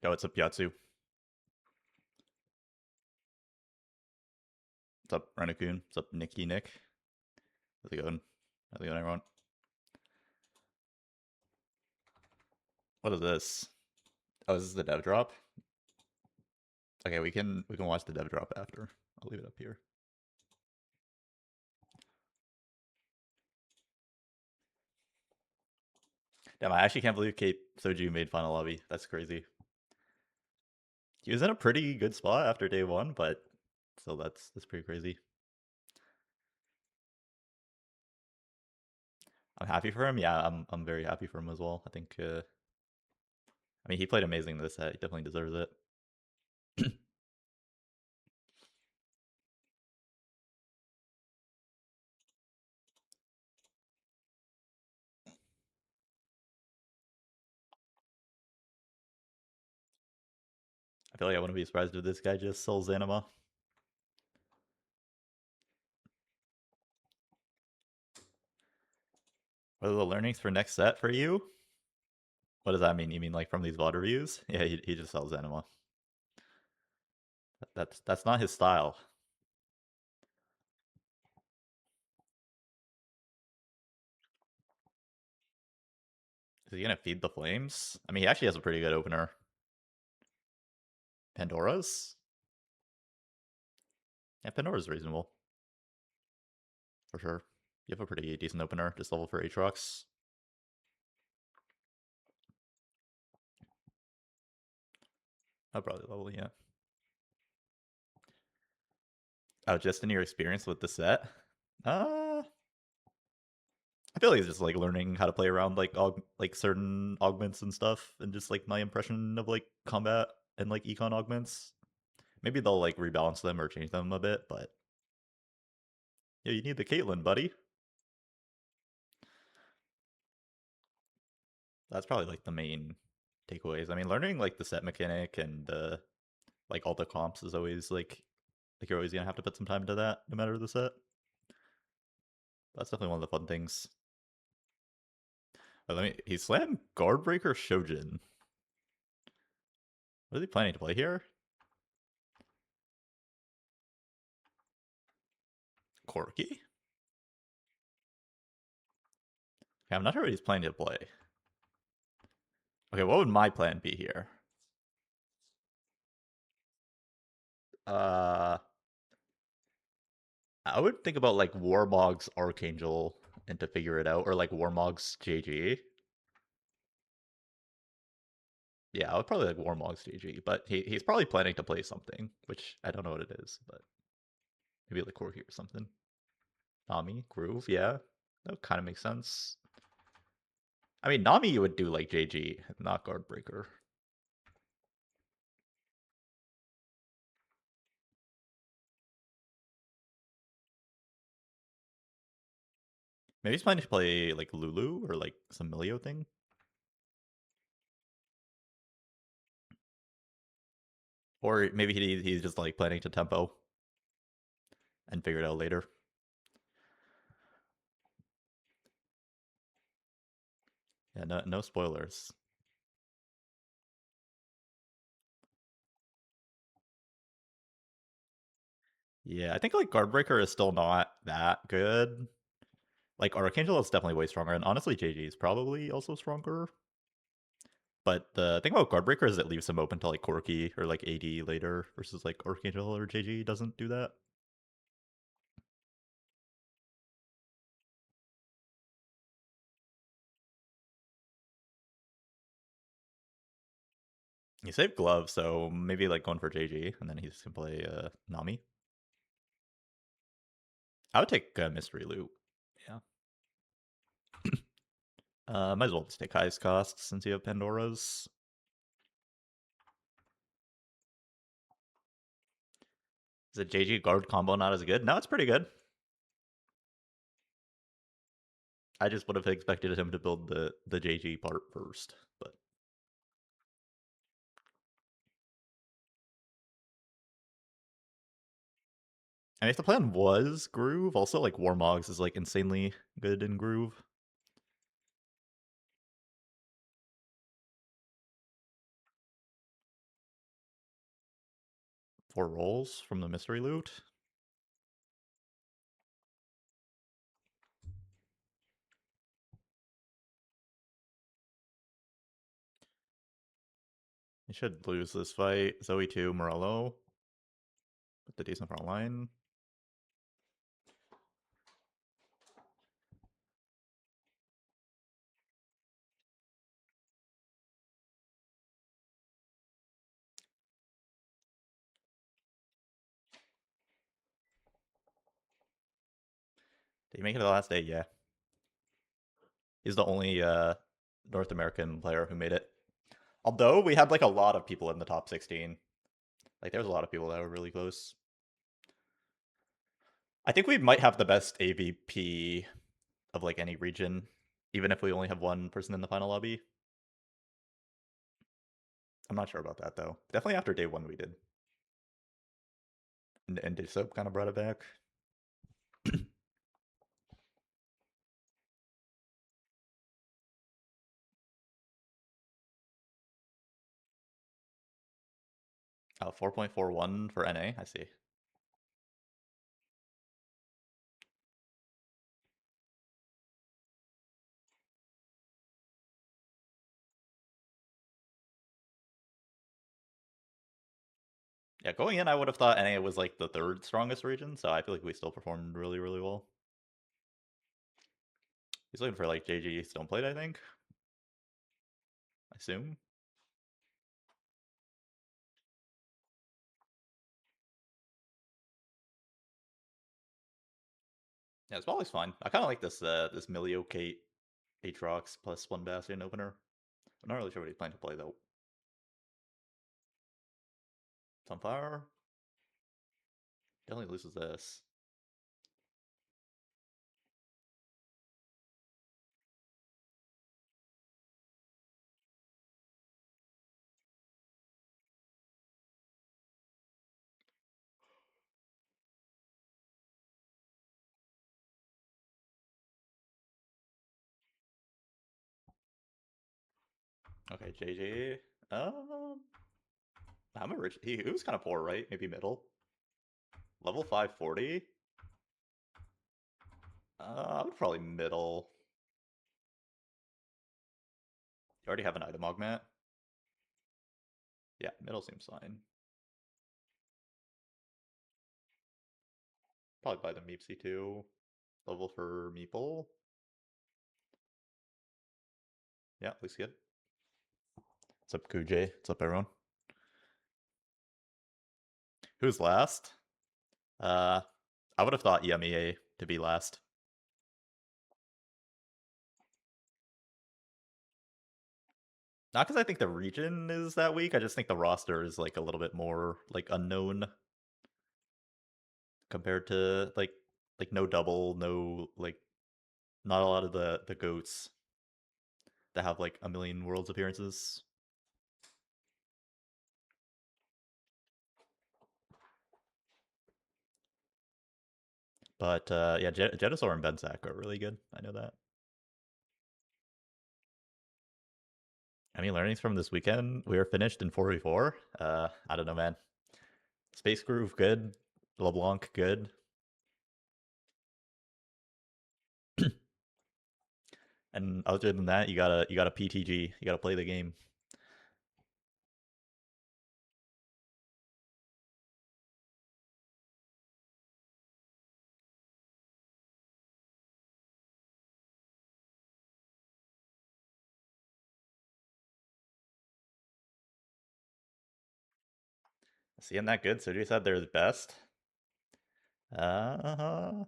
Yo, what's up, Yatsu? What's up, Renakun? What's up, Nicky Nick? How's it going? How's it going, everyone? What is this? Oh, is this the dev drop? Okay, we can watch the dev drop after. I'll leave it up here. Damn, I actually can't believe K3Soju made final lobby. That's crazy. He was in a pretty good spot after day one, but still, that's pretty crazy. I'm happy for him. Yeah, I'm very happy for him as well. I think. I mean, he played amazing this set. He definitely deserves it. I feel like I wouldn't be surprised if this guy just sells anima. What are the learnings for next set for you? What does that mean? You mean like from these VOD reviews? Yeah, he just sells anima. That's not his style. Is he gonna feed the flames? I mean, he actually has a pretty good opener. Pandora's? Yeah, Pandora's reasonable. For sure. You have a pretty decent opener, just level for Aatrox. Oh, probably level, yeah. Oh, just in your experience with the set? I feel like it's just like learning how to play around like certain augments and stuff, and just like my impression of like combat and like econ augments. Maybe they'll like rebalance them or change them a bit, but yeah, you need the Caitlyn, buddy. That's probably like the main takeaways. I mean, learning like the set mechanic and like all the comps is always like you're always gonna have to put some time into that, no matter the set. That's definitely one of the fun things. But he slammed Guardbreaker Shojin. What is he planning to play here? Corki? Okay, I'm not sure what he's planning to play. Okay, what would my plan be here? Uh, I would think about like Warmog's Archangel and to figure it out, or like Warmog's JG. Yeah, I would probably like Warmog's JG, but he's probably planning to play something, which I don't know what it is, but maybe like Corki or something. Nami, Groove, yeah. That kind of makes sense. I mean, Nami you would do like JG, not Guardbreaker. Maybe he's planning to play like Lulu or like some Milio thing. Or maybe he's just like planning to tempo and figure it out later. Yeah, no spoilers. Yeah, I think like Guardbreaker is still not that good. Like Archangel is definitely way stronger, and honestly, JG is probably also stronger. But the thing about Guardbreaker is it leaves him open to like Corki or like AD later, versus like Archangel or JG doesn't do that. He saved Glove, so maybe like going for JG, and then he's gonna play Nami. I would take Mystery Loot. Yeah. Might as well just take highest cost since you have Pandora's. Is a JG guard combo not as good? No, it's pretty good. I just would have expected him to build the JG part first, but and if the plan was Groove, also like Warmogs is like insanely good in Groove. 4 rolls from the mystery loot. He should lose this fight. Zoe 2, Morello. Put the decent front line. Did he make it to the last day? Yeah. He's the only North American player who made it. Although we had like a lot of people in the top 16. Like there was a lot of people that were really close. I think we might have the best AVP of like any region, even if we only have one person in the final lobby. I'm not sure about that though. Definitely after day 1 we did. And Soap kind of brought it back. 4.41 for NA, I see. Yeah, going in, I would have thought NA was like the 3rd strongest region, so I feel like we still performed really, really well. He's looking for like JG Stoneplate, I think. I assume. Yeah, it's always fine. I kind of like this this Milio Kate Aatrox plus 1 Bastion opener. I'm not really sure what he's planning to play though. Sunfire definitely loses this. Okay, JJ. I'm a rich. He was kind of poor, right? Maybe middle. Level 540. I would probably middle. You already have an item augment. Yeah, middle seems fine. Probably buy the Meepsy too. Level for Meeple. Yeah, looks good. What's up, Kuj? What's up, everyone? Who's last? I would have thought EMEA to be last. Not because I think the region is that weak. I just think the roster is like a little bit more like unknown compared to like no double, no like not a lot of the goats that have like a million worlds appearances. But yeah, Jetasaur and Bensac are really good. I know that. Any learnings from this weekend? We were finished in 4v4. I don't know, man. Space Groove, good. LeBlanc, good. And other than that, you gotta PTG. You gotta play the game. Seeing that good, Soju said they're the best. I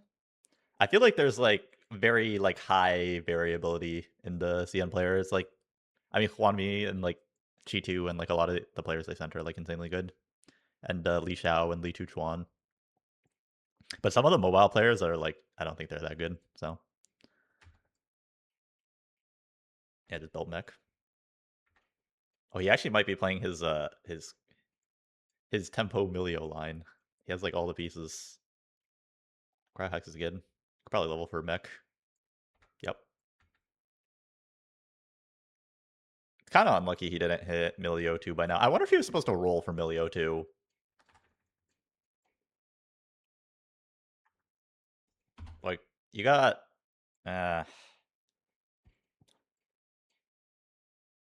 feel like there's like very like high variability in the CN players. Like, I mean, Huanmi and like Chi2 and like a lot of the players they sent are like insanely good, and Li Xiao and Li Chuchuan. But some of the mobile players are like, I don't think they're that good. So yeah, just build mech. Oh, he actually might be playing his tempo Milio line. He has like all the pieces. Cryohex is good. Could probably level for mech. Yep. It's kind of unlucky he didn't hit Milio 2 by now. I wonder if he was supposed to roll for Milio 2. You got. Uh,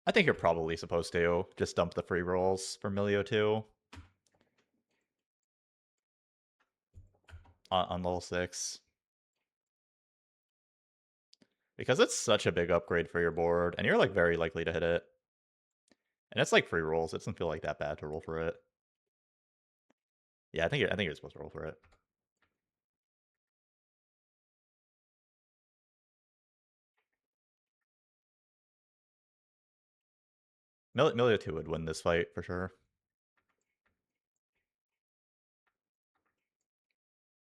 I think you're probably supposed to just dump the free rolls for Milio 2 on level 6. Because it's such a big upgrade for your board, and you're like very likely to hit it. And it's like free rolls. It doesn't feel like that bad to roll for it. Yeah, I think you're supposed to roll for it. Milio 2 would win this fight for sure.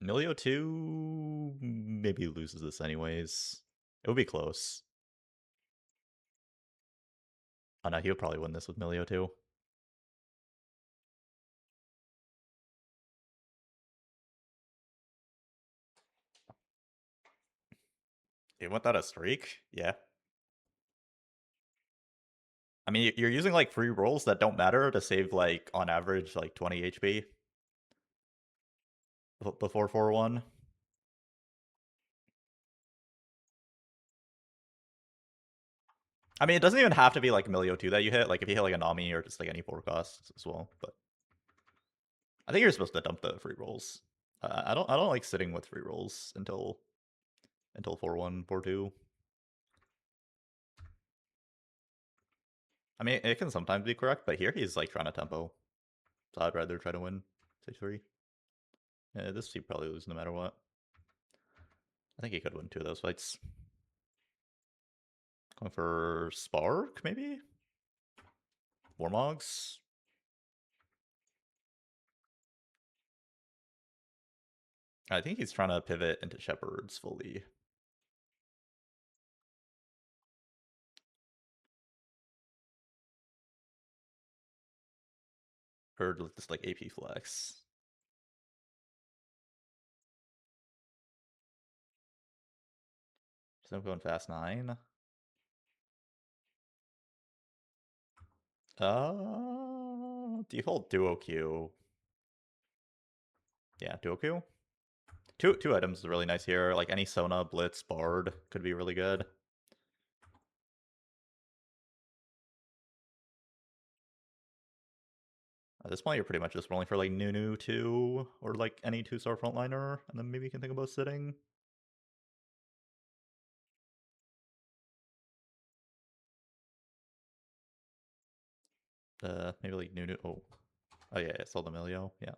Milio 2 maybe loses this anyways. It would be close. Oh no, he would probably win this with Milio 2. He went that a streak? Yeah. I mean, you're using like free rolls that don't matter to save like on average like 20 HP before 4-1. I mean, it doesn't even have to be like Milio 2 that you hit. Like if you hit like a Nami or just like any 4 costs as well. But I think you're supposed to dump the free rolls. I don't like sitting with free rolls until 4-1, 4-2. I mean, it can sometimes be correct, but here he's like trying to tempo. So I'd rather try to win stage 3. Yeah, this he'd probably lose no matter what. I think he could win 2 of those fights. Going for Spark, maybe? Warmogs? I think he's trying to pivot into Shepherds fully. Or just like AP flex. So I'm going fast 9. Default duo Q. Yeah, duo Q. Two items is really nice here. Like any Sona, Blitz, Bard could be really good. At this point, you're pretty much just rolling for like Nunu 2 or like any 2-star frontliner, and then maybe you can think about sitting. Maybe like Nunu. Oh, yeah, sold Emilio. Yeah.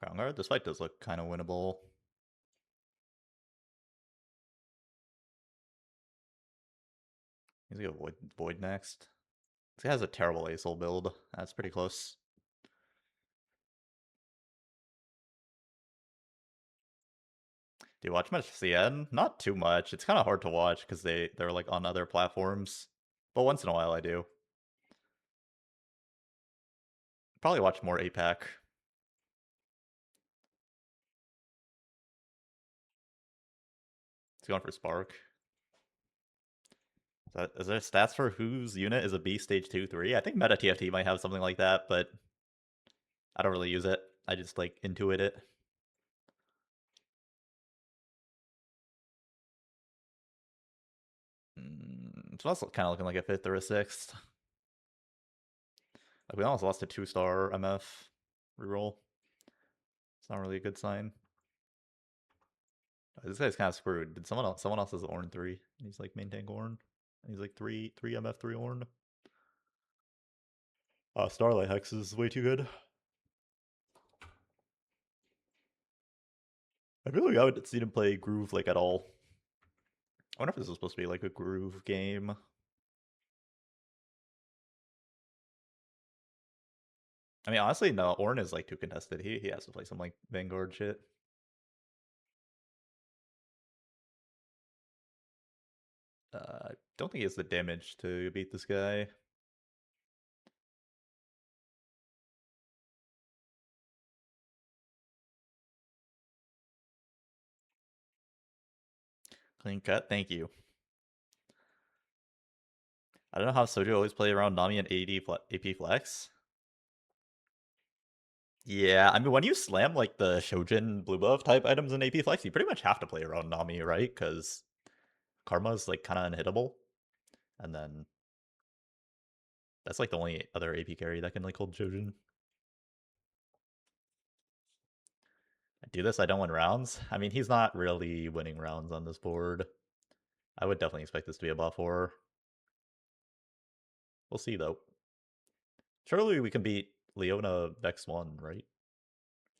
Ground guard. This fight does look kind of winnable. He's gonna go Void next. This guy has a terrible ASOL build. That's pretty close. Do you watch much CN? Not too much. It's kind of hard to watch because they're like on other platforms. But once in a while I do. Probably watch more APAC. He's going for Spark. Is there stats for whose unit is a B stage 2, 3? I think Meta TFT might have something like that, but I don't really use it. I just like intuit it. It's also kind of looking like a 5th or a 6th. Like we almost lost a 2-star MF reroll. It's not really a good sign. This guy's kind of screwed. Did someone else has Ornn 3? And he's like main tank Ornn. And he's like 3 MF 3 Ornn. Starlight Hex is way too good. I feel like I haven't seen him play Groove like at all. I wonder if this is supposed to be like a Groove game. I mean, honestly, no. Ornn is like too contested. He has to play some like Vanguard shit. I don't think he has the damage to beat this guy. Clean cut. Thank you. I don't know how Soju always play around Nami and AP Flex. Yeah, I mean, when you slam like the Shojin blue buff type items in AP Flex, you pretty much have to play around Nami, right? Because Karma's like kind of unhittable. And then that's like the only other AP carry that can like hold Shojin. I do this, I don't win rounds. I mean, he's not really winning rounds on this board. I would definitely expect this to be a buff war. We'll see though. Surely we can beat Leona Vex 1, right?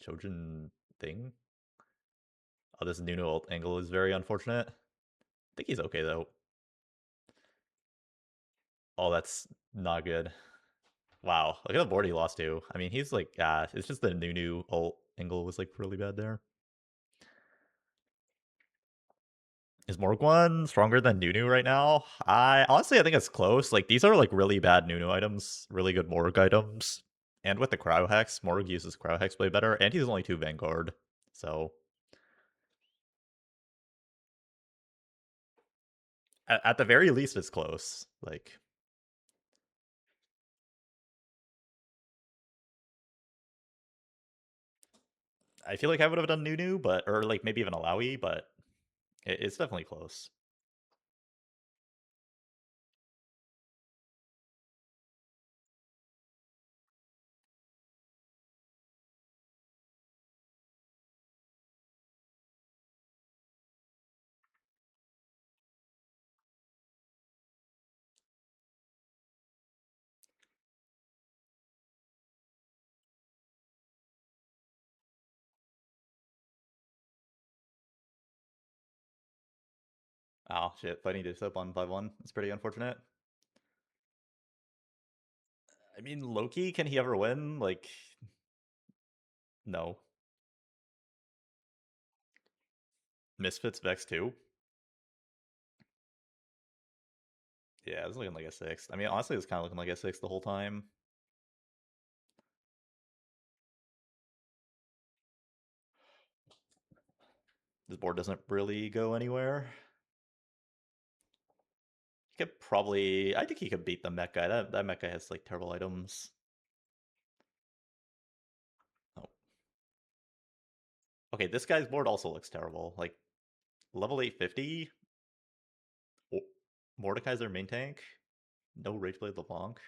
Shojin thing? Oh, this Nunu ult angle is very unfortunate. I think he's okay though. Oh, that's not good. Wow, look at the board he lost to. I mean, he's like, it's just the Nunu ult angle was like really bad there. Is Morgwan stronger than Nunu right now? I think it's close. Like these are like really bad Nunu items, really good Morg items. And with the Cryo Hex, Morg uses Cryo Hex way better, and he's only 2 Vanguard. So at the very least it's close. Like I feel like I would have done Nunu, but or like maybe even Alawi, but it's definitely close. Oh shit, fighting this up on 5-1. It's pretty unfortunate. I mean, Loki, can he ever win? Like, no. Misfits Vex 2? Yeah, it's looking like a 6. I mean, honestly, it's kind of looking like a 6 the whole time. This board doesn't really go anywhere. He could probably... I think he could beat the mech guy. That mech guy has, like, terrible items. Oh. Okay, this guy's board also looks terrible. Like, level 850? Mordekai's their main tank? No Rageblade LeBlanc?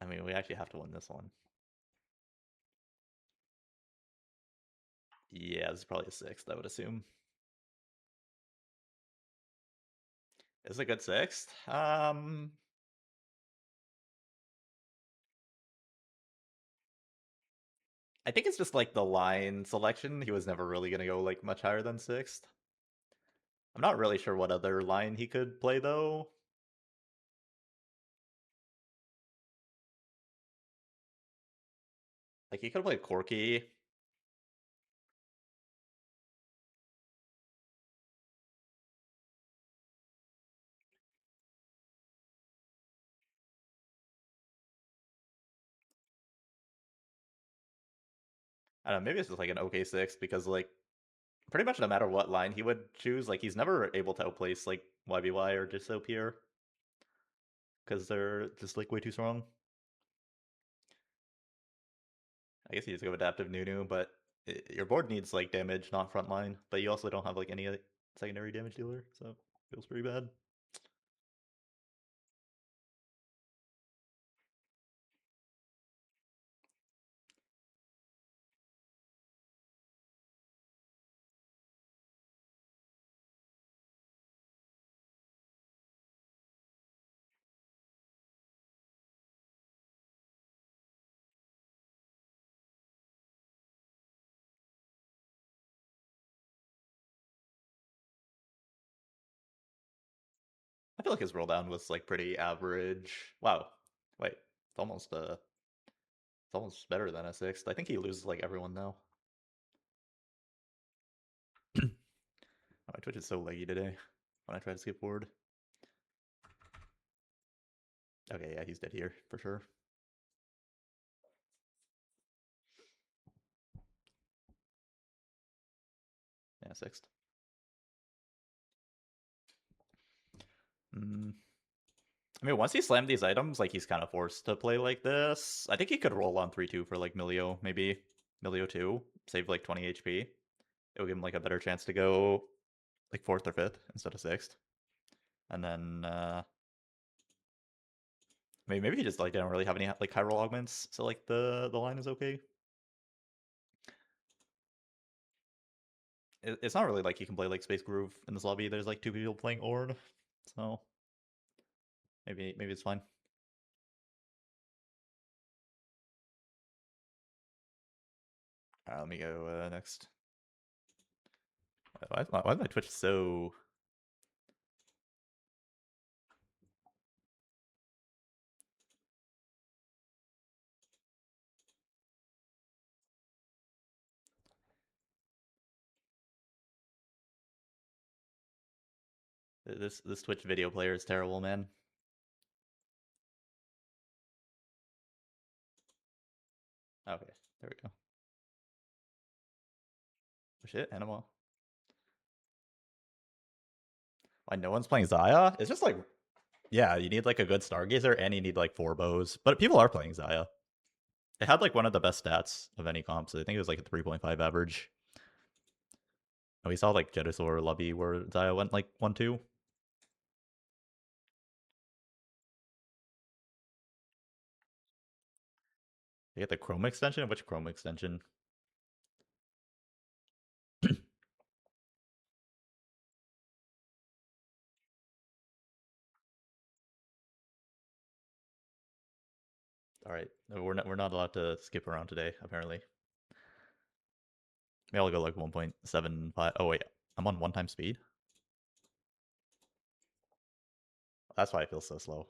I mean, we actually have to win this one. Yeah, this is probably a 6th, I would assume. Is it a good 6th? I think it's just like the line selection. He was never really gonna go like much higher than 6th. I'm not really sure what other line he could play though. Like he could have played Corky. I don't know, maybe it's just like an okay 6th because like pretty much no matter what line he would choose, like he's never able to outplace like YBY or Dystopia because they're just like way too strong. I guess you just go adaptive Nunu, but your board needs like damage, not frontline. But you also don't have like any secondary damage dealer, so feels pretty bad. I feel like his roll down was like pretty average. Wow, wait, it's almost better than a 6th. I think he loses like everyone now. Oh, my Twitch is so laggy today when I try to skip forward. Okay, yeah, he's dead here for sure. Yeah, sixth. Mm. I mean, once he slammed these items, like he's kind of forced to play like this. I think he could roll on 3-2 for like Milio, maybe Milio 2, save like 20 HP. It would give him like a better chance to go like fourth or fifth instead of sixth. And then maybe he just like didn't really have any like high roll augments, so like the line is okay. It's not really like he can play like Space Groove in this lobby. There's like two people playing Ord, so maybe it's fine. Let me go next. Why is my Twitch so... This Twitch video player is terrible, man. Okay, there we go. Oh shit, Anima. Why no one's playing Xayah? It's just like, yeah, you need like a good Stargazer and you need like 4 bows. But people are playing Xayah. It had like one of the best stats of any comp, so I think it was like a 3.5 average. And we saw like Jedusor lobby where Xayah went like 1-2. You get the Chrome extension? Which Chrome extension? Alright, we're not allowed to skip around today, apparently. Maybe I'll go like 1.75. Oh wait, I'm on 1 time speed? That's why I feel so slow.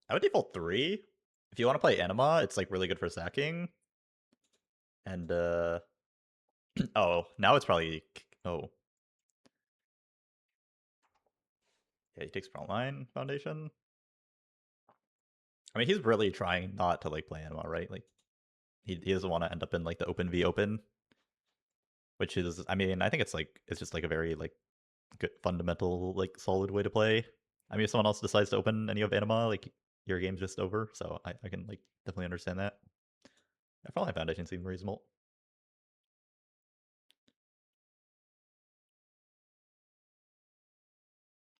I would default 3. If you want to play Anima, it's like really good for sacking. And oh, now it's probably... Oh. Yeah, he takes Frontline Foundation. I mean, he's really trying not to like play Anima, right? Like, he doesn't want to end up in like the open v open, which is, I mean, I think it's just like a very like good fundamental like solid way to play. I mean, if someone else decides to open and you have Anima, like your game's just over. So I can like definitely understand that. Frontline Foundation seems reasonable.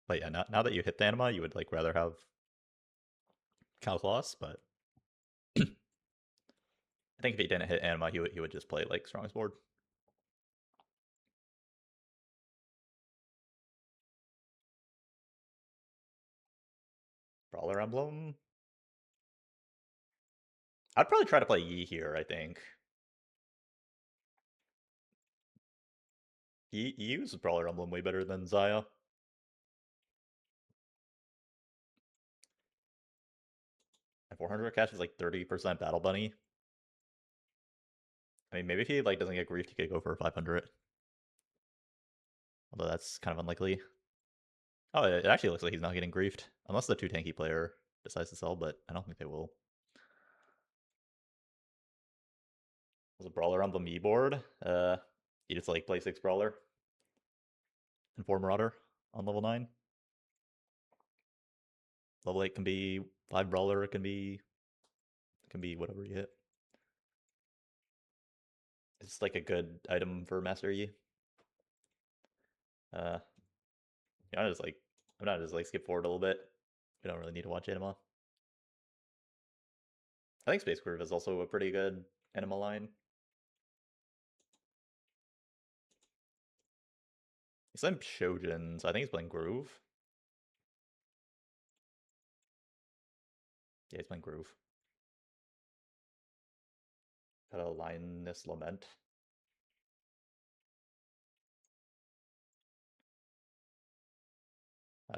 But yeah, now that you hit the Anima, you would like rather have Calcloss, but I think if he didn't hit Anima, he would just play like Strongest Board. Brawler Emblem. I'd probably try to play Yi here, I think. Yi uses Brawler Emblem way better than Xayah. And 400 cash is like 30% Battle Bunny. I mean, maybe if he like doesn't get griefed, he could go for 500. Although that's kind of unlikely. Oh, it actually looks like he's not getting griefed. Unless the 2 tanky player decides to sell, but I don't think they will. There's a Brawler Emblem E board. You just like play 6 Brawler and 4 Marauder on level 9. Level 8 can be 5 Brawler, it can be whatever you hit. It's like a good item for Master Yi. Uh, you know, I'm not just like skip forward a little bit. We don't really need to watch Anima. I think Space Curve is also a pretty good Anima line. He's playing Shojin, so I think he's playing Groove. Yeah, he's playing Groove. Got a Lioness Lament.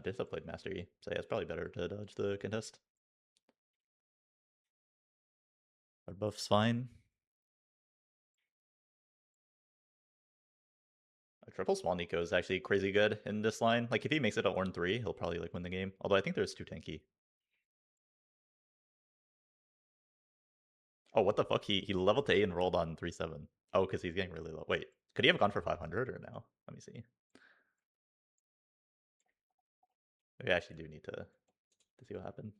Dissa played Master Yi, so yeah, it's probably better to dodge the contest. Our buff's fine. A triple Small Nico is actually crazy good in this line. Like, if he makes it a Ornn 3, he'll probably like win the game. Although I think there's too tanky. Oh, what the fuck? He leveled to 8 and rolled on 3-7. Oh, because he's getting really low. Wait, could he have gone for 500 or no? Let me see. We actually do need to see what happened.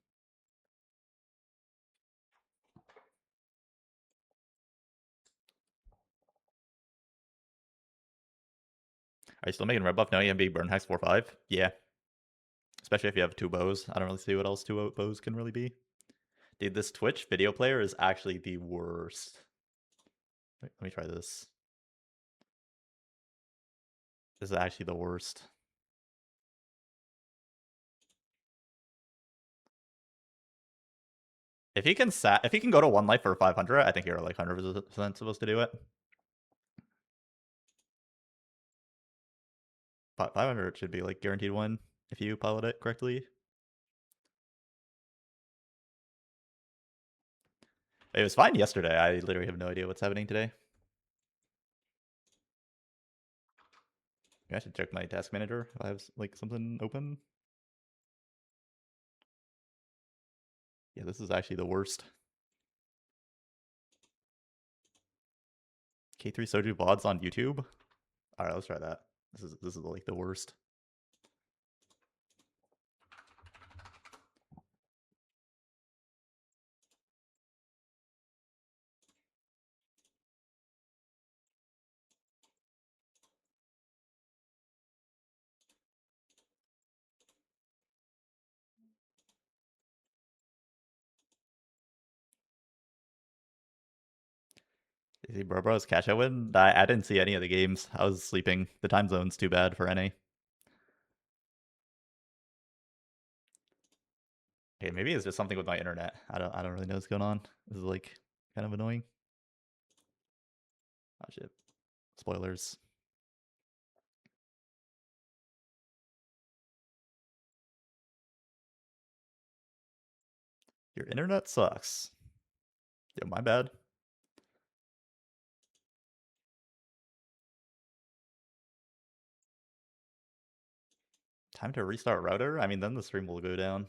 Are you still making red buff? No, you can be burn hex 4-5. Yeah. Especially if you have two bows. I don't really see what else two bows can really be. Dude, this Twitch video player is actually the worst. Wait, let me try this. This is actually the worst. If he can go to one life for 500, I think you're like 100% supposed to do it. 500 should be like guaranteed win if you pilot it correctly. It was fine yesterday. I literally have no idea what's happening today. I should check my task manager if I have like something open. Yeah, this is actually the worst. K3Soju VODs on YouTube. All right, let's try that. This is like the worst. You see Bro's cash out win? I didn't see any of the games. I was sleeping. The time zone's too bad for NA. Okay, maybe it's just something with my internet. I don't really know what's going on. This is like kind of annoying. Oh shit. Spoilers. Your internet sucks. Yeah, my bad. Time to restart router? I mean, then the stream will go down.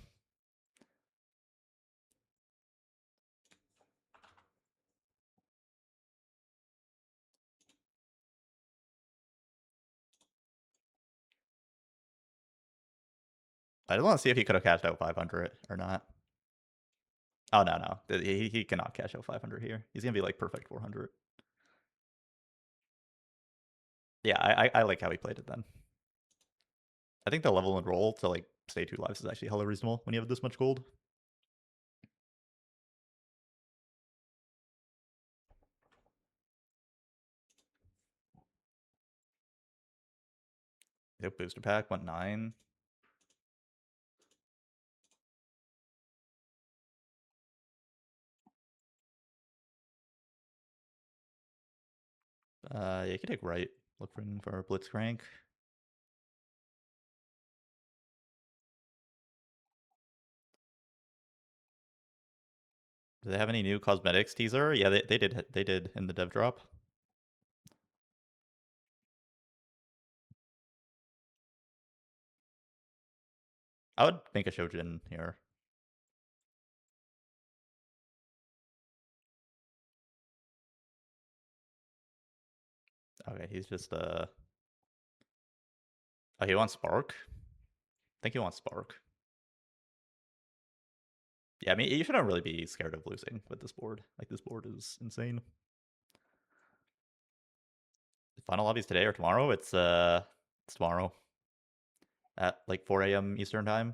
I just want to see if he could have cashed out 500 or not. Oh, no. He cannot cash out 500 here. He's going to be like perfect 400. Yeah, I like how he played it then. I think the level and roll to like stay 2 lives is actually hella reasonable when you have this much gold. Yep, booster pack went 9. Yeah, you can take right. Looking for Blitzcrank. Do they have any new cosmetics teaser? Yeah, they did in the dev drop. I would make a Shojin here. Okay, he's just oh, he wants Spark? I think he wants Spark. Yeah, I mean, you shouldn't really be scared of losing with this board. Like, this board is insane. Final lobbies today or tomorrow? It's tomorrow at like 4 a.m. Eastern time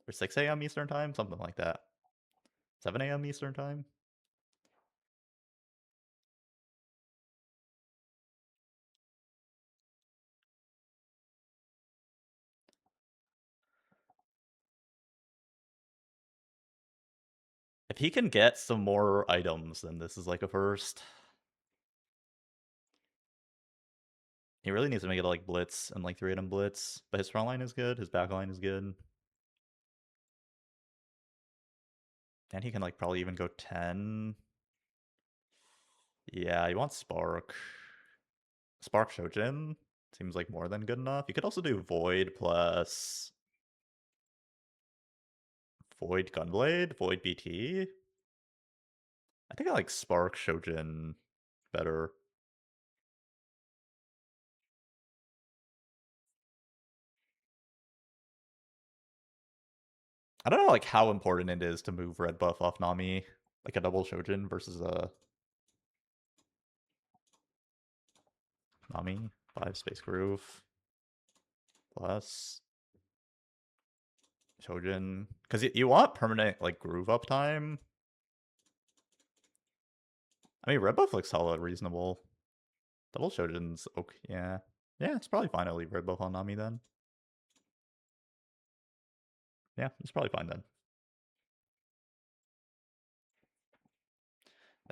or 6 a.m. Eastern time, something like that. 7 a.m. Eastern time. If he can get some more items, then this is like a first. He really needs to make it like blitz and like 3-item blitz. But his front line is good, his back line is good. And he can like probably even go 10. Yeah, he wants Spark. Spark Shojin seems like more than good enough. You could also do Void plus Void Gunblade, Void BT. I think I like Spark Shojin better. I don't know like how important it is to move red buff off Nami, like a double Shojin versus a Nami 5 space groove plus Shojin, because you want permanent like groove uptime. I mean, red buff looks hella reasonable. Double Shojin's okay. Yeah, it's probably fine to leave red buff on Nami then. Yeah, it's probably fine then.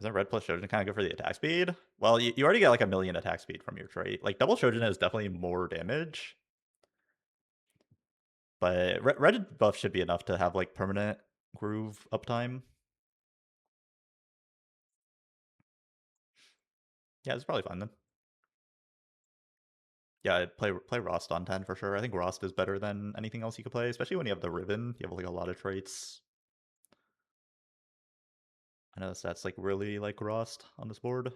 Isn't red plus Shojin kind of good for the attack speed? Well, you already get like a million attack speed from your trait. Like double Shojin is definitely more damage, but red buff should be enough to have like permanent groove uptime. Yeah, it's probably fine then. Yeah, I'd play Rost on 10 for sure. I think Rost is better than anything else you could play, especially when you have the ribbon. You have like a lot of traits. I know the stats like really like Rost on this board.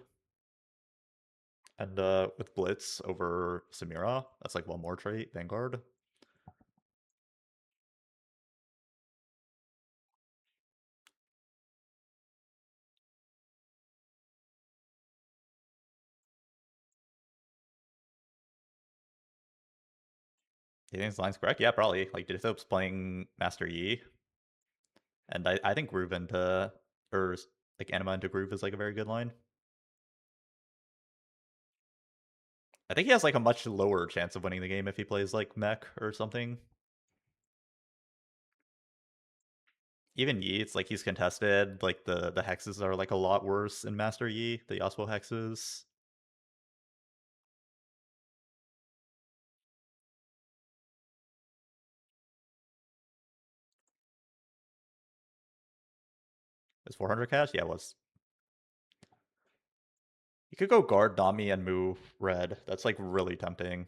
And with Blitz over Samira, that's like one more trait, Vanguard. Do you think this line's correct? Yeah, probably. Like Dithop's playing Master Yi. And I think Groove into, or like Anima into Groove is like a very good line. I think he has like a much lower chance of winning the game if he plays like Mech or something. Even Yi, it's like he's contested. Like the hexes are like a lot worse in Master Yi, the Yasuo hexes. Is 400 cash? Yeah, it was. You could go guard Nami and move red. That's like really tempting.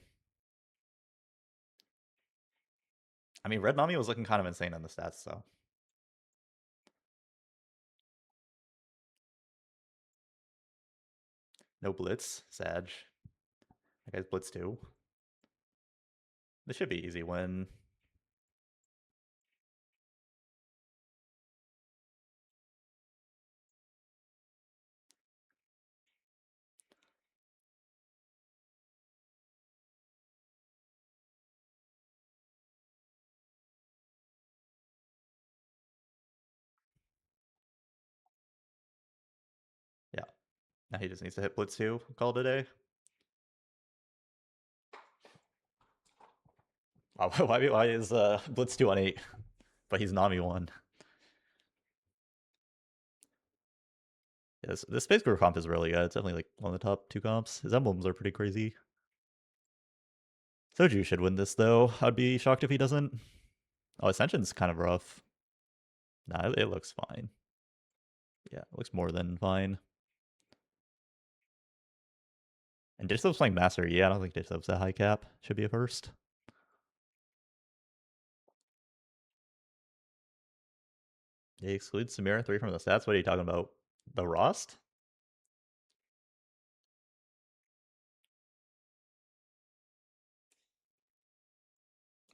I mean, red Nami was looking kind of insane in the stats, so. No blitz, Sag. That guy's blitz too. This should be easy win. Yeah. Now he just needs to hit blitz 2. Call it a day. Why is blitz 2 on 8? But he's Nami 1. Yeah, this Space Group comp is really good. It's definitely like one of the top 2 comps. His emblems are pretty crazy. Soju should win this though. I'd be shocked if he doesn't. Oh, Ascension's kind of rough. Nah, it looks fine. Yeah, it looks more than fine. And Dishsoap's playing Master. Yeah, I don't think Dishsoap's a high cap. Should be a first. He excludes Samira 3 from the stats. What are you talking about? The Rost?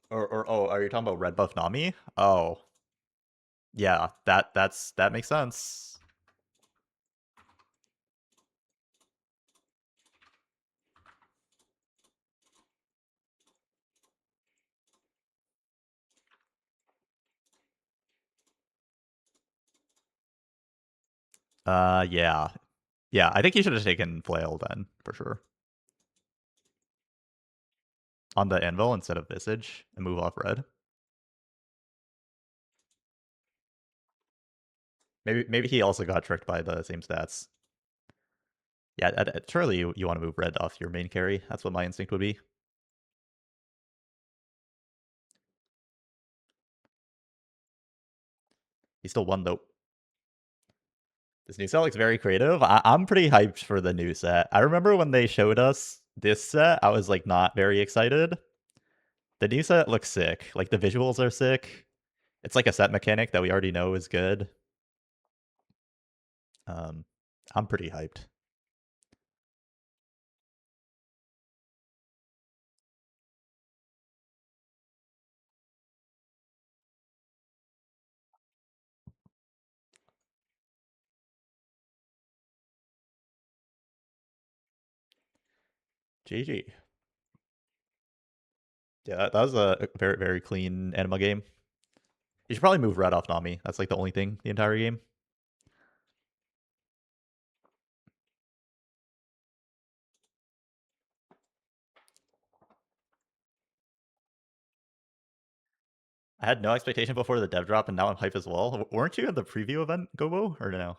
Or oh, are you talking about red buff Nami? Oh, yeah, that makes sense. Yeah, yeah. I think he should have taken Flail then for sure on the Anvil instead of Visage and move off red. Maybe he also got tricked by the same stats. Yeah, surely you want to move red off your main carry. That's what my instinct would be. He still won though. This new set looks very creative. I'm pretty hyped for the new set. I remember when they showed us this set, I was like not very excited. The new set looks sick. Like the visuals are sick. It's like a set mechanic that we already know is good. Um, I'm pretty hyped. GG. Yeah, that was a very, very clean anima game. You should probably move red off Nami. That's like the only thing the entire game. I had no expectation before the dev drop, and now I'm hype as well. Weren't you at the preview event, Gobo, or no?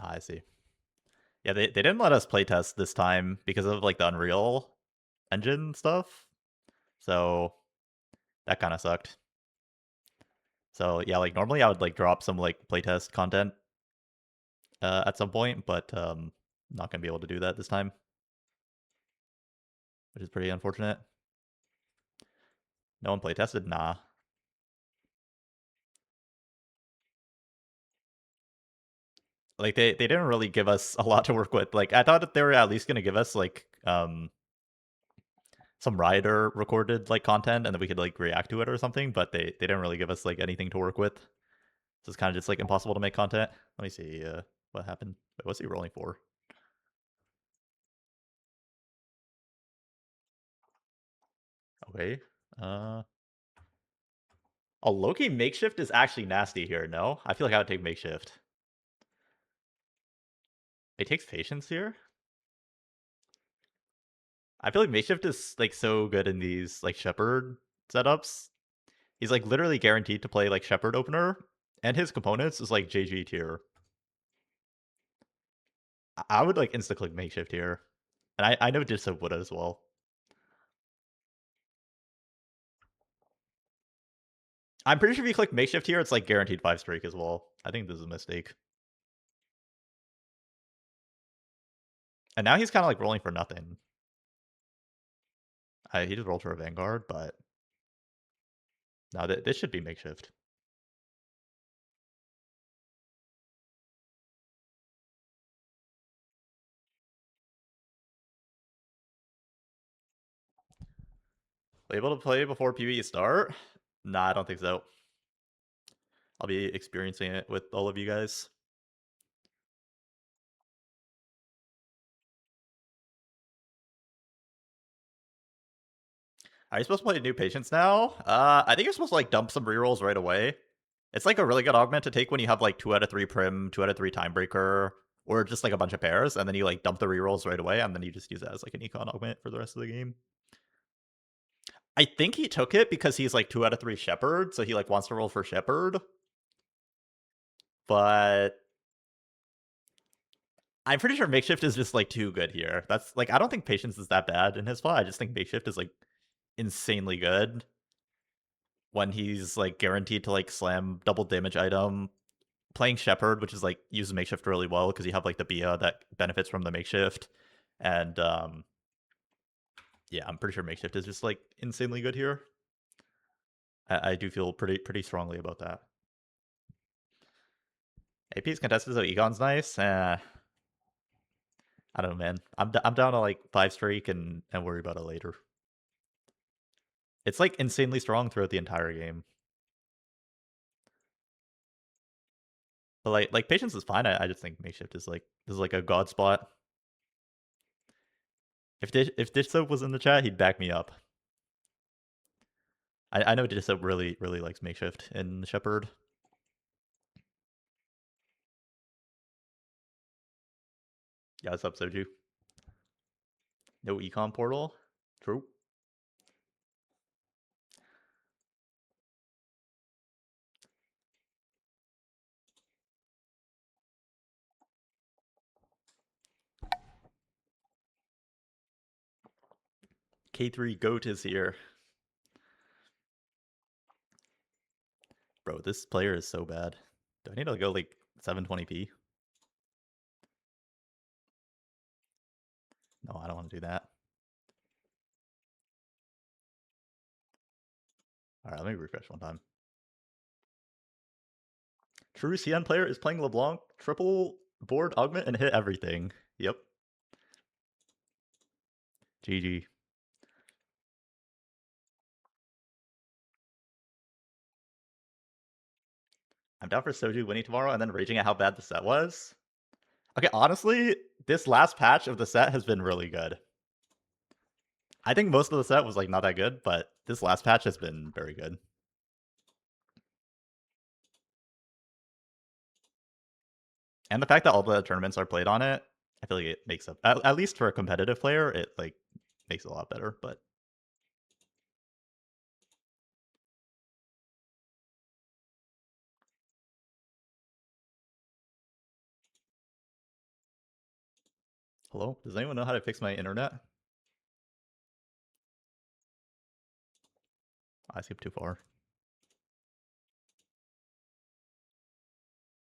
Ah, I see. Yeah, they didn't let us playtest this time because of like the Unreal Engine stuff. So that kind of sucked. So yeah, like normally I would like drop some like playtest content at some point, but not gonna be able to do that this time, which is pretty unfortunate. No one playtested? Nah. Like they didn't really give us a lot to work with. Like I thought that they were at least gonna give us like some rider recorded like content and then we could like react to it or something, but they didn't really give us like anything to work with. So it's kind of just like impossible to make content. Let me see what happened. Wait, what's he rolling for? Okay. A Loki makeshift is actually nasty here, no? I feel like I would take makeshift. It takes patience here? I feel like makeshift is like so good in these like Shepherd setups. He's like literally guaranteed to play like Shepherd opener, and his components is like JG tier. I would like insta click makeshift here. And I know Disso would as well. I'm pretty sure if you click makeshift here, it's like guaranteed 5 streak as well. I think this is a mistake. And now he's kind of like rolling for nothing. He just rolled for a Vanguard, but no, this should be makeshift. Able to play before PvE start? Nah, I don't think so. I'll be experiencing it with all of you guys. Are you supposed to play new patience now? I think you're supposed to like dump some rerolls right away. It's like a really good augment to take when you have like 2 out of 3 prim, 2 out of 3 timebreaker, or just like a bunch of pairs, and then you like dump the rerolls right away, and then you just use it as like an econ augment for the rest of the game. I think he took it because he's like 2 out of 3 Shepherd, so he like wants to roll for Shepherd. But I'm pretty sure makeshift is just like too good here. That's like I don't think patience is that bad in his play. I just think makeshift is like insanely good when he's like guaranteed to like slam double damage item. Playing Shepherd, which is like uses makeshift really well because you have like the Bia that benefits from the makeshift. And yeah, I'm pretty sure makeshift is just like insanely good here. I do feel pretty strongly about that. AP's contested, so Egon's nice. I don't know, man. I'm down to like 5 streak and worry about it later. It's like insanely strong throughout the entire game. But like patience is fine. I just think makeshift is like a god spot. If Dish Soap was in the chat, he'd back me up. I know Dish Soap really likes makeshift in Shepherd. Yeah, what's up, Soju? No econ portal. True. K3 Goat is here. Bro, this player is so bad. Do I need to go like 720p? No, I don't want to do that. Alright, let me refresh one time. True CN player is playing LeBlanc, triple board augment, and hit everything. Yep. GG. I'm down for Soju winning tomorrow and then raging at how bad the set was. Okay, honestly, this last patch of the set has been really good. I think most of the set was like not that good, but this last patch has been very good. And the fact that all the tournaments are played on it, I feel like it makes up at least for a competitive player, it like makes it a lot better. But hello, does anyone know how to fix my internet? I skipped too far.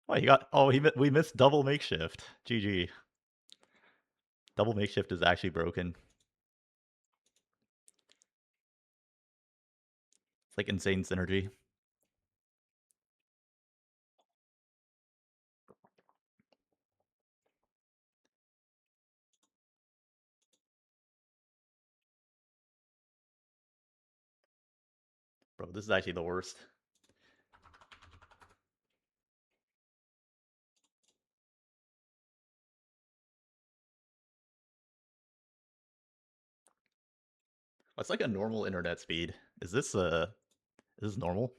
Oh, he got. Oh, we missed double makeshift. GG. Double makeshift is actually broken. It's like insane synergy. Bro, this is actually the worst. What's like a normal internet speed? Is this normal?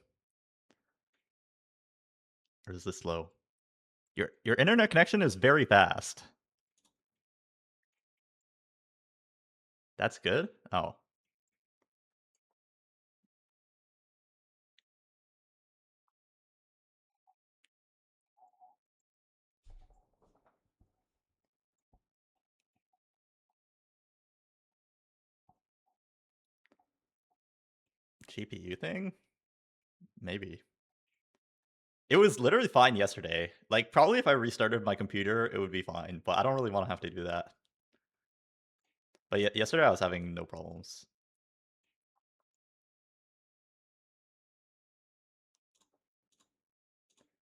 Or is this slow? Your internet connection is very fast. That's good? Oh. GPU thing? Maybe. It was literally fine yesterday. Like, probably if I restarted my computer, it would be fine, but I don't really want to have to do that. But yesterday I was having no problems.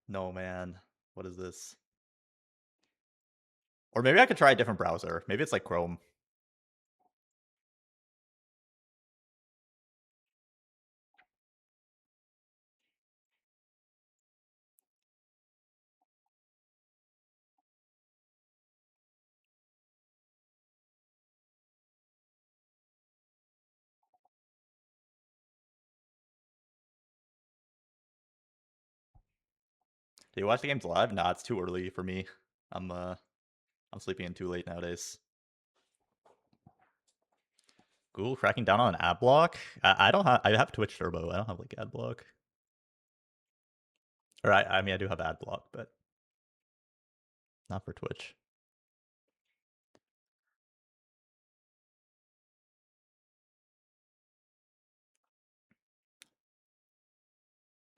No, man. What is this? Or maybe I could try a different browser. Maybe it's like Chrome. Do you watch the games live? Nah, it's too early for me. I'm sleeping in too late nowadays. Google cracking down on ad block? I don't have. I have Twitch Turbo. I don't have like ad block. Or I mean, I do have ad block, but not for Twitch.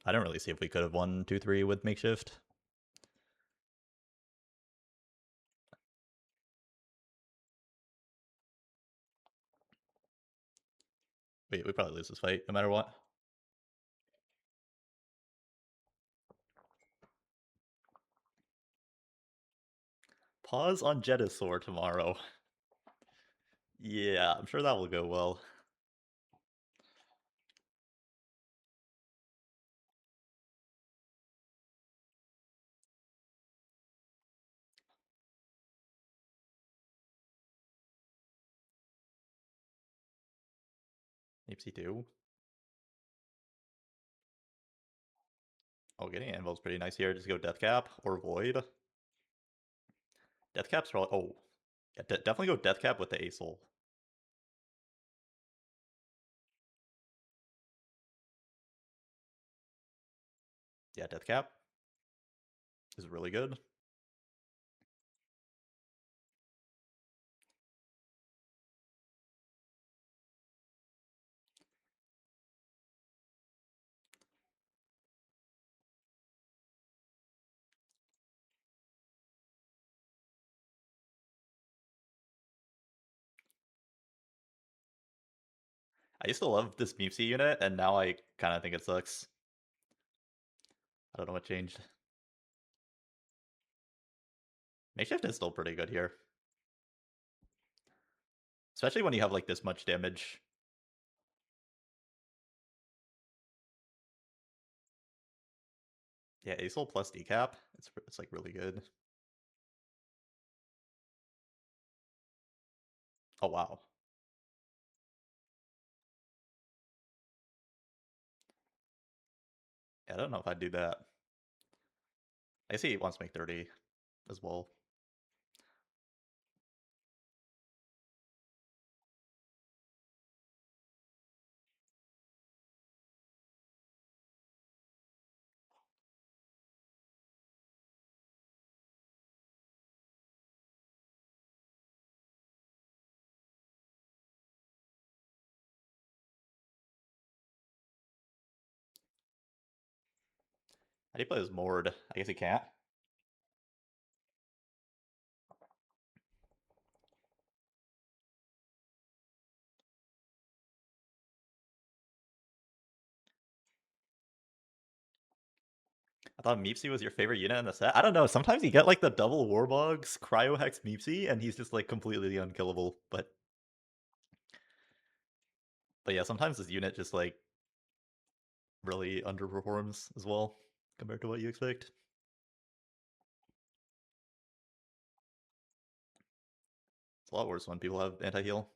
I don't really see if we could have won 2-3 with makeshift. We probably lose this fight no matter what. Pause on Jetasaur tomorrow. Yeah, I'm sure that will go well. Maybe 2. Oh, getting Anvil's pretty nice here. Just go Death Cap or Void. Death Cap's probably... Oh, yeah, definitely go Death Cap with the Acel. Yeah, Death Cap is really good. I used to love this Mewtwo unit, and now I kind of think it sucks. I don't know what changed. Makeshift is still pretty good here. Especially when you have like this much damage. Yeah, Acel plus Decap. It's like really good. Oh wow. Yeah, I don't know if I'd do that. I see he wants to make 30 as well. How do you play his Mord? I guess he can't. I thought Meepsy was your favorite unit in the set. I don't know. Sometimes you get like the double Warbugs, Cryo Hex Meepsy, and he's just like completely unkillable. But yeah, sometimes this unit just like really underperforms as well compared to what you expect. It's a lot worse when people have anti-heal.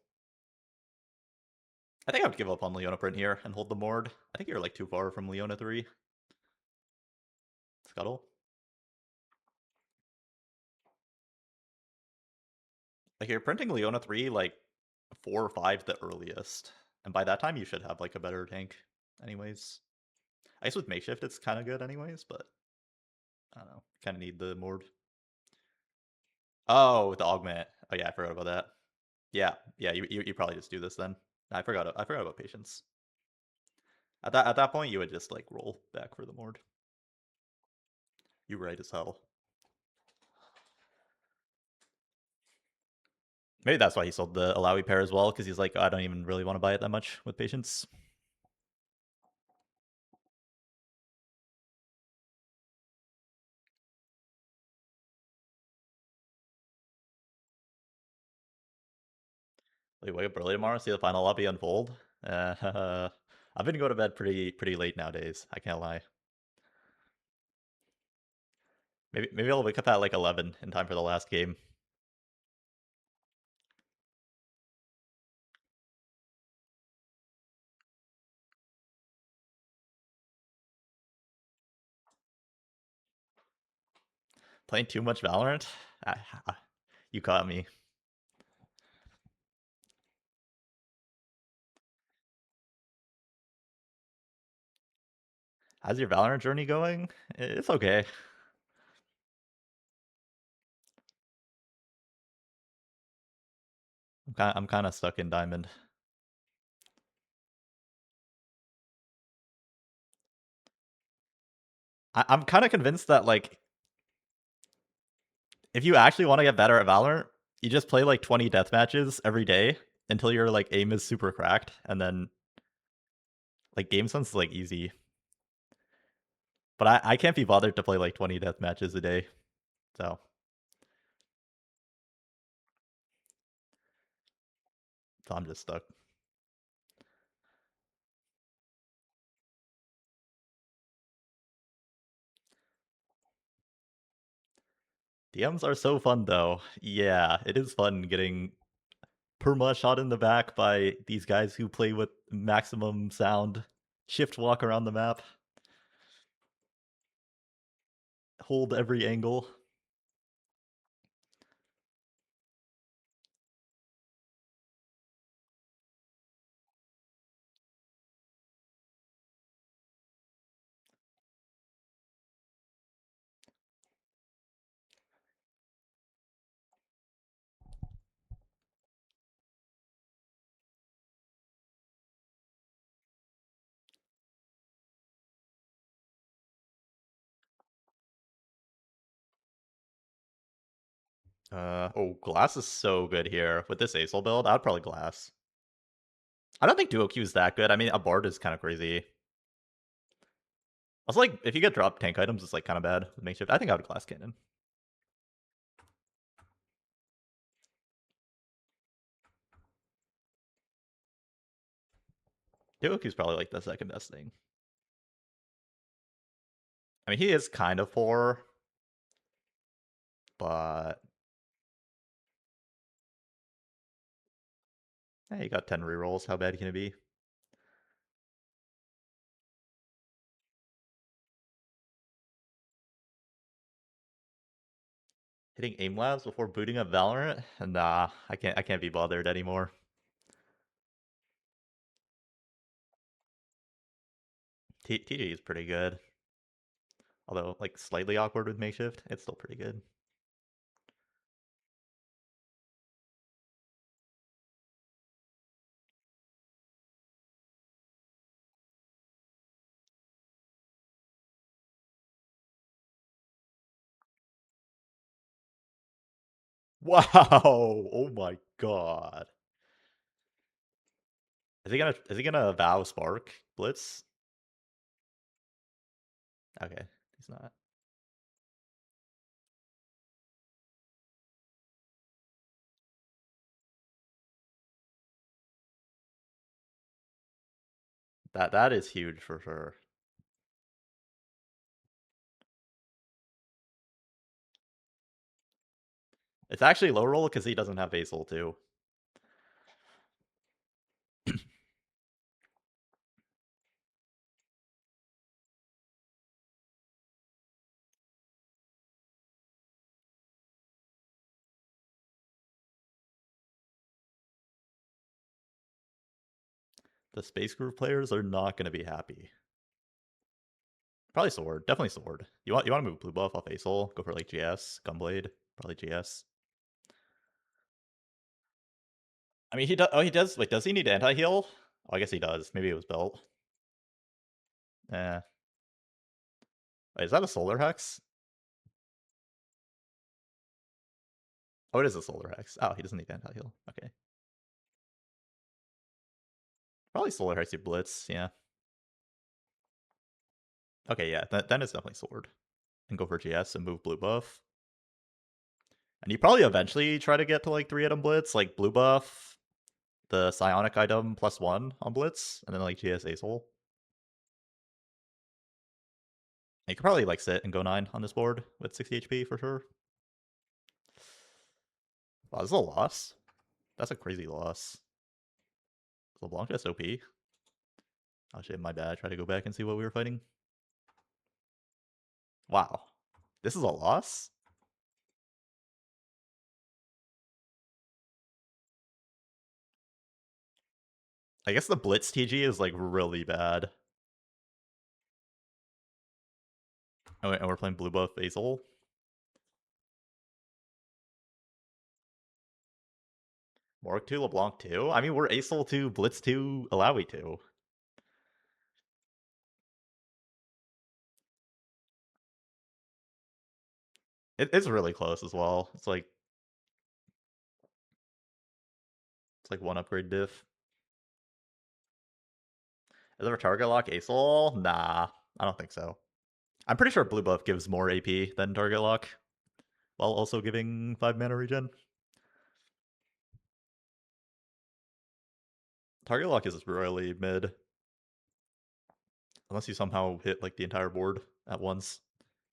I think I would give up on Leona Print here and hold the Mord. I think you're like too far from Leona 3. Scuttle. Like you're printing Leona 3 like 4 or 5 the earliest. And by that time you should have like a better tank anyways. I guess with Makeshift it's kind of good anyways, but I don't know. Kind of need the Mord. Oh, with the Augment. Oh yeah, I forgot about that. Yeah, yeah, you probably just do this then. I forgot about Patience. At that point you would just like roll back for the Mord. You right as hell. Maybe that's why he sold the Alawi pair as well, because he's like, oh, I don't even really want to buy it that much with Patience. Wait, wake up early tomorrow, see the final lobby unfold. I've been going to bed pretty late nowadays. I can't lie. Maybe I'll wake up at like 11 in time for the last game. Playing too much Valorant? You caught me. How's your Valorant journey going? It's okay. I'm kind of stuck in Diamond. I'm kind of convinced that like if you actually want to get better at Valorant, you just play like 20 death matches every day until your like aim is super cracked, and then like game sense is like easy. But I can't be bothered to play like 20 death matches a day. So So I'm just stuck. DMs are so fun though. Yeah, it is fun getting perma shot in the back by these guys who play with maximum sound. Shift walk around the map. Hold every angle. Oh, Glass is so good here. With this Acel build, I'd probably Glass. I don't think Duo Q is that good. I mean, a Bard is kind of crazy. Also, like, if you get dropped tank items, it's like kind of bad with Makeshift. I think I would Glass Cannon. Duo Q is probably like the second best thing. I mean, he is kind of poor, but he got 10 rerolls. How bad can it be? Hitting aim labs before booting up Valorant? Nah, I can't be bothered anymore. TG is pretty good. Although, like, slightly awkward with Makeshift, it's still pretty good. Wow! Oh my god. Is he gonna vow Spark Blitz? Okay, he's not. That is huge for sure. It's actually low roll because he doesn't have Basil too. The Space Group players are not going to be happy. Probably Sword, definitely Sword. You want to move blue buff off Basil? Go for like GS, Gunblade, probably GS. I mean, he does. Oh, he does. Wait, does he need anti heal? Oh, I guess he does. Maybe it was built. Eh. Wait, is that a Solar Hex? Oh, it is a Solar Hex. Oh, he doesn't need anti heal. Okay. Probably Solar Hex your Blitz. Yeah. Okay, yeah. Then it's definitely Sword. And go for GS and move blue buff. And you probably eventually try to get to like 3 item Blitz, like blue buff, the Psionic item +1 on Blitz, and then like GS Acel. You could probably like sit and go 9 on this board with 60 HP for sure. Wow, this is a loss. That's a crazy loss. LeBlanc just OP. Oh shit, my bad. Try to go back and see what we were fighting. Wow. This is a loss? I guess the Blitz TG is like really bad. Oh, and we're playing blue buff Basil. Morg 2, LeBlanc 2? I mean, we're Acel 2, Blitz 2, Alawi 2. It's really close as well. It's like one upgrade diff. Is there a target lock Acel? Nah, I don't think so. I'm pretty sure blue buff gives more AP than target lock, while also giving 5 mana regen. Target lock is really mid. Unless you somehow hit like the entire board at once.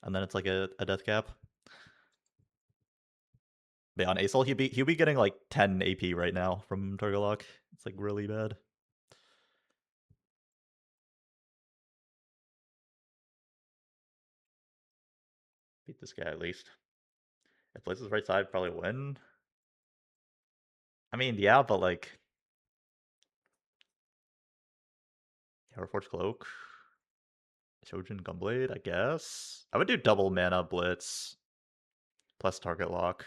And then it's like a death cap. But on Acel, he'd be getting like 10 AP right now from target lock. It's like really bad. Beat this guy at least. If plays his right side, probably win. I mean, yeah, but like Forge Cloak, Shojin Gunblade, I guess. I would do double mana blitz plus target lock.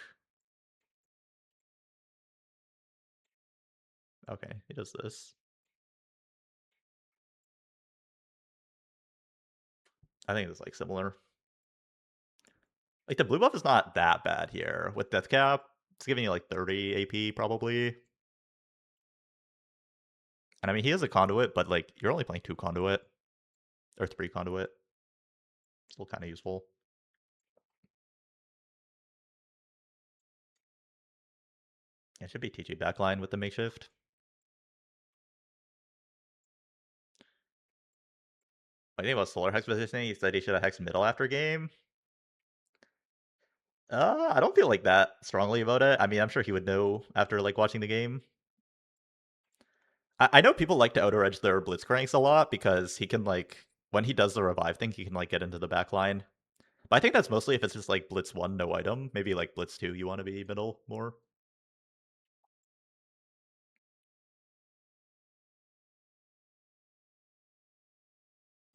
Okay, he does this. I think it's like similar. Like the blue buff is not that bad here. With Death Cap, it's giving you like 30 AP probably. And I mean, he has a conduit, but like you're only playing 2 conduit or 3 conduit. Still kind of useful. It should be TG backline with the makeshift. I think about Solar Hex positioning, he said he should have Hex middle after game. I don't feel like that strongly about it. I mean, I'm sure he would know after like watching the game. I know people like to outer edge their Blitzcranks a lot because he can like when he does the revive thing, he can like get into the back line. But I think that's mostly if it's just like Blitz 1, no item. Maybe like Blitz 2, you want to be middle more.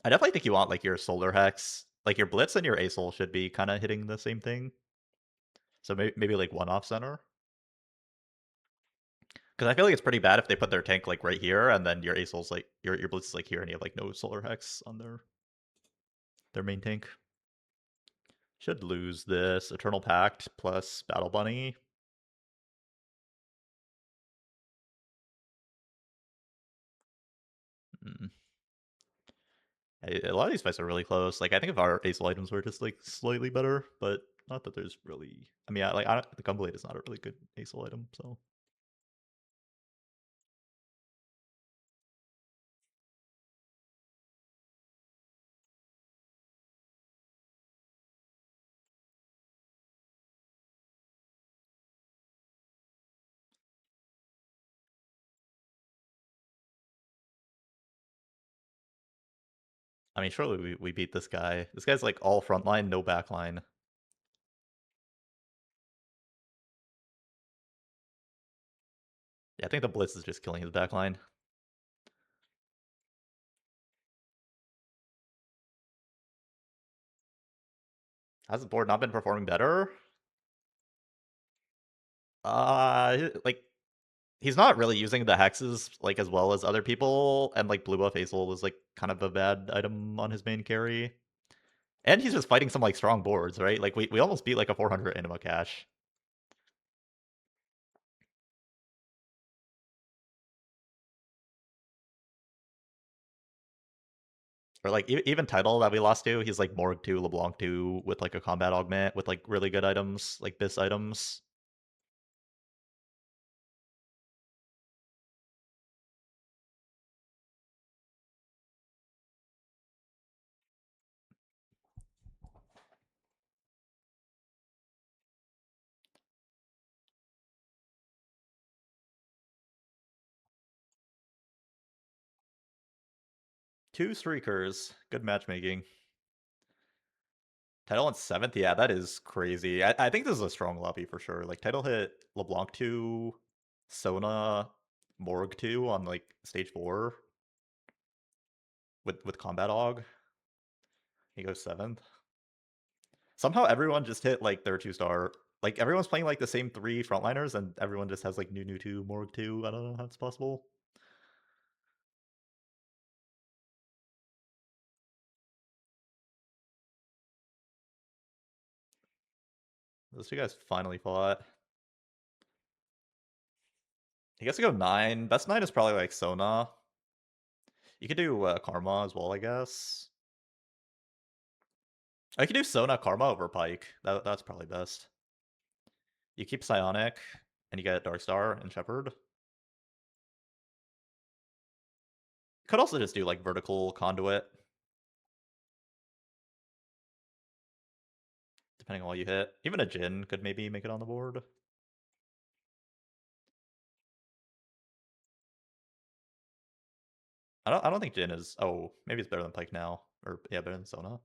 I definitely think you want like your Solar Hex. Like your Blitz and your Acel should be kind of hitting the same thing. So maybe like one off center. Because I feel like it's pretty bad if they put their tank like right here and then your Acel's like your Blitz is like here and you have like no Solar Hex on their main tank. Should lose this Eternal Pact plus Battle Bunny. Mm. A lot of these fights are really close. Like I think if our Acel items were just like slightly better, but not that there's really. I mean, the Gunblade is not a really good Acel item, so. I mean, surely we beat this guy. This guy's like all frontline, no backline. Yeah, I think the Blitz is just killing his backline. Has the board not been performing better? Like he's not really using the hexes like as well as other people, and like blue buff Acel was like kind of a bad item on his main carry. And he's just fighting some like strong boards, right? Like we almost beat like a 400 Anima Cash. Or like even title that we lost to, he's like Morg 2, LeBlanc 2 with like a combat augment with like really good items, like bis items. Two streakers, good matchmaking. Title on 7th, yeah, that is crazy. I think this is a strong lobby for sure. Like title hit LeBlanc 2, Sona, Morg 2 on like stage 4 with combat aug. He goes 7th. Somehow everyone just hit like their 2-star. Like everyone's playing like the same 3 frontliners and everyone just has like New 2, Morg 2. I don't know how it's possible. Those two guys finally fought. He gets to go 9. Best 9 is probably like Sona. You could do Karma as well, I guess. I could do Sona Karma over Pike. That's probably best. You keep Psionic, and you get Darkstar and Shepherd. Could also just do like vertical conduit, depending on what you hit. Even a Jin could maybe make it on the board. I don't think Jin is. Oh, maybe it's better than Pike now, or yeah, better than Sona.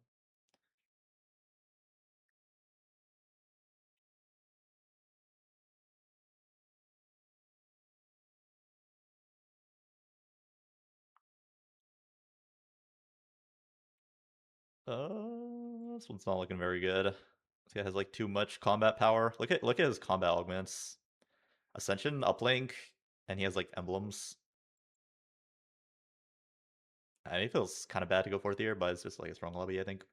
This one's not looking very good. This guy has like too much combat power. Look at his combat augments. Ascension, uplink, and he has like emblems. I mean, it feels kind of bad to go fourth here, but it's just like a strong lobby, I think.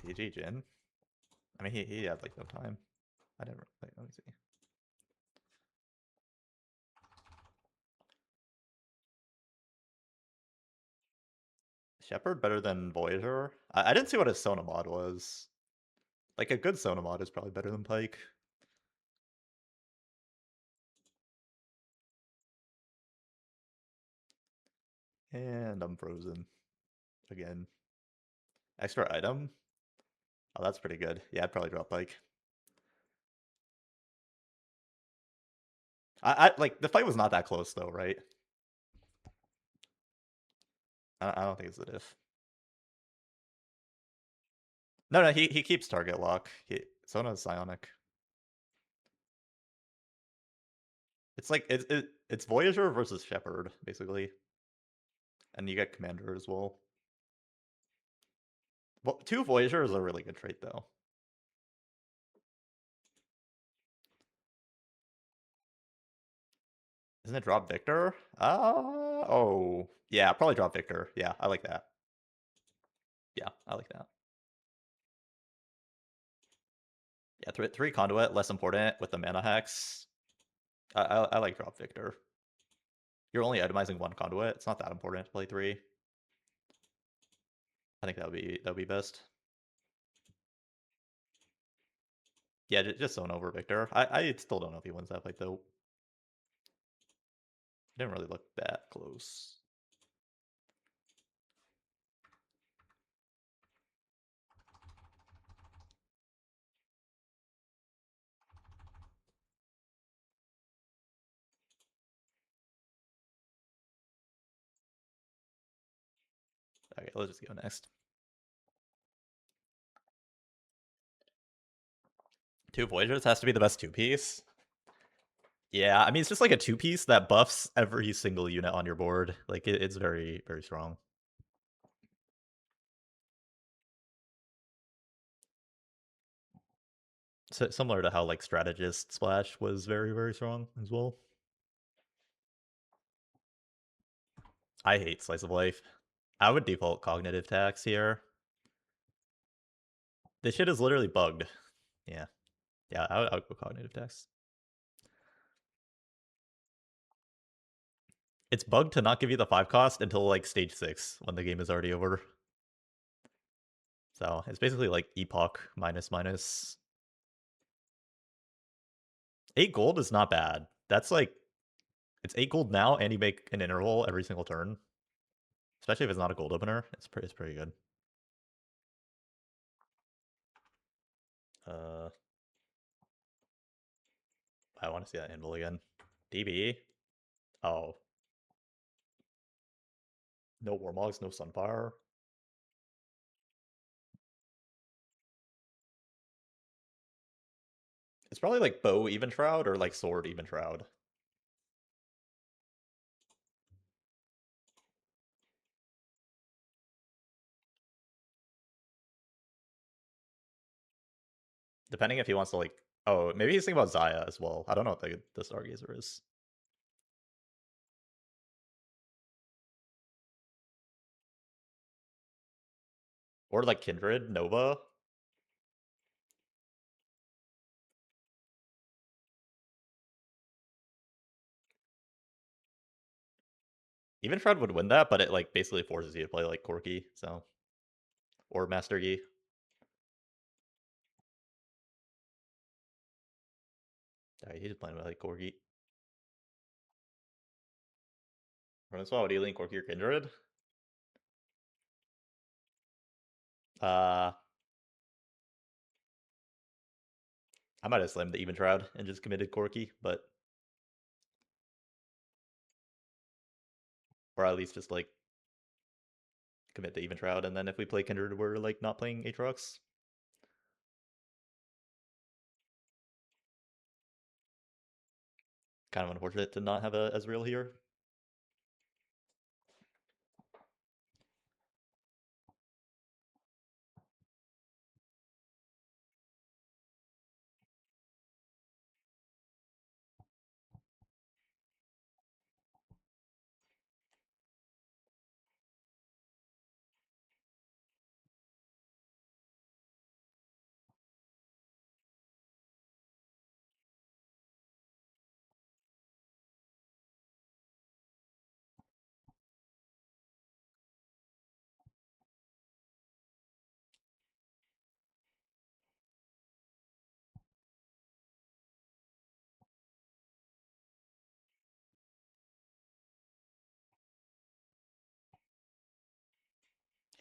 GG Jin. I mean, he had like no time. I never. Like, let me see. Shepard better than Voyager? I didn't see what his Sona mod was. Like a good Sona mod is probably better than Pike. And I'm frozen again. Extra item? Oh, that's pretty good. Yeah, I'd probably drop Pike. I like the fight was not that close though, right? I don't think it's a diff. No, he keeps target lock. Sona's psionic. It's like it's Voyager versus Shepard basically, and you get Commander as well. Well, two Voyager is a really good trait though. Isn't it drop Victor? Oh yeah, probably drop Victor. Yeah, I like that. Yeah, I like that. Yeah, three conduit, less important with the mana hex. I like drop Victor. You're only itemizing one conduit. It's not that important to play three. I think that would be best. Yeah, just zone over Victor. I still don't know if he wins that fight though. He didn't really look that close. Okay, let's just go next. Two Voyagers has to be the best two-piece. Yeah, I mean, it's just like a two-piece that buffs every single unit on your board. Like, it's very, very strong. So, similar to how, like, Strategist Splash was very, very strong as well. I hate Slice of Life. I would default Cognitive Tax here. This shit is literally bugged. Yeah. Yeah, I would go Cognitive Tax. It's bugged to not give you the 5 cost until, like, stage 6, when the game is already over. So, it's basically like Epoch minus. 8 gold is not bad. That's like, it's 8 gold now, and you make an interval every single turn. Especially if it's not a gold opener. It's pretty good. I want to see that anvil again. DB. Oh. No Warmogs, no Sunfire. It's probably like Bow Even Shroud or like Sword Even Shroud. Depending if he wants to like... Oh, maybe he's thinking about Zaya as well. I don't know what the Stargazer is. Or like Kindred, Nova. Even Shroud would win that, but it like basically forces you to play like Corki, so... Or Master Yi. He's just playing with like Corgi. Run swap, what do you lean Corgi or Kindred? Uh, I might have slammed the Even Shroud and just committed Corki, but or at least just like commit the Even Shroud, and then if we play Kindred, we're like not playing Aatrox. Kind of unfortunate to not have a Ezreal here.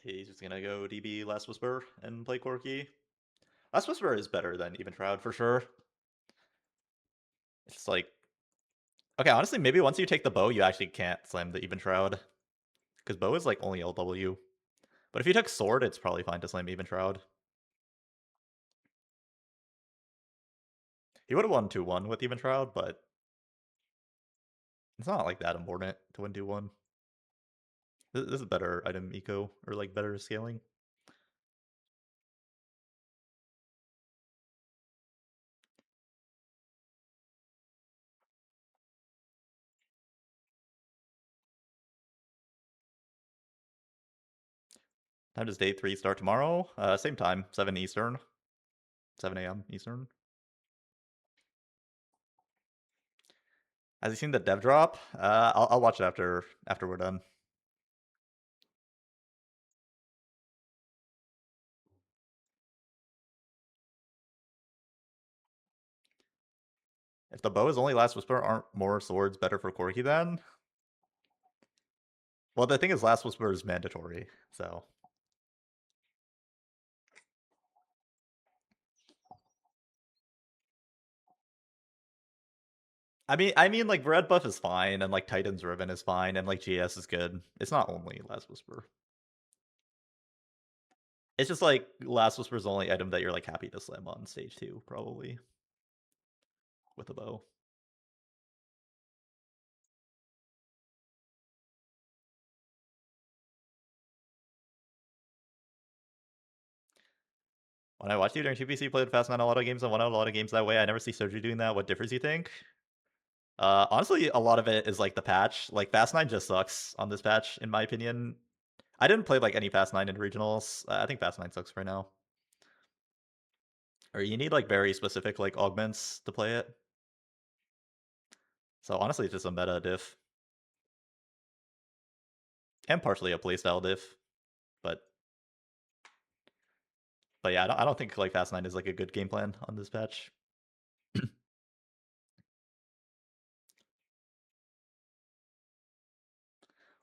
He's just gonna go DB Last Whisper and play Corki. Last Whisper is better than Even Shroud for sure. It's like, okay, honestly, maybe once you take the bow, you actually can't slam the Even Shroud. Because bow is like only LW. But if you took sword, it's probably fine to slam Even Shroud. He would have won 2-1 with Even Shroud, but it's not like that important to win 2-1. This is better item eco, or like better scaling. Time does day 3 start tomorrow? Same time, 7 Eastern. 7 a.m. Eastern. Has he seen the dev drop? I'll watch it after we're done. If the bow is only Last Whisper, aren't more swords better for Corki then? Well, the thing is, Last Whisper is mandatory, so. I mean, like Red Buff is fine, and like Titan's Ribbon is fine, and like GS is good. It's not only Last Whisper. It's just like Last Whisper is the only item that you're like happy to slam on stage 2, probably, with a bow. When I watched you during TPC, you played Fast 9 a lot of games and won out a lot of games that way. I never see Soju doing that. What differs you think? Honestly, a lot of it is like the patch. Like Fast 9 just sucks on this patch, in my opinion. I didn't play like any Fast 9 in regionals. I think Fast 9 sucks right now. Or you need like very specific like augments to play it. So honestly, it's just a meta diff. And partially a playstyle diff. But yeah, I don't think like Fast 9 is like a good game plan on this patch.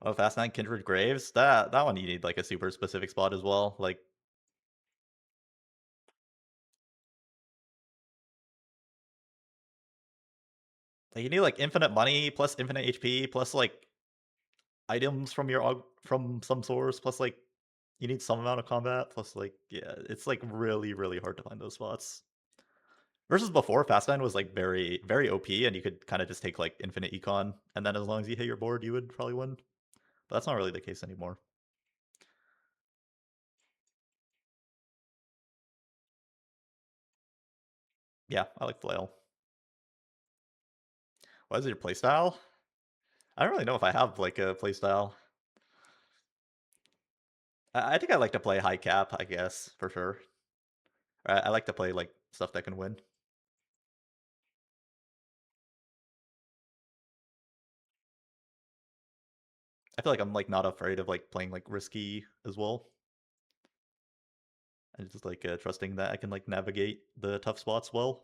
Oh, Fast 9 Kindred Graves? That one you need like a super specific spot as well. Like you need like infinite money plus infinite HP plus like items from your from some source plus like you need some amount of combat plus like yeah, it's like really really hard to find those spots. Versus before, Fast 9 was like very very OP and you could kind of just take like infinite econ and then as long as you hit your board, you would probably win. But that's not really the case anymore. Yeah, I like flail. What is your playstyle? I don't really know if I have like a playstyle. I think I like to play high cap, I guess, for sure. I like to play like stuff that can win. I feel like I'm like not afraid of like playing like risky as well. And just like trusting that I can like navigate the tough spots well.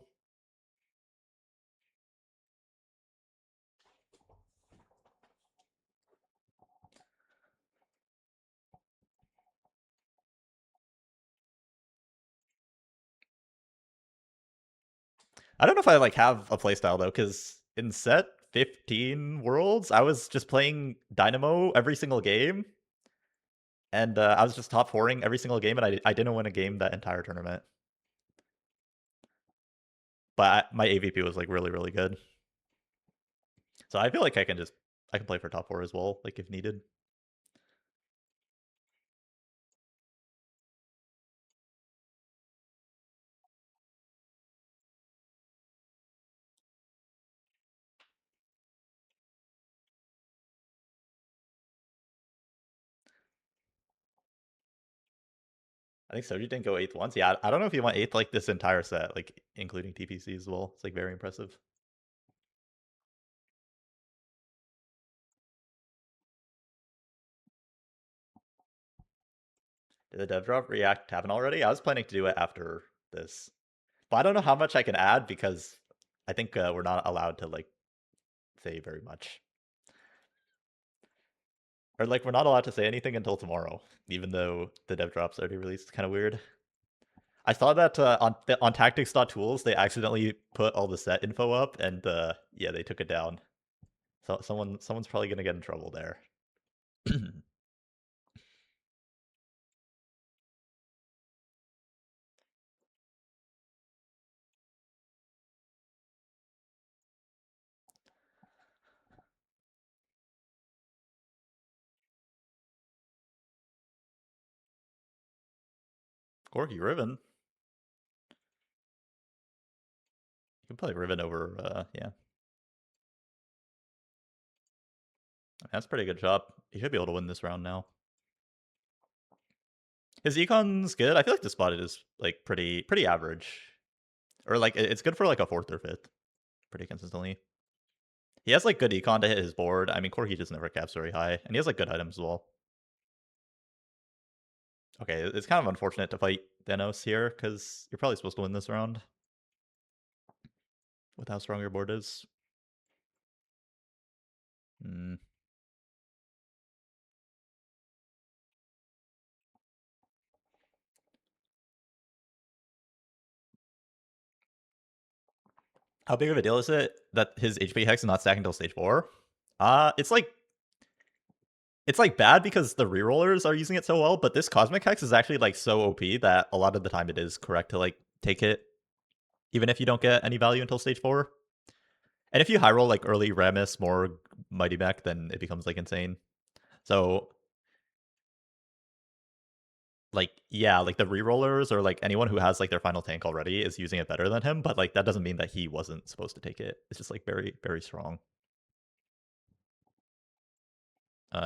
I don't know if I like have a playstyle though, because in set 15 worlds, I was just playing Dynamo every single game, and I was just top fouring every single game, and I didn't win a game that entire tournament. But my AVP was like really really good, so I feel like I can play for top four as well, like if needed. I think Soju didn't go eighth once. Yeah, I don't know if he went eighth like this entire set, like including TPC as well. It's like very impressive. Did the dev drop react happen already? I was planning to do it after this, but I don't know how much I can add because I think we're not allowed to like say very much, or like we're not allowed to say anything until tomorrow, even though the dev drop's already released. It's kind of weird. I saw that on tactics.tools they accidentally put all the set info up, and yeah, they took it down. So someone's probably gonna get in trouble there. Corky Riven. You can play Riven over, yeah. That's a pretty good job. He should be able to win this round now. His econ's good. I feel like the spot is like pretty average, or like it's good for like a fourth or fifth, pretty consistently. He has like good econ to hit his board. I mean, Corky just never caps very high, and he has like good items as well. Okay, it's kind of unfortunate to fight Thanos here because you're probably supposed to win this round with how strong your board is. Hmm. How big of a deal is it that his HP hex is not stacking until stage 4? It's like bad because the rerollers are using it so well, but this Cosmic Hex is actually like so OP that a lot of the time it is correct to like take it, even if you don't get any value until stage 4. And if you high roll like early Rammus, more Mighty Mech, then it becomes like insane. So like yeah, like the rerollers or like anyone who has like their final tank already is using it better than him, but like that doesn't mean that he wasn't supposed to take it. It's just like very, very strong.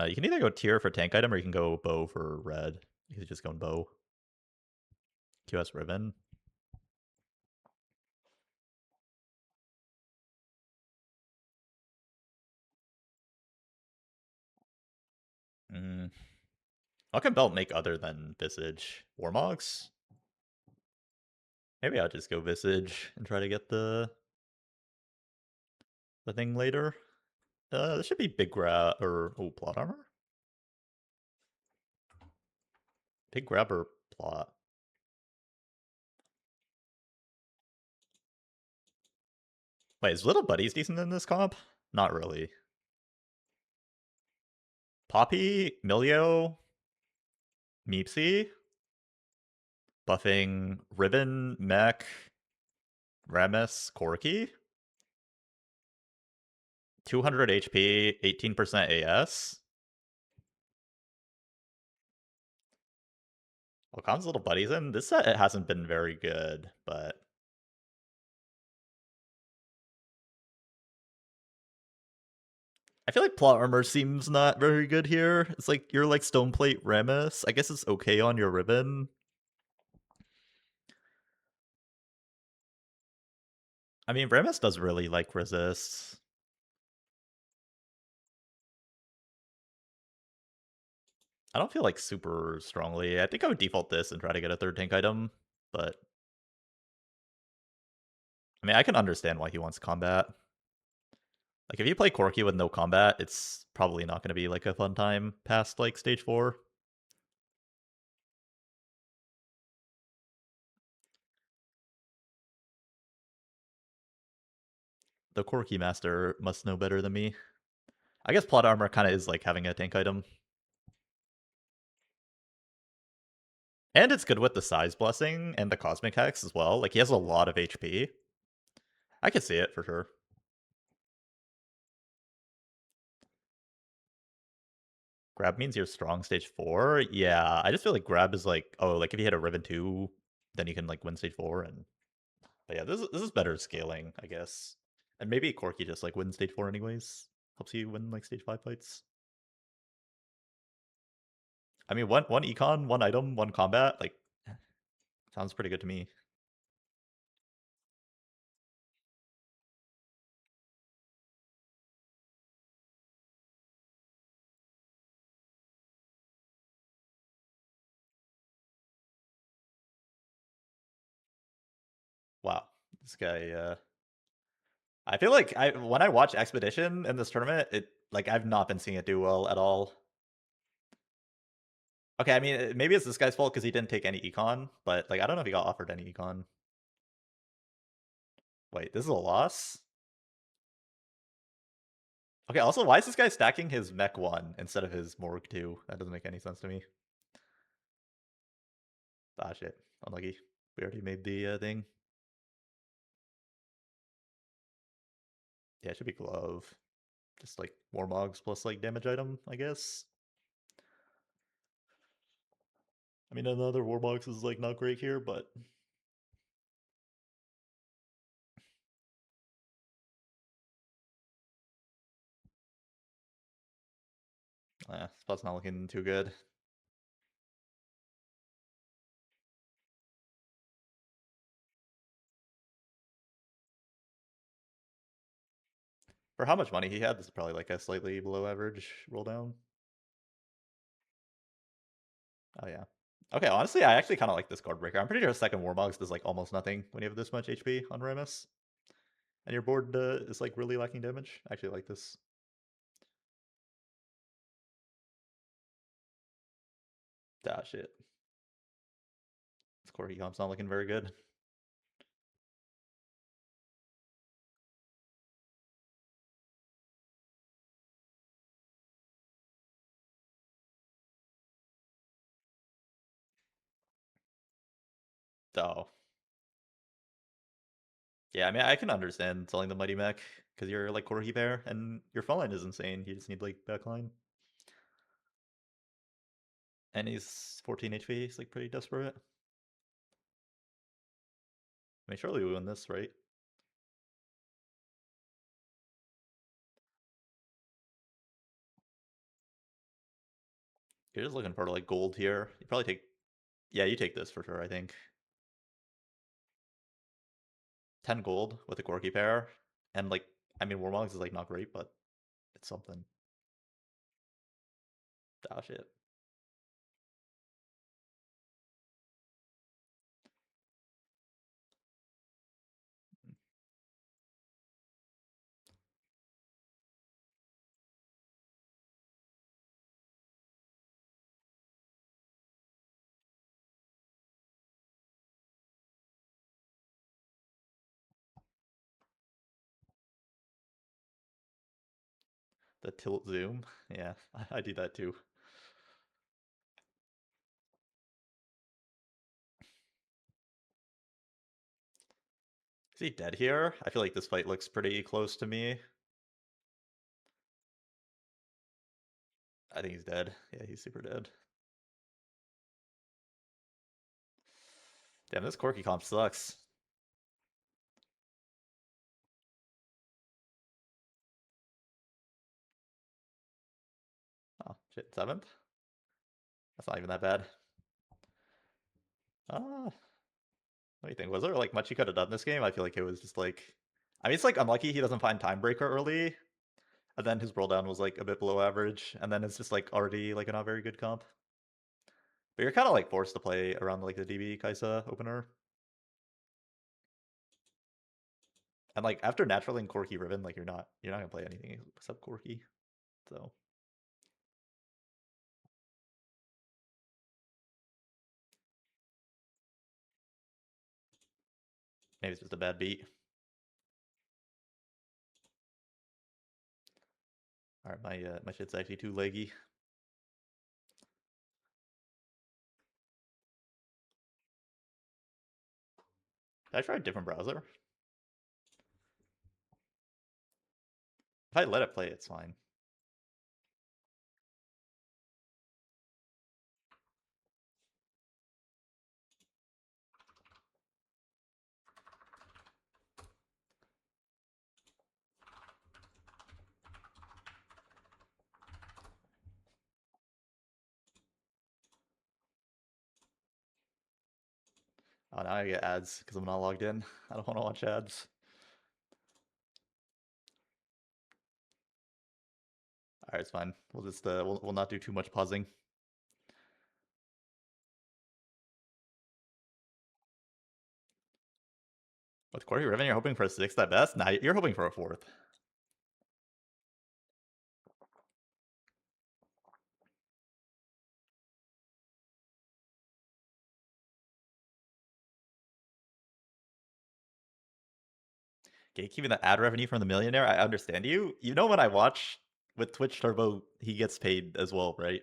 You can either go tier for tank item or you can go bow for red. You could just go bow. QS Riven. Mm. What can Belt make other than Visage? Warmogs? Maybe I'll just go Visage and try to get the thing later. This should be big grab or plot armor. Big grab or plot. Wait, is Little Buddies decent in this comp? Not really. Poppy, Milio, Meepsy, buffing Ribbon, Mech, Rammus, Corky. 200 HP, 18% AS. Well, Khan's Little Buddies in. This set it hasn't been very good, but I feel like plot armor seems not very good here. It's like you're like Stoneplate Rammus. I guess it's okay on your Ribbon. I mean, Rammus does really like resist. I don't feel like super strongly. I think I would default this and try to get a third tank item, but I mean, I can understand why he wants combat. Like if you play Corky with no combat, it's probably not going to be like a fun time past like stage 4. the Corki Master must know better than me. I guess plot armor kind of is like having a tank item. And it's good with the size blessing and the cosmic hex as well. Like he has a lot of HP. I could see it for sure. Grab means you're strong stage 4. Yeah, I just feel like grab is like, oh, like if you hit a Riven 2, then you can like win stage 4. And but yeah, this is better scaling, I guess. And maybe Corki just like wins stage 4 anyways. Helps you win like stage 5 fights. I mean, one econ, one item, one combat, like sounds pretty good to me. Wow, this guy. I feel like when I watch Expedition in this tournament, it like I've not been seeing it do well at all. Okay, I mean maybe it's this guy's fault because he didn't take any econ, but like I don't know if he got offered any econ. Wait, this is a loss? Okay, also why is this guy stacking his mech 1 instead of his Morg 2? That doesn't make any sense to me. Ah shit, unlucky. We already made the thing. Yeah, it should be glove. Just like Warmogs plus like damage item, I guess. I mean another Warmogs is like not great here, but spot's not looking too good. For how much money he had, this is probably like a slightly below average roll down. Oh yeah. Okay, honestly, I actually kind of like this card breaker. I'm pretty sure second Warmogs does like almost nothing when you have this much HP on Remus. And your board is like really lacking damage. I actually like this. Ah, shit. This core comp's not looking very good. Oh. Yeah, I mean, I can understand selling the Mighty Mech because you're like Corgi Bear and your front line is insane. You just need like backline. And he's 14 HP. He's like pretty desperate. I mean, surely we win this, right? You're just looking for like gold here. You probably take, yeah, you take this for sure, I think. 10 gold with a Corgi pair. And like, I mean, Warmogs is like not great, but it's something. Oh shit. The tilt zoom. Yeah, I do that too. Is he dead here? I feel like this fight looks pretty close to me. I think he's dead. Yeah, he's super dead. Damn, this Corki comp sucks. Oh, shit, 7th? That's not even that bad. What do you think? Was there like much he could have done this game? I feel like it was just like, I mean, it's like unlucky he doesn't find Timebreaker early, and then his roll down was like a bit below average, and then it's just like already like a not very good comp. But you're kind of like forced to play around like the DB Kaisa opener. And like after Natural and Corki Riven, like you're not gonna play anything except Corki. So maybe it's just a bad beat. Alright, my shit's actually too laggy. Did I try a different browser? If I let it play, it's fine. Oh, now I get ads because I'm not logged in. I don't want to watch ads. Alright, it's fine. We'll just we'll not do too much pausing. With Corey Riven, you're hoping for a 6th at best? Nah, you're hoping for a 4th. Gatekeeping the ad revenue from the millionaire, I understand you. You know when I watch with Twitch Turbo, he gets paid as well, right?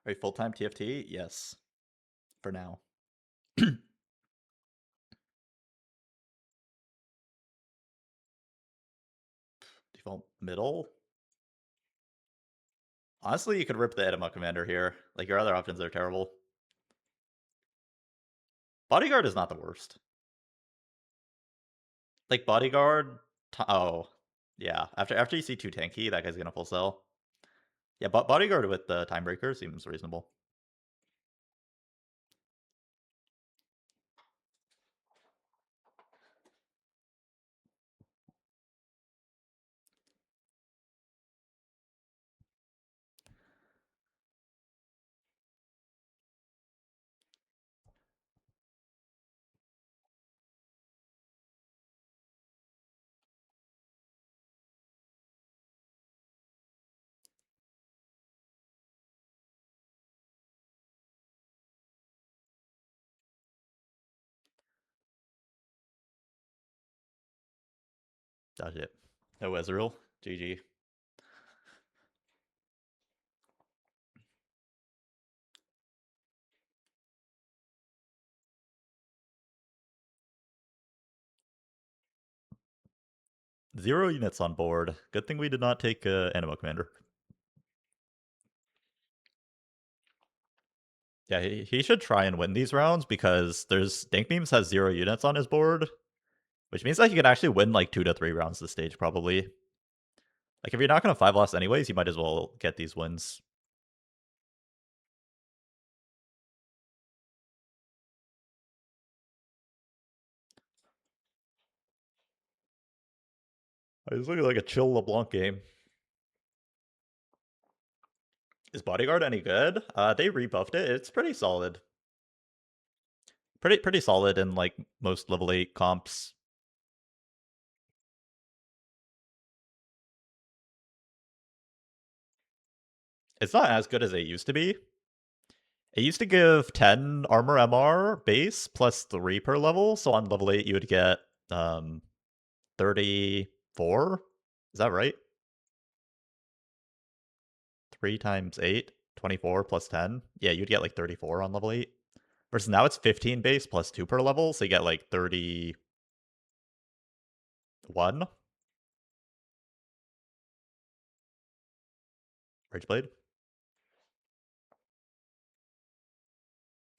Are you full-time TFT? Yes. For now. Default middle? Honestly, you could rip the Edema Commander here. Like, your other options are terrible. Bodyguard is not the worst. Like, Bodyguard... Oh. Yeah. After you see 2 tanky, that guy's gonna full sell. Yeah, but Bodyguard with the Timebreaker seems reasonable. Dodge it. No Ezreal. GG. Zero units on board. Good thing we did not take Animo Commander. Yeah, he should try and win these rounds because there's Dank Memes has 0 units on his board, which means that he can actually win like 2 to 3 rounds this stage probably. Like if you're not gonna 5 loss anyways, you might as well get these wins. It's looking like a chill LeBlanc game. Is Bodyguard any good? They rebuffed it. It's pretty solid. Pretty solid in like most level 8 comps. It's not as good as it used to be. It used to give 10 armor MR base plus 3 per level. So on level 8 you would get 34. Is that right? 3 times 8, 24 plus 10. Yeah, you'd get like 34 on level 8. Versus now it's 15 base plus 2 per level, so you get like 31. Rageblade.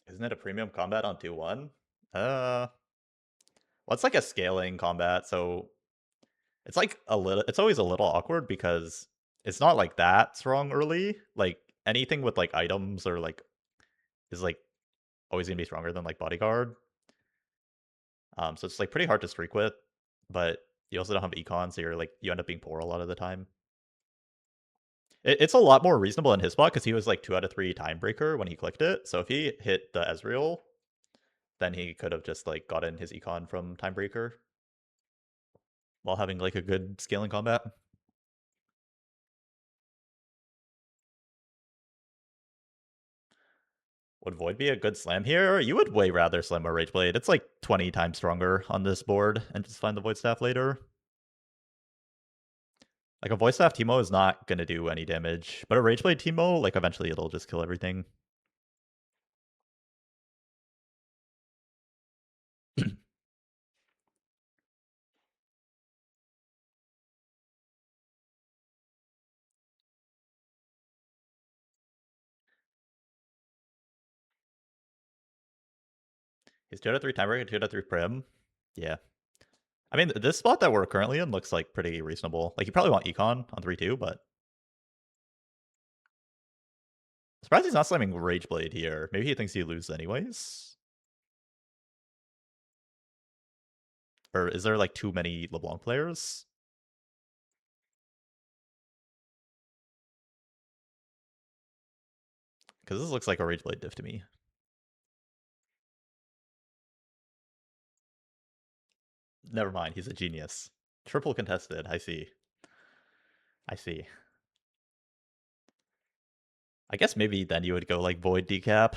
Isn't it a premium combat on 2-1? Well, it's like a scaling combat, so it's like it's always a little awkward because it's not like that strong early. Like anything with like items or like is like always gonna be stronger than like Bodyguard. So it's like pretty hard to streak with, but you also don't have econ, so you're like you end up being poor a lot of the time. It's a lot more reasonable in his spot because he was like 2 out of 3 Timebreaker when he clicked it. So if he hit the Ezreal, then he could have just like gotten his econ from Timebreaker. while having like a good scaling combat. Would Void be a good slam here? You would way rather slam a Rageblade. It's like 20 times stronger on this board and just find the Void Staff later. Like a Void Staff Teemo is not going to do any damage, but a Rageblade Teemo, like eventually it'll just kill everything. He's 2/3 timer and 2/3 prim. Yeah. I mean, this spot that we're currently in looks like pretty reasonable. Like, you probably want Econ on 3-2, but surprised he's not slamming Rageblade here. Maybe he thinks he loses anyways? Or is there, like, too many LeBlanc players? Because this looks like a Rageblade diff to me. Never mind, he's a genius. Triple contested, I see. I see. I guess maybe then you would go, like, Void Decap.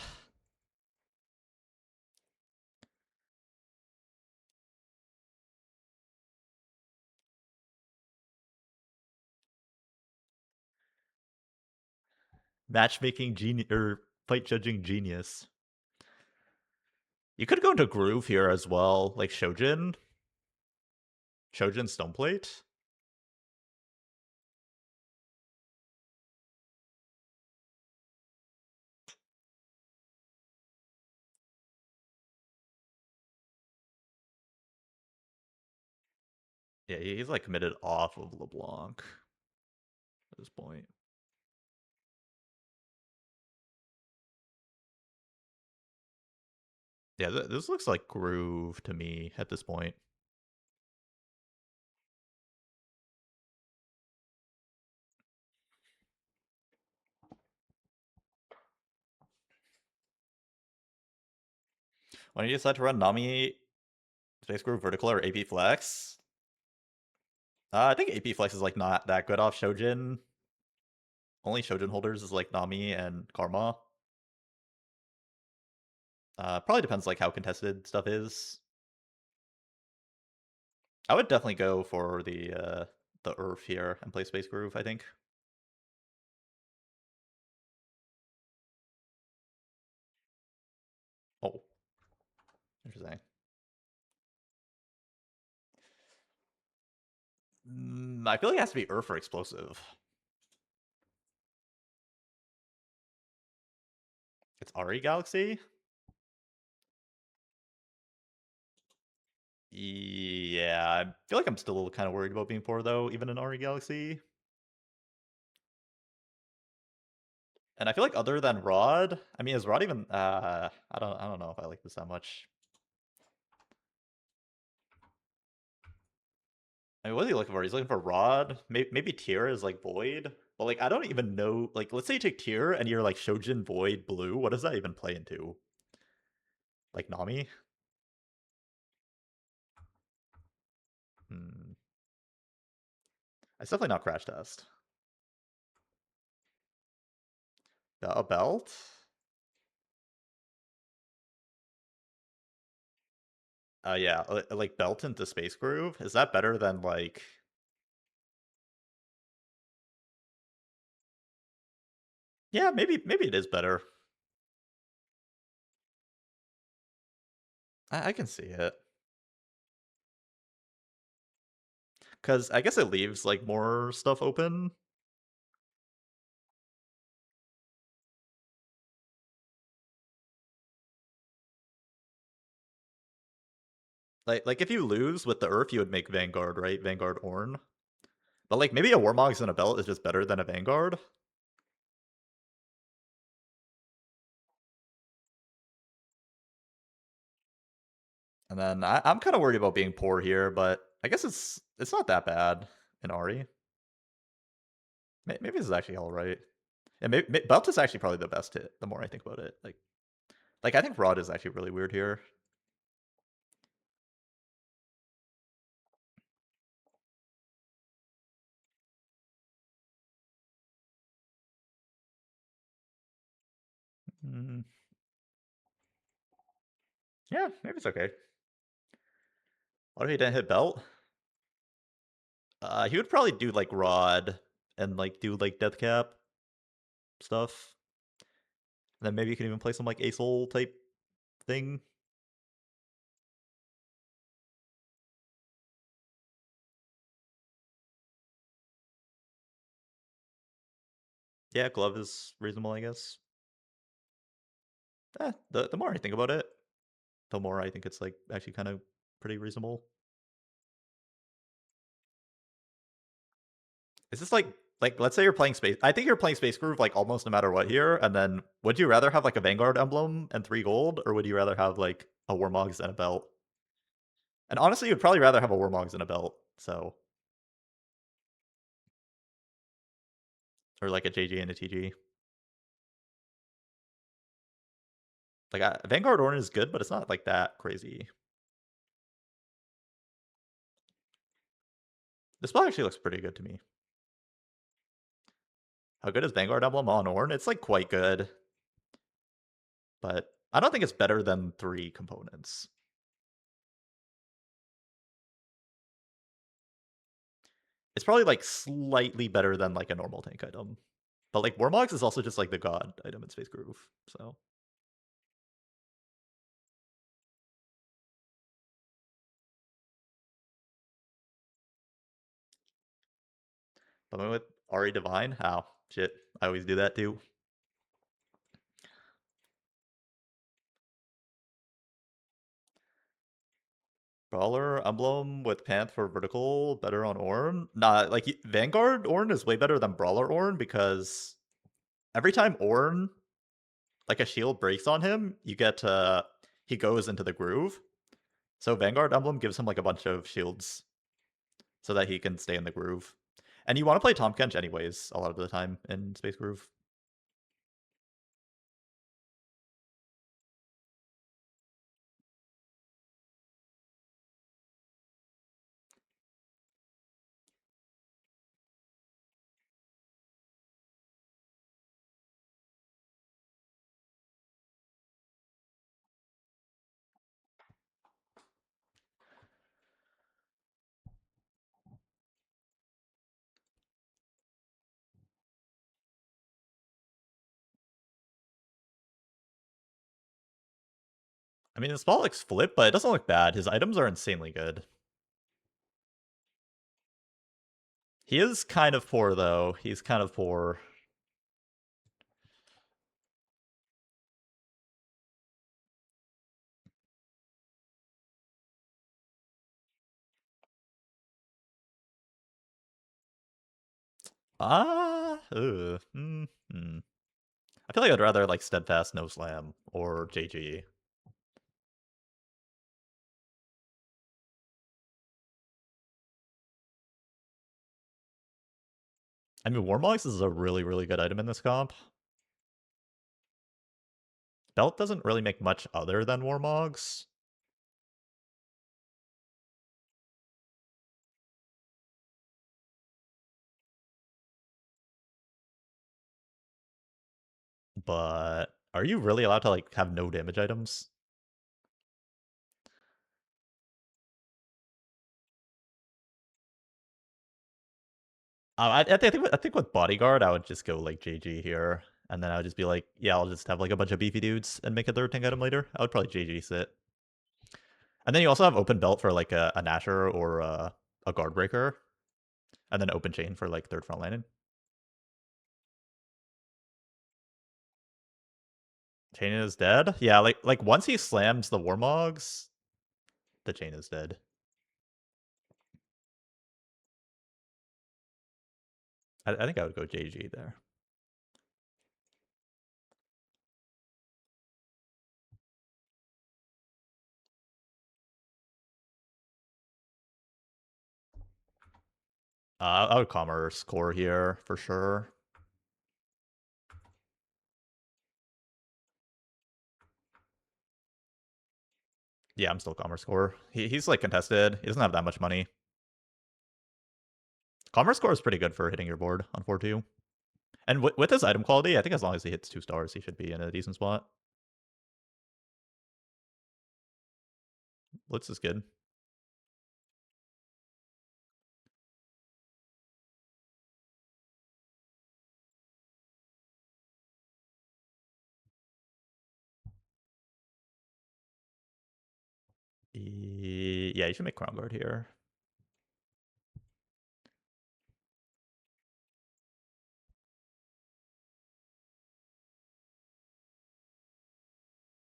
Matchmaking genius, or fight judging genius. You could go into Groove here as well, like Shojin. Shojin Stoneplate. Yeah, he's like committed off of LeBlanc at this point. Yeah, this looks like Groove to me at this point. When you decide to run Nami, Space Groove Vertical or AP Flex, I think AP Flex is like not that good off Shojin. Only Shojin holders is like Nami and Karma. Probably depends like how contested stuff is. I would definitely go for the Earth here and play Space Groove, I think. Oh. Interesting. I feel like it has to be Earth for explosive. It's Ari Galaxy? Yeah, I feel like I'm still kind of worried about being poor though, even in Ari Galaxy. And I feel like other than Rod, I mean, is Rod even? I don't know if I like this that much. I mean, what is he looking for? He's looking for Rod. Maybe Tier is like Void, but like I don't even know. Like, let's say you take Tier and you're like Shojin Void Blue. What does that even play into? Like Nami? Hmm. It's definitely not Crash Test. A belt? Yeah, like belt into Space Groove. Is that better than like? Yeah, maybe it is better. I can see it. Because I guess it leaves like more stuff open. Like if you lose with the Earth, you would make Vanguard, right? Vanguard Ornn. But like maybe a Warmogs and a belt is just better than a Vanguard. And then I'm kind of worried about being poor here, but I guess it's not that bad in Ari. Maybe this is actually all right. And belt is actually probably the best hit. The more I think about it, like I think Rod is actually really weird here. Mm, yeah, maybe it's okay. What if he didn't hit belt? He would probably do like rod and like do like death cap stuff. And then maybe you can even play some like Ace-Ol type thing. Yeah, glove is reasonable, I guess. The more I think about it, the more I think it's like actually kind of pretty reasonable. Is this like let's say you're playing space? I think you're playing Space Groove like almost no matter what here. And then would you rather have like a Vanguard emblem and 3 gold, or would you rather have like a Warmogs and a belt? And honestly, you'd probably rather have a Warmogs and a belt. So or like a JG and a TG. Like Vanguard Orange is good, but it's not like that crazy. This spell actually looks pretty good to me. How good is Vanguard Emblem on Ornn? It's like quite good, but I don't think it's better than 3 components. It's probably like slightly better than like a normal tank item. But like Warmogs is also just like the god item in Space Groove. So but I went with Ari Divine. How? Shit. I always do that too. Brawler emblem with Panth for vertical, better on Ornn. Nah, like Vanguard Ornn is way better than Brawler Ornn because every time Ornn like a shield breaks on him, you get he goes into the groove. So Vanguard emblem gives him like a bunch of shields so that he can stay in the groove. And you want to play Tahm Kench anyways a lot of the time in Space Groove. I mean, the spell looks flip, but it doesn't look bad. His items are insanely good. He is kind of poor, though. He's kind of poor. I feel like I'd rather like Steadfast No Slam or JG. I mean, Warmogs is a really, really good item in this comp. Belt doesn't really make much other than Warmogs. But are you really allowed to like have no damage items? I think with Bodyguard, I would just go like JG here, and then I would just be like, yeah, I'll just have like a bunch of beefy dudes and make a third tank item later. I would probably JG sit. And then you also have open belt for like a Nasher or a guard breaker, and then open chain for like third front landing. Chain is dead. Yeah, like once he slams the Warmogs, the chain is dead. I think I would go JG there. I would commerce core here for sure. Yeah, I'm still commerce core. He's like contested. He doesn't have that much money. Commerce core is pretty good for hitting your board on 4-2. And with his item quality, I think as long as he hits 2 stars, he should be in a decent spot. Blitz is good. Yeah, you should make Crown Guard here.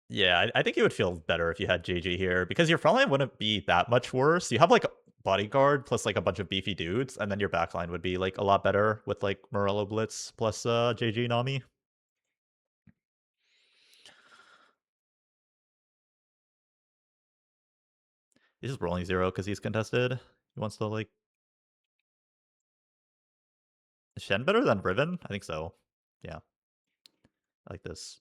Yeah, I think it would feel better if you had JG here, because your frontline wouldn't be that much worse. You have, like, Bodyguard plus, like, a bunch of beefy dudes, and then your backline would be, like, a lot better with, like, Morello Blitz plus JG Nami. He's just rolling 0 because he's contested. He wants to, like... Is Shen better than Riven? I think so. Yeah. I like this.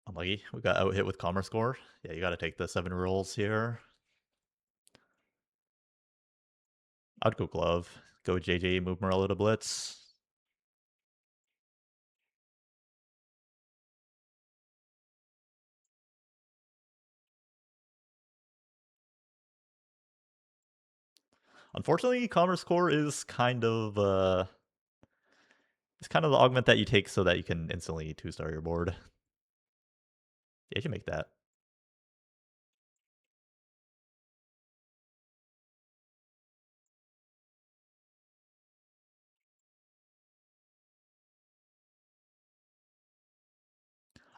Unlucky. We got out hit with Commerce Score. Yeah, you got to take the 7 rolls here. I'd go Glove. Go JJ, move Morello to Blitz. Unfortunately, Commerce Core is kind of it's kind of the augment that you take so that you can instantly 2-star your board. Yeah, you should make that.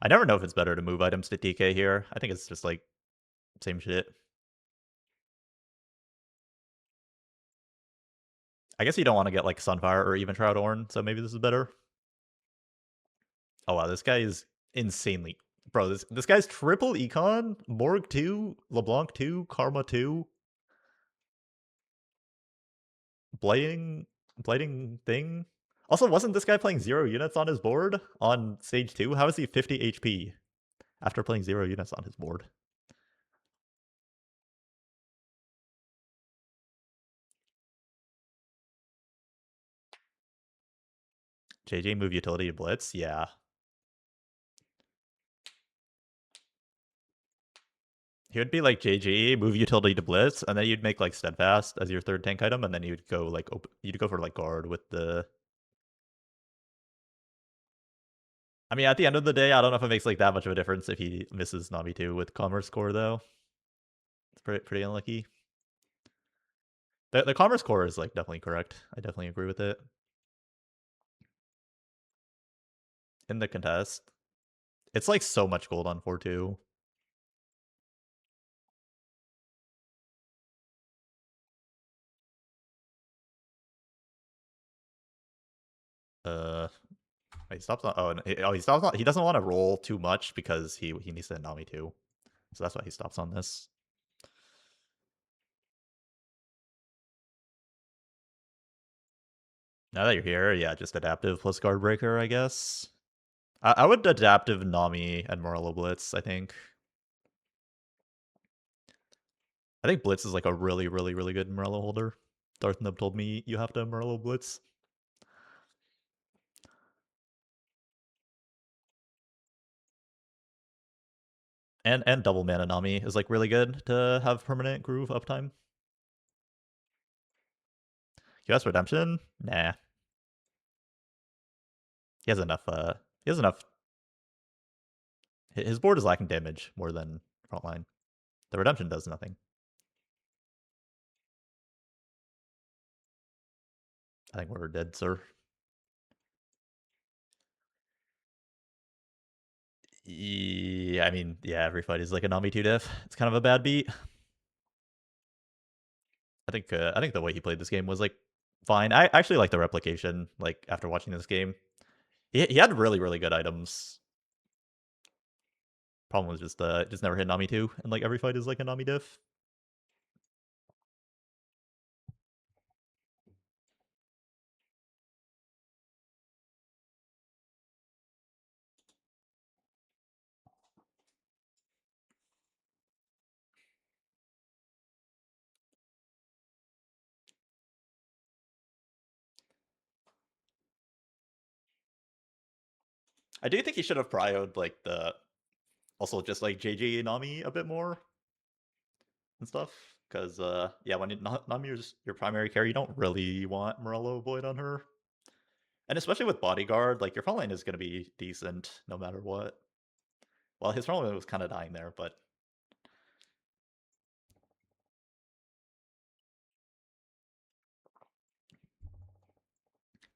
I never know if it's better to move items to TK here. I think it's just like same shit. I guess you don't want to get like Sunfire or even Shroudhorn, so maybe this is better. Oh wow, this guy is insanely... Bro, this guy's triple econ, Morg 2, LeBlanc 2, Karma 2, blighting thing. Also, wasn't this guy playing 0 units on his board on stage 2? How is he 50 HP after playing 0 units on his board? JJ move utility to Blitz? Yeah. He would be like JG, move utility to Blitz, and then you'd make like Steadfast as your 3rd tank item, and then you'd go like you'd go for like guard with the... I mean, at the end of the day, I don't know if it makes like that much of a difference if he misses Nami 2 with Commerce Core, though. It's pretty unlucky. The Commerce Core is like definitely correct. I definitely agree with it. In the contest, it's like so much gold on 4-2. He stops on... he stops on... He doesn't want to roll too much because he needs to Nami 2. So that's why he stops on this. Now that you're here, yeah, just adaptive plus guard breaker, I guess. I would adaptive Nami and Morello Blitz, I think. I think Blitz is like a really, really, really good Morello holder. Darth Nub told me you have to Morello Blitz. And double mana Nami is like really good to have permanent groove uptime. US Redemption? Nah. He has enough his board is lacking damage more than frontline. The Redemption does nothing. I think we're dead, sir. Yeah, I mean, yeah, every fight is like a Nami 2 diff. It's kind of a bad beat. I think the way he played this game was like fine. I actually like the replication. Like after watching this game, he had really good items. Problem was just never hit Nami 2, and like every fight is like a Nami diff. I do think he should have prioed like the also just like JJ Nami a bit more and stuff. Because yeah, when Nami is your primary carry, you don't really want Morello Void on her. And especially with Bodyguard, like your front line is going to be decent no matter what. Well, his front line was kind of dying there, but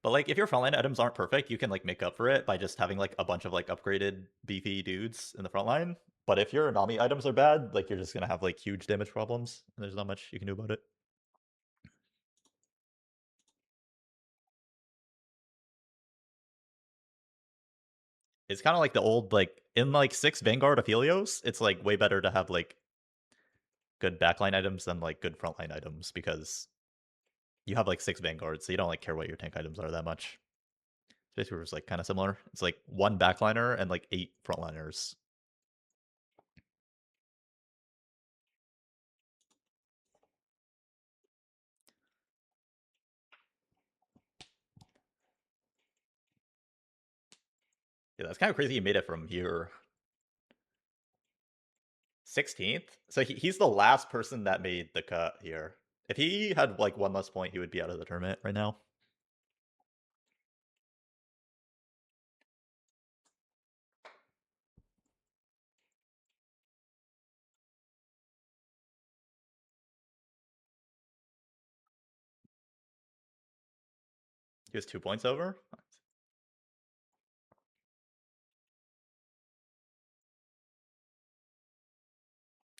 like if your front line items aren't perfect, you can like make up for it by just having like a bunch of like upgraded beefy dudes in the front line. But if your Nami items are bad, like you're just gonna have like huge damage problems, and there's not much you can do about it. It's kind of like the old like in like 6 Vanguard Aphelios, it's like way better to have like good backline items than like good frontline items because you have like 6 Vanguards, so you don't like care what your tank items are that much. Space Weaver is like kind of similar. It's like 1 backliner and like 8 frontliners. Yeah, that's kind of crazy. He made it from here. 16th. So he's the last person that made the cut here. If he had like 1 less point, he would be out of the tournament right now. He was 2 points over.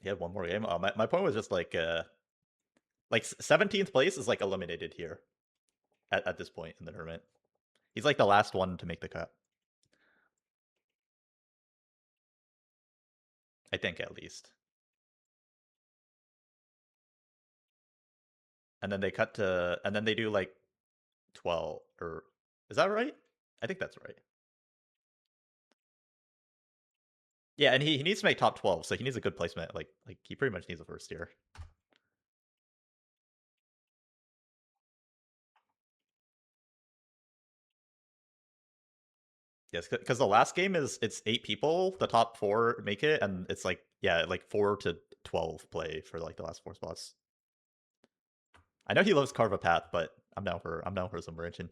He had 1 more game. Oh, my point was just like 17th place is like eliminated here at this point in the tournament. He's like the last one to make the cut. I think at least. And then they cut to and then they do like 12 or is that right? I think that's right. Yeah, and he needs to make top 12, so he needs a good placement. Like he pretty much needs a first tier. Yes, because the last game is it's 8 people, the top 4 make it, and it's like yeah, like 4 to 12 play for like the last 4 spots. I know he loves Carve a Path, but I'm down for some branching,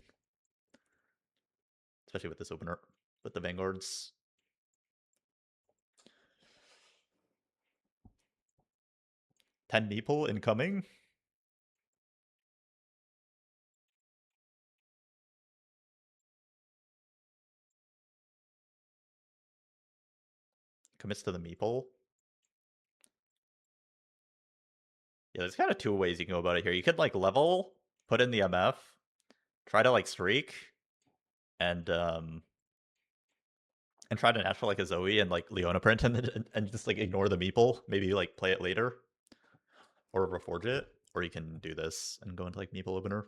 especially with this opener with the Vanguards. 10 Meeple incoming. Commits to the Meeple. Yeah, there's kind of 2 ways you can go about it here. You could like level, put in the MF, try to like streak, and try to natural like a Zoe and like Leona print and just like ignore the Meeple. Maybe like play it later or reforge it, or you can do this and go into like Meeple opener.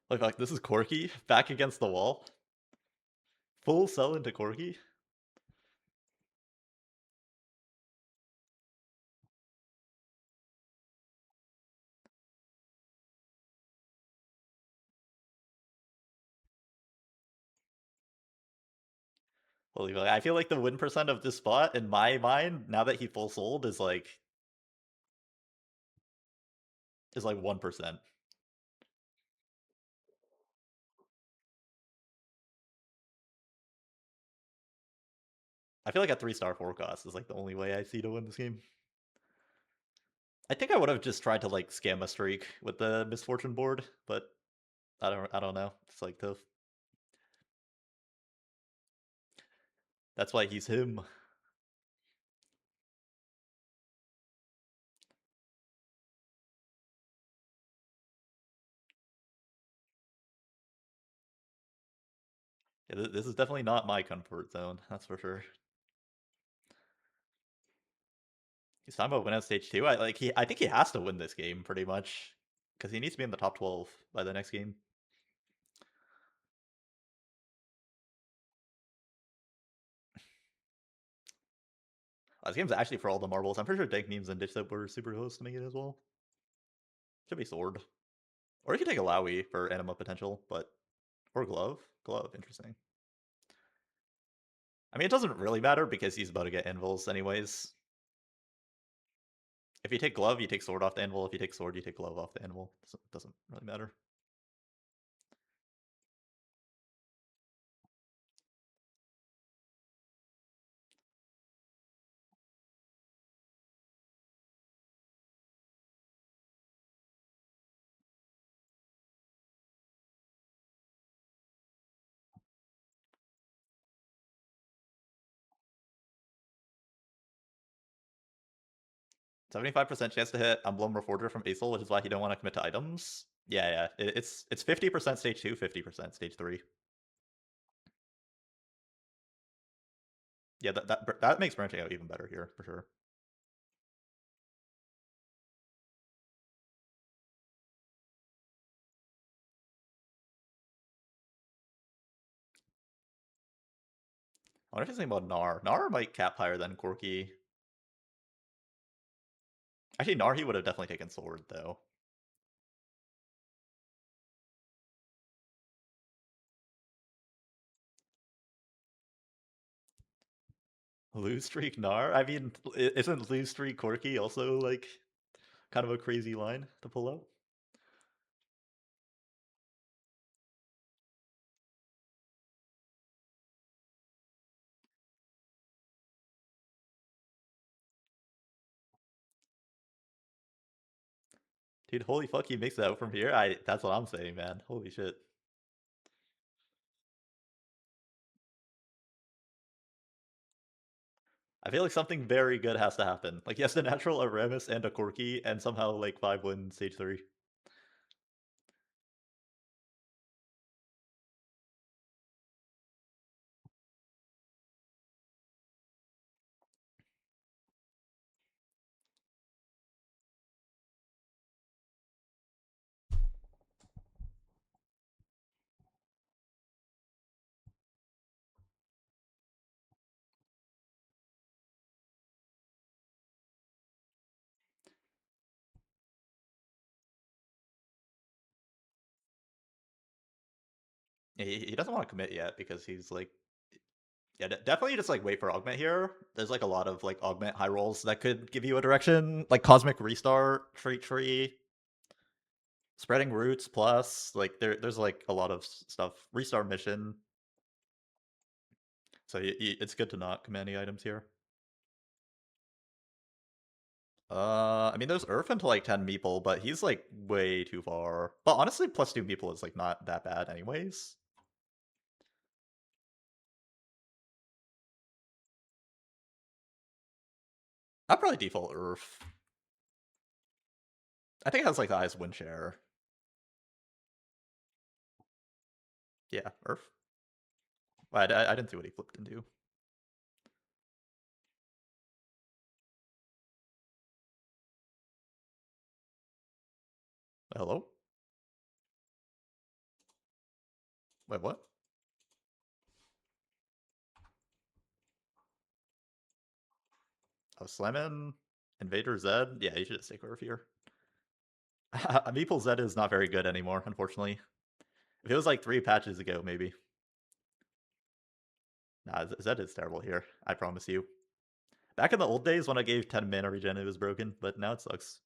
Like this is Corki back against the wall. Full sell into Corki. Holy fuck. I feel like the win percent of this spot in my mind, now that he full sold, is like 1%. I feel like a 3-star forecast is like the only way I see to win this game. I think I would have just tried to like scam a streak with the misfortune board, but I don't know. It's like tough. That's why he's him. Yeah, this is definitely not my comfort zone. That's for sure. He's talking about winning stage 2. I think he has to win this game pretty much because he needs to be in the top 12 by the next game. This game's actually for all the marbles. I'm pretty sure Dank Memes and Ditch Up were super close to make it as well. Should be Sword. Or you could take a Lowy for Anima potential, but. Or Glove. Glove, interesting. I mean, it doesn't really matter because he's about to get Anvils anyways. If you take Glove, you take Sword off the Anvil. If you take Sword, you take Glove off the Anvil. So it doesn't really matter. 75% chance to hit Emblem Reforger from Aesol, which is why you don't want to commit to items. Yeah. It's 50% stage 2, 50% stage 3. Yeah, that makes branching out even better here, for sure. I wonder if he's thinking about Gnar. Gnar might cap higher than Corki. Actually, Gnar he would have definitely taken Sword, though. Lose streak Gnar? I mean, isn't lose streak Corki also, like, kind of a crazy line to pull out? Dude, holy fuck, he makes it out from here? That's what I'm saying, man. Holy shit. I feel like something very good has to happen. Like, he has the natural Aramis and a Corki, and somehow, like, 5 win stage 3. He doesn't want to commit yet because he's like, yeah, definitely just like wait for augment here. There's like a lot of like augment high rolls that could give you a direction, like cosmic restart, treat tree, spreading roots plus. Like there's like a lot of stuff. Restart mission. So it's good to not commit any items here. I mean, there's Earth into like 10 meeple, but he's like way too far. But honestly, +2 meeple is like not that bad, anyways. I'd probably default Earth. I think it has like the highest win share. Yeah, Earth. Well, I didn't see what he flipped into. Hello? Wait, what? Oh, Slamming Invader Zed? Yeah, you should just take Earth here. Meeple Zed is not very good anymore, unfortunately. If it was like 3 patches ago, maybe. Nah, Zed is terrible here. I promise you. Back in the old days when I gave 10 mana regen, it was broken, but now it sucks.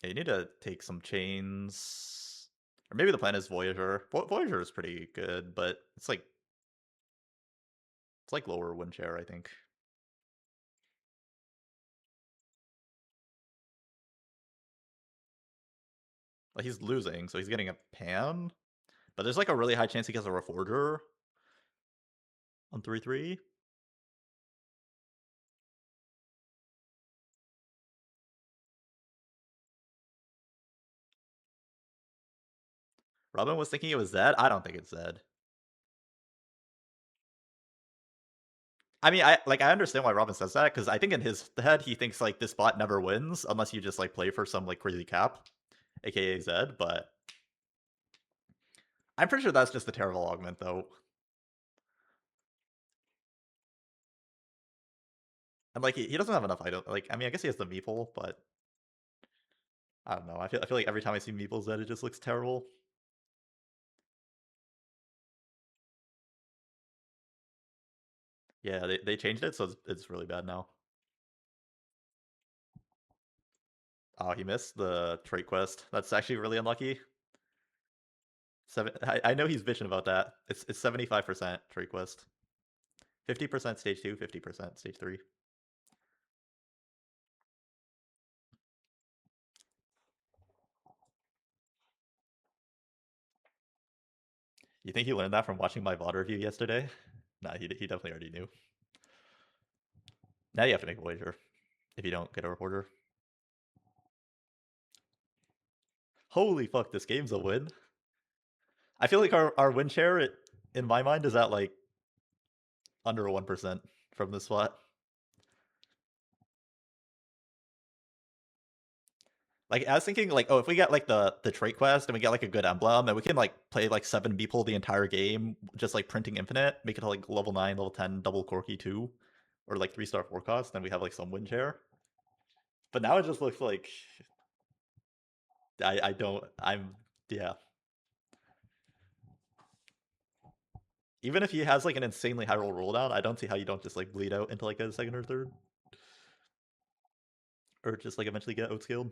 Yeah, you need to take some chains. Or maybe the plan is Voyager. Voyager is pretty good, but it's like lower win share, I think. Like he's losing, so he's getting a pan. But there's like a really high chance he gets a Reforger on 3-3. Robin was thinking it was Zed. I don't think it's Zed. I mean, I understand why Robin says that, because I think in his head he thinks like this bot never wins unless you just like play for some like crazy cap, aka Zed. But I'm pretty sure that's just a terrible augment though. And like he doesn't have enough item. Like I mean, I guess he has the Meeple, but I don't know. I feel like every time I see Meeple Zed, it just looks terrible. Yeah, they changed it, so it's really bad now. Oh, he missed the trait quest. That's actually really unlucky. I know he's bitching about that. It's 75% trait quest, 50% stage 2, 50% stage 3. You think he learned that from watching my VOD review yesterday? Nah, he definitely already knew. Now you have to make a wager if you don't get a reporter. Holy fuck, this game's a win. I feel like our win share, in my mind, is at like under 1% from this spot. Like I was thinking, like, oh, if we get like the trait quest and we get like a good emblem, and we can like play like 7 Beeple the entire game, just like printing infinite, make it to like level 9, level 10, double Corky 2, or like 3-star 4 cost, then we have like some win share. But now it just looks like I don't yeah. Even if he has like an insanely high roll rolldown, I don't see how you don't just like bleed out into like a second or third, or just like eventually get outscaled.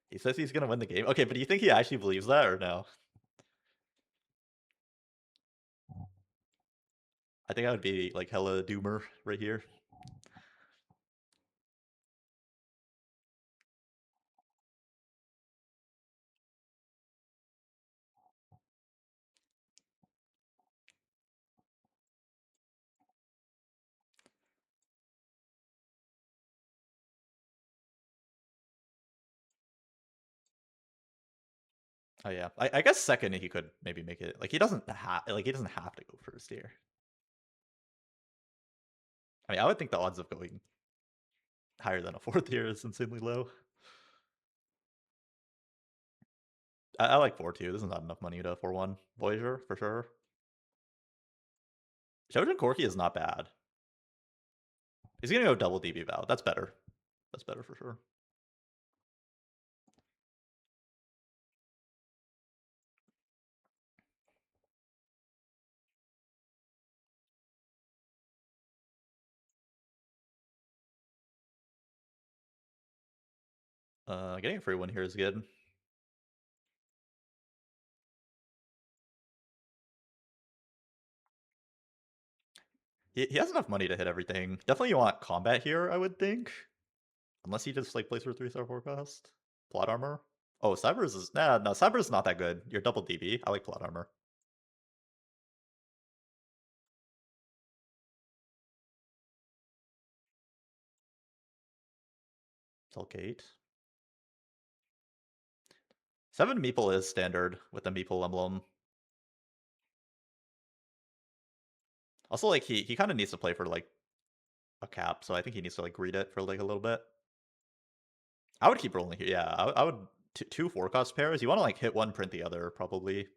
He says he's gonna win the game. Okay, but do you think he actually believes that or no? I think I would be like hella doomer right here. Oh yeah, I guess second he could maybe make it. Like he doesn't have to go first here. I mean, I would think the odds of going higher than a fourth here is insanely low. I like 4-2. This is not enough money to 4-1 Voyager for sure. Shojin Corki is not bad. He's gonna go double DB Vow. That's better. That's better for sure. Getting a free one here is good. He has enough money to hit everything. Definitely you want combat here, I would think. Unless he just like plays for 3-star forecast. Plot armor. Oh, Cybers is no, Cybers is not that good. You're double DB. I like plot armor. Tell Kate. 7 Meeple is standard with the Meeple emblem. Also, like he kind of needs to play for like a cap, so I think he needs to like read it for like a little bit. I would keep rolling here. Yeah, I would two forecast pairs. You want to like hit one, print the other, probably.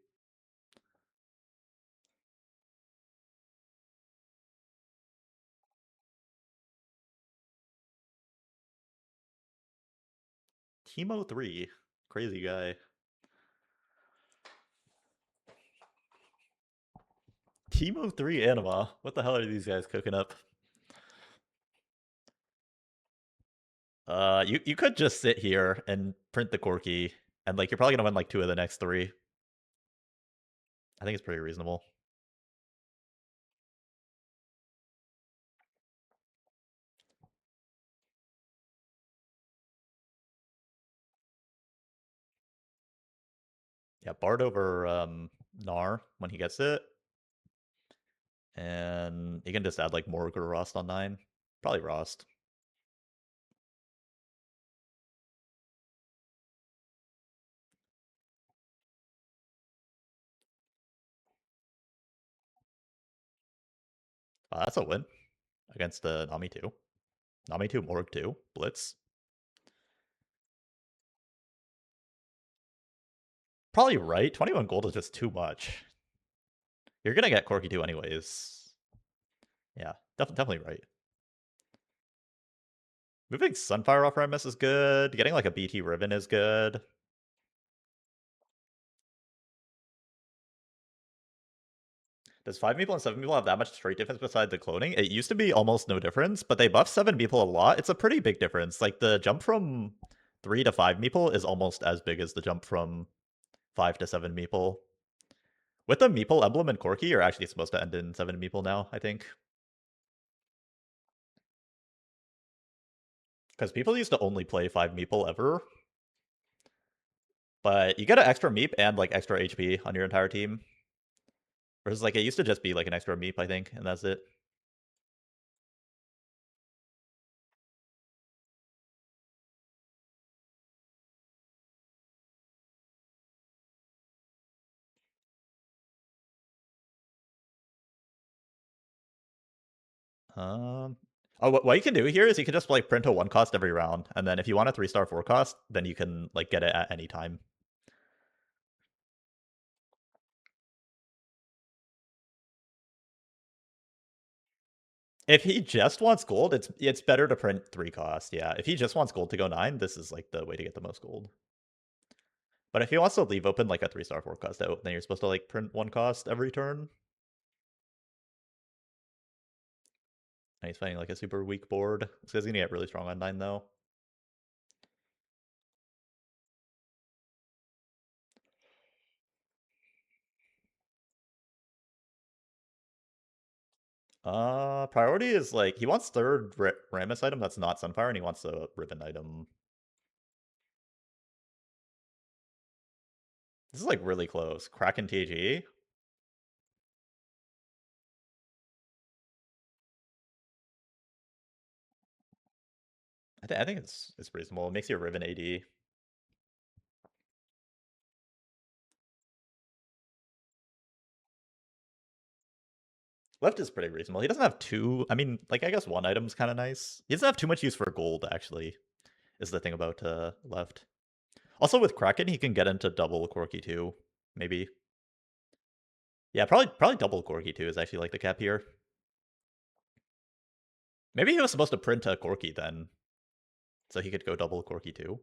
Teemo 3, crazy guy. Teemo 3 Anima. What the hell are these guys cooking up? You could just sit here and print the Corki And like you're probably gonna win like 2 of the next 3. I think it's pretty reasonable. Yeah, Bard over Gnar when he gets it. And he can just add like Morg or Rost on 9. Probably Rost. That's a win against the Nami 2. Nami 2, Morg 2, Blitz. Probably right. 21 gold is just too much. You're gonna get Corki 2 anyways. Yeah, definitely right. Moving Sunfire off Remus is good. Getting like a BT Ribbon is good. Does 5 people and 7 people have that much straight difference besides the cloning? It used to be almost no difference, but they buffed 7 people a lot. It's a pretty big difference. Like the jump from 3 to 5 meeple is almost as big as the jump from 5 to 7 meeple. With the meeple emblem and Corki, you're actually supposed to end in 7 meeple now, I think. Because people used to only play 5 meeple ever. But you get an extra meep and like extra HP on your entire team. Versus like it used to just be like an extra meep, I think, and that's it. What you can do here is you can just like print a 1 cost every round, and then if you want a 3-star 4 cost, then you can like get it at any time. If he just wants gold, it's better to print 3 cost. Yeah, if he just wants gold to go 9, this is like the way to get the most gold. But if he wants to leave open like a 3-star 4 cost out, then you're supposed to like print 1 cost every turn. And he's fighting like a super weak board. This guy's gonna get really strong on 9 though. Priority is like he wants 3rd Ramus item that's not Sunfire, and he wants a ribbon item. This is like really close. Kraken TG. I think it's reasonable. It makes you a ribbon AD. Left is pretty reasonable. He doesn't have two. I mean, like I guess 1 item's kind of nice. He doesn't have too much use for gold. Actually, is the thing about left. Also with Kraken, he can get into double Corki too. Maybe. Yeah, probably double Corki too is actually like the cap here. Maybe he was supposed to print a Corki then, so he could go double Corki too.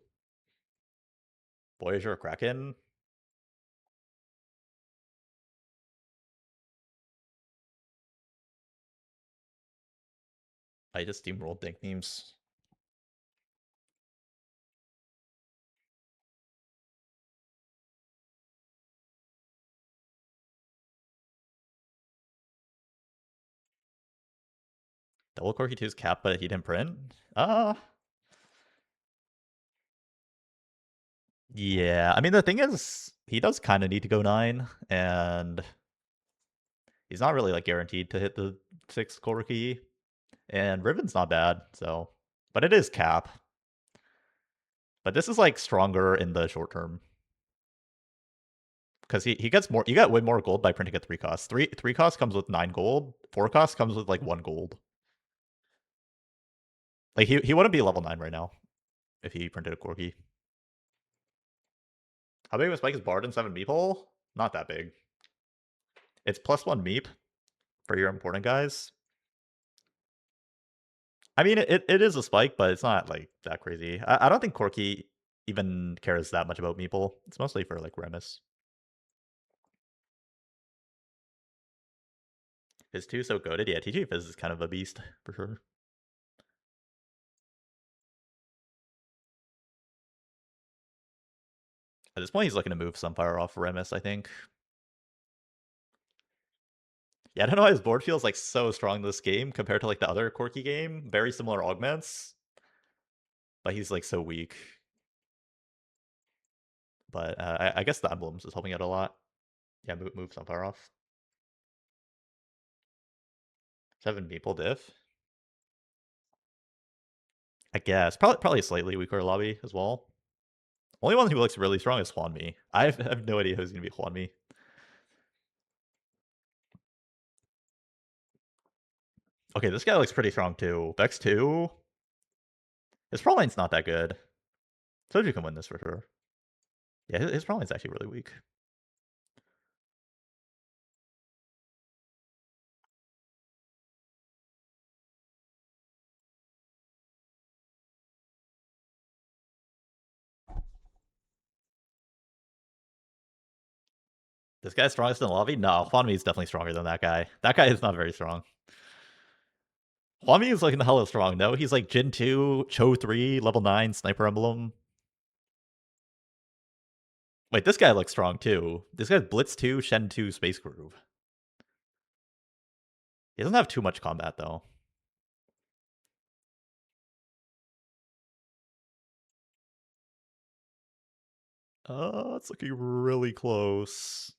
Voyager Kraken. I just steamrolled nicknames. Double Corki 2's cap, but he didn't print? Yeah. I mean, the thing is, he does kind of need to go 9, and he's not really like guaranteed to hit the 6 Corki. And Ribbon's not bad, so. But it is cap. But this is like stronger in the short term. Because he gets more, you get way more gold by printing a 3 cost. 3 cost comes with 9 gold, 4 cost comes with like 1 gold. Like he wouldn't be level 9 right now if he printed a Corgi. How big was Spike's Bard in 7 Meeple? Not that big. It's +1 Meep for your important guys. I mean, it is a spike, but it's not like that crazy. I don't think Corki even cares that much about Meeple. It's mostly for like Remus. Fizz 2 so goated. Yeah, TG Fizz is kind of a beast for sure. At this point, he's looking to move Sunfire off Remus, I think. Yeah, I don't know why his board feels like so strong this game compared to like the other Corki game. Very similar augments, but he's like so weak. But I guess the emblems is helping out a lot. Yeah, move Sunfire off. 7 people diff. I guess probably a slightly weaker lobby as well. Only one who looks really strong is Hwanmi. I have no idea who's gonna be Hwanmi. Okay, this guy looks pretty strong too. Vex 2. His front line's not that good. Soju can win this for sure. Yeah, his front line's actually really weak. This guy's strongest in the lobby? No, Hwanmi is definitely stronger than that guy. That guy is not very strong. Hwanmi is like in the hella strong, though. He's like Jin 2, Cho 3, level 9, Sniper Emblem. Wait, this guy looks strong too. This guy's Blitz 2, Shen 2, Space Groove. He doesn't have too much combat, though. It's looking really close.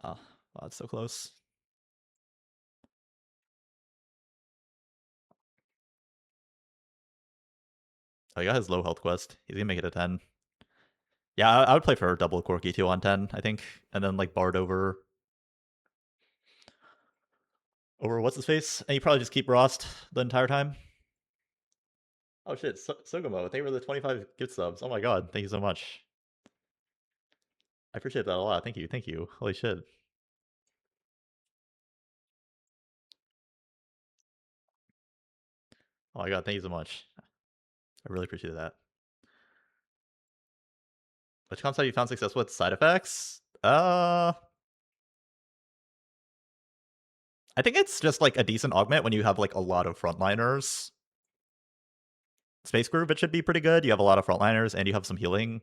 Oh, it's so close. Oh, he got his low health quest. He's gonna make it a 10. Yeah, I would play for double Corki 2 on 10, I think. And then like Bard over what's his face? And you probably just keep Rost the entire time. Oh shit, Sugamo, thank you for the 25 gift subs. Oh my god, thank you so much. I appreciate that a lot. Thank you. Holy shit. Oh my god, thank you so much. I really appreciate that. Which concept have you found success with side effects? I think it's just like a decent augment when you have like a lot of frontliners. Space Group, it should be pretty good. You have a lot of frontliners and you have some healing.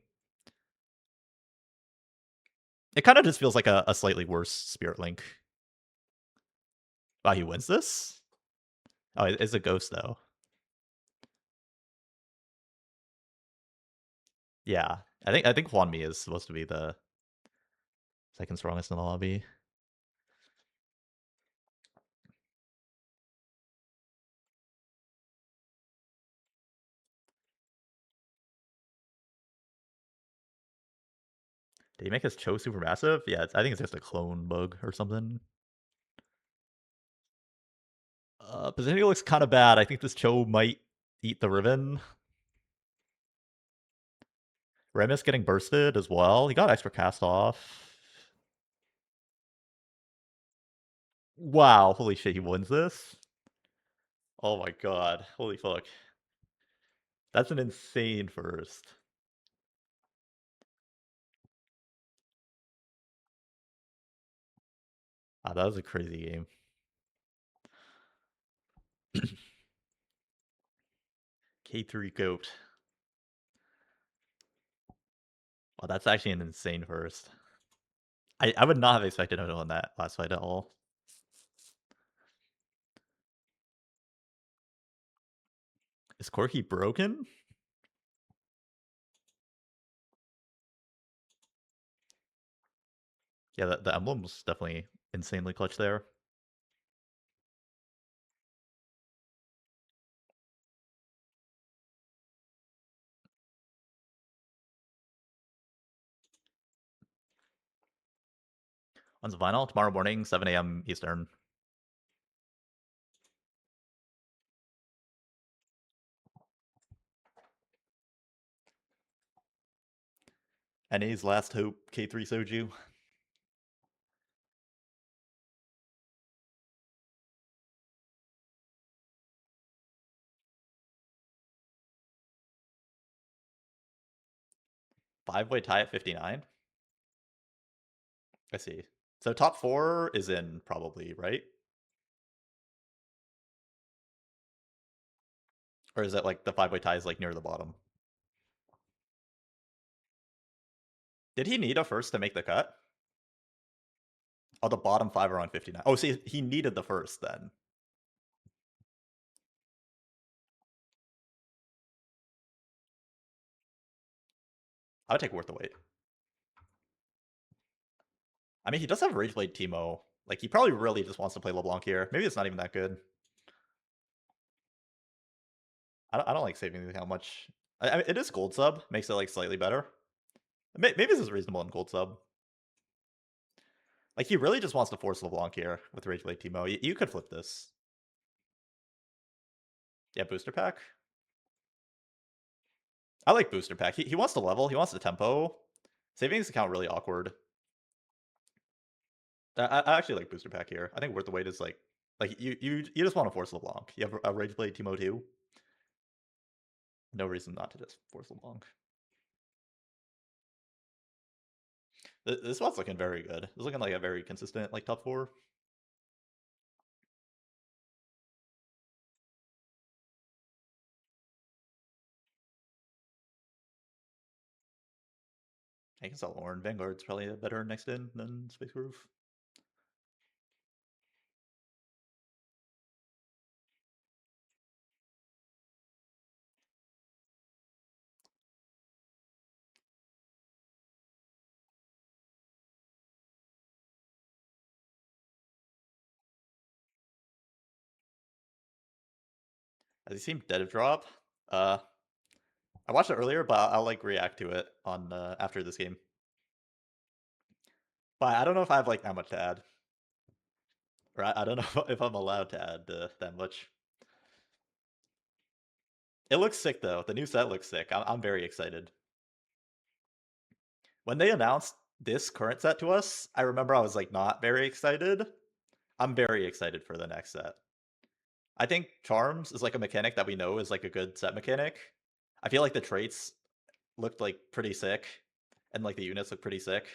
It kind of just feels like a slightly worse Spirit Link. Wow, he wins this? Oh, it's a ghost though. Yeah, I think Hwanmi is supposed to be the second strongest in the lobby. Did he make his Cho supermassive? Yeah, I think it's just a clone bug or something. Positioning looks kind of bad. I think this Cho might eat the ribbon. Remus getting bursted as well. He got extra cast off. Wow, holy shit, he wins this? Oh my god, holy fuck. That's an insane first. That was a crazy game. K3 Goat. Well, that's actually an insane first. I would not have expected him to win that last fight at all. Is Corki broken? Yeah, the emblem's definitely insanely clutch there. When's the final? Tomorrow morning, 7 a.m. Eastern. NA's last hope, K3Soju. Five-way tie at 59? I see. So top 4 is in probably, right? Or is it like the five-way tie is like near the bottom? Did he need a first to make the cut? Oh, the bottom 5 are on 59. Oh, see, he needed the first then. I would take Worth the Wait. I mean, he does have Rage Blade Teemo. Like, he probably really just wants to play LeBlanc here. Maybe it's not even that good. I don't like saving how much. I mean, it is gold sub, makes it like slightly better. Maybe this is reasonable in gold sub. Like, he really just wants to force LeBlanc here with Rage Blade Teemo. You could flip this. Yeah, booster pack. I like booster pack. He wants to level. He wants the tempo. Saving his account really awkward. I actually like booster pack here. I think Worth the Wait is like you just want to force LeBlanc. You have a Rage Blade Teemo too. No reason not to just force LeBlanc. This spot's looking very good. It's looking like a very consistent like top 4. I can sell Ornn. Vanguard's probably a better next in than Space Groove. Has he seen Dead of Drop? I watched it earlier, but I'll like react to it on after this game. But I don't know if I have like that much to add. Or I don't know if I'm allowed to add that much. It looks sick though. The new set looks sick. I'm very excited. When they announced this current set to us, I remember I was like not very excited. I'm very excited for the next set. I think Charms is like a mechanic that we know is like a good set mechanic. I feel like the traits looked like pretty sick, and like the units look pretty sick.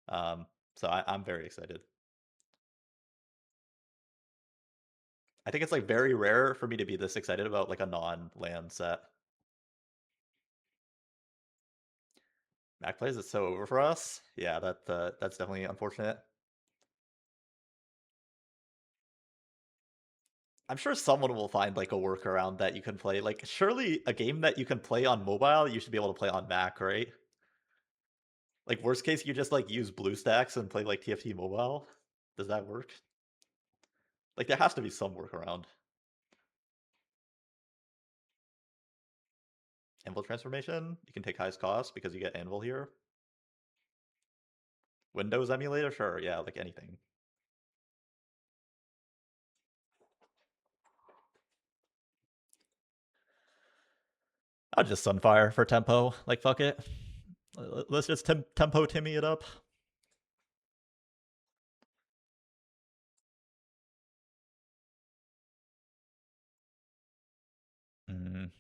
So I'm very excited. I think it's like very rare for me to be this excited about like a non-land set. Mac plays is so over for us. Yeah, that's definitely unfortunate. I'm sure someone will find like a workaround that you can play. Like, surely a game that you can play on mobile, you should be able to play on Mac, right? Like, worst case, you just like use BlueStacks and play like TFT mobile. Does that work? Like, there has to be some workaround. Anvil transformation, you can take highest cost because you get Anvil here. Windows emulator, sure, yeah, like anything. I'll just Sunfire for tempo. Like, fuck it. Let's just tempo Timmy it up. Mm.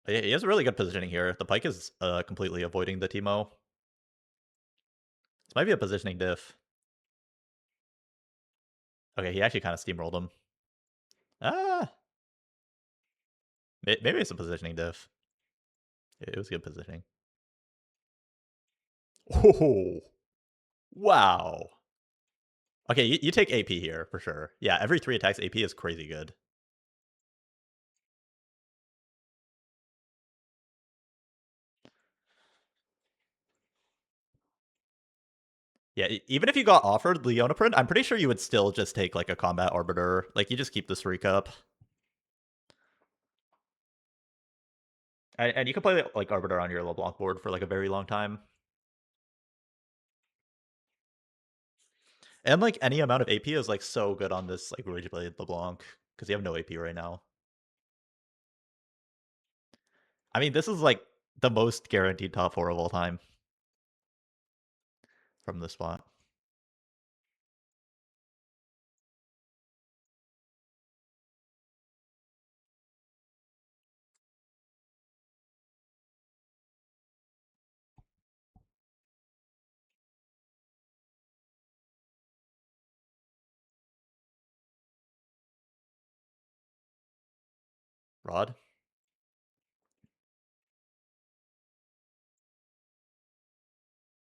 He has a really good positioning here. The Pike is completely avoiding the Teemo. This might be a positioning diff. Okay, he actually kind of steamrolled him. Ah! Maybe it's a positioning diff. It was good positioning. Oh! Wow! Okay, you take AP here, for sure. Yeah, every 3 attacks, AP is crazy good. Yeah, even if you got offered Leonoprint, I'm pretty sure you would still just take, like, a Combat Arbiter. Like, you just keep the 3 cup. And you can play, like, Arbiter on your LeBlanc board for, like, a very long time. And, like, any amount of AP is, like, so good on this, like, Rage Blade LeBlanc, because you have no AP right now. I mean, this is, like, the most guaranteed top 4 of all time from this spot. Rod.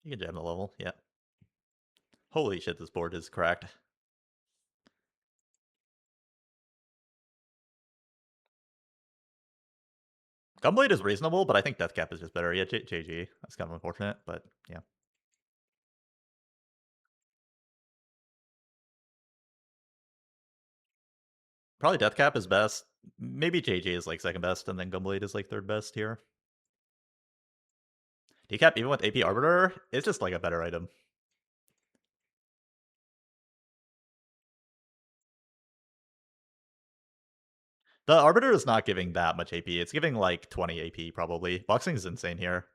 You can jam the level, yeah. Holy shit, this board is cracked. Gunblade is reasonable, but I think Deathcap is just better. Yeah, JG. That's kind of unfortunate, but yeah. Probably Deathcap is best. Maybe JG is like second best, and then Gunblade is like third best here. Decap, even with AP Arbiter, it's just like a better item. The Arbiter is not giving that much AP. It's giving like 20 AP probably. Boxing is insane here.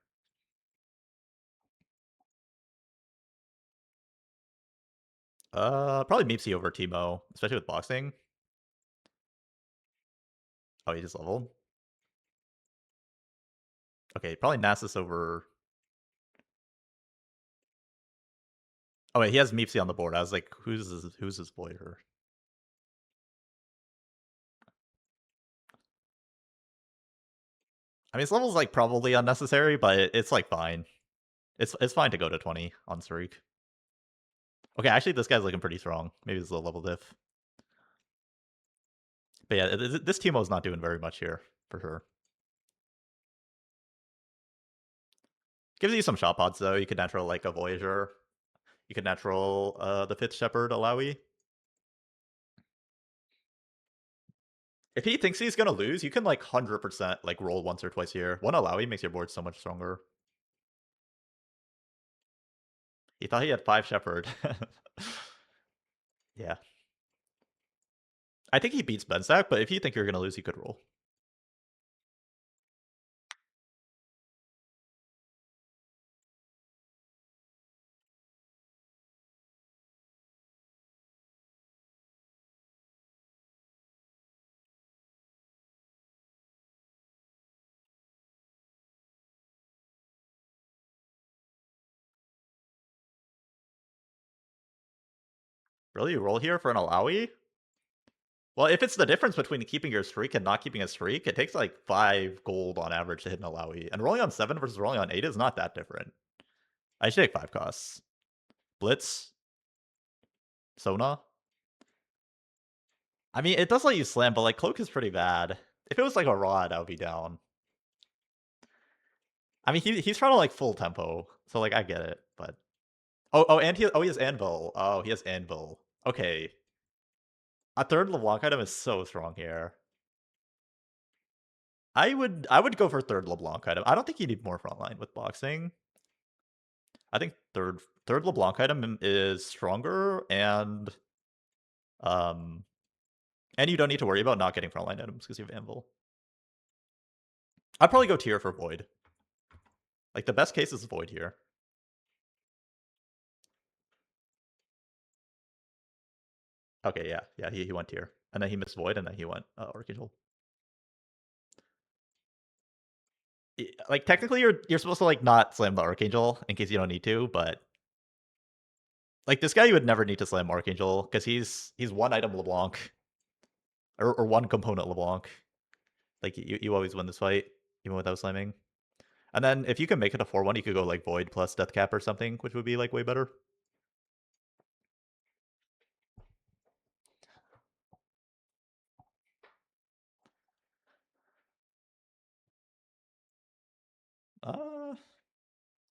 Probably Meepsy over Teemo, especially with boxing. Oh, he just leveled. Okay, probably Nasus over. Oh wait, he has Meepsy on the board. I was like, who's his Voider? I mean, this level's like probably unnecessary, but it's like fine. It's fine to go to 20 on streak. Okay, actually, this guy's looking pretty strong. Maybe it's a level diff. But yeah, this Teemo's not doing very much here, for sure. Gives you some shot pods, though. You could natural, like, a Voyager. You could natural the 5th Shepherd Alawi. If he thinks he's gonna lose, you can, like, 100%, like, roll once or twice here. One Alawi makes your board so much stronger. He thought he had 5 Shepherd. Yeah. I think he beats Bensack, but if you think you're gonna lose, you could roll. Really? You roll here for an Alawi? Well, if it's the difference between keeping your streak and not keeping a streak, it takes like 5 gold on average to hit an Alawi. And rolling on 7 versus rolling on 8 is not that different. I should take 5 costs. Blitz. Sona. I mean, it does let you slam, but like Cloak is pretty bad. If it was like a Rod, I would be down. I mean, he's trying to like full tempo, so like I get it, but and he has Anvil. Oh, he has Anvil. Okay, a third LeBlanc item is so strong here. I would go for third LeBlanc item. I don't think you need more frontline with boxing. I think third LeBlanc item is stronger, um and you don't need to worry about not getting frontline items because you have Anvil. I'd probably go tier for Void. Like the best case is Void here. Okay, yeah, he went tier, and then he missed Void, and then he went Archangel. Like technically, you're supposed to like not slam the Archangel in case you don't need to, but like this guy, you would never need to slam Archangel because he's one item LeBlanc or one component LeBlanc. Like you always win this fight even without slamming. And then if you can make it a 4-1, you could go like Void plus Death Cap or something, which would be like way better.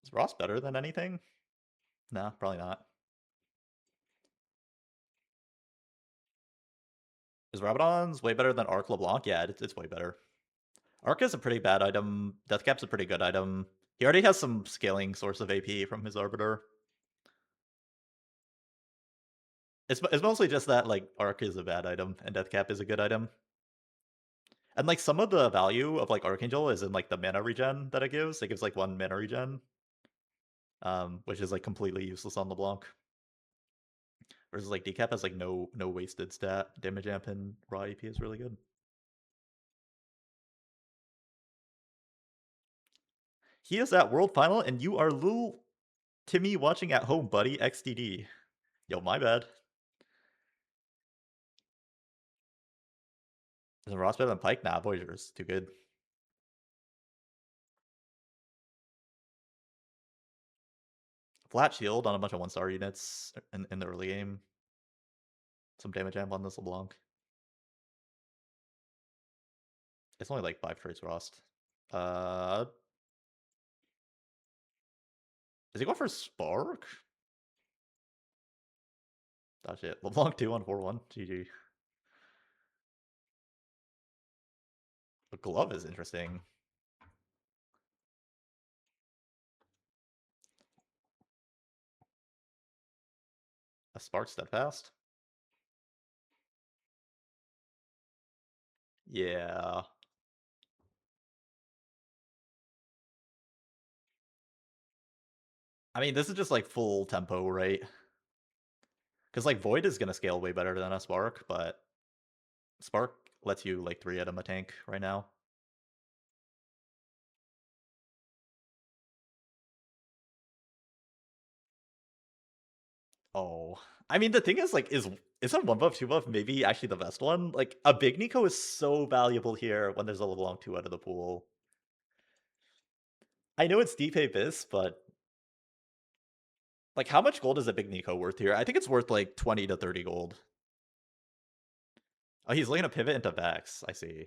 Is Ross better than anything? No, probably not. Is Rabadon's way better than Arc LeBlanc? Yeah, it's way better. Arc is a pretty bad item. Death Cap's a pretty good item. He already has some scaling source of AP from his Arbiter. It's mostly just that like Arc is a bad item and Death Cap is a good item. And like some of the value of like Archangel is in like the mana regen that it gives. It gives like 1 mana regen. Which is like completely useless on LeBlanc. Versus like Decap has like no wasted stat. Damage amp and raw AP is really good. He is at World Final, and you are little Timmy watching at home, buddy. XDD. Yo, my bad. Is Ross better than Pike? Nah, Voyager's too good. Flat shield on a bunch of 1-star units in the early game. Some damage amp on this LeBlanc. It's only like 5 traits Rost. Is he going for Spark? Oh shit. LeBlanc 2 on 4-1. GG. The glove is interesting. A Spark Steadfast? Yeah. I mean, this is just like full tempo, right? Because like Void is gonna scale way better than a Spark, but Spark lets you like 3 item a tank right now. Oh, I mean, the thing is, like, isn't 1 buff, 2 buff maybe actually the best one? Like, a big Nico is so valuable here when there's a LeBlanc 2 out of the pool. I know it's deep Abyss, but like, how much gold is a big Nico worth here? I think it's worth like 20 to 30 gold. Oh, he's looking to pivot into Vex. I see.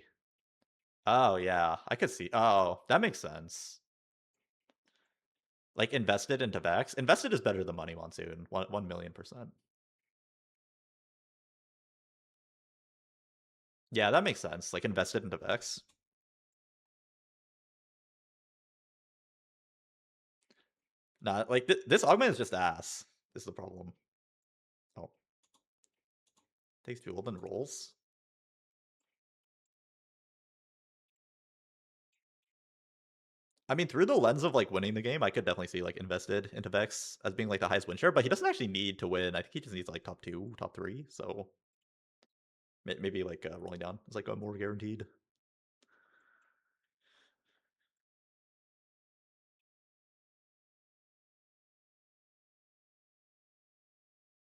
Oh yeah, I could see. Oh, that makes sense. Like invested into Vex. Invested is better than Money Monsoon. 1,000,000%. Yeah, that makes sense. Like invested into Vex. Nah, like this augment is just ass. This is the problem. Oh, takes 2 gold and rolls. I mean, through the lens of like winning the game, I could definitely see like invested into Vex as being like the highest win share, but he doesn't actually need to win. I think he just needs like top 2, top 3. So maybe like rolling down is like a more guaranteed.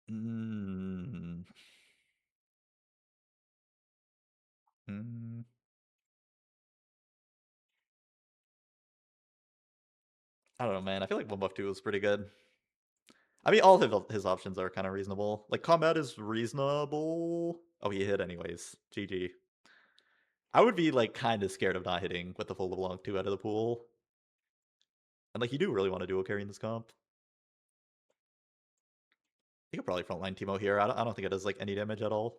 Mm. Mm. I don't know, man. I feel like 1 buff 2 is pretty good. I mean, all of his options are kind of reasonable. Like combat is reasonable. Oh, he hit anyways. GG. I would be like kind of scared of not hitting with the full LeBlanc 2 out of the pool. And like you do really want to duo carry in this comp. You could probably frontline Teemo here. I don't think it does like any damage at all.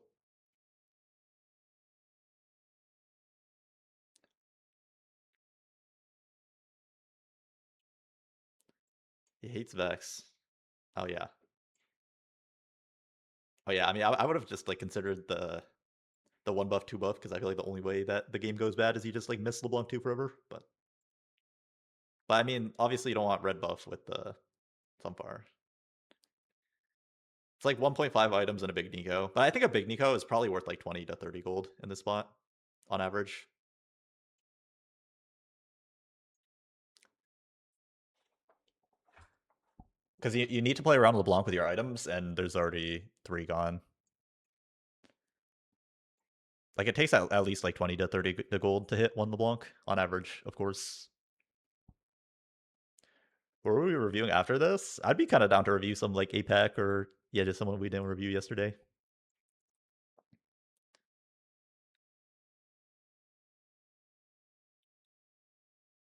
He hates Vex. Oh yeah. Oh yeah. I mean, I would have just like considered the 1 buff 2 buff because I feel like the only way that the game goes bad is you just like miss LeBlanc 2 forever. But I mean, obviously you don't want red buff with the Sunfire. It's like 1.5 items in a big Nico. But I think a big Nico is probably worth like 20 to 30 gold in this spot on average. Because you need to play around LeBlanc with your items, and there's already 3 gone. Like it takes at least like 20 to 30 the gold to hit 1 LeBlanc on average, of course. What were we reviewing after this? I'd be kind of down to review some like APAC or yeah, just someone we didn't review yesterday.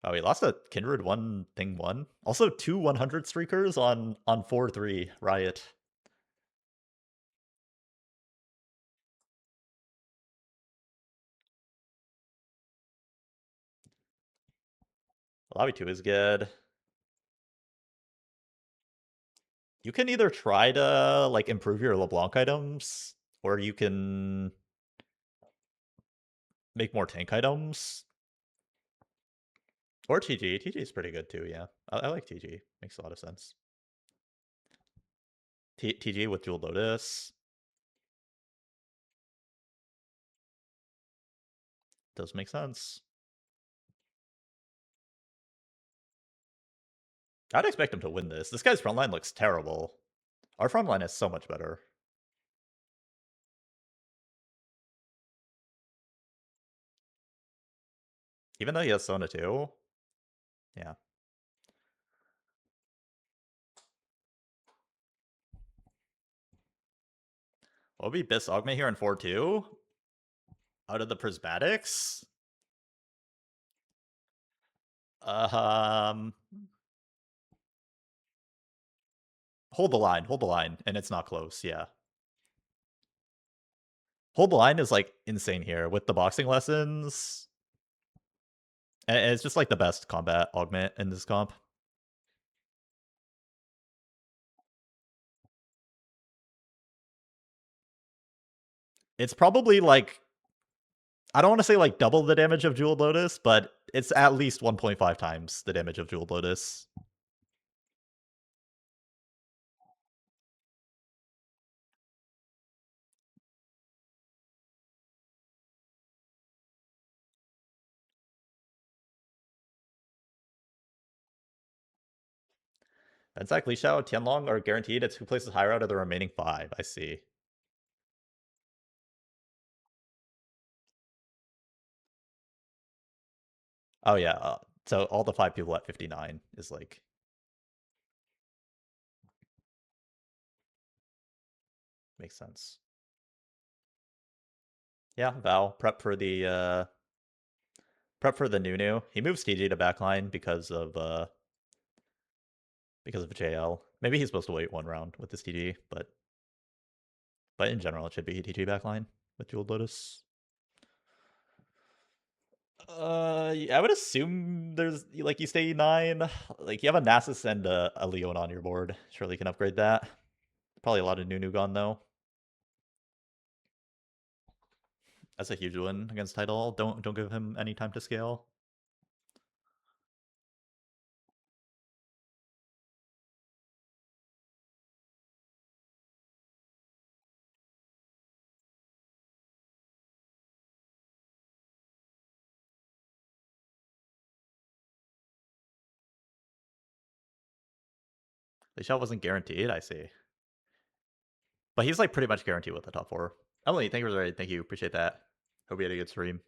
Oh, we lost a Kindred 1 thing 1. Also 2 100 streakers on 4-3 Riot. Lobby 2 is good. You can either try to like improve your LeBlanc items, or you can make more tank items. Or TG. TG is pretty good too, yeah. I like TG. Makes a lot of sense. TG with Dual Lotus does make sense. I'd expect him to win this. This guy's frontline looks terrible. Our frontline is so much better. Even though he has Sona too. Yeah. What would be Bis Augment here in 4-2? Out of the prismatics? Um, hold the line, and it's not close. Yeah, hold the line is like insane here with the boxing lessons, and it's just like the best combat augment in this comp. It's probably like, I don't want to say like double the damage of Jeweled Lotus, but it's at least 1.5 times the damage of Jeweled Lotus. In fact, Li Xiao, Tianlong are guaranteed. It's who places higher out of the remaining 5. I see. Oh yeah. So all the 5 people at 59 is like, makes sense. Yeah, Val, prep for the Nunu. He moves TG to backline because of JL. Maybe he's supposed to wait one round with this TG, but in general it should be TG backline with Jeweled Lotus. Yeah, I would assume there's like you stay 9. Like you have a Nasus and a Leon on your board. Surely you can upgrade that. Probably a lot of Nunu gone though. That's a huge win against Title. Don't give him any time to scale. The shot wasn't guaranteed, I see. But he's like pretty much guaranteed with the top 4. Emily, thank you for the raid. Thank you. Appreciate that. Hope you had a good stream.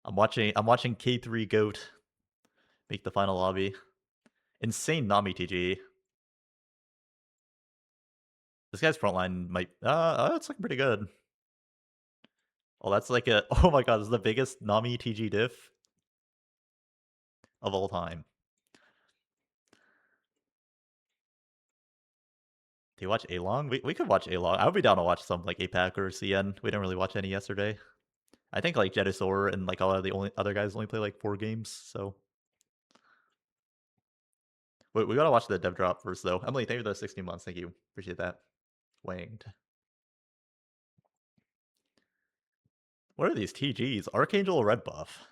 I'm watching K3 Goat make the final lobby. Insane Nami TG. This guy's frontline might it's looking pretty good. Oh, that's like a oh my god, this is the biggest Nami TG diff of all time. Do you watch A-Long? We could watch A-Long. I would be down to watch some like APAC or CN. We didn't really watch any yesterday. I think like Jedusor and like all of the only other guys only play like 4 games, so we gotta watch the dev drop first though. Emily, thank you for the 16 months. Thank you. Appreciate that. Wanged. What are these TGs? Archangel red buff.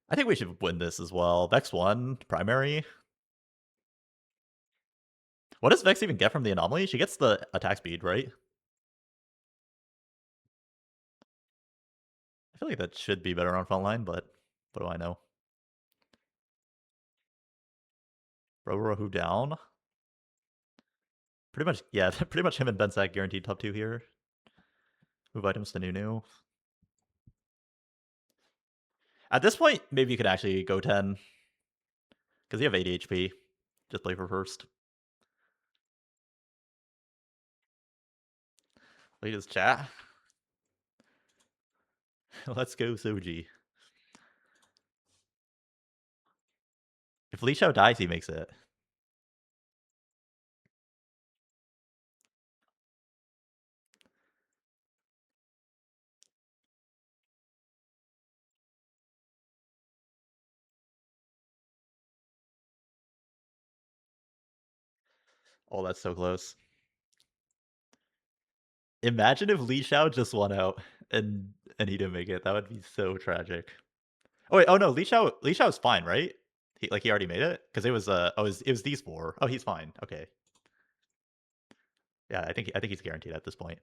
I think we should win this as well. Vex 1, primary. What does Vex even get from the anomaly? She gets the attack speed, right? I feel like that should be better on frontline, but what do I know? Who down? Pretty much, yeah, pretty much him and Bensack guaranteed top 2 here. Move items to Nunu. At this point, maybe you could actually go 10. Because you have 80 HP. Just play for first. Latest chat. Let's go, Soji. If Li Xiao dies, he makes it. Oh, that's so close. Imagine if Li Xiao just won out and he didn't make it. That would be so tragic. Oh wait, oh no, Li Xiao's fine, right? He already made it because it was it was these 4. Oh, he's fine. Okay. Yeah, I think he's guaranteed at this point.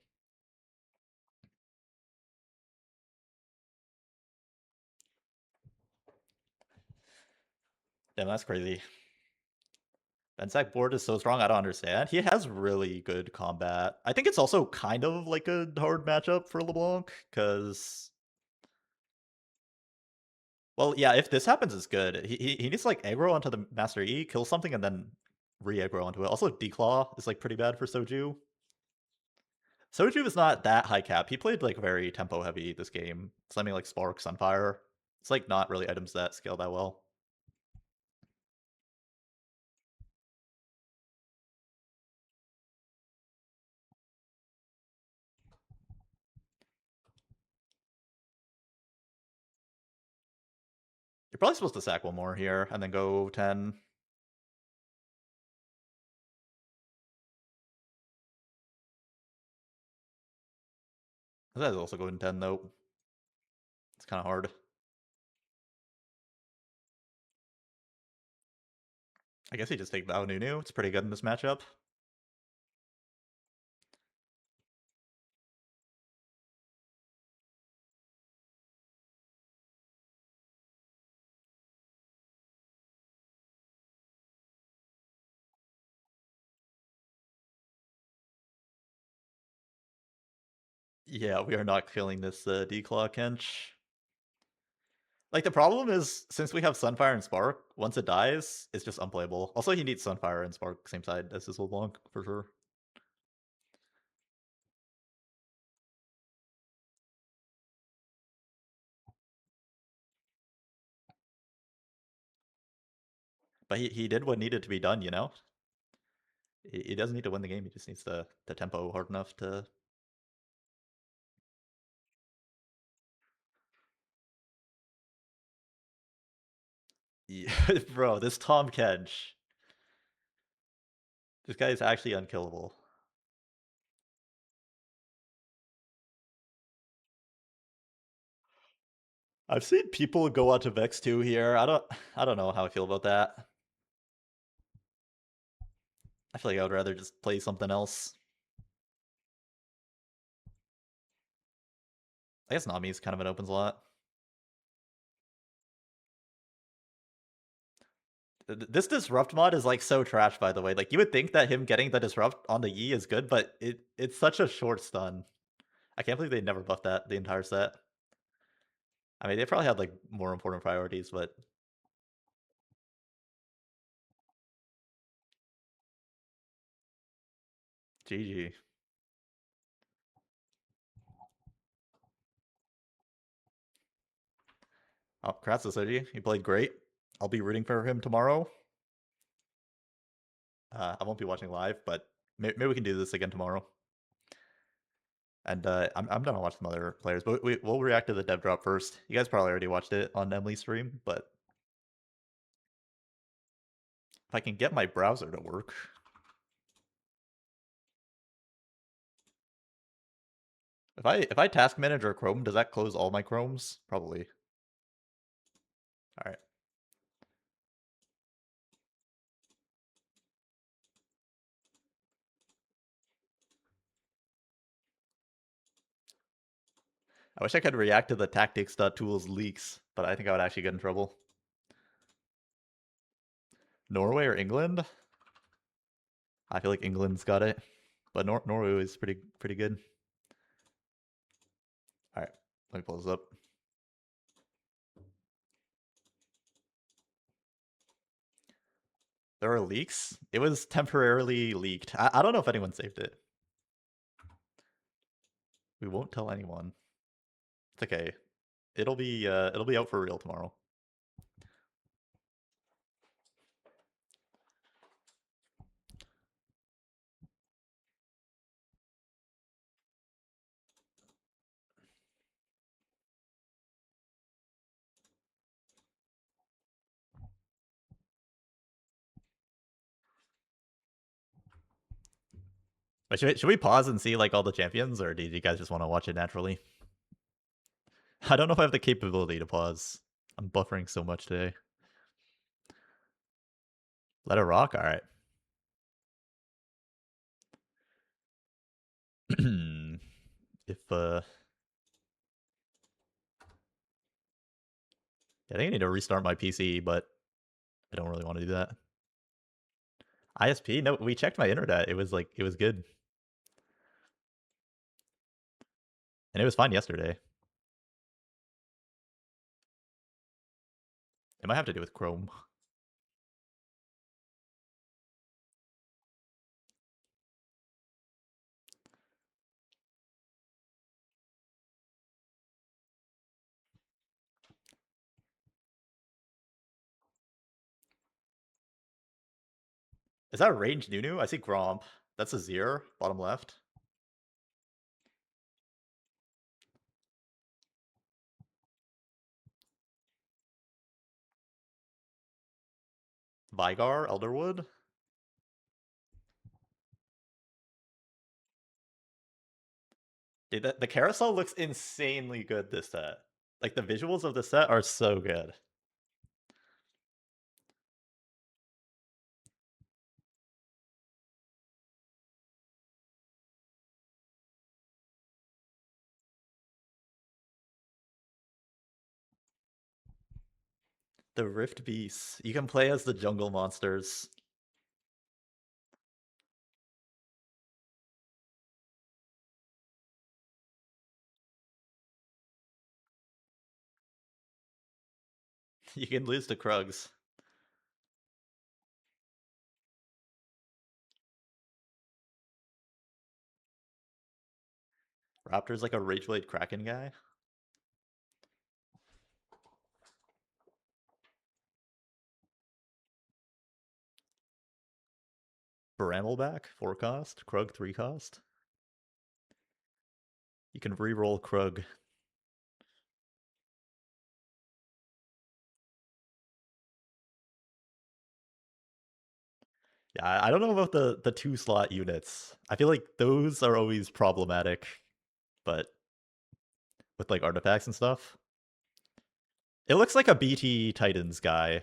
Damn, that's crazy. Benzak board is so strong, I don't understand. He has really good combat. I think it's also kind of like a hard matchup for LeBlanc, because... Well, yeah, if this happens, it's good. He needs to like aggro onto the Master E, kill something, and then re-aggro onto it. Also, Declaw is like pretty bad for Soju. Soju is not that high cap. He played like very tempo heavy this game, slamming like Sparks on fire. It's like not really items that scale that well. You're probably supposed to sack one more here and then go 10. That is also going 10 though. It's kind of hard. I guess you just take Bao Nunu. It's pretty good in this matchup. Yeah, we are not killing this Declaw Kench. Like, the problem is, since we have Sunfire and Spark, once it dies, it's just unplayable. Also, he needs Sunfire and Spark same side as his LeBlanc, for sure. But he did what needed to be done, you know? He doesn't need to win the game, he just needs to tempo hard enough to... Yeah, bro, this Tom Kench. This guy is actually unkillable. I've seen people go onto Vex 2 here. I don't know how I feel about that. I feel like I would rather just play something else. I guess Nami's kind of an open slot. This disrupt mod is like so trash, by the way. Like, you would think that him getting the disrupt on the Yi is good, but it's such a short stun. I can't believe they never buffed that the entire set. I mean, they probably had like more important priorities, but GG. Oh, K3Soju, he played great. I'll be rooting for him tomorrow. I won't be watching live, but maybe we can do this again tomorrow. And I'm gonna watch some other players, but we'll react to the dev drop first. You guys probably already watched it on Emily's stream, but if I can get my browser to work. If I task manager Chrome, does that close all my Chromes? Probably. All right. I wish I could react to the tactics.tools leaks, but I think I would actually get in trouble. Norway or England? I feel like England's got it, but Norway is pretty good. All right, let me pull this up. There are leaks. It was temporarily leaked. I don't know if anyone saved it. We won't tell anyone. It's okay. It'll be out for real tomorrow. But should we pause and see like all the champions, or do you guys just want to watch it naturally? I don't know if I have the capability to pause. I'm buffering so much today. Let it rock? Alright. If I think I need to restart my PC, but I don't really want to do that. ISP? No, we checked my internet. It was like, it was good. And it was fine yesterday. It might have to do with Chrome. Is that a range Nunu? I see Gromp. That's a Zir, bottom left. Vigar, Elderwood. Dude, the carousel looks insanely good this set. Like, the visuals of the set are so good. The Rift Beasts. You can play as the jungle monsters. You can lose to Krugs. Raptor's like a Rageblade Kraken guy. Brambleback, 4 cost. Krug, 3 cost. You can reroll Krug. Yeah, I don't know about the 2-slot units. I feel like those are always problematic, but with like artifacts and stuff. It looks like a BT Titans guy.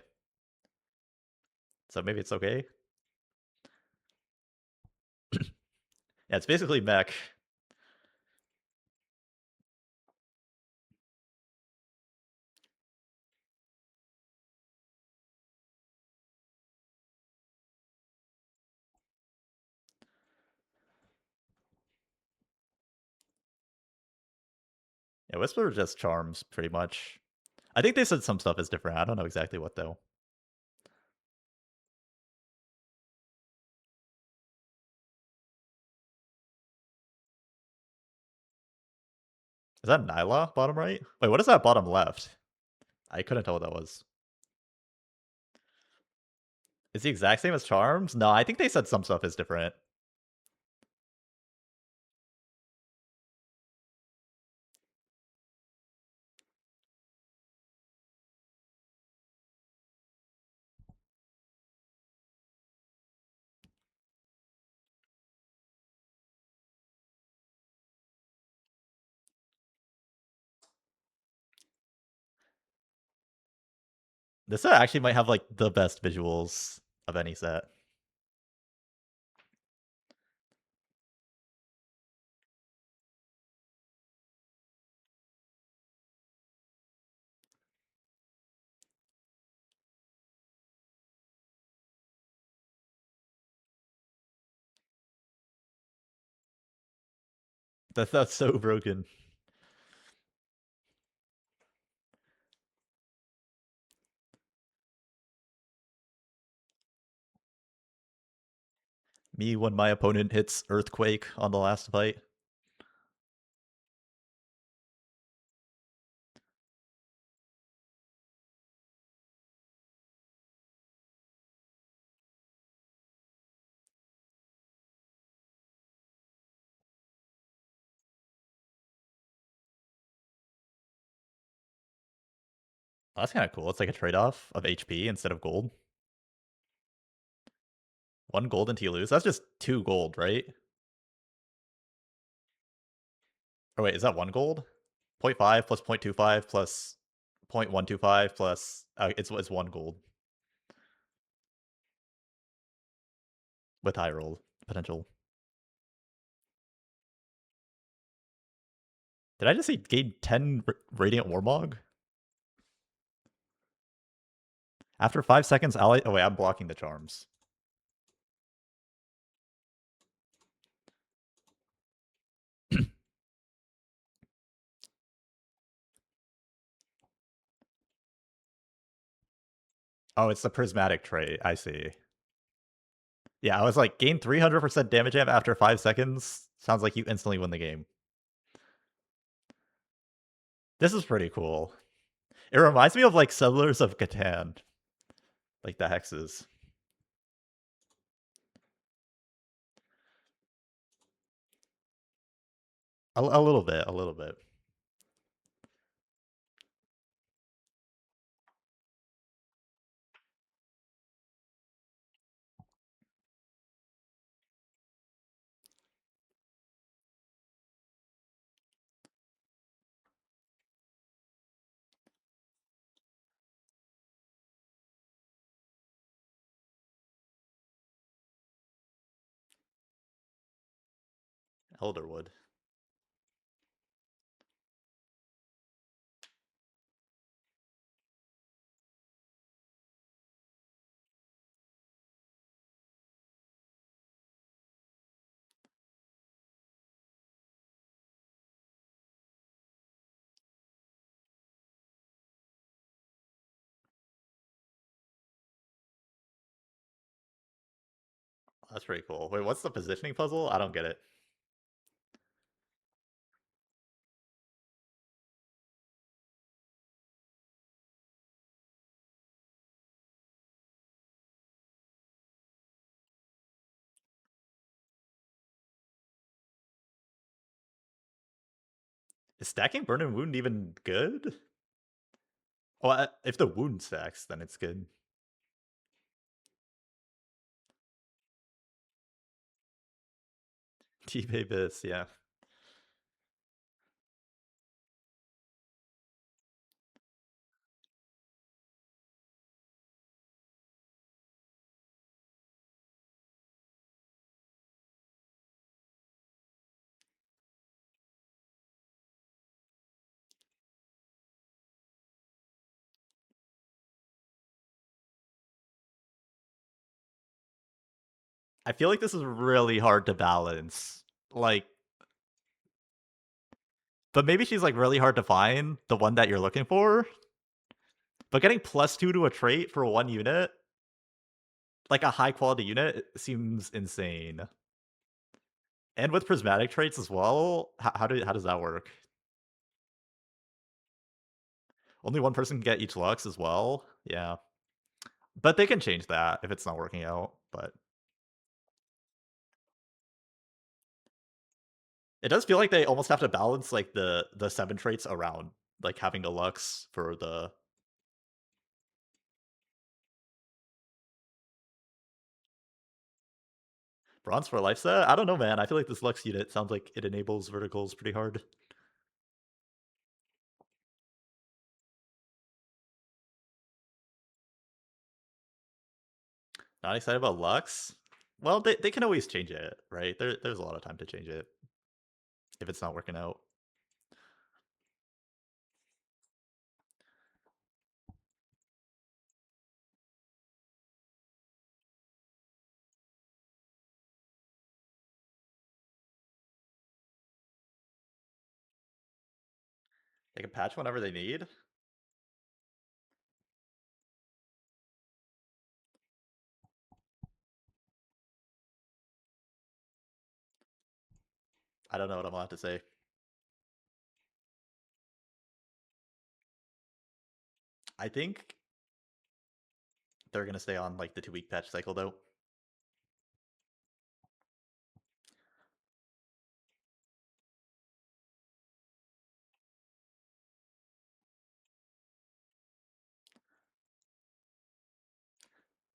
So maybe it's okay. Yeah, it's basically mech. Yeah, Whisper just charms pretty much. I think they said some stuff is different. I don't know exactly what though. Is that Nyla bottom right? Wait, what is that bottom left? I couldn't tell what that was. Is the exact same as charms? No, I think they said some stuff is different. This set actually might have like the best visuals of any set. That's so broken. Me when my opponent hits Earthquake on the last fight. Oh, that's kind of cool. It's like a trade-off of HP instead of gold. 1 gold until you lose. That's just 2 gold, right? Oh wait, is that 1 gold? 0.5 plus 0.25 plus 0.125 plus it's 1 gold with high roll potential. Did I just see gain 10 Radiant Warmog? After 5 seconds, ally. Oh wait, I'm blocking the charms. Oh, it's the prismatic trait. I see. Yeah, I was like, gain 300% damage amp after 5 seconds. Sounds like you instantly win the game. This is pretty cool. It reminds me of like Settlers of Catan, like the hexes. A little bit, a little bit. Elderwood. That's pretty cool. Wait, what's the positioning puzzle? I don't get it. Is stacking Burn and Wound even good? Well, if the wound stacks, then it's good. T-Babis, yeah. I feel like this is really hard to balance. Like, but maybe she's like really hard to find, the one that you're looking for. But getting +2 to a trait for one unit, like a high quality unit, seems insane. And with prismatic traits as well, how does that work? Only one person can get each Lux as well? Yeah. But they can change that if it's not working out, but it does feel like they almost have to balance like the 7 traits around like having a Lux for the bronze for life set. I don't know, man. I feel like this Lux unit sounds like it enables verticals pretty hard. Not excited about Lux? Well, they can always change it, right? There's a lot of time to change it if it's not working out. They can patch whenever they need. I don't know what I'm allowed to say. I think they're gonna stay on like the 2-week patch cycle though.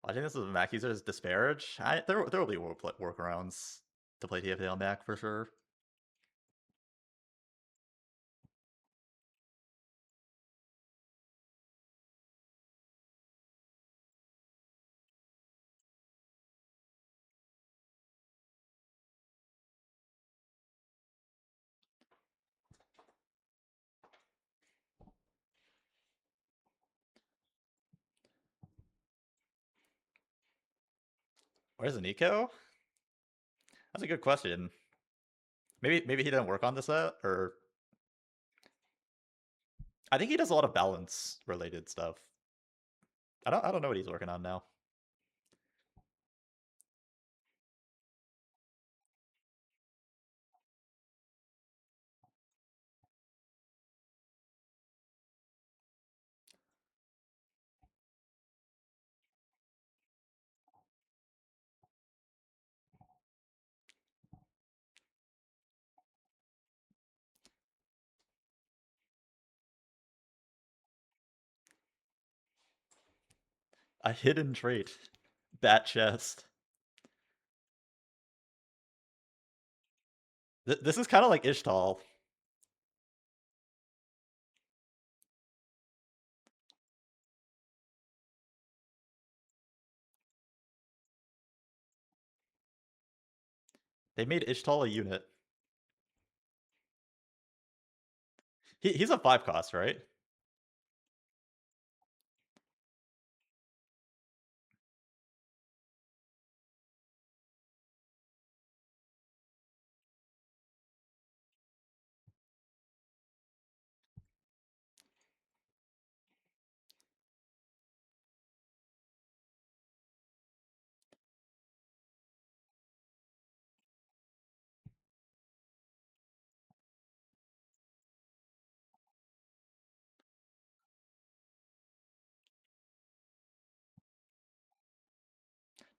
Watching this with Mac users disparage. There will be workarounds to play TFT on Mac for sure. Where's Nico? That's a good question. Maybe he didn't work on this set, or I think he does a lot of balance related stuff. I don't know what he's working on now. A hidden trait. Bat chest. This is kind of like Ishtal. They made Ishtal a unit. He's a 5 cost, right?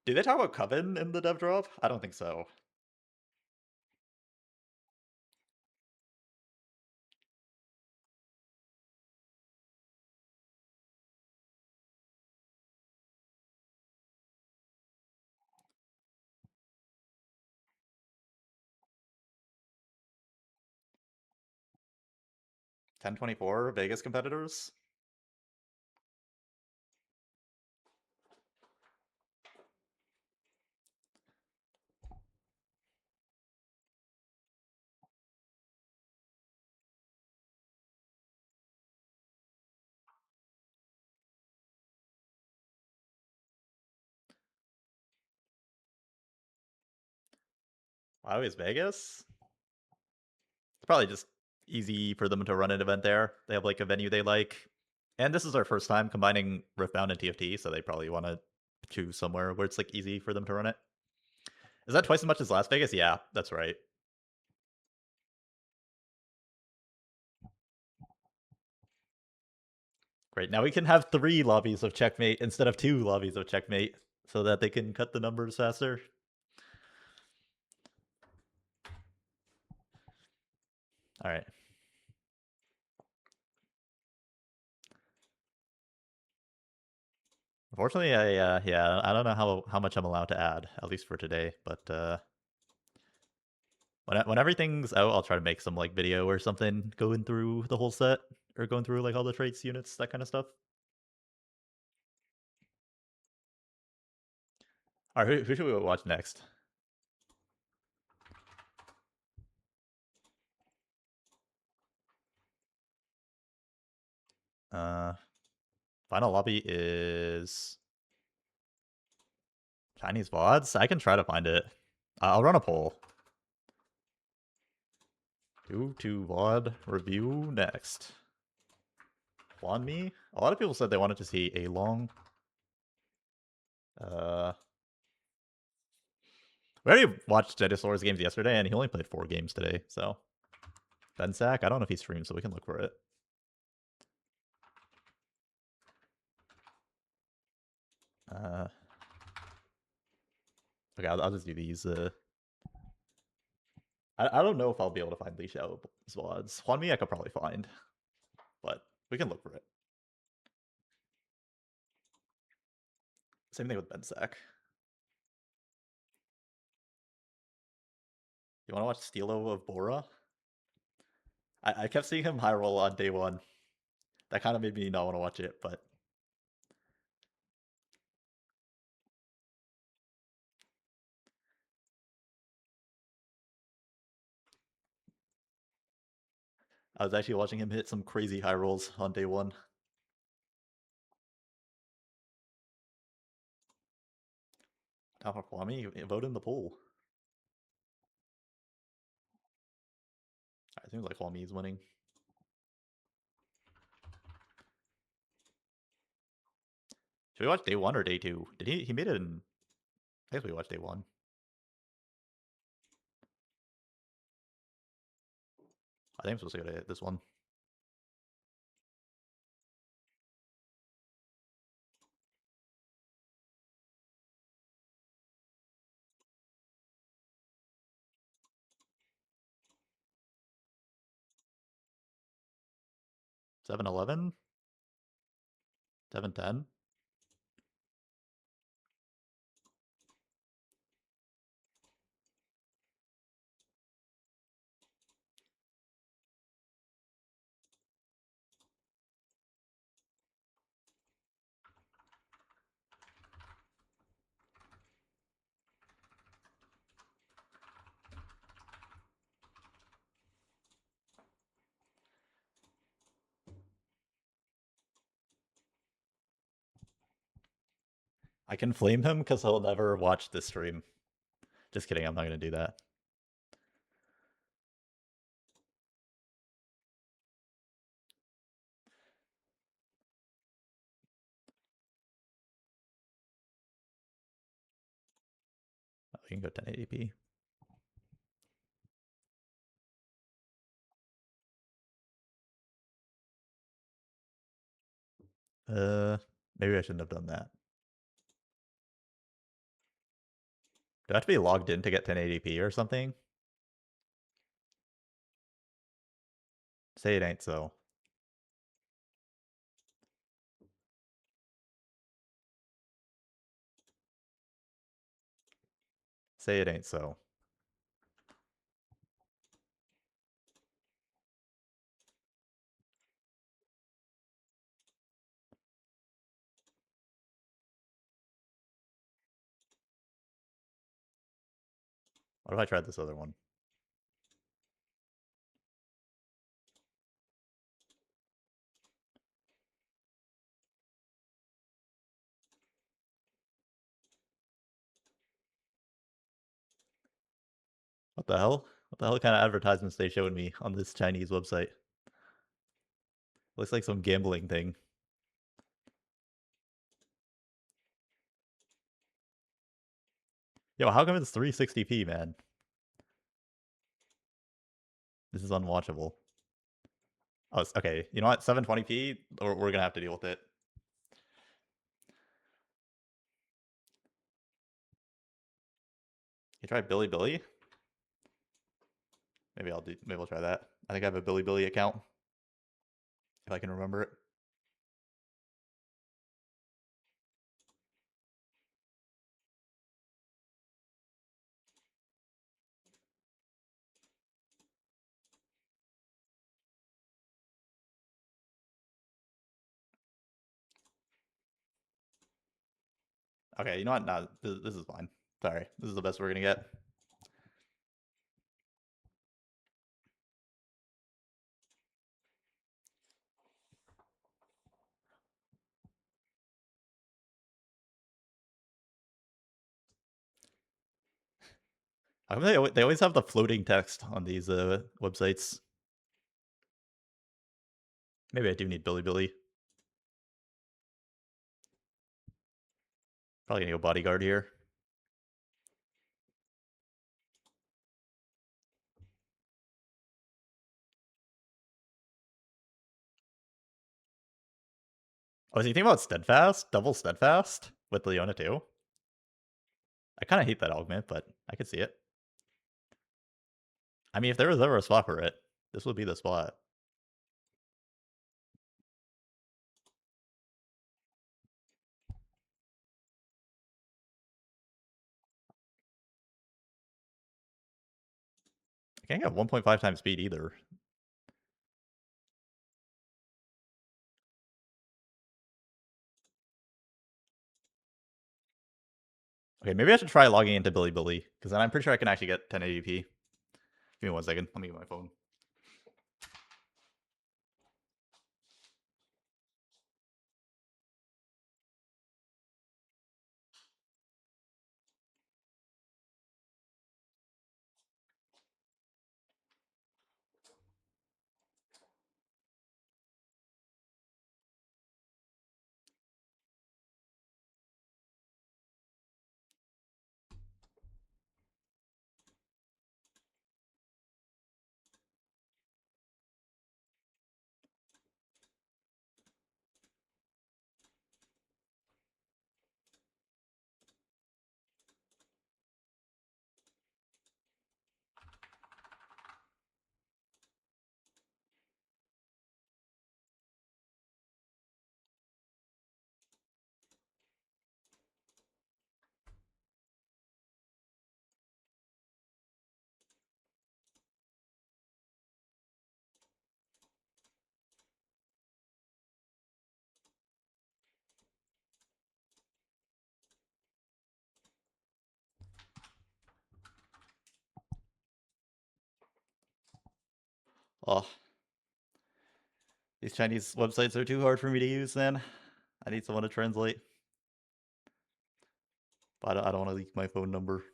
Do they talk about Coven in the dev drop? I don't think so. $10.24 Vegas competitors. Wow, is Vegas? It's probably just easy for them to run an event there. They have like a venue they like. And this is our first time combining Riftbound and TFT, so they probably want to choose somewhere where it's like easy for them to run it. Is that twice as much as Las Vegas? Yeah, that's right. Great. Now we can have 3 lobbies of checkmate instead of 2 lobbies of checkmate so that they can cut the numbers faster. All right. Unfortunately, I don't know how much I'm allowed to add, at least for today. But when everything's out, I'll try to make some like video or something going through the whole set or going through like all the traits, units, that kind of stuff. All right, who should we watch next? Uh, Final lobby is Chinese VODs. I can try to find it. I'll run a poll. Who to VOD review next? On me? A lot of people said they wanted to see a long. We already watched Dinosaur's games yesterday, and he only played 4 games today. So Bensack, I don't know if he streams, so we can look for it. Okay, I'll just do these. I don't know if I'll be able to find Lee Xiao's VODs. Huanmi I could probably find, but we can look for it. Same thing with Bensack. You want to watch Stilo of Bora? I kept seeing him high roll on day 1. That kind of made me not want to watch it, but I was actually watching him hit some crazy high rolls on day 1. Top of Huami, vote in the poll. It seems like Huami is winning. we watch day 1 or day 2? Did he made it in... I guess we watched day 1. I think I'm supposed to go to this one. Seven 11? 7-10? I can flame him because he'll never watch this stream. Just kidding, I'm not going to do that. Oh, we can go 1080p. Maybe I shouldn't have done that. Do I have to be logged in to get 1080p or something? Say it ain't so. Say it ain't so. What if I tried this other one? What the hell? What the hell kind of advertisements they showed me on this Chinese website? Looks like some gambling thing. Yo, how come it's 360p, man? This is unwatchable. Oh, okay. You know what? 720p, we're going to have to deal with it. You try Billy Billy? Maybe I'll try that. I think I have a Billy Billy account. If I can remember it. Okay, you know what? No, this is fine. Sorry. This is the best we're going to get. How come they always have the floating text on these websites? Maybe I do need Billy Billy. Probably gonna go bodyguard here. Oh, is he thinking about steadfast? Double steadfast with Leona too? I kind of hate that augment, but I could see it. I mean, if there was ever a spot for it, this would be the spot. I can't get 1.5 times speed either. Okay, maybe I should try logging into Billy Billy, because then I'm pretty sure I can actually get 1080p. Give me 1 second. Let me get my phone. Oh, these Chinese websites are too hard for me to use then. I need someone to translate. But I don't want to leak my phone number.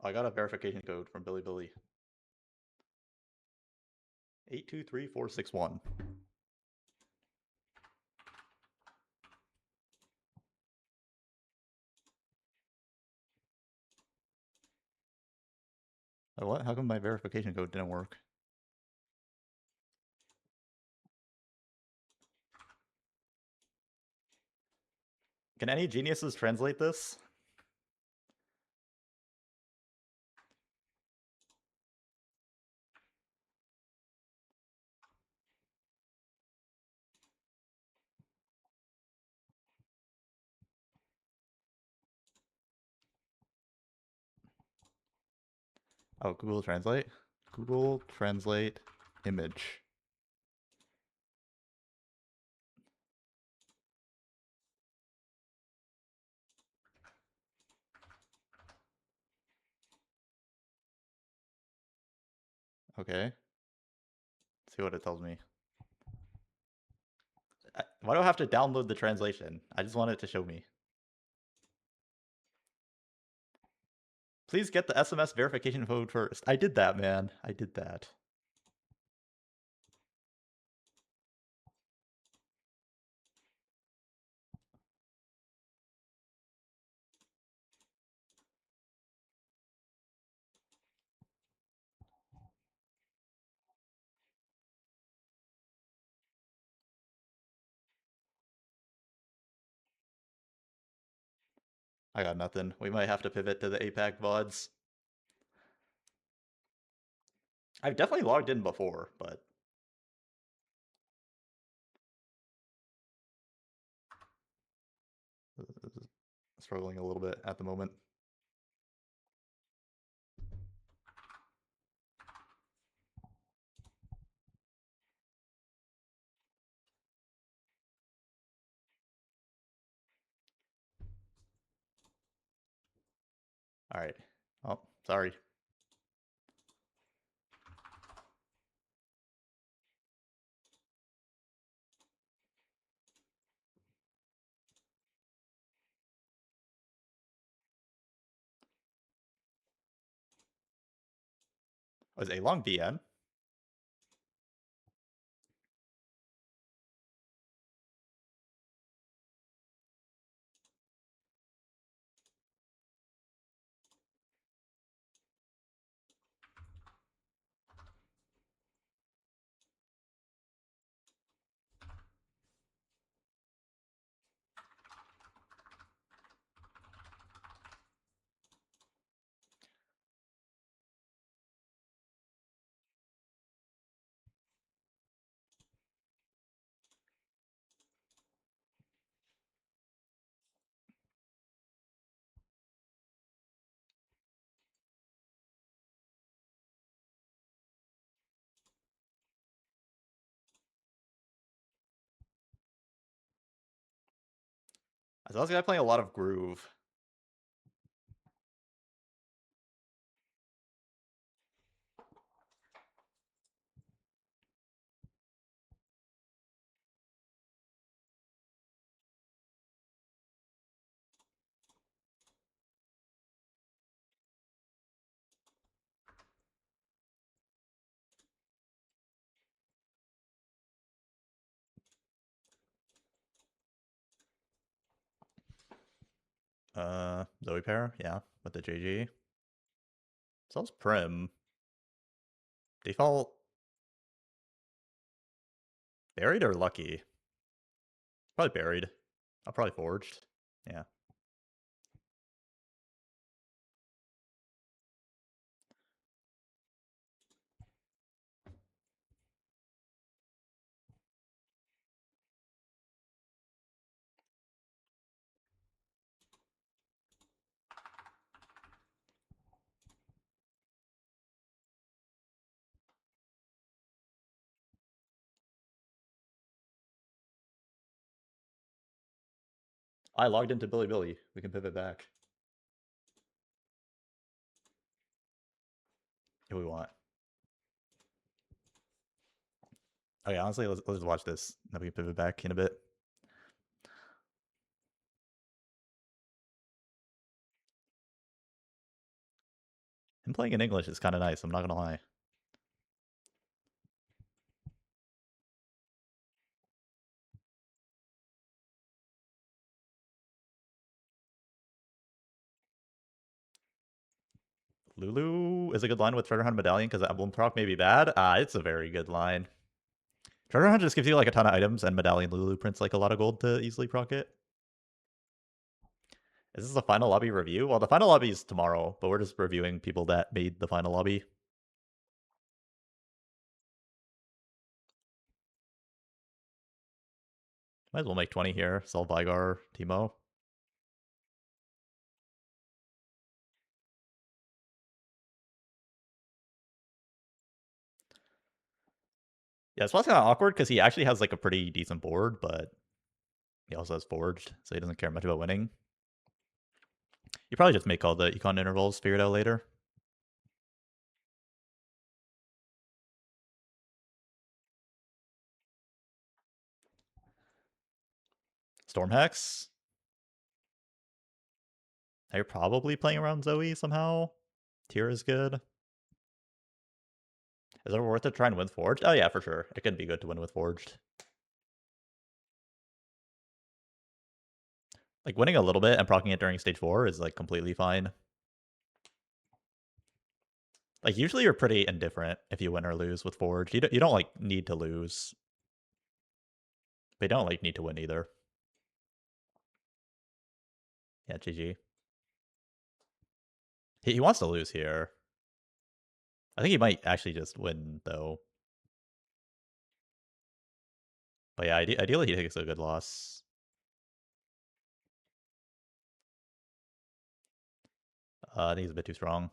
I got a verification code from Billy Billy. 823461. Oh, what? How come my verification code didn't work? Can any geniuses translate this? Oh, Google Translate? Google Translate image. Okay. Let's see what it tells me. Why do I have to download the translation? I just want it to show me. Please get the SMS verification code first. I did that, man. I did that. I got nothing. We might have to pivot to the APAC VODs. I've definitely logged in before, but struggling a little bit at the moment. All right. Oh, sorry. Was a long DN? I saw this guy playing a lot of Groove. Zoe pair, yeah, with the JG. Sells Prim. Default buried or lucky? Probably buried. I'll probably forged. Yeah. I logged into Billy. We can pivot back if we want. Okay, honestly, let's just watch this. Then we can pivot back in a bit. Him playing in English is kind of nice, I'm not gonna lie. Lulu is a good line with Treasure Hunt Medallion because Emblem proc may be bad. It's a very good line. Treasure Hunt just gives you like a ton of items, and Medallion Lulu prints like a lot of gold to easily proc it. Is this the final lobby review? Well, the final lobby is tomorrow, but we're just reviewing people that made the final lobby. Might as well make 20 here. Sell Vigar, Teemo. Yeah, it's kind of awkward because he actually has like a pretty decent board, but he also has Forged, so he doesn't care much about winning. You probably just make all the econ intervals, figure it out later. Stormhex. Now you're probably playing around Zoe somehow. Tier is good. Is it worth it to try and win Forged? Oh yeah, for sure. It could be good to win with Forged. Like winning a little bit and proccing it during stage 4 is like completely fine. Like usually you're pretty indifferent if you win or lose with Forged. You don't like need to lose. But you don't like need to win either. Yeah, GG. He wants to lose here. I think he might actually just win though. But yeah, ideally he takes a good loss. I think he's a bit too strong.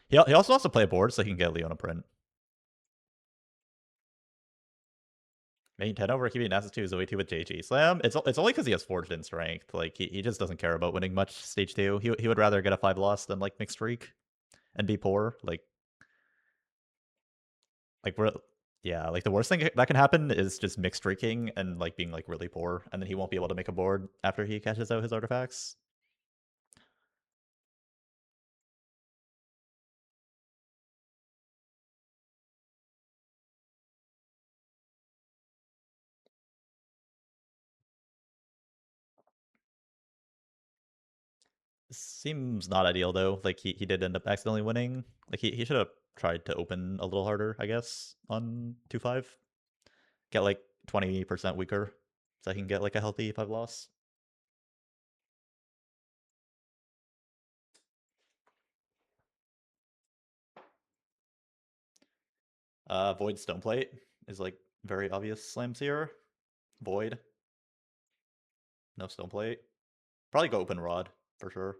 He also wants to play a board so he can get Leona print. Making 10 over, keeping Nasus 2, Zoe 2 with JG. Slam, it's only because he has Forged in Strength. Like, he just doesn't care about winning much stage 2. He would rather get a 5 loss than, like, mixed streak and be poor. We're... Yeah, like, the worst thing that can happen is just mixed streaking and, like, being, like, really poor. And then he won't be able to make a board after he cashes out his artifacts. Seems not ideal though. Like he did end up accidentally winning. Like he should have tried to open a little harder, I guess, on 2-5. Get like 20% weaker so I can get like a healthy 5 loss. Void Stoneplate is like very obvious slams here. Void. No Stoneplate. Probably go open Rod for sure.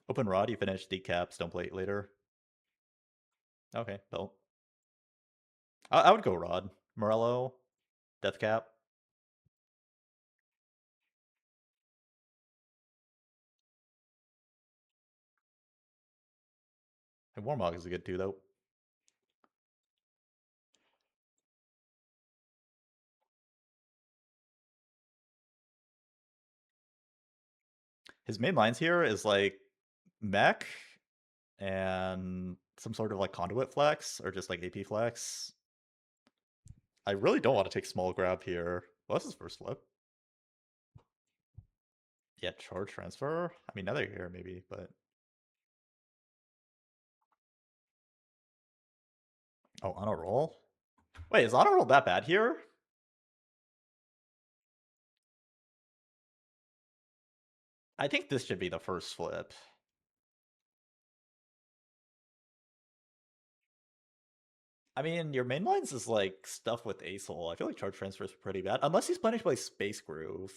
Open Rod, you finish decap Stoneplate later. Okay, belt. I would go Rod. Morello, Deathcap. And Warmog is a good too though. His main lines here is like mech and some sort of like conduit flex or just like AP flex. I really don't want to take small grab here. What's his first flip? Yeah, charge transfer. I mean, nether here maybe, but oh, on a roll. Wait, is on a roll that bad here? I think this should be the first flip. I mean, your main lines is like stuff with Ace Hole. I feel like charge transfer is pretty bad. Unless he's planning to play Space Groove.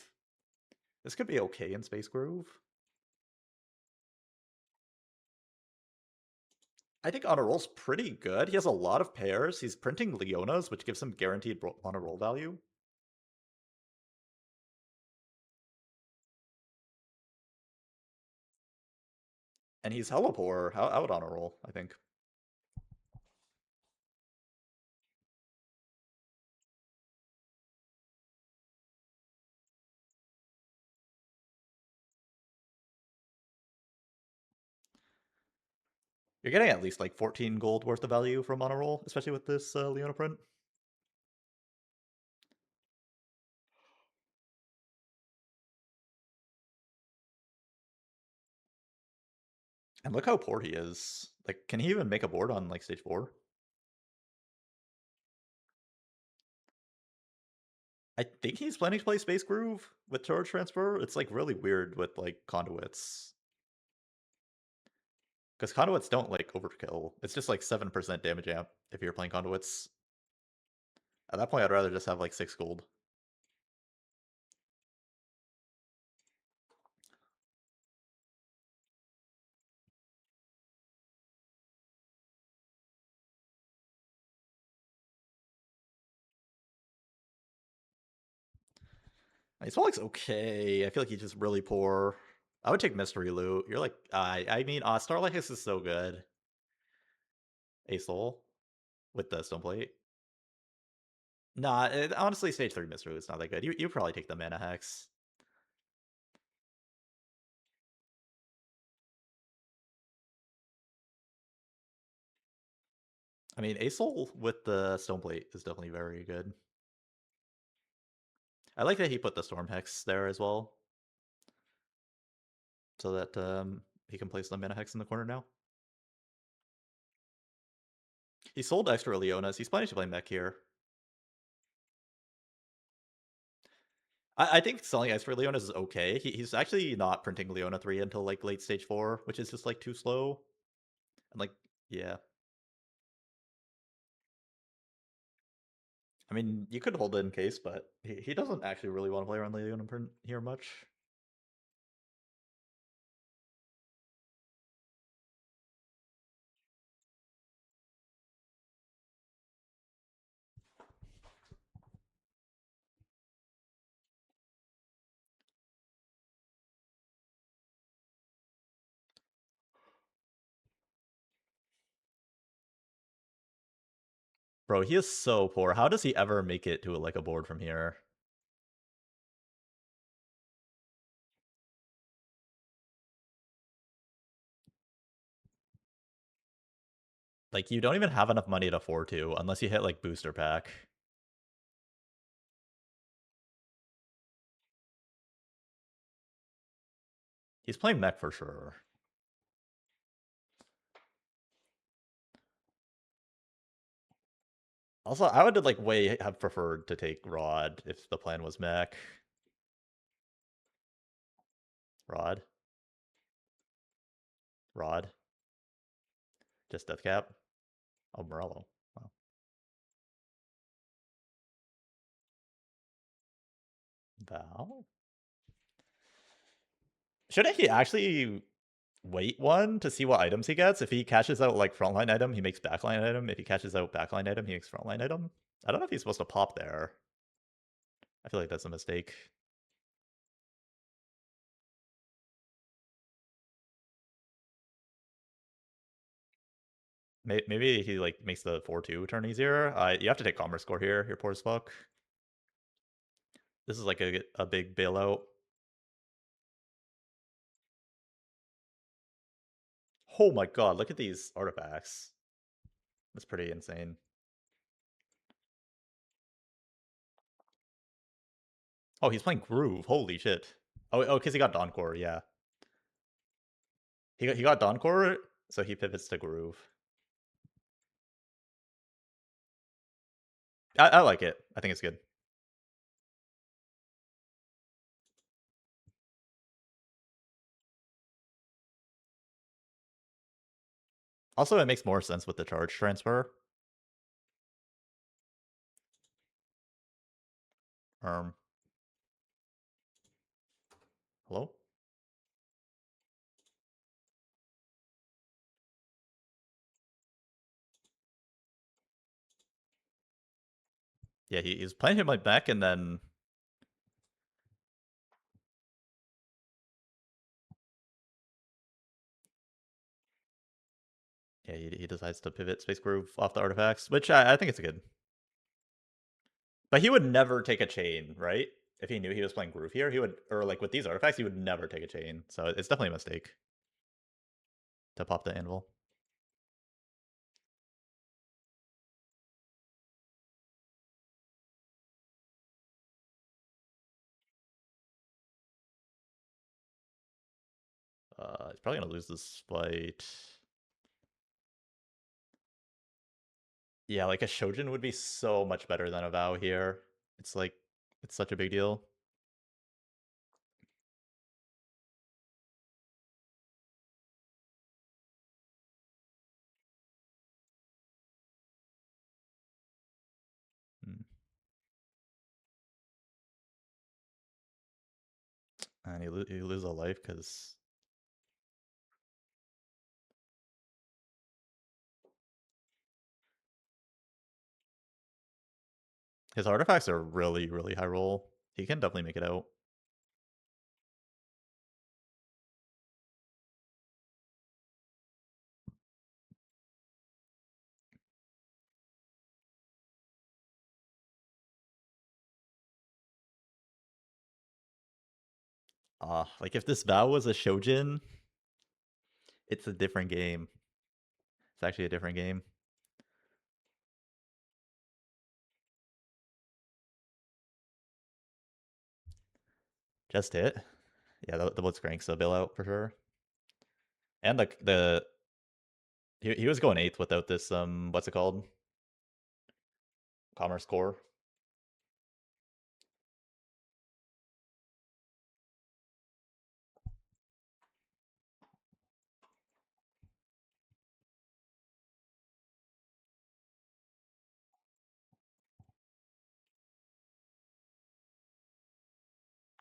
This could be okay in Space Groove. I think on a roll's pretty good. He has a lot of pairs. He's printing Leonas, which gives him guaranteed on a roll value. And he's hella poor. Out on a roll, I think. You're getting at least like 14 gold worth of value from on a roll, especially with this Leona print. And look how poor he is. Like, can he even make a board on like stage 4? I think he's planning to play Space Groove with Charge Transfer. It's like really weird with like conduits. Because conduits don't like overkill. It's just like 7% damage amp if you're playing conduits. At that point, I'd rather just have like 6 gold. Hydraulic's okay. I feel like he's just really poor. I would take Mystery Loot. You're like, I mean, Starlight is so good. A Soul with the Stone Plate. Nah, honestly, Stage 3 Mystery Loot's not that good. You probably take the Mana Hex. I mean, A Soul with the Stone Plate is definitely very good. I like that he put the Storm Hex there as well. So that he can place the Mana Hex in the corner now. He sold extra Leonas. He's planning to play Mech here. I think selling extra Leonas is okay. He's actually not printing Leona 3 until like late stage 4, which is just like too slow. And like, yeah. I mean, you could hold it in case, but he doesn't actually really want to play around Leona print here much. Bro, he is so poor. How does he ever make it to like a board from here? Like, you don't even have enough money to afford to, unless you hit like booster pack. He's playing mech for sure. Also, I would like way have preferred to take Rod if the plan was mech. Rod. Rod. Just death cap. Oh, Morello. Wow. Val? Shouldn't he actually wait one to see what items he gets? If he cashes out like frontline item, he makes backline item. If he cashes out backline item, he makes frontline item. I don't know if he's supposed to pop there. I feel like that's a mistake. Maybe he like makes the 4-2 turn easier. You have to take commerce score here. You're poor as fuck. This is like a big bailout. Oh my god, look at these artifacts. That's pretty insane. Oh, he's playing Groove. Holy shit. Oh, because he got Dawncore, yeah. He got Dawncore, so he pivots to Groove. I like it. I think it's good. Also, it makes more sense with the charge transfer. Hello? Yeah, he's playing him like back, and then Yeah, he decides to pivot Space Groove off the artifacts, which I think it's good. But he would never take a chain, right? If he knew he was playing Groove here, he would, or like with these artifacts, he would never take a chain. So it's definitely a mistake to pop the anvil. He's probably gonna lose this fight. Yeah, like a Shojin would be so much better than a Vow here. It's like, it's such a big deal. Hmm. And he loses a life because his artifacts are really, really high roll. He can definitely make it out. Like if this Vow was a Shojin, it's a different game. It's actually a different game. Just hit. Yeah, the Blitzcrank's a bailout for sure. And he was going 8th without this what's it called? Commerce Core.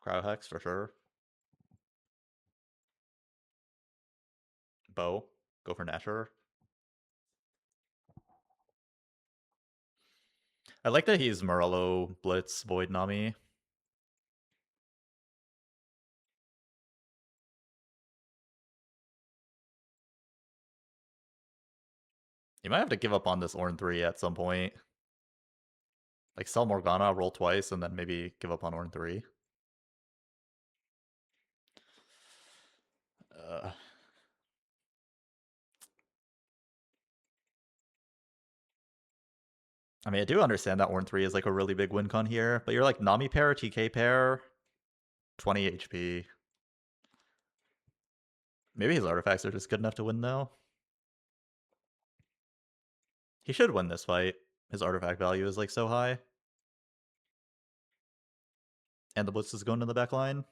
Cryo Hex for sure. Bow. Go for Nasher. I like that he's Morello, Blitz, Void, Nami. You might have to give up on this Ornn 3 at some point. Like sell Morgana, roll twice, and then maybe give up on Ornn 3. Uh, I mean, I do understand that Ornn 3 is like a really big win con here, but you're like Nami pair, TK pair, 20 HP. Maybe his artifacts are just good enough to win though. He should win this fight. His artifact value is like so high. And the Blitz is going to the back line.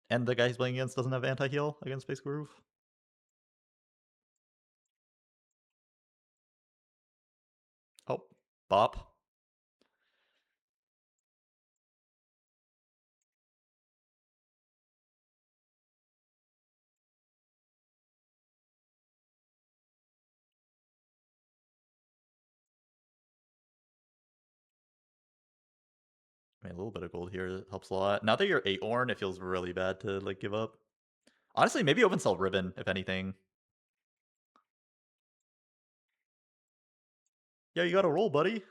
And the guy he's playing against doesn't have anti-heal against Space Groove. Oh, bop. I mean, a little bit of gold here helps a lot. Now that you're 8 Ornn, it feels really bad to like give up. Honestly, maybe open sell Ribbon, if anything. Yeah, you gotta roll, buddy.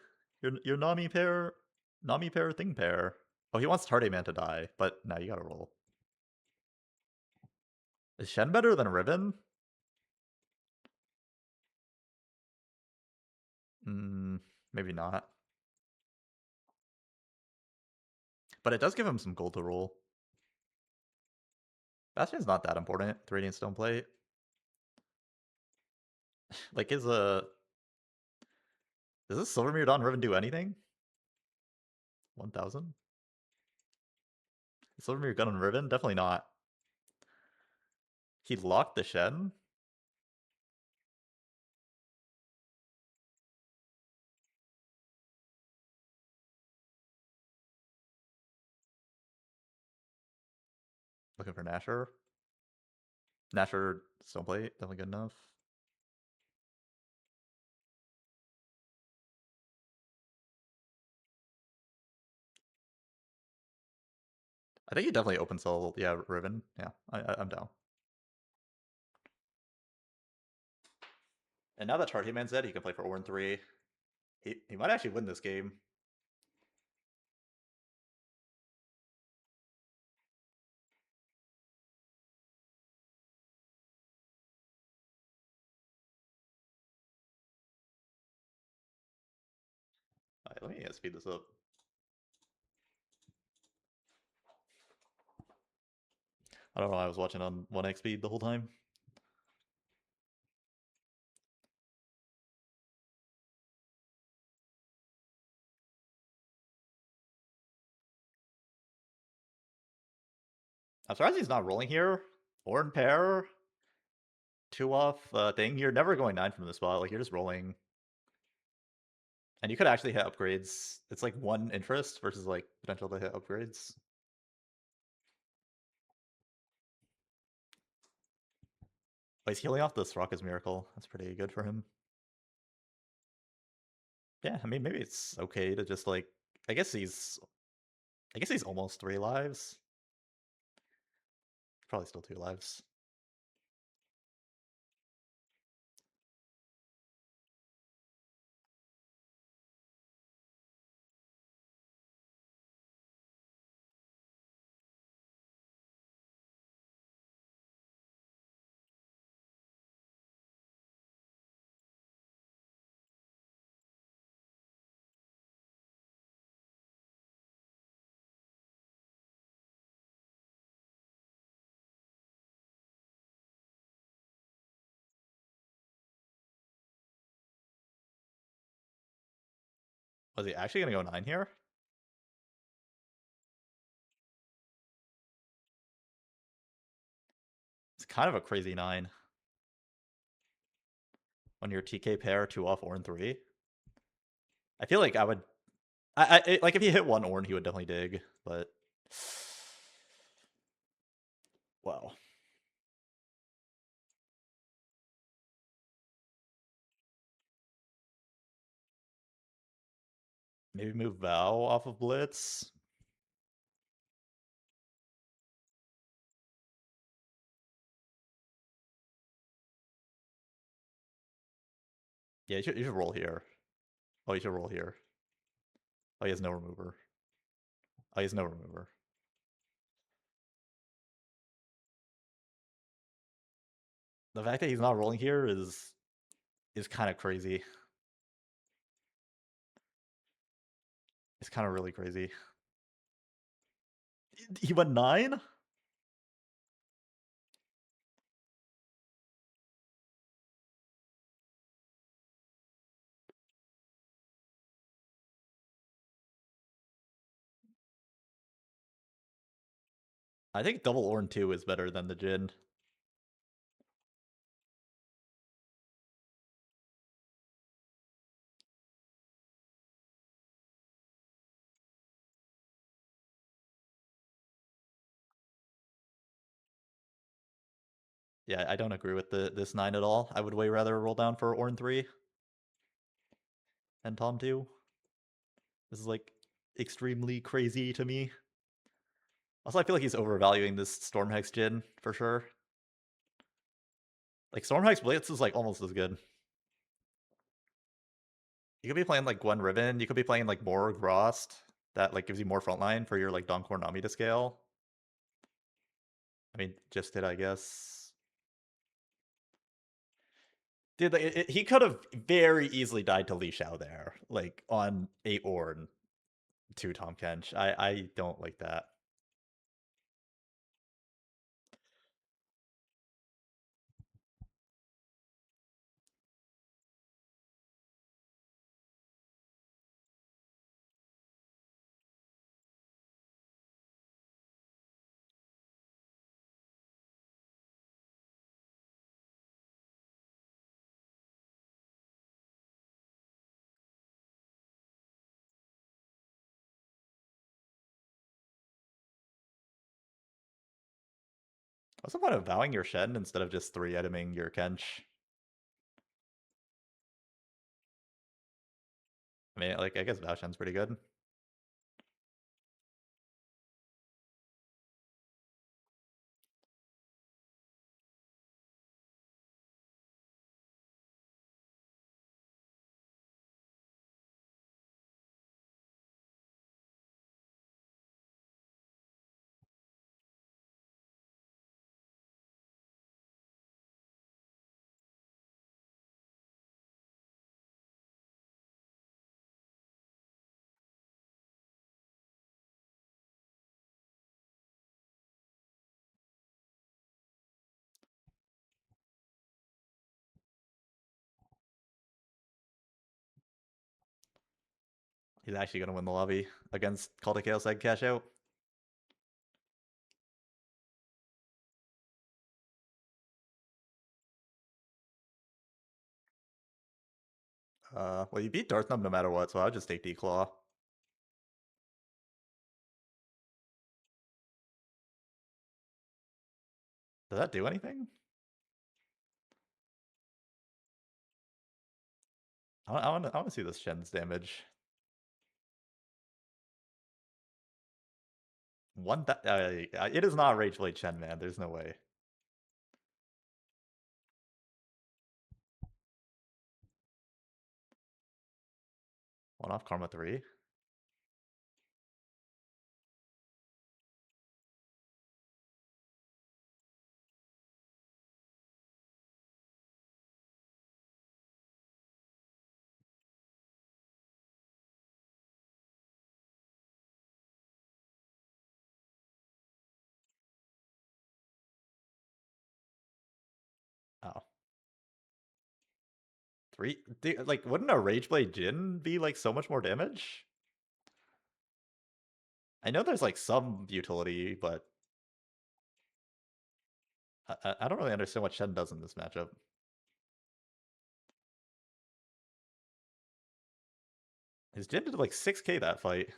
Your Nami pair, thing pair. Oh, he wants Tarde Man to die, but now you gotta roll. Is Shen better than Ribbon? Maybe not. But it does give him some gold to roll. Bastion's not that important. 3 Radiant Stone Plate. Like, does this Silvermere Dawn Ribbon do anything? 1000? Silvermere Gun and Ribbon? Definitely not. He locked the Shen? Looking for Nasher. Nasher Stone Plate, definitely good enough. I think he definitely open soul, yeah, Ribbon. Yeah, I'm down. And now that Chart Hitman's dead, he can play for Ornn 3. He might actually win this game. Alright, let me speed this up. I don't know why I was watching on 1x speed the whole time. I'm surprised he's not rolling here. Ornn pair. 2 off thing. You're never going 9 from the spot. Like, you're just rolling. And you could actually hit upgrades. It's like 1 interest versus like potential to hit upgrades. But he's healing off this Rocka's Miracle. That's pretty good for him. Yeah, I mean, maybe it's okay to just like... I guess he's almost 3 lives. Probably still 2 lives. Was he actually going to go 9 here? It's kind of a crazy 9. When you're TK pair 2 off Ornn 3. I feel like I would... like, if he hit 1 Ornn, he would definitely dig, but... Wow. Maybe move Vow off of Blitz. Yeah, you should roll here. Oh, you should roll here. Oh, he has no remover. Oh, he has no remover. The fact that he's not rolling here is kind of crazy. It's kind of really crazy. He went 9? I think double Ornn 2 is better than the Jin. Yeah, I don't agree with this 9 at all. I would way rather roll down for Ornn 3 and Tom 2. This is like extremely crazy to me. Also, I feel like he's overvaluing this Stormhex Jin for sure. Like, Stormhex Blitz is like almost as good. You could be playing like Gwen Riven, you could be playing like Morg Rost. That like gives you more frontline for your like Donkor Nami to scale. I mean, just did, I guess. Dude, like, he could have very easily died to Li Xiao there, like on 8 Ornn to Tom Kench. I don't like that. What's the point of vowing your Shen instead of just 3-iteming your Kench? I mean, like, I guess Vow Shen's pretty good. He's actually gonna win the lobby against Call to Chaos Egg Cash Out. Well, you beat Darth Nub no matter what, so I'll just take Declaw. Does that do anything? I want to see this Shen's damage. It is not Rage Blade Shen, man. There's no way. One off Karma 3. Oh. 3? Like, wouldn't a Rage Blade Jin be like so much more damage? I know there's like some utility, but I don't really understand what Shen does in this matchup. His Jin did like 6k that fight.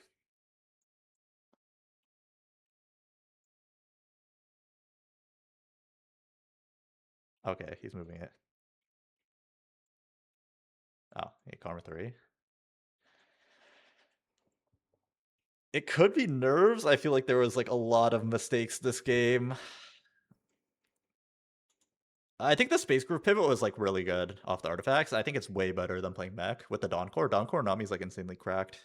Okay, he's moving it. Oh, yeah, Karma 3. It could be nerves. I feel like there was like a lot of mistakes this game. I think the Space Group pivot was like really good off the artifacts. I think it's way better than playing mech with the Dawncore. Dawncore Nami's like insanely cracked.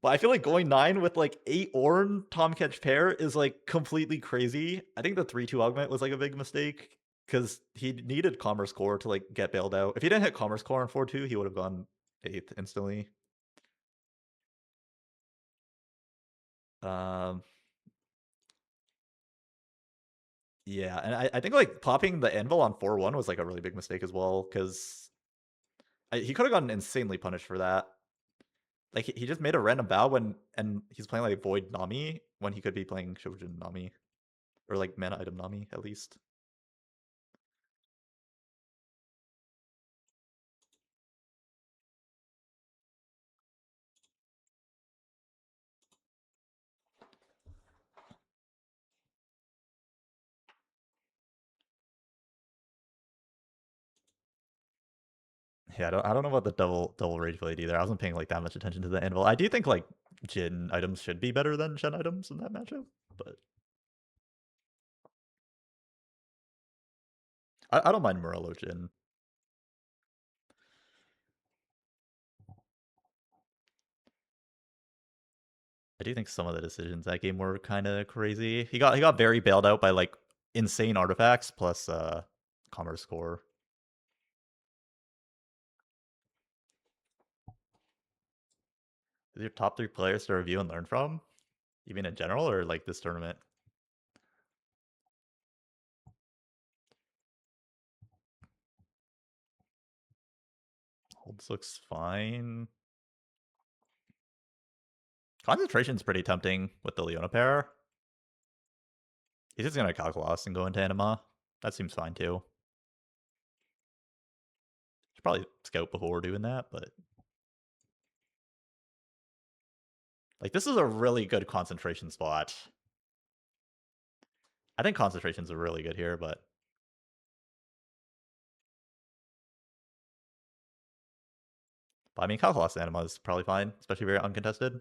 But I feel like going 9 with like 8 Ornn Tom Catch pair is like completely crazy. I think the 3-2 augment was like a big mistake because he needed Commerce Core to like get bailed out. If he didn't hit Commerce Core on 4-2, he would have gone 8th instantly. Um, yeah, and I think like popping the Anvil on 4-1 was like a really big mistake as well because he could have gotten insanely punished for that. Like he just made a random bow and he's playing like Void Nami when he could be playing Shojin Nami or like mana item Nami at least. Yeah, I don't know about the double rage blade either. I wasn't paying like that much attention to the anvil. I do think like Jin items should be better than Shen items in that matchup, but I don't mind Morello Jin. I do think some of the decisions that game were kind of crazy. He got very bailed out by like insane artifacts plus commerce score. Is your top 3 players to review and learn from? Even in general or like this tournament? Holds looks fine. Concentration's pretty tempting with the Leona pair. He's just gonna Calculus and go into Anima. That seems fine too. Should probably scout before doing that, but like this is a really good concentration spot. I think concentrations are really good here, but I mean Calculus Anima is probably fine, especially very uncontested.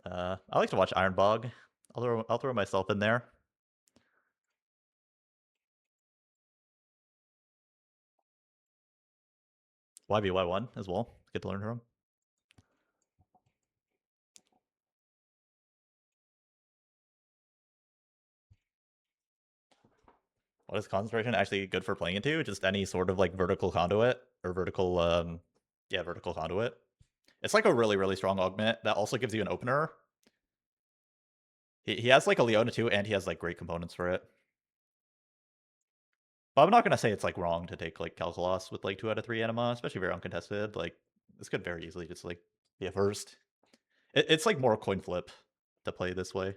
I like to watch Iron Bog. I'll throw myself in there. YBY1 as well. Get to learn from him. What is concentration actually good for playing into? Just any sort of like vertical conduit or vertical, yeah, vertical conduit. It's like a really, really strong augment that also gives you an opener. He has like a Leona too, and he has like great components for it. But I'm not gonna say it's like wrong to take like Calculos with like 2 out of 3 anima, especially very uncontested. Like this could very easily just like be a first. It's like more coin flip to play this way.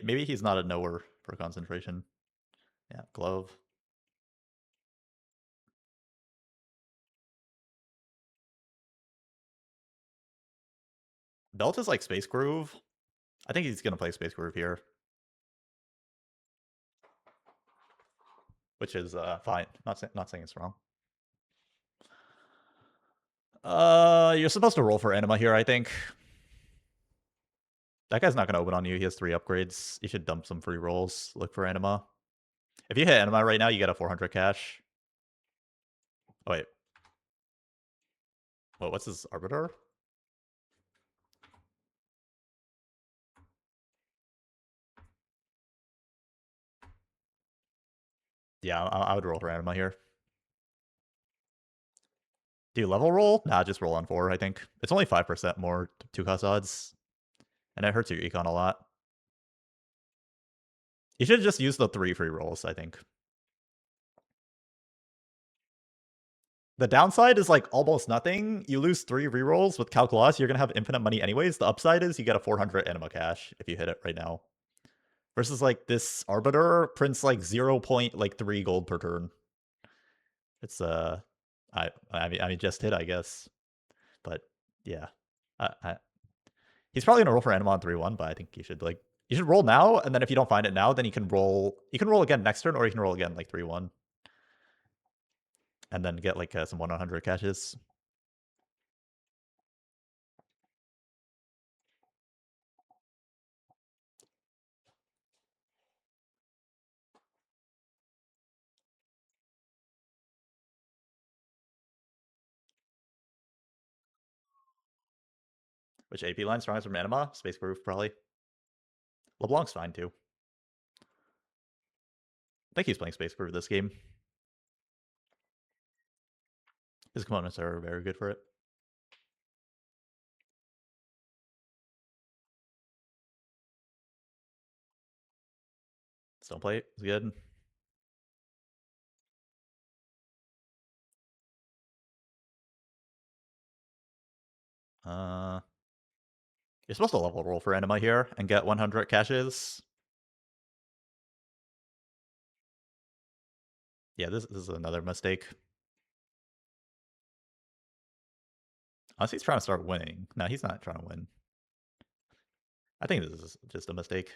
Maybe he's not a knower for concentration. Yeah, glove. Belt is like Space Groove. I think he's gonna play Space Groove here, which is fine. Not saying it's wrong. You're supposed to roll for anima here, I think. That guy's not gonna open on you. He has 3 upgrades. You should dump some free rolls. Look for anima. If you hit anima right now, you get a 400 cash. Oh wait. What's his arbiter? Yeah, I would roll for anima here. Do you level roll? Nah, just roll on 4, I think. It's only 5% more 2-cost odds. And it hurts your econ a lot. You should just use the 3 free rolls, I think. The downside is like almost nothing. You lose 3 rerolls with Calculus, you're gonna have infinite money anyways. The upside is you get a 400 anima cash if you hit it right now. Versus like this Arbiter prints like 0.3 gold per turn. It's I mean just hit, I guess. But yeah. He's probably gonna roll for anima on 3-1, but I think you should roll now, and then if you don't find it now, then you can roll again next turn, or you can roll again like 3-1. And then get like some 100 catches. Which AP line strongest from anima? Space Groove, probably. LeBlanc's fine too. I think he's playing Space Groove this game. His components are very good for it. Stone Plate is good. You're supposed to level roll for anima here and get 100 caches. Yeah, this is another mistake. Unless he's trying to start winning. No, he's not trying to win. I think this is just a mistake.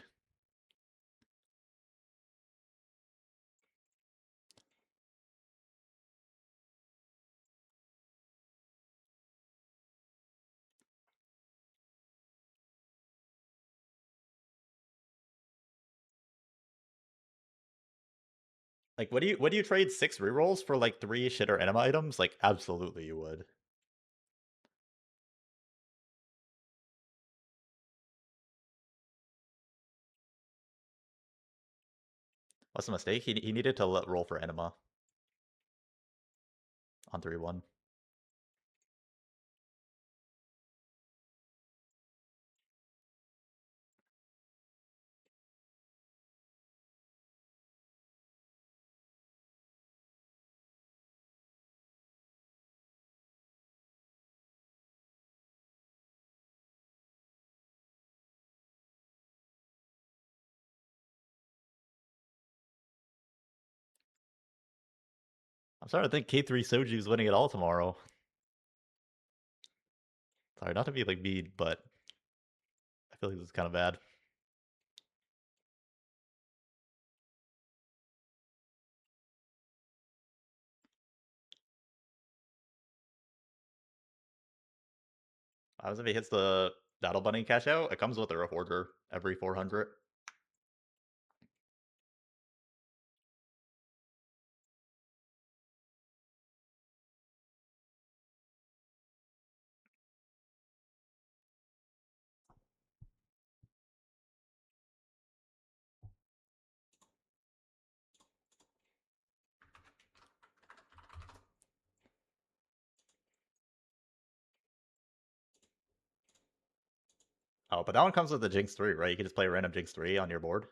Like, would you trade 6 rerolls for like 3 shitter anima items? Like, absolutely you would. What's the mistake? He needed to roll for anima on 3-1. I'm starting to think K3Soju is winning it all tomorrow. Sorry, not to be like mean, but I feel like this is kind of bad. I was if he hits the Battle Bunny cash out. It comes with a rewarder every 400. Oh, but that one comes with the Jinx 3, right? You can just play a random Jinx 3 on your board.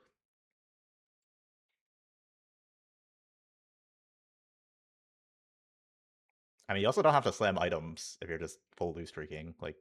I mean, you also don't have to slam items if you're just full loose streaking. Like,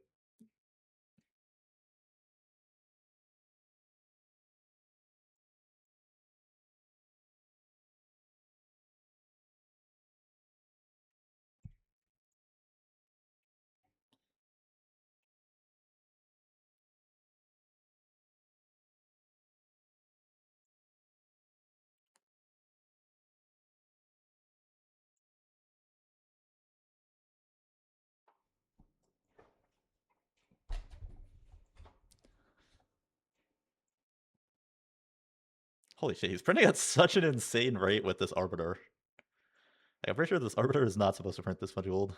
holy shit, he's printing at such an insane rate with this Arbiter. Like, I'm pretty sure this Arbiter is not supposed to print this much gold.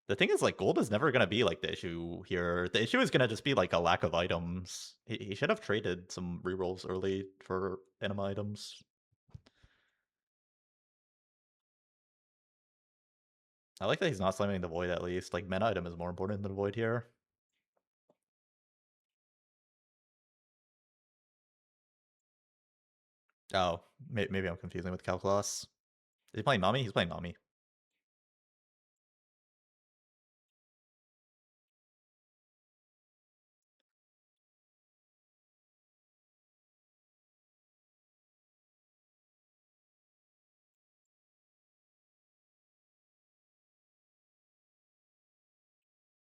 The thing is, like, gold is never going to be, like, the issue here. The issue is going to just be, like, a lack of items. He should have traded some rerolls early for anima items. I like that he's not slamming the Void, at least. Like, mana item is more important than Void here. Oh, maybe I'm confusing with Calculass. Is he playing Nami? He's playing Nami.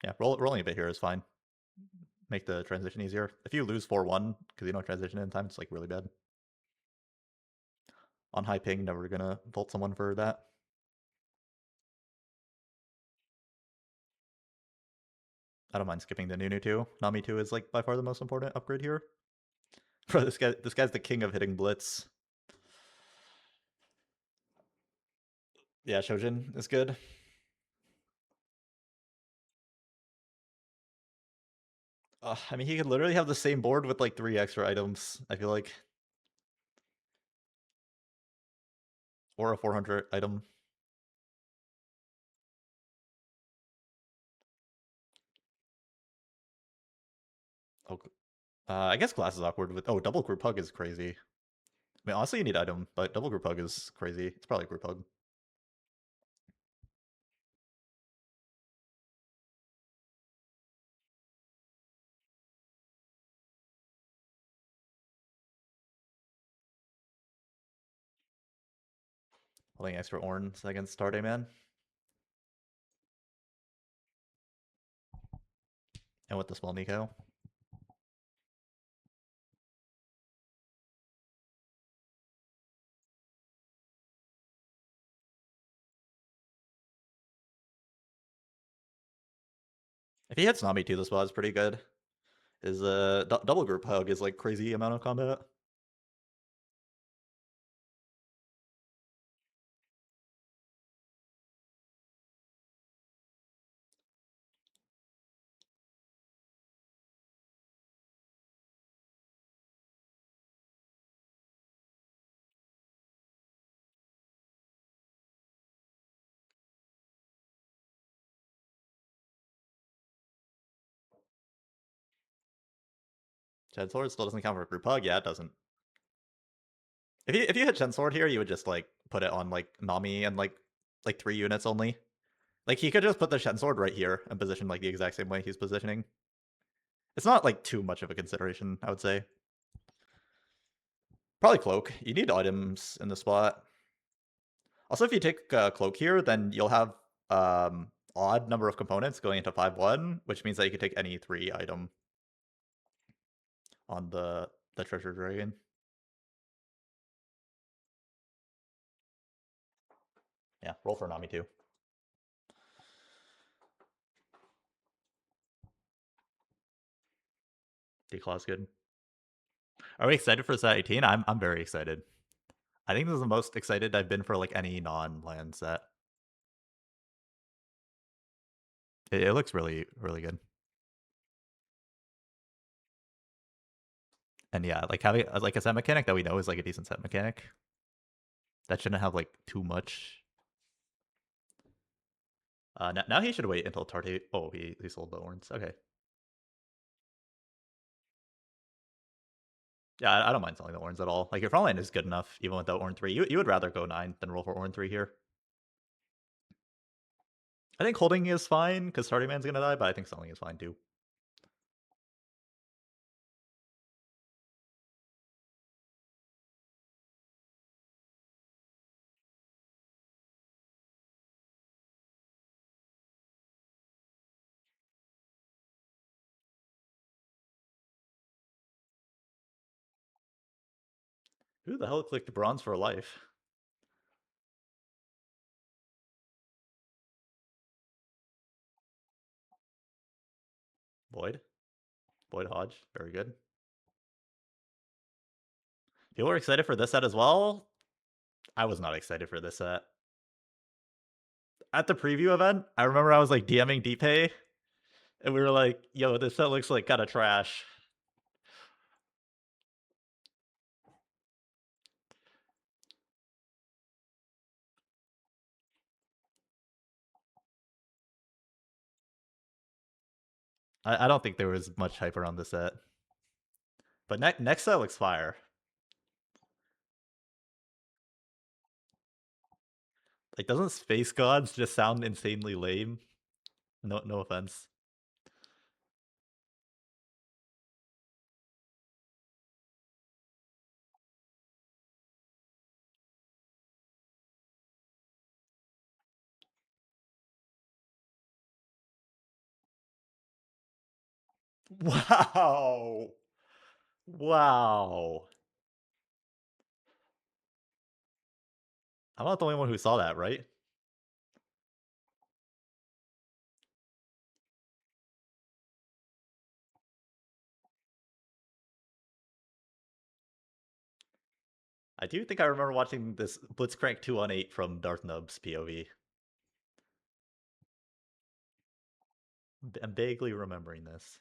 Yeah, rolling a bit here is fine. Make the transition easier. If you lose 4-1 because you don't transition in time, it's like really bad. On high ping, never gonna vault someone for that. I don't mind skipping the Nunu too. Nami 2 is like by far the most important upgrade here. Bro, this guy's the king of hitting blitz. Yeah, Shojin is good. I mean, he could literally have the same board with like 3 extra items, I feel like. Or a 400 item. Oh, I guess Glass is awkward with... Oh, double group hug is crazy. I mean, honestly, you need item, but double group hug is crazy. It's probably group hug. Holding extra Orns against Starday Man. And with the small Nico. If he hits Nami too, the spot is pretty good. His double group hug is like crazy amount of combat. Chainsword still doesn't count for group hug. Yeah, it doesn't. If you hit Chainsword here, you would just like put it on like Nami and like 3 units only. Like he could just put the Chainsword right here and position like the exact same way he's positioning. It's not like too much of a consideration, I would say. Probably Cloak. You need items in the spot. Also, if you take Cloak here, then you'll have odd number of components going into 5-1, which means that you could take any 3 item on the Treasure Dragon. Yeah, roll for Nami too. Declaw's good. Are we excited for set 18? I'm very excited. I think this is the most excited I've been for like any non-land set. It looks really, really good. And yeah, like having like a set mechanic that we know is like a decent set mechanic. That shouldn't have like too much. Now he should wait until Tarte. Oh, he sold the horns. Okay. Yeah, I don't mind selling the horns at all. Like your front line is good enough even without Orn 3. You would rather go 9 than roll for Orn 3 here. I think holding is fine because Tardy Man's gonna die, but I think selling is fine too. Who the hell clicked bronze for life? Void. Void Hodge. Very good. People were excited for this set as well. I was not excited for this set. At the preview event, I remember I was like DMing DPay, and we were like, yo, this set looks like kind of trash. I don't think there was much hype around this set. But next set looks fire. Like, doesn't Space Gods just sound insanely lame? No offense. Wow. Wow. I'm not the only one who saw that, right? I do think I remember watching this Blitzcrank 2 on 8 from Darth Nub's POV. I'm vaguely remembering this.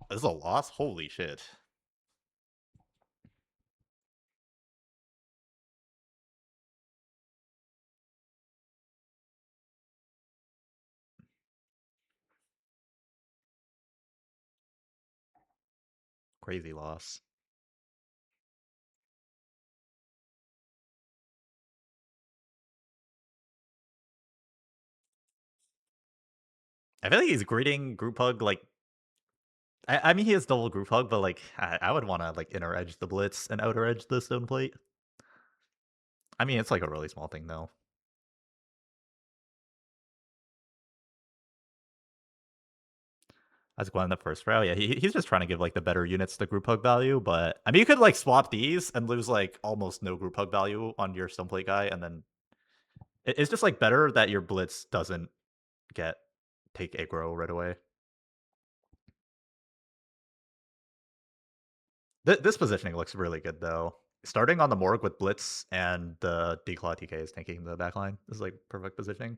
This is a loss? Holy shit. Crazy loss. I feel like he's greeting group hug like I mean he has double group hug, but like I would want to like inner edge the blitz and outer edge the stone plate. I mean it's like a really small thing though. That's going in the first row. Yeah, he's just trying to give like the better units the group hug value, but I mean you could like swap these and lose like almost no group hug value on your stone plate guy, and then it's just like better that your blitz doesn't get take aggro right away. This positioning looks really good though. Starting on the Morgue with Blitz and the Declaw TK is tanking the backline. This is like perfect positioning.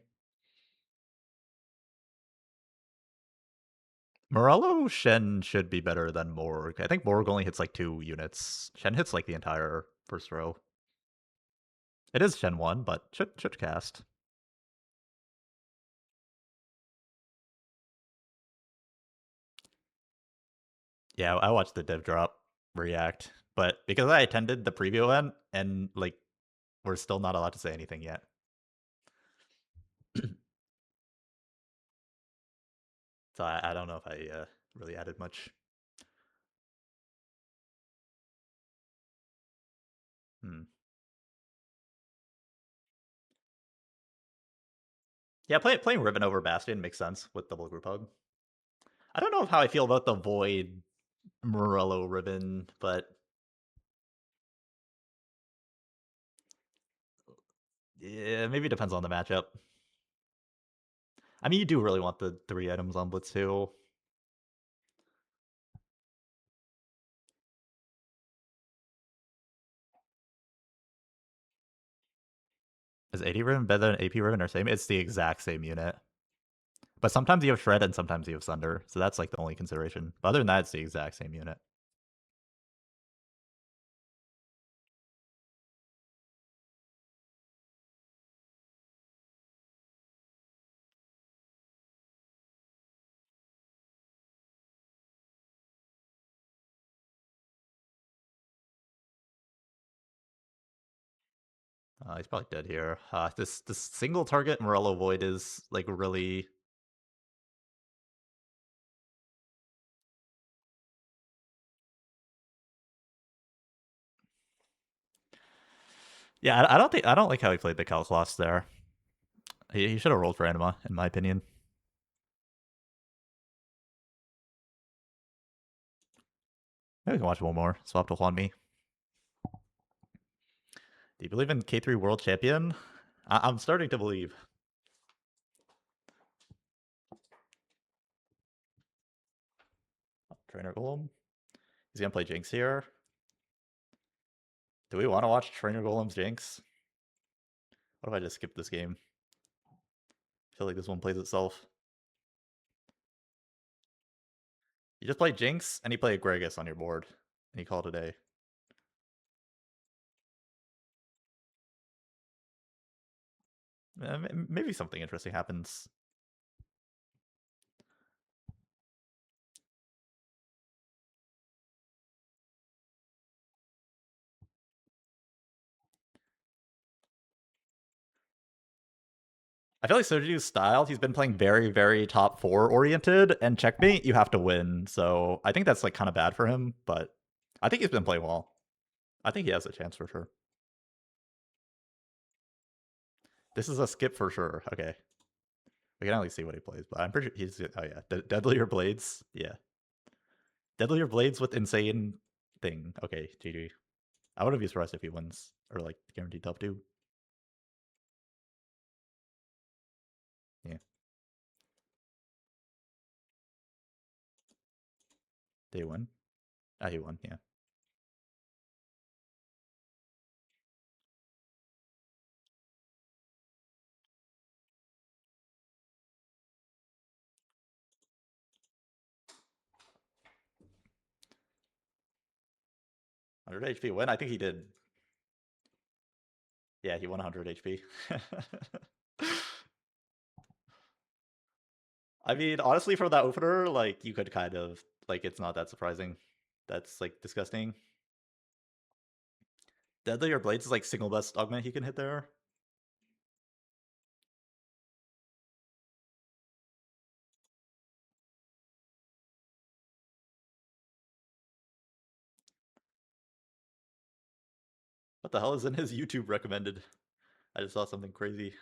Morello Shen should be better than Morgue. I think Morgue only hits like 2 units. Shen hits like the entire first row. It is Shen 1, but should cast. Yeah, I watched the div drop react, but because I attended the preview event and like we're still not allowed to say anything yet. So I don't know if I really added much. Hmm. Yeah, playing Ribbon over Bastion makes sense with double group hug. I don't know how I feel about the Void Morello Ribbon, but yeah, maybe it depends on the matchup. I mean, you do really want the 3 items on Blitz too. Is AD Ribbon better than AP Ribbon or same? It's the exact same unit. But sometimes you have Shred and sometimes you have Sunder, so that's like the only consideration. But other than that, it's the exact same unit. He's probably dead here. This single target Morello Void is like really. Yeah, I don't like how he played the Calcloss there. He should have rolled for Anima, in my opinion. Maybe we can watch one more. Swap to Juan Mi. Do you believe in K3 World Champion? I'm starting to believe. Trainer Golem. He's gonna play Jinx here. Do we want to watch Trainer Golem's Jinx? What if I just skip this game? I feel like this one plays itself. You just play Jinx and you play Gregus on your board, and you call it a day. Maybe something interesting happens. I feel like Soju's style, he's been playing very, very top 4 oriented, and checkmate, you have to win. So I think that's like kind of bad for him, but I think he's been playing well. I think he has a chance for sure. This is a skip for sure. Okay. We can only see what he plays, but I'm pretty sure he's. Oh, yeah. Deadlier Blades. Yeah. Deadlier Blades with insane thing. Okay, GG. I wouldn't be surprised if he wins, or like guaranteed top 2. Yeah. Did he win? Ah, he won. Yeah. 100 HP win? I think he did. Yeah, he won 100 HP. I mean, honestly, for that opener, like, you could kind of, like, it's not that surprising. That's, like, disgusting. Deadlier Blades is, like, single best augment he can hit there. What the hell is in his YouTube recommended? I just saw something crazy.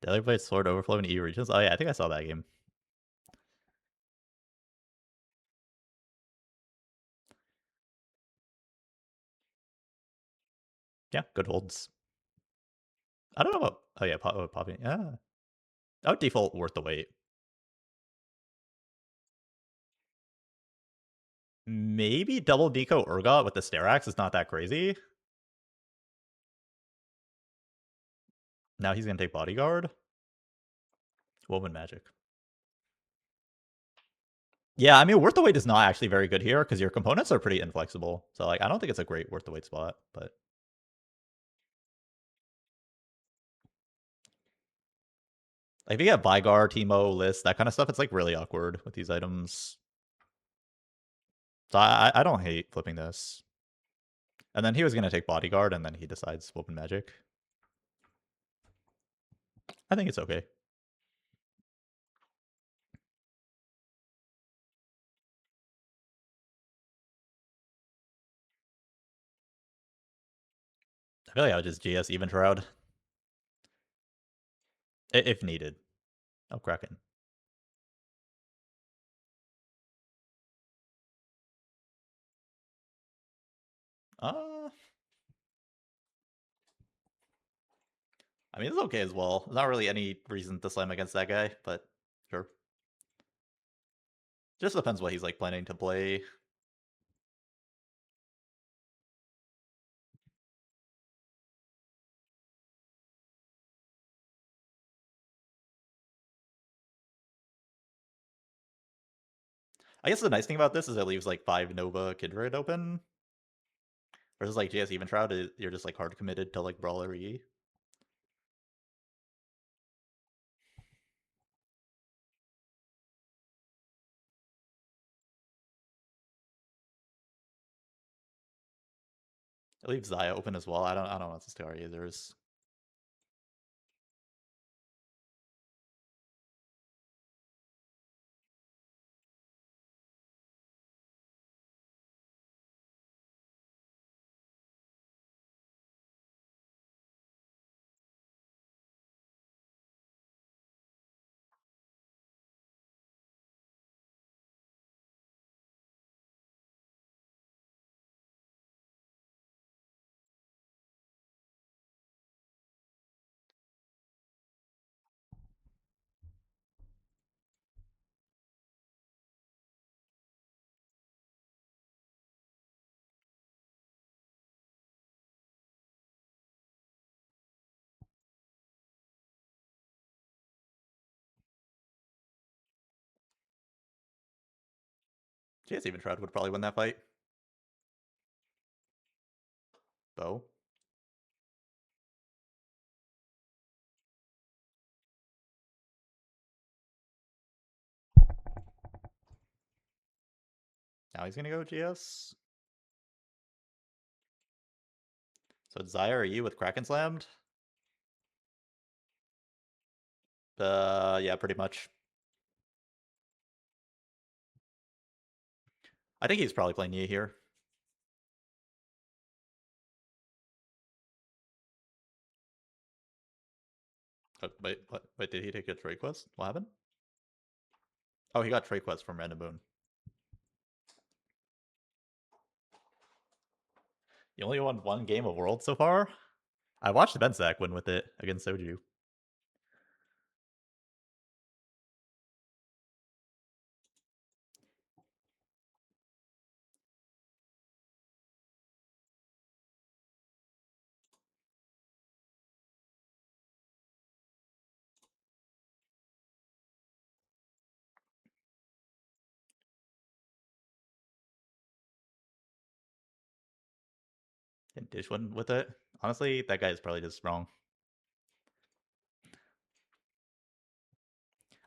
Deadlier Blades Sword Overflow in E regions? Oh, yeah, I think I saw that game. Yeah, good holds. I don't know about. Oh, yeah, popping. Yeah. I would default worth the wait. Maybe double Deco Urgot with the Sterax is not that crazy. Now he's gonna take bodyguard. Woven magic. Yeah, I mean, worth the wait is not actually very good here because your components are pretty inflexible. So like, I don't think it's a great worth the wait spot, but like if you get Vigar, Teemo, List, that kind of stuff, it's like really awkward with these items. So I don't hate flipping this. And then he was gonna take bodyguard, and then he decides Woven magic. I think it's okay. I feel like I would just GS even Shroud if needed. Oh, Kraken. Uh, I mean, it's okay as well. There's not really any reason to slam against that guy, but sure. Just depends what he's like planning to play. I guess the nice thing about this is it leaves like 5 Nova Kindred open. Versus like JS Even Shroud, you're just like hard committed to like Brawler E. It leaves Zaya open as well. I don't know what the story is. There's JS Even Shroud would probably win that fight. Bow. Now he's gonna go GS. So it's Zaya or you with Kraken slammed? Yeah, pretty much. I think he's probably playing Yi here. Oh, wait, what? Wait, did he take a trade quest? What happened? Oh, he got trade quest from Random Moon. You only won 1 game of World so far? I watched Benzak win with it against Soju. And Dish win with it. Honestly, that guy is probably just wrong.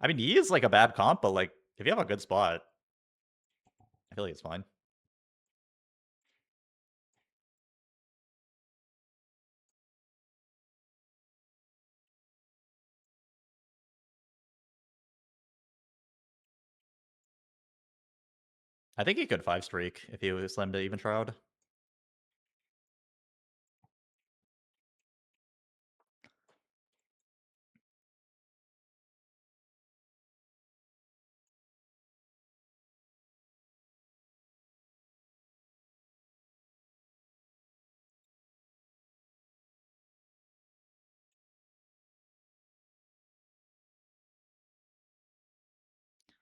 I mean, Yi is like a bad comp, but like if you have a good spot, I feel like it's fine. I think he could 5 streak if he was slammed to Even Shroud.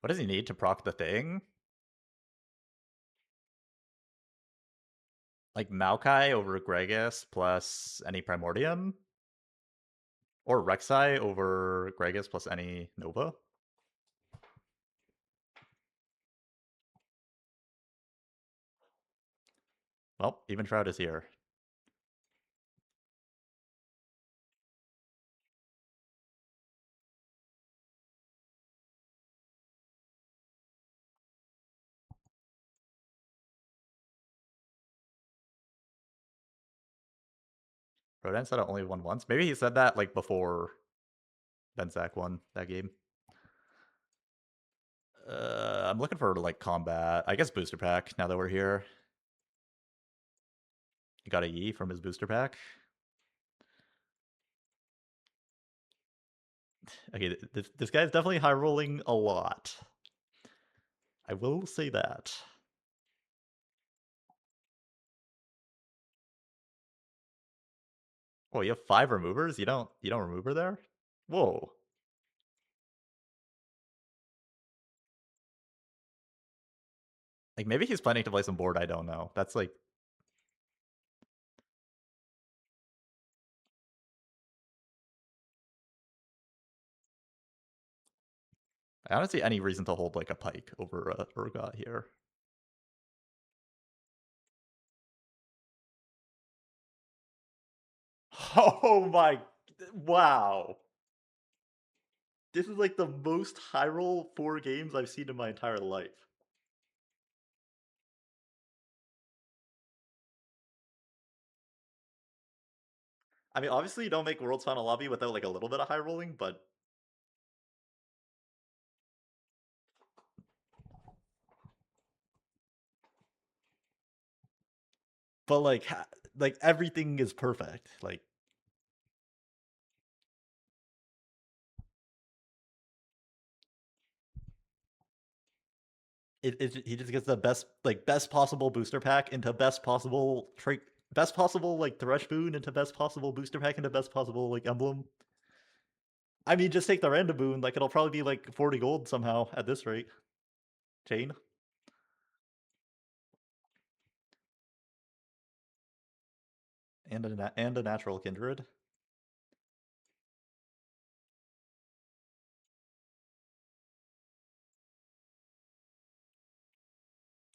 What does he need to proc the thing? Like Maokai over Gragas plus any Primordium? Or Rek'Sai over Gragas plus any Nova. Well, even Shroud is here. Rodan said I only won once. Maybe he said that like before Benzak won that game. I'm looking for like combat. I guess booster pack. Now that we're here, he got a Yi from his booster pack. Okay, this guy's definitely high rolling a lot. I will say that. Oh, you have 5 removers? You don't remove her there? Whoa. Like maybe he's planning to play some board, I don't know. That's like I don't see any reason to hold like a pike over Urgot here. Oh my wow. This is like the most high roll 4 games I've seen in my entire life. I mean, obviously you don't make World's Final Lobby without like a little bit of high rolling, but like everything is perfect. Like he just gets the best possible booster pack into best possible best possible like Thresh boon into best possible booster pack into best possible like emblem. I mean, just take the random boon. Like it'll probably be like 40 gold somehow at this rate. Chain and a natural kindred.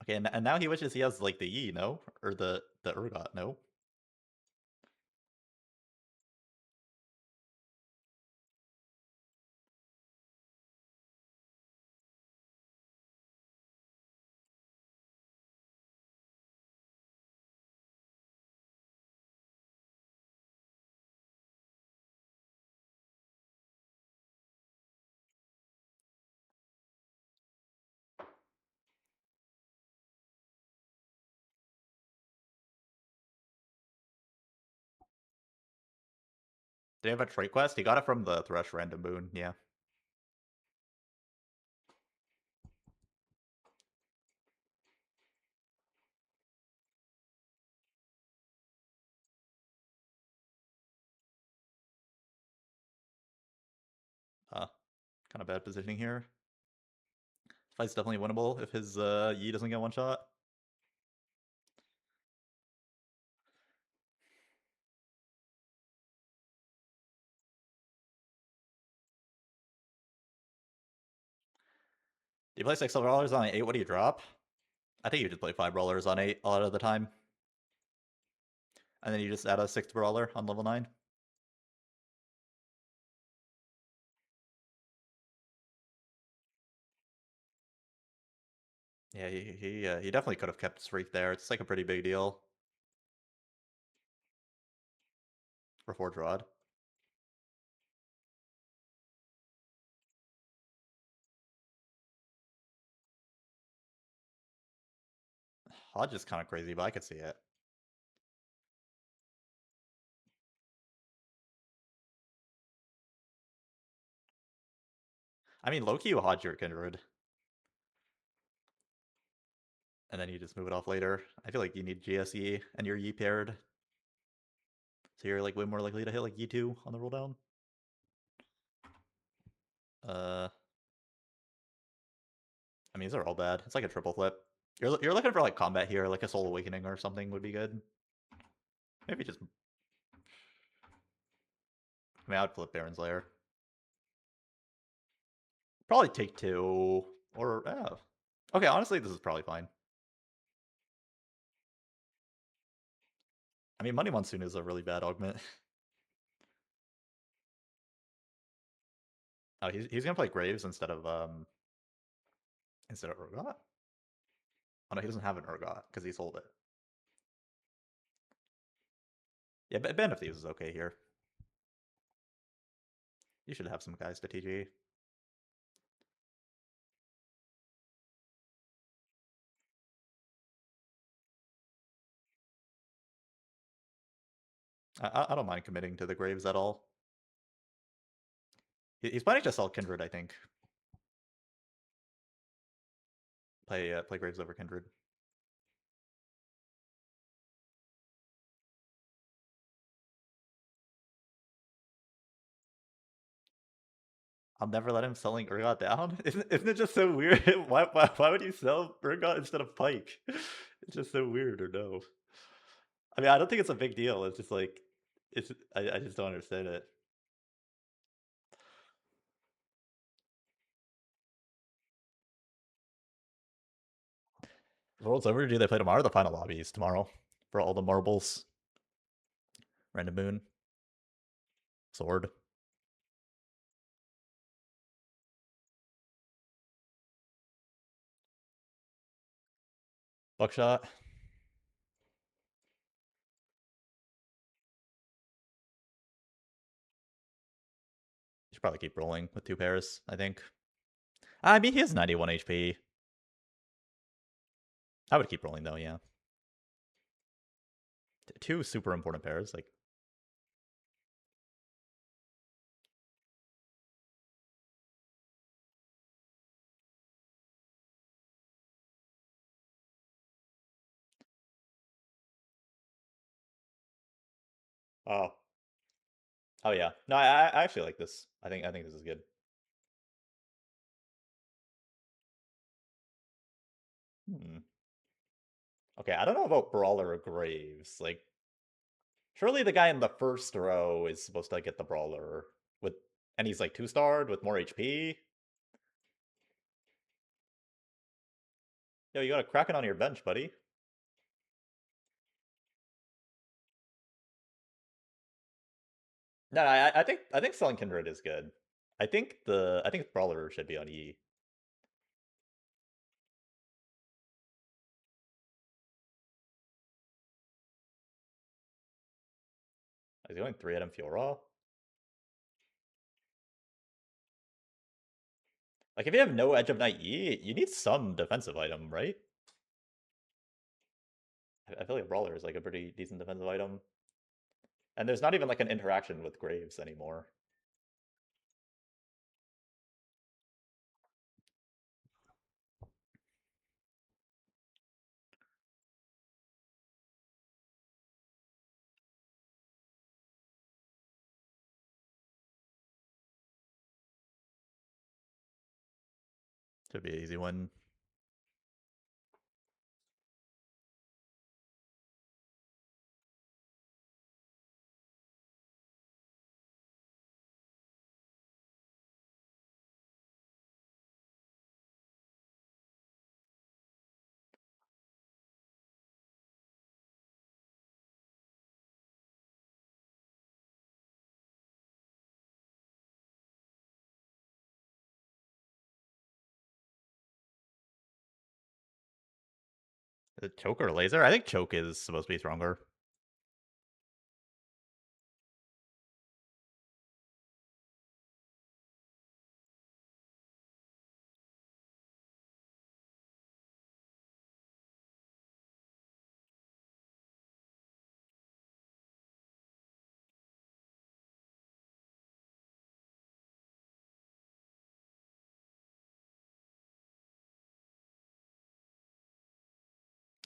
Okay, and now he wishes he has like the Yi, no, or the Urgot, no. Did he have a trait quest? He got it from the Thresh random boon. Yeah. Kind of bad positioning here. Fight's definitely winnable if his Yi doesn't get one shot. Do you play $6 on 8? What do you drop? I think you just play 5 brawlers on 8 a lot of the time. And then you just add a 6th brawler on level 9. Yeah, he definitely could have kept Streak there. It's like a pretty big deal. For Forge Rod. Hodge is kind of crazy, but I could see it. I mean, low-key you Hodge your Kindred. And then you just move it off later. I feel like you need GSE and you're Yi paired. So you're like way more likely to hit like Yi2 on the roll down. I mean, these are all bad. It's like a triple flip. You're looking for like combat here, like a Soul Awakening or something would be good. Maybe mean, I would flip Baron's Lair. Probably take 2. Or, oh. Okay, honestly, this is probably fine. I mean, Money Monsoon is a really bad augment. Oh, he's gonna play Graves instead of Urgot? Oh no, he doesn't have an Urgot, because he sold it. Yeah, but Band of Thieves is okay here. You should have some guys to TG. I don't mind committing to the Graves at all. He's planning to sell Kindred, I think. Play Graves over Kindred. I'll never let him selling Urgot down. Isn't it just so weird? Why would you sell Urgot instead of Pike? It's just so weird, or no? I mean, I don't think it's a big deal. It's just like, I just don't understand it. The world's over. Do they play tomorrow? The final lobby is tomorrow for all the marbles. Random Moon. Sword. Buckshot. You should probably keep rolling with 2 pairs, I think. I mean, he has 91 HP. I would keep rolling though, yeah. 2 super important pairs, like. Oh. Oh yeah. No, I actually like this. I think this is good. Hmm. Okay, I don't know about Brawler or Graves. Like, surely the guy in the first row is supposed to get the Brawler with, and he's like 2-starred with more HP. Yo, you got a Kraken on your bench, buddy. No, I think selling Kindred is good. I think Brawler should be on E. Is he going 3 at him Fiora? Like, if you have no Edge of Night E, you need some defensive item, right? I feel like Brawler is like a pretty decent defensive item. And there's not even like an interaction with Graves anymore. Should be an easy one. The Choke or Laser? I think Choke is supposed to be stronger.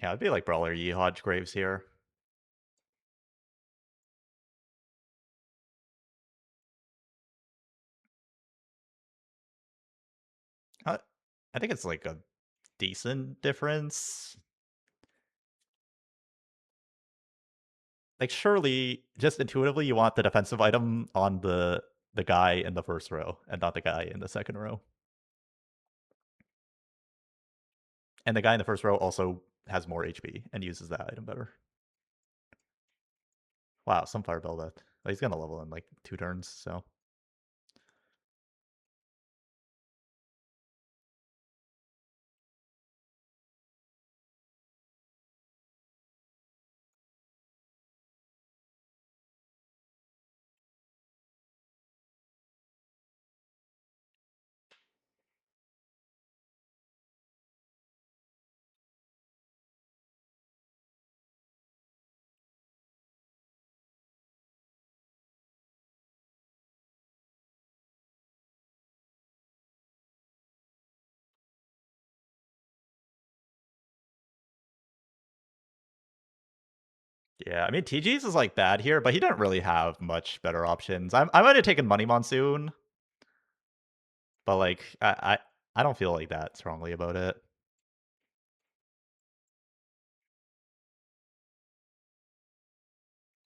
Yeah, it'd be like Brawler Yi Hodge Graves here. I think it's like a decent difference. Like, surely, just intuitively, you want the defensive item on the guy in the first row and not the guy in the second row. And the guy in the first row also has more HP and uses that item better. Wow, some Fireball that. Well, he's gonna level in like 2 turns, so. Yeah, I mean TG's is like bad here, but he didn't really have much better options. I might have taken Money Monsoon, but like I don't feel like that strongly about it.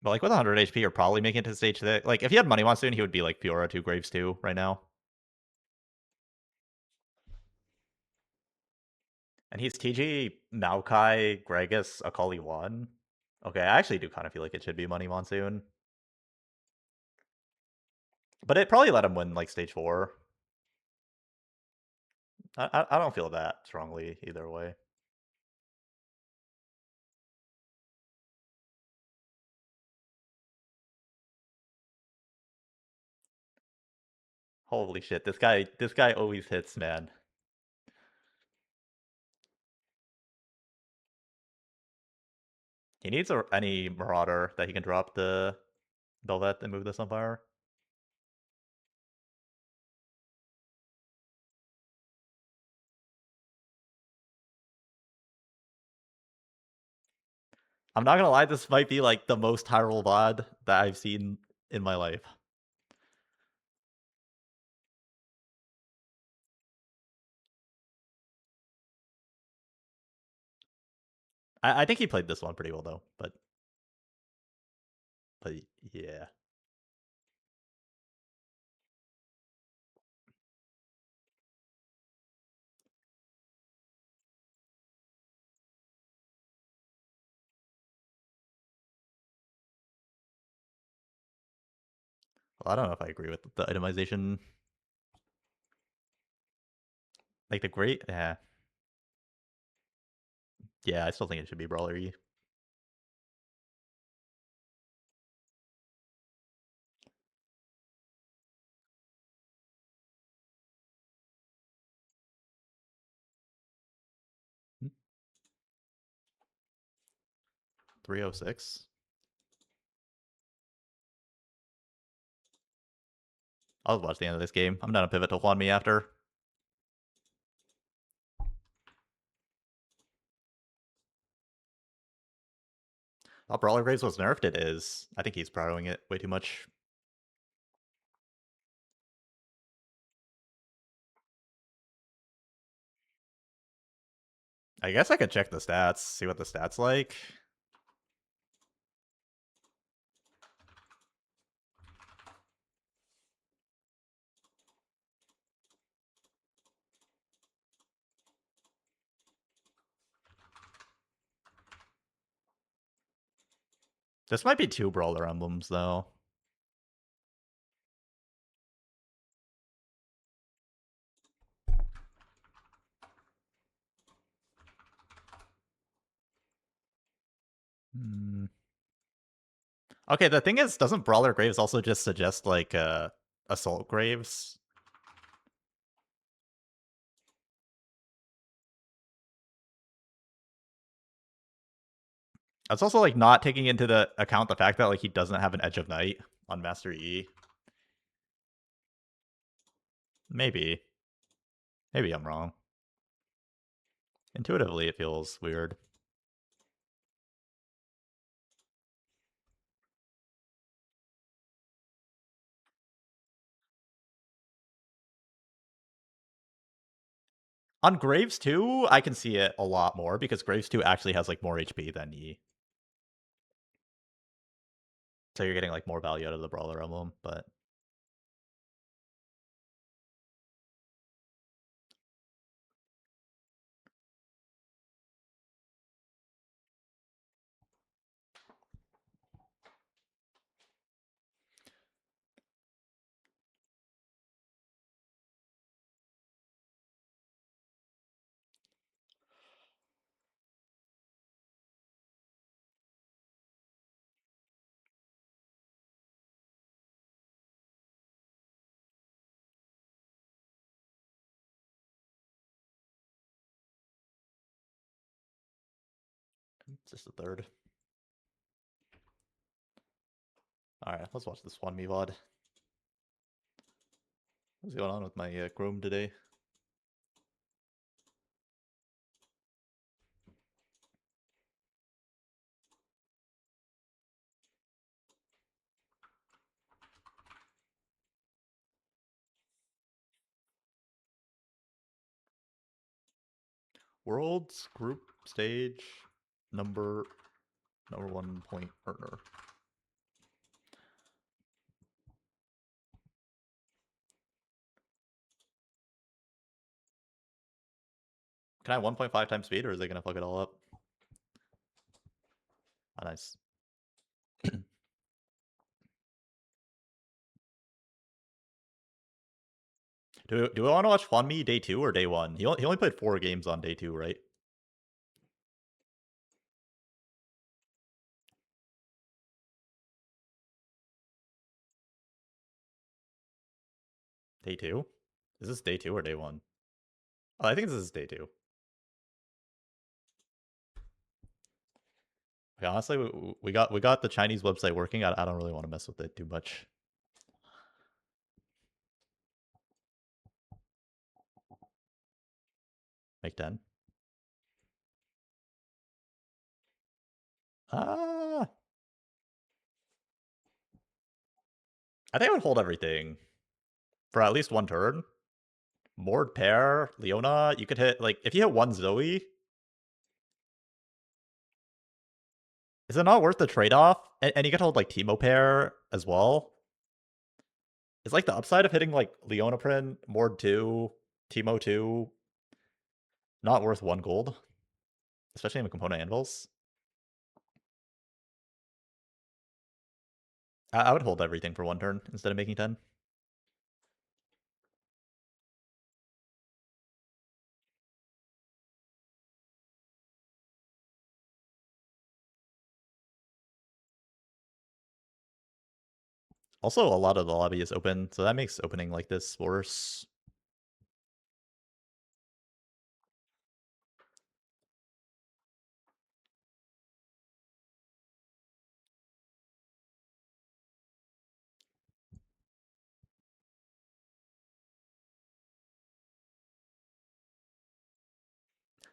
But like with 100 HP, you're probably making it to stage 6. Like if he had Money Monsoon, he would be like Fiora 2 Graves 2 right now. And he's TG, Maokai, Gragas, Akali 1. Okay, I actually do kind of feel like it should be Money Monsoon. But it probably let him win like stage 4. I don't feel that strongly either way. Holy shit, this guy always hits, man. He needs any Marauder that he can drop the Velvet and move the Sunfire. I'm not gonna lie, this might be like the most high roll VOD that I've seen in my life. I think he played this one pretty well though, but yeah. Well, I don't know if I agree with the itemization. Like the great, yeah, I still think it should be Brawler E. Hmm. 306. I'll watch the end of this game. I'm not a pivot to Juan Me after. Oh, Brawler Graves was nerfed. It is. I think he's protoing it way too much. I guess I could check the stats, see what the stats like. This might be 2 Brawler emblems though. Hmm. Okay, the thing is, doesn't Brawler Graves also just suggest like Assault Graves? That's also like not taking into the account the fact that like he doesn't have an Edge of Night on Master E. Maybe. Maybe I'm wrong. Intuitively, it feels weird. On Graves 2, I can see it a lot more because Graves 2 actually has like more HP than E. So you're getting like more value out of the Brawler Emblem, but it's just the third. Alright, let's watch this one VOD. What's going on with my Chrome today? World's group stage number 1 point earner. Can I have 1.5 times speed, or is it gonna fuck it all up? Oh, nice. Do we want to watch Hwanmi day 2 or day 1? He only played 4 games on day 2, right? Day 2? Is this day 2 or day 1? Oh, I think this is day 2. Okay, honestly, we got the Chinese website working. I don't really want to mess with it too much. Make 10. Ah, I think I would hold everything for at least one turn. Mord pair, Leona, you could hit, like, if you hit one Zoe, is it not worth the trade-off? And you could hold, like, Teemo pair as well. It's like the upside of hitting, like, Leona Prin, Mord 2, Teemo 2, not worth 1 gold. Especially in the component anvils. I would hold everything for 1 turn instead of making 10. Also, a lot of the lobby is open, so that makes opening like this worse.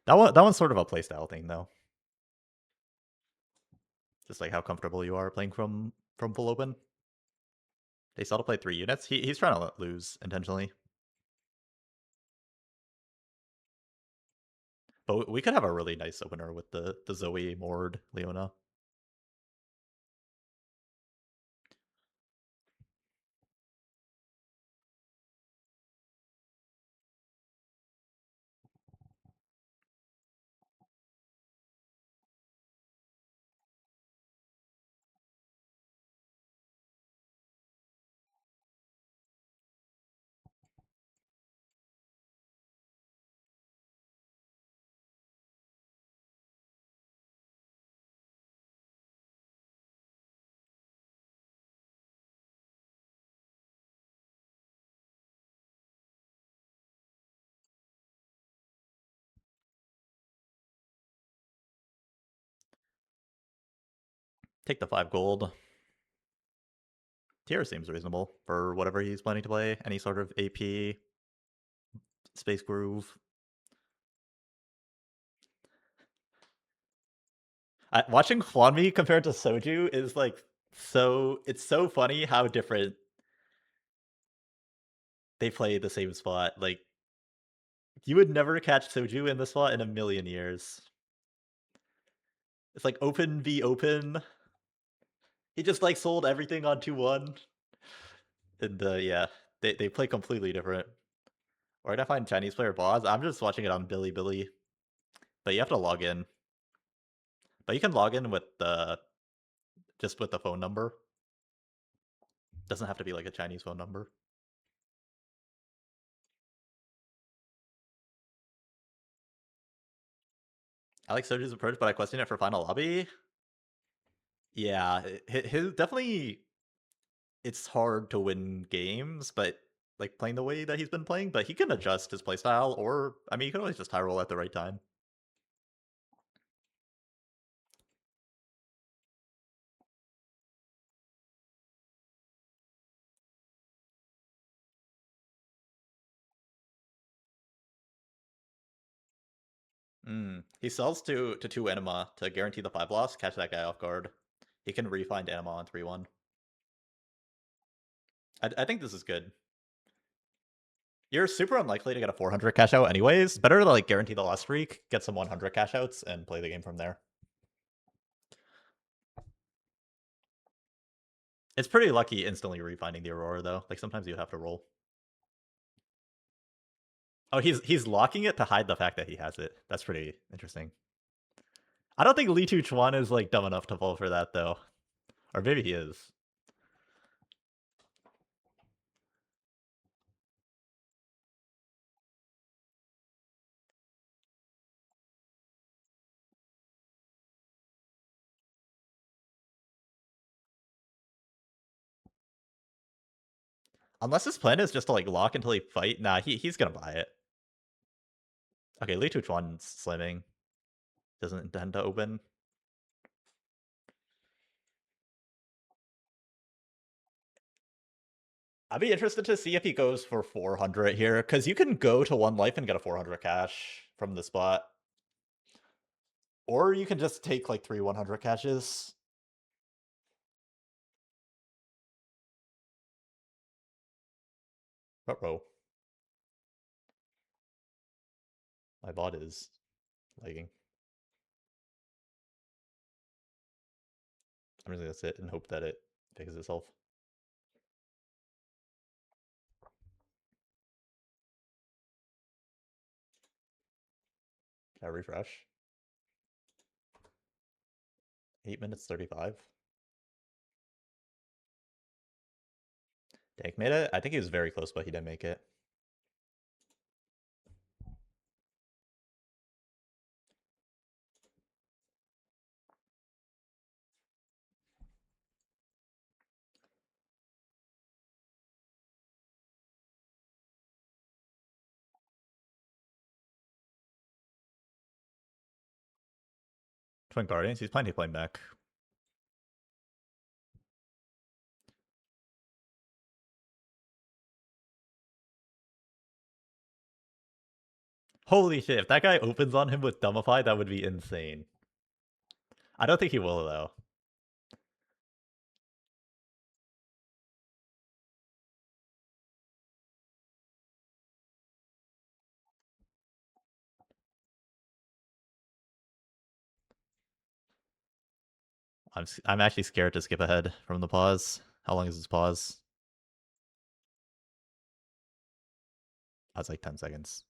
That one's sort of a playstyle thing, though. Just like how comfortable you are playing from full open. They still to play 3 units. He's trying to lose intentionally. But we could have a really nice opener with the Zoe, Mord, Leona. Take the 5 gold. Tier seems reasonable for whatever he's planning to play. Any sort of AP, Space Groove. Watching Hwanmi compared to Soju is like it's so funny how different they play the same spot. Like, you would never catch Soju in this spot in a million years. It's like open v open. He just like sold everything on 2-1. And yeah, they play completely different. Where did I find Chinese player boss? I'm just watching it on Billy. But you have to log in. But you can log in with the just with the phone number. Doesn't have to be like a Chinese phone number. I like Soju's approach, but I question it for final lobby. Yeah, his definitely. It's hard to win games, but like playing the way that he's been playing. But he can adjust his playstyle, or I mean, he can always just high roll at the right time. He sells to 2 anima to guarantee the 5 loss, catch that guy off guard. He can refind anima on 3-1. I think this is good. You're super unlikely to get a 400 cash out anyways. Better to like guarantee the loss streak, get some 100 cash outs, and play the game from there. It's pretty lucky instantly refinding the Aurora though. Like sometimes you have to roll. Oh, he's locking it to hide the fact that he has it. That's pretty interesting. I don't think Li Chuan is like dumb enough to fall for that though. Or maybe he is. Unless his plan is just to like lock until he fight. Nah, he's gonna buy it. Okay, Li Chuan's slamming. Doesn't intend to open. I'd be interested to see if he goes for 400 here, because you can go to 1 life and get a 400 cash from the spot. Or you can just take like 3 100 caches. Uh-oh. My bot is lagging. I'm just gonna sit and hope that it fixes itself. Can I refresh? 8 minutes 35. Dank made it? I think he was very close, but he didn't make it. Twin Guardians, he's planning to play mech. Holy shit, if that guy opens on him with Dumbify, that would be insane. I don't think he will, though. I'm actually scared to skip ahead from the pause. How long is this pause? That's like 10 seconds.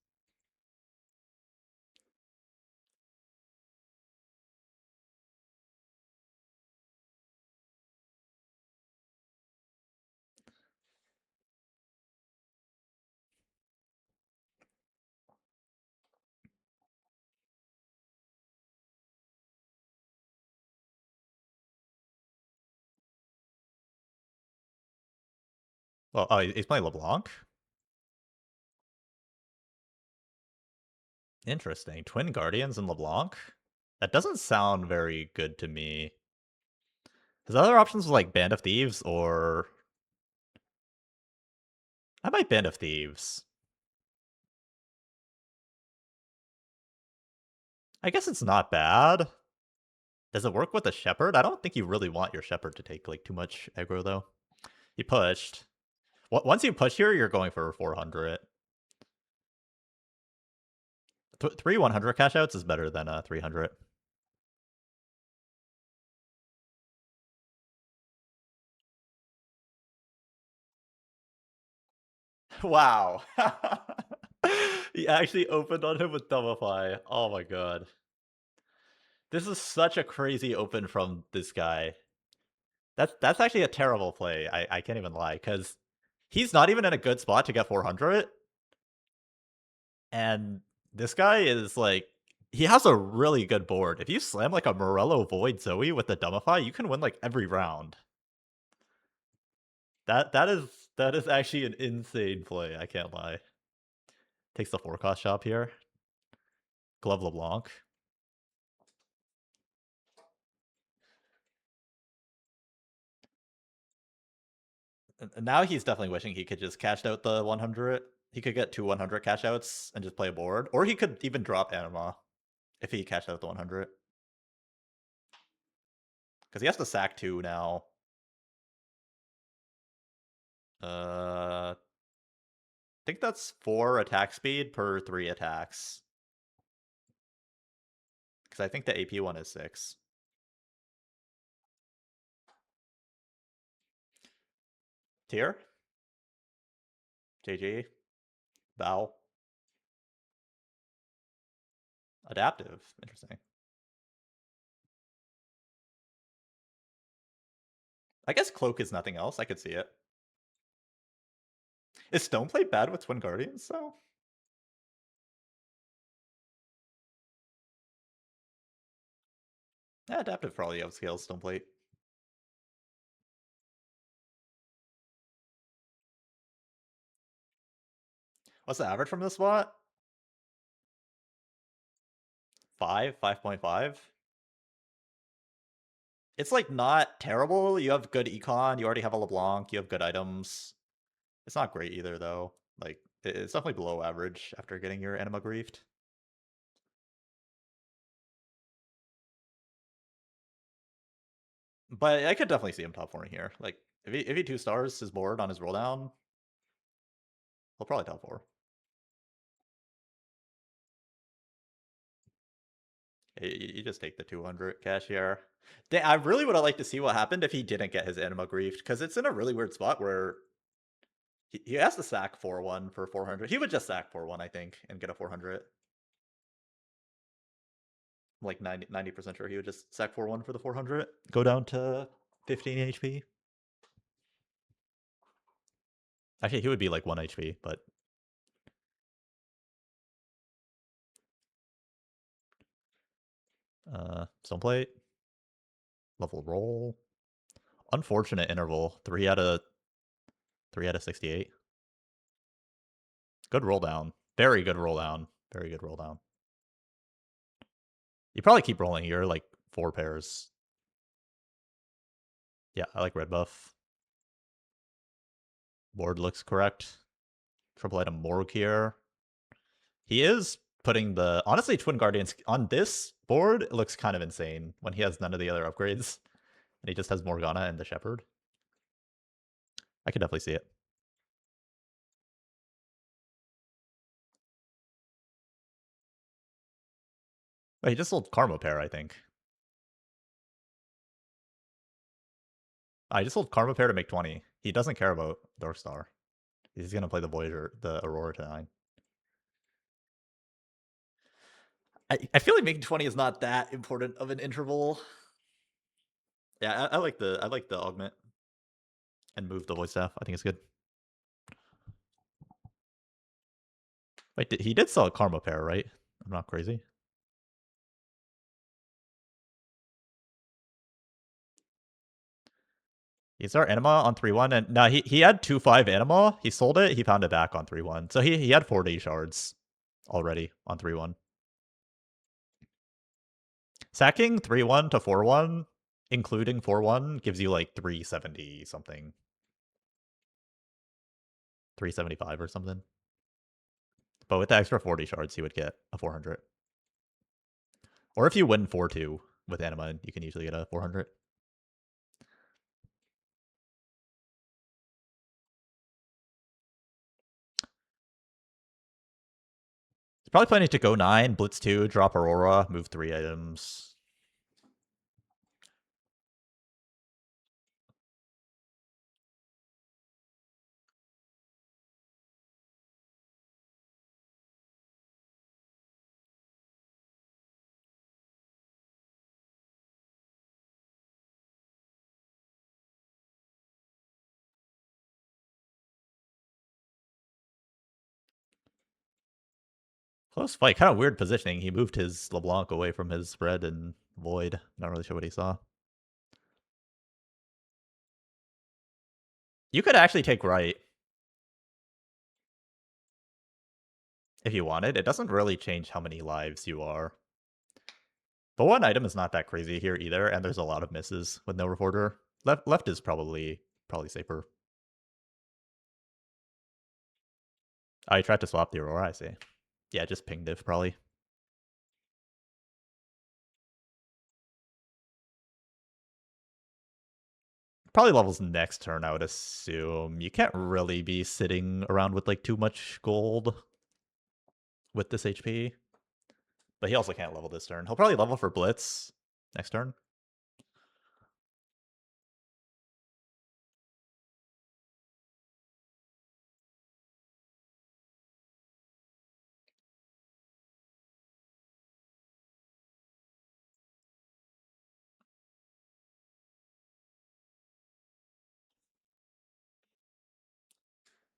Well, oh, he's playing LeBlanc? Interesting. Twin Guardians and LeBlanc? That doesn't sound very good to me. His other options was like Band of Thieves or... I might Band of Thieves. I guess it's not bad. Does it work with a Shepherd? I don't think you really want your Shepherd to take like too much aggro though. He pushed. Once you push here, you're going for 400. 3 100 cash outs is better than 300. Wow. He actually opened on him with Dumbify. Oh my god. This is such a crazy open from this guy. That's actually a terrible play. I can't even lie, because he's not even in a good spot to get 400, and this guy is like, he has a really good board. If you slam like a Morello Void Zoe with the Dumbify, you can win like every round. That is actually an insane play. I can't lie. Takes the 4-cost shop here. Glove LeBlanc. And now he's definitely wishing he could just cash out the 100. He could get 2 100 cash outs and just play a board, or he could even drop Anima if he cashed out the 100. Because he has to sack 2 now. I think that's 4 attack speed per 3 attacks. Because I think the AP one is 6. Tier? JG? Val? Adaptive. Interesting. I guess Cloak is nothing else. I could see it. Is Stoneplate bad with Twin Guardians, though? Yeah, Adaptive probably outscales Stoneplate. What's the average from this spot? 5? 5.5? It's like not terrible. You have good econ. You already have a LeBlanc. You have good items. It's not great either, though. Like, it's definitely below average after getting your Anima griefed. But I could definitely see him top 4 here. Like, if he 2 stars his board on his roll down, he'll probably top 4. You just take the 200 cash here. I really would have liked to see what happened if he didn't get his Anima griefed, because it's in a really weird spot where he has to sack 4-1 for 400. He would just sack 4-1, I think, and get a 400. I'm like 90% sure he would just sack 4-1 for the 400. Go down to 15 HP. Actually, he would be like 1 HP, but... Stoneplate. Level roll. Unfortunate interval. 3 out of 68. Good roll down. Very good roll down. Very good roll down. You probably keep rolling here, like 4 pairs. Yeah, I like red buff. Board looks correct. Triple item Morg here. He is putting the... Honestly, Twin Guardians on this board, it looks kind of insane when he has none of the other upgrades. And he just has Morgana and the Shepherd. I could definitely see it. Wait, he just sold Karma Pair, I think. I just sold Karma Pair to make 20. He doesn't care about Dark Star. He's going to play the Voyager, the Aurora to 9. I feel like making 20 is not that important of an interval. Yeah, I like the augment and move the voice staff. I think it's good. Wait, he did sell a Karma Pair, right? I'm not crazy. Is our Anima on 3-1? And no, he had 2-5 Anima. He sold it. He found it back on 3-1. So he had 40 shards already on 3-1. Sacking 3-1 to 4-1, including 4-1, gives you like 370 something. 375 or something. But with the extra 40 shards, he would get a 400. Or if you win 4-2 with Anima, you can usually get a 400. He's probably planning to go 9, blitz 2, drop Aurora, move 3 items. Close fight. Kind of weird positioning. He moved his LeBlanc away from his red and void. Not really sure what he saw. You could actually take right if you wanted. It doesn't really change how many lives you are. But one item is not that crazy here either, and there's a lot of misses with no reporter. Left is probably safer. I tried to swap the Aurora, I see. Yeah, just ping div probably. Probably levels next turn, I would assume. You can't really be sitting around with like too much gold with this HP. But he also can't level this turn. He'll probably level for Blitz next turn.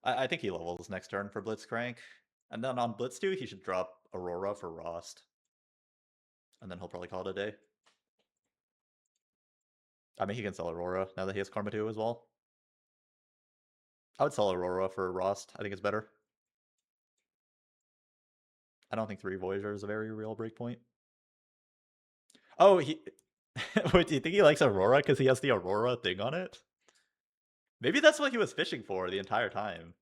I think he levels next turn for Blitzcrank. And then on Blitz 2, he should drop Aurora for Rost. And then he'll probably call it a day. I mean, he can sell Aurora now that he has Karma 2 as well. I would sell Aurora for Rost. I think it's better. I don't think 3 Voyager is a very real breakpoint. Oh, he... Wait, do you think he likes Aurora because he has the Aurora thing on it? Maybe that's what he was fishing for the entire time.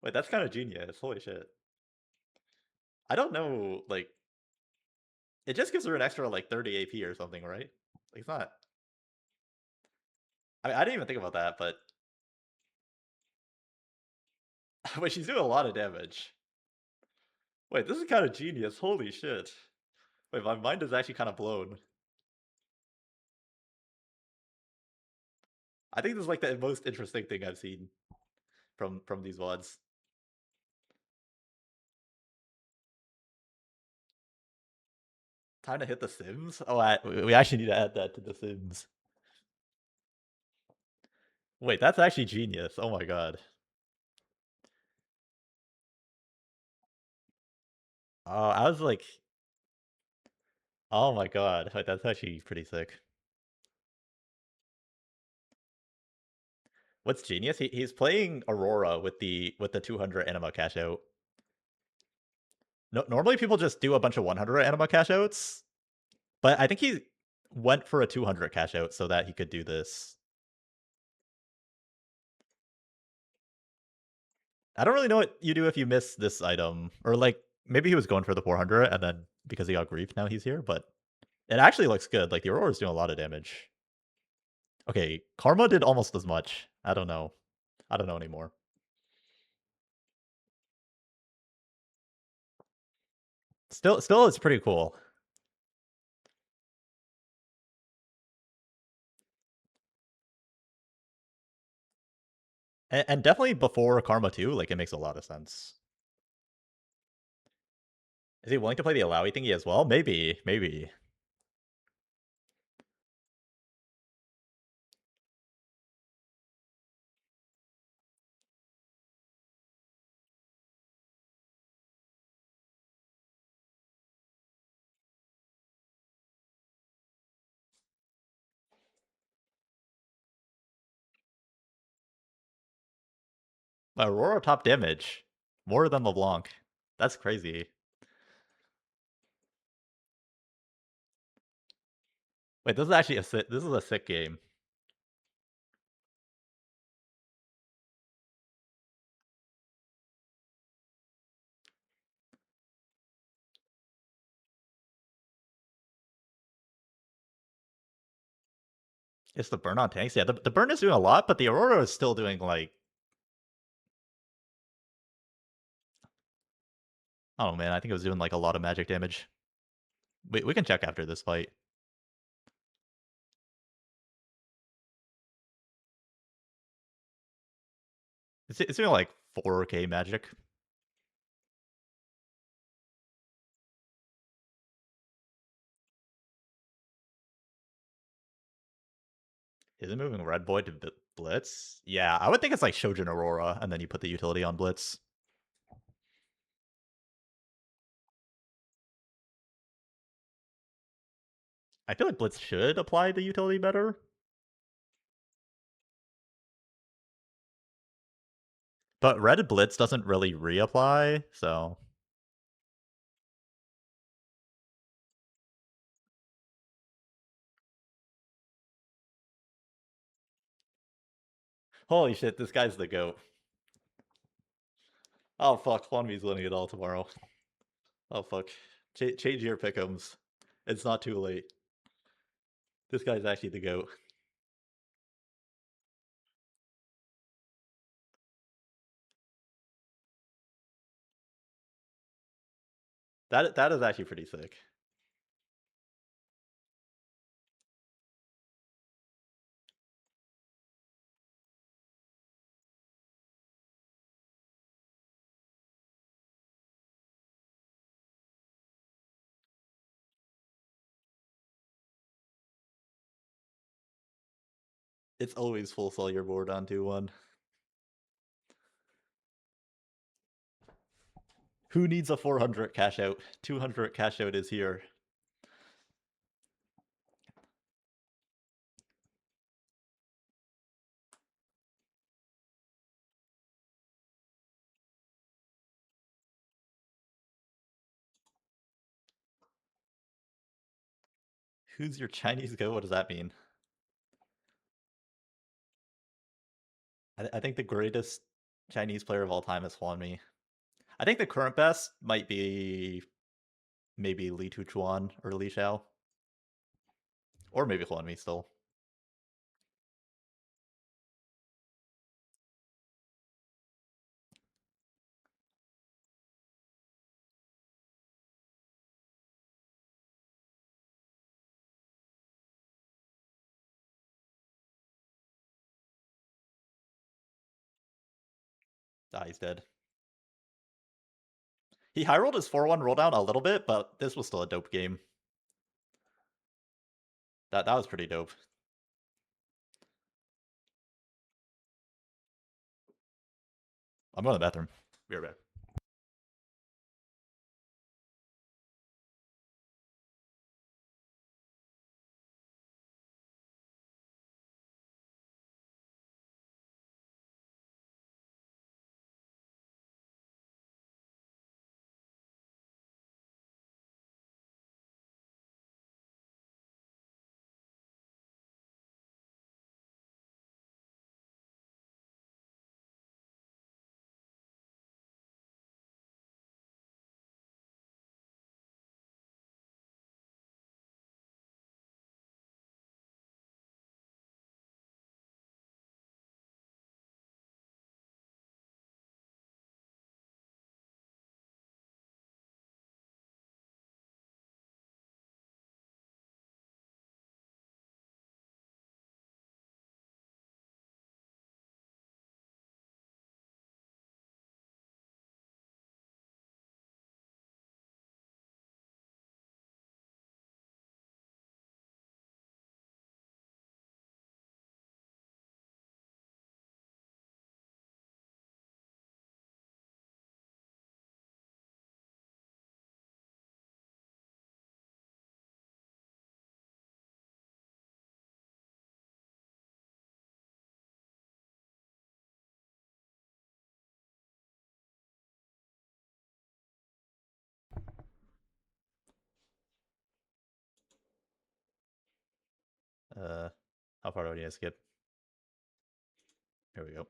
Wait, that's kind of genius. Holy shit. I don't know, like... It just gives her an extra, like, 30 AP or something, right? Like, it's not... I mean, I didn't even think about that, but... Wait, she's doing a lot of damage. Wait, this is kind of genius. Holy shit. Wait, my mind is actually kind of blown. I think this is like the most interesting thing I've seen from these VODs. Time to hit the Sims? Oh, we actually need to add that to the Sims. Wait, that's actually genius. Oh my god. Oh, I was like... Oh my god. Wait, that's actually pretty sick. What's genius? He's playing Aurora with the 200 anima cash out. No, normally people just do a bunch of 100 anima cash outs, but I think he went for a 200 cash out so that he could do this. I don't really know what you do if you miss this item, or like maybe he was going for the 400 and then because he got grief now he's here, but it actually looks good. Like the Aurora's doing a lot of damage. Okay, Karma did almost as much. I don't know. I don't know anymore. Still, it's pretty cool. And definitely before Karma 2, like, it makes a lot of sense. Is he willing to play the Alawi thingy as well? Maybe, maybe. Aurora top damage. More than LeBlanc. That's crazy. Wait, this is actually this is a sick game. It's the burn on tanks. Yeah, the burn is doing a lot, but the Aurora is still doing like... Oh man, I think it was doing like a lot of magic damage. We can check after this fight. It's doing like 4k magic. Is it moving Red Boy to Blitz? Yeah, I would think it's like Shojin Aurora, and then you put the utility on Blitz. I feel like Blitz should apply the utility better. But Red Blitz doesn't really reapply, so... Holy shit, this guy's the GOAT. Oh fuck, Hwanbi's winning it all tomorrow. Oh fuck. Change your pick'ems. It's not too late. This guy's actually the GOAT. That is actually pretty sick. It's always full sell your board on 2-1. Who needs a 400 cash out? 200 cash out is here. Who's your Chinese GOAT? What does that mean? I think the greatest Chinese player of all time is Hwanmi. I think the current best might be maybe Li Tuchuan or Li Xiao. Or maybe Hwanmi still. Ah, he's dead. He high rolled his 4-1 roll down a little bit, but this was still a dope game. That was pretty dope. I'm going to the bathroom. Be right back. How far do I need to skip? Here we go.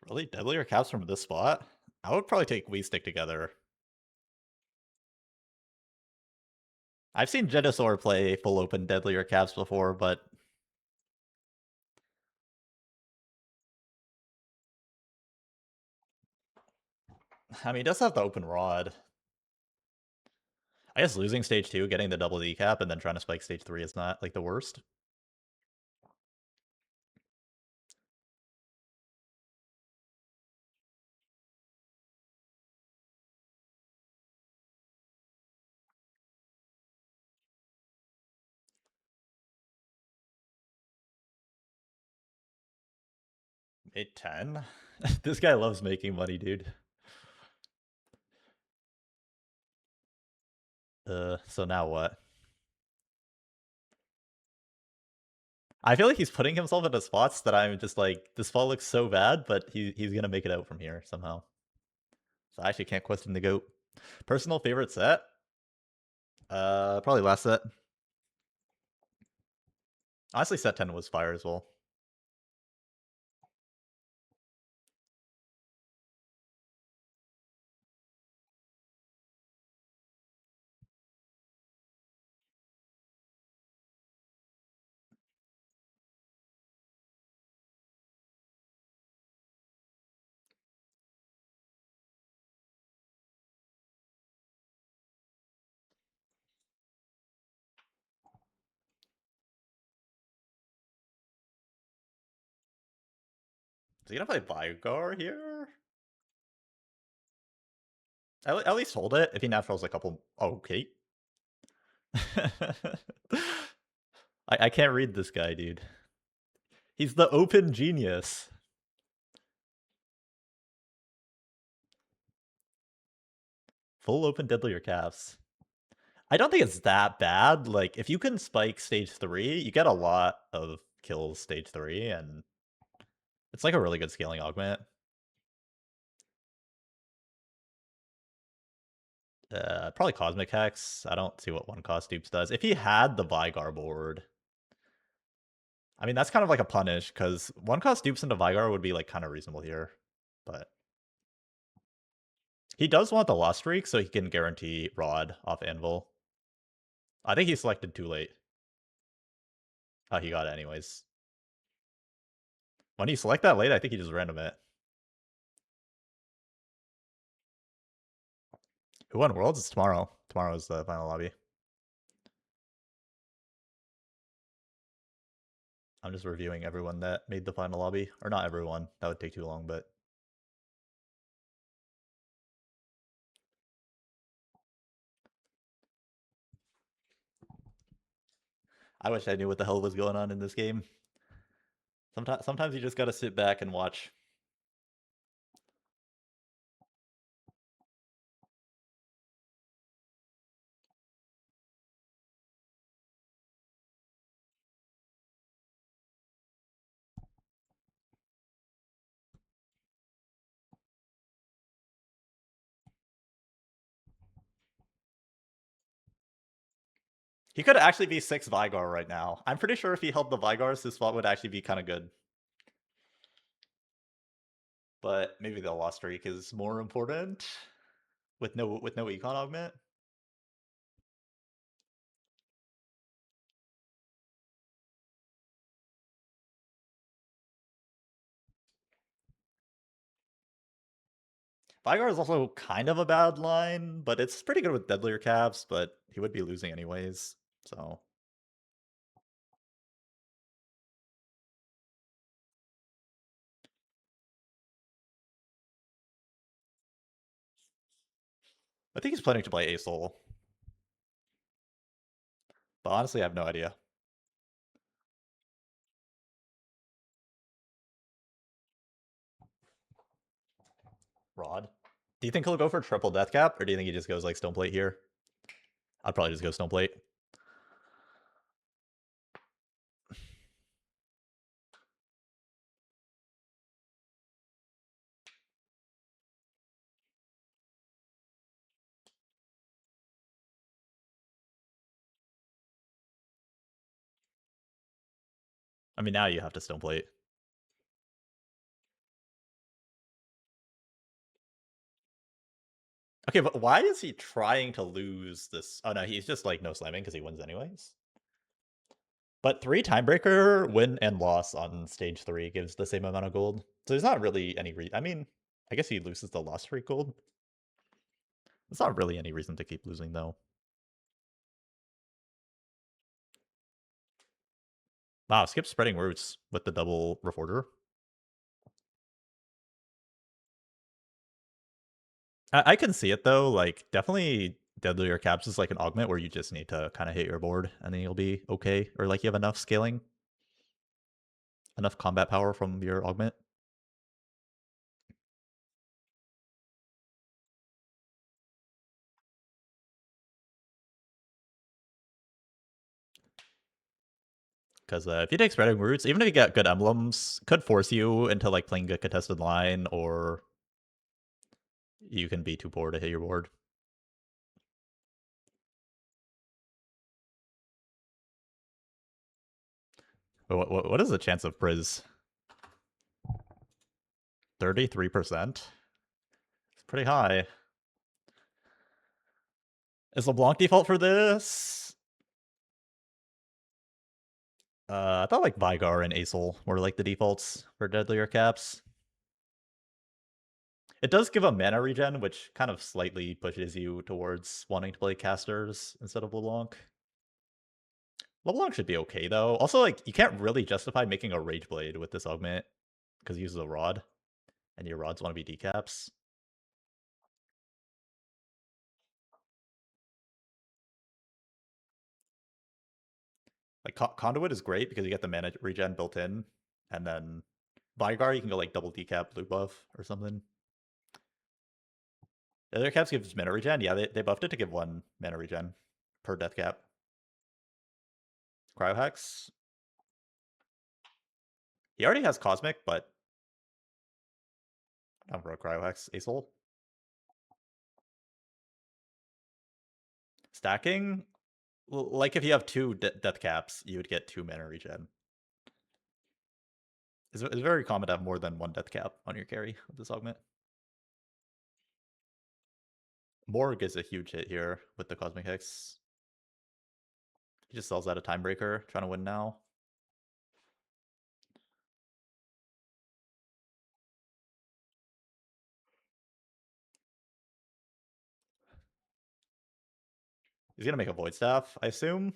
Really? Deadlier caps from this spot? I would probably take We Stick Together. I've seen Genosaur play full open Deadlier caps before, but... I mean, he does have the open rod. I guess losing stage 2, getting the double decap, and then trying to spike stage 3 is not like the worst. Mate 10? This guy loves making money, dude. So now what? I feel like he's putting himself into spots that I'm just like, this spot looks so bad, but he's gonna make it out from here somehow. So I actually can't question the GOAT. Personal favorite set? Probably last set. Honestly, set 10 was fire as well. Is he gonna play Vigar here? At least hold it. If he naturals a couple... Oh, okay. I can't read this guy, dude. He's the open genius. Full open deadlier calves. I don't think it's that bad. Like, if you can spike stage 3, you get a lot of kills stage 3, and it's like a really good scaling augment. Probably Cosmic Hex. I don't see what one cost dupes does. If he had the Vigar board, I mean, that's kind of like a punish, because one cost dupes into Vigar would be like kind of reasonable here. But he does want the Lost Streak, so he can guarantee Rod off Anvil. I think he selected too late. Oh, he got it anyways. When you select that late, I think he just random it. Who won Worlds? It's tomorrow. Tomorrow is the final lobby. I'm just reviewing everyone that made the final lobby. Or not everyone. That would take too long, but... I wish I knew what the hell was going on in this game. Sometimes you just gotta sit back and watch. He could actually be 6 Vigar right now. I'm pretty sure if he held the Vigars, his spot would actually be kind of good. But maybe the Lost Streak is more important with no econ augment. Vigar is also kind of a bad line, but it's pretty good with deadlier caps, but he would be losing anyways, so... I think he's planning to play A-Soul. But honestly, I have no idea. Rod? Do you think he'll go for triple death cap, or do you think he just goes like stone plate here? I'd probably just go stone plate. I mean, now you have to stone plate. Okay, but why is he trying to lose this? Oh no, he's just like no slamming because he wins anyways. But 3 timebreaker win and loss on stage 3 gives the same amount of gold. So there's not really any I mean, I guess he loses the loss rate gold. There's not really any reason to keep losing though. Wow, skip spreading roots with the double reporter. I can see it though. Like, definitely deadlier caps is like an augment where you just need to kind of hit your board and then you'll be okay. Or like you have enough scaling, enough combat power from your augment. Because if you take spreading roots, even if you get good emblems, could force you into like playing a contested line, or you can be too poor to hit your board. What is the chance of Priz? 33%? It's pretty high. Is LeBlanc default for this? I thought like Vigar and Acel were like the defaults for deadlier caps. It does give a mana regen, which kind of slightly pushes you towards wanting to play casters instead of LeBlanc. LeBlanc should be okay though. Also, like, you can't really justify making a Rage Blade with this augment because it uses a rod, and your rods want to be decaps. Like, Conduit is great because you get the mana regen built in, and then Vigar, you can go like double decap blue buff or something. The other caps gives mana regen. Yeah, they buffed it to give 1 mana regen per death cap. Cryohex. He already has Cosmic, but I'm for a Cryohex. Acel. Stacking? Like if you have 2 death caps, you would get 2 mana regen. It's very common to have more than 1 death cap on your carry with this augment. Morg is a huge hit here with the Cosmic Hex. He just sells out a Timebreaker, trying to win now. He's gonna make a Void Staff, I assume.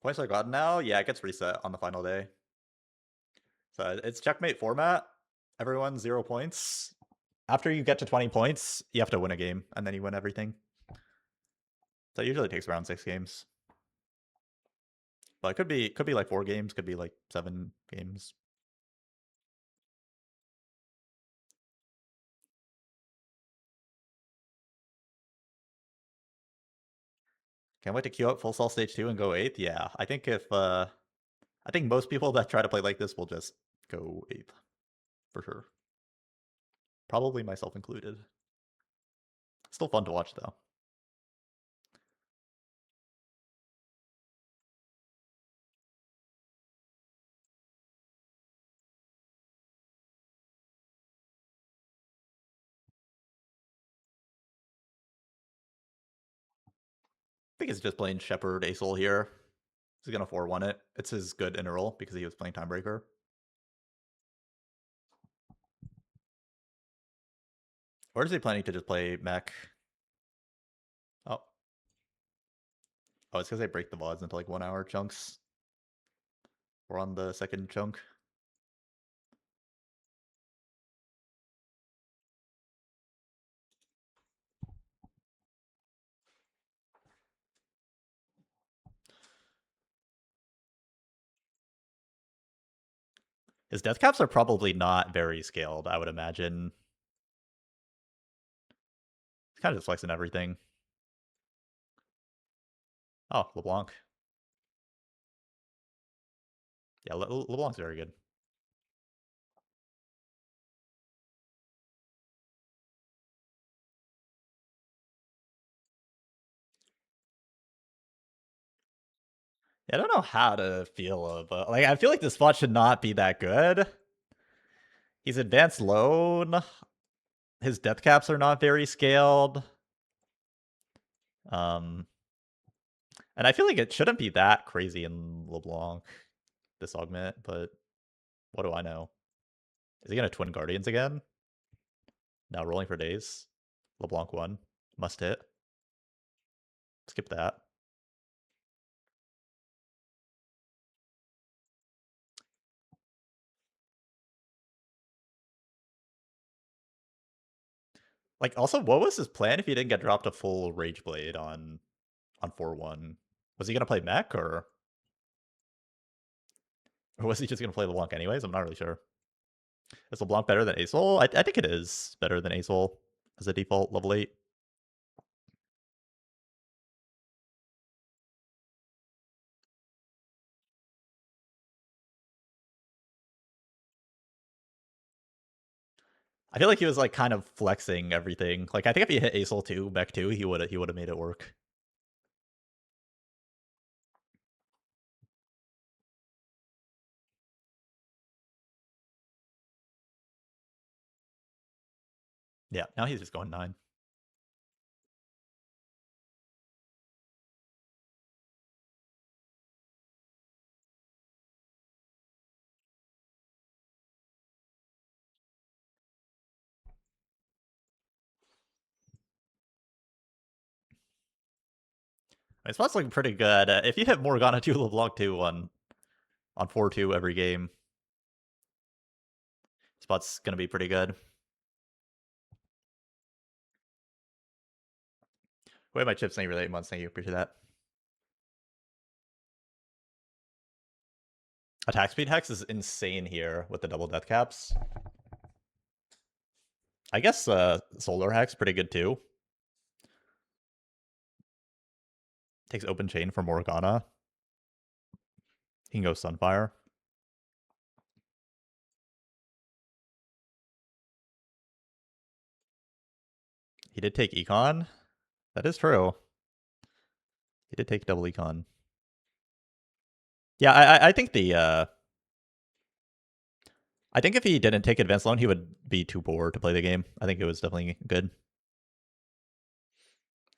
Points are gotten now? Yeah, it gets reset on the final day. So it's checkmate format. Everyone 0 points. After you get to 20 points, you have to win a game, and then you win everything. So it usually takes around 6 games. But it could be like 4 games, could be like 7 games. Can't wait to queue up Full Sail Stage 2 and go 8th. Yeah, I think I think most people that try to play like this will just go 8th. For sure. Probably myself included. Still fun to watch though. I think he's just playing Shepherd Acel here. He's gonna 4-1 it. It's his good interval because he was playing Timebreaker. Or is he planning to just play mech? Oh. Oh, it's because they break the VODs into like 1 hour chunks. We're on the second chunk. His death caps are probably not very scaled, I would imagine. He's kind of just flexing everything. Oh, LeBlanc. Yeah, LeBlanc's very good. Yeah, I don't know how to feel but like I feel like this spot should not be that good. He's advanced loan. His death caps are not very scaled. Um, and I feel like it shouldn't be that crazy in LeBlanc, this augment, but what do I know? Is he gonna Twin Guardians again? Now rolling for days. LeBlanc 1. Must hit. Skip that. Like, also, what was his plan if he didn't get dropped a full Rage Blade on 4-1? Was he gonna play mech, or was he just gonna play LeBlanc anyways? I'm not really sure. Is LeBlanc better than Acel? I think it is better than Acel as a default level 8. I feel like he was like kind of flexing everything. Like, I think if he hit Acel 2, mech 2, he would have made it work. Yeah, now he's just going 9. It's spot's looking pretty good. If you hit Morgana 2, LeBlanc 2 on 4-2 every game, spot's gonna be pretty good. Wait, my chips, thank you for the 8 months. Thank you, appreciate that. Attack speed hex is insane here with the double death caps. I guess solar hex pretty good too. Takes open chain for Morgana. He can go Sunfire. He did take Econ. That is true. He did take double Econ. Yeah, I think I think if he didn't take advanced loan, he would be too poor to play the game. I think it was definitely good.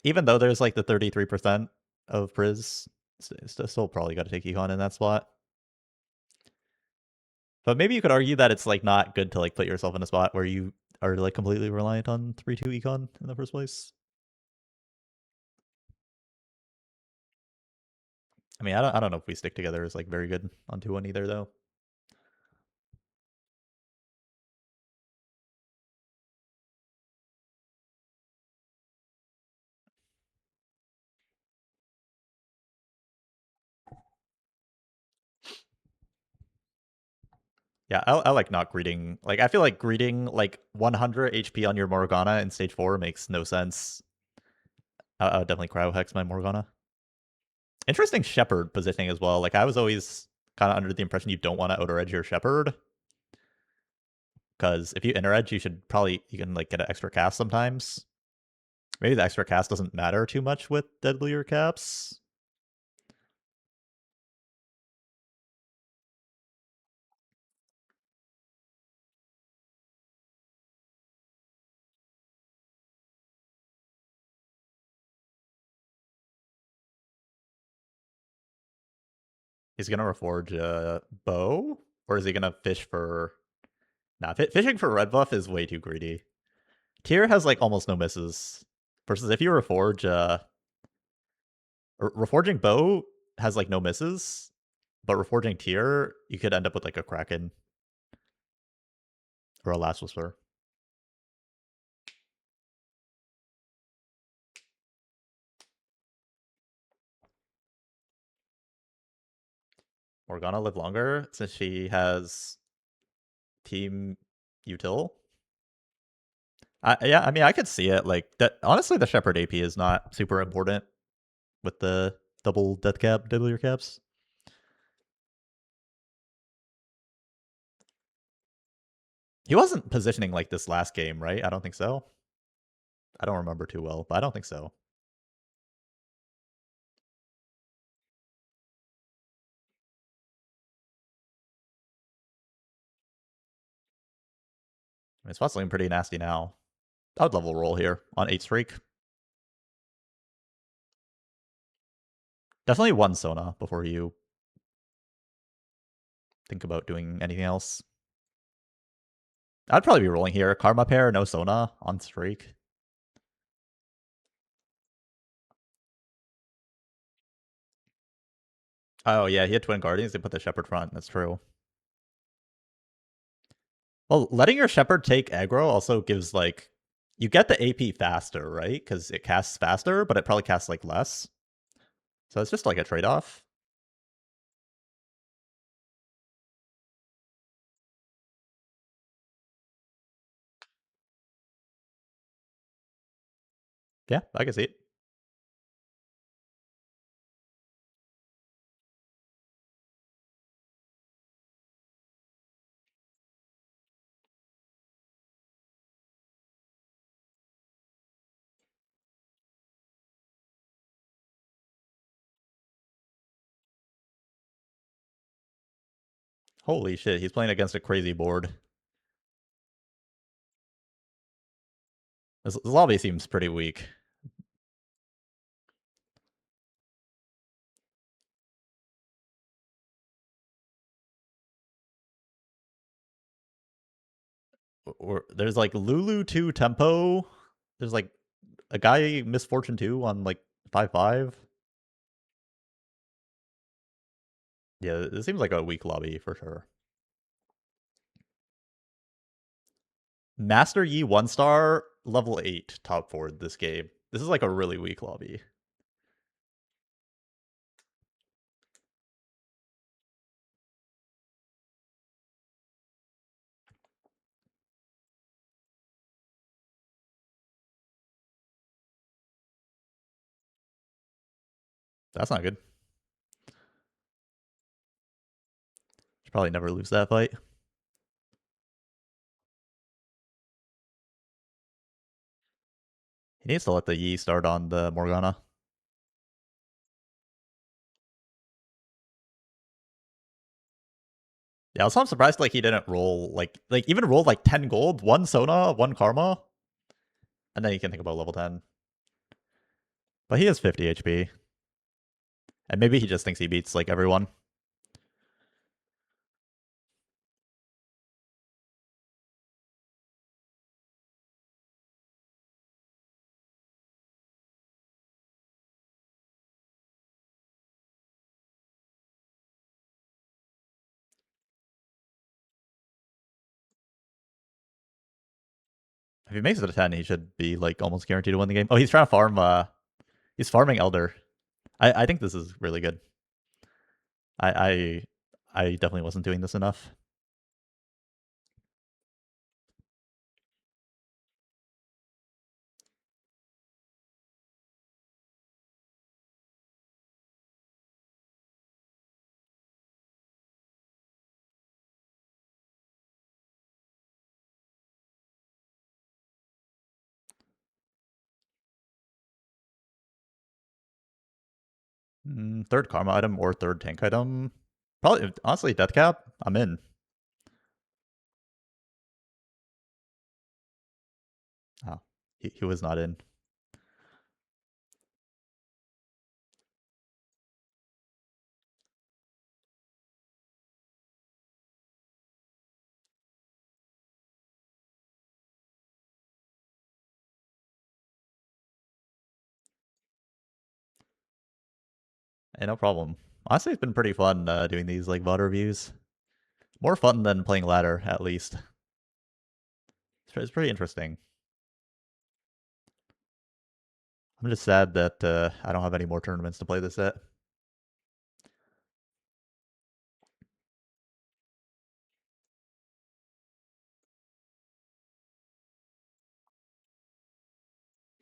Even though there's like the 33% of Priz, still probably got to take Econ in that spot. But maybe you could argue that it's like not good to like put yourself in a spot where you are like completely reliant on 3-2 Econ in the first place. I mean, I don't know if we stick together is like very good on 2-1 either though. Yeah, I like not greeting. Like, I feel like greeting like 100 HP on your Morgana in stage 4 makes no sense. I would definitely cryo hex my Morgana. Interesting Shepherd positioning as well. Like, I was always kind of under the impression you don't want to outer edge your Shepherd. Because if you inner edge, you can like get an extra cast sometimes. Maybe the extra cast doesn't matter too much with deadlier caps. He's gonna reforge a bow, or is he gonna fish for? Nah, fishing for red buff is way too greedy. Tier has like almost no misses. Versus if you reforge, reforging bow has like no misses, but reforging tier you could end up with like a kraken or a last whisper. Morgana live longer since she has team util. Yeah, I mean, I could see it. Like that. Honestly, the Shepherd AP is not super important with the double death cap, deadlier caps. He wasn't positioning like this last game, right? I don't think so. I don't remember too well, but I don't think so. I mean, it's possibly pretty nasty now. I would level roll here on 8 streak. Definitely one Sona before you think about doing anything else. I'd probably be rolling here. Karma pair, no Sona on streak. Oh yeah, he had Twin Guardians. They put the Shepherd front. That's true. Well, letting your Shepherd take aggro also gives like you get the AP faster, right? Because it casts faster, but it probably casts like less. So it's just like a trade-off. Yeah, I can see it. Holy shit, he's playing against a crazy board. This lobby seems pretty weak. Or there's like Lulu 2 tempo. There's like a guy Misfortune 2 on like 5-5. Yeah, it seems like a weak lobby for sure. Master Yi 1-star, level 8 top forward this game. This is like a really weak lobby. That's not good. Should probably never lose that fight. He needs to let the Yi start on the Morgana. Yeah, I'm surprised like he didn't roll like even roll like 10 gold, 1 Sona, 1 Karma, and then you can think about level 10. But he has 50 HP. And maybe he just thinks he beats like everyone. If he makes it to 10, he should be like almost guaranteed to win the game. Oh, he's trying to farm he's farming Elder. I think this is really good. I I definitely wasn't doing this enough. Third karma item or third tank item. Probably honestly death cap. I'm in. Oh, he was not in. Hey, no problem. Honestly, it's been pretty fun doing these like VOD reviews. More fun than playing ladder, at least. It's pretty interesting. I'm just sad that I don't have any more tournaments to play this at.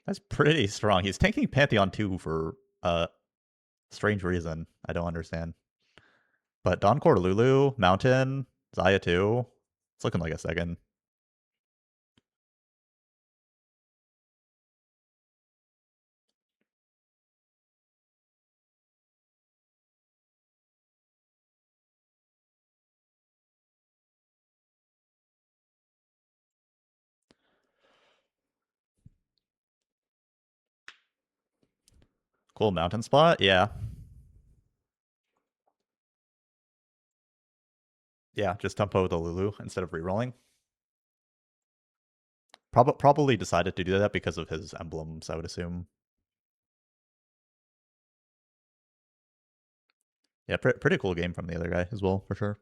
That's pretty strong. He's tanking Pantheon 2 for a strange reason. I don't understand. But Dawncore Lulu, Mountain, Zaya 2. It's looking like a second. Cool mountain spot, yeah. Yeah, just tempo the Lulu instead of rerolling. Probably decided to do that because of his emblems, I would assume. Yeah, pretty cool game from the other guy as well, for sure.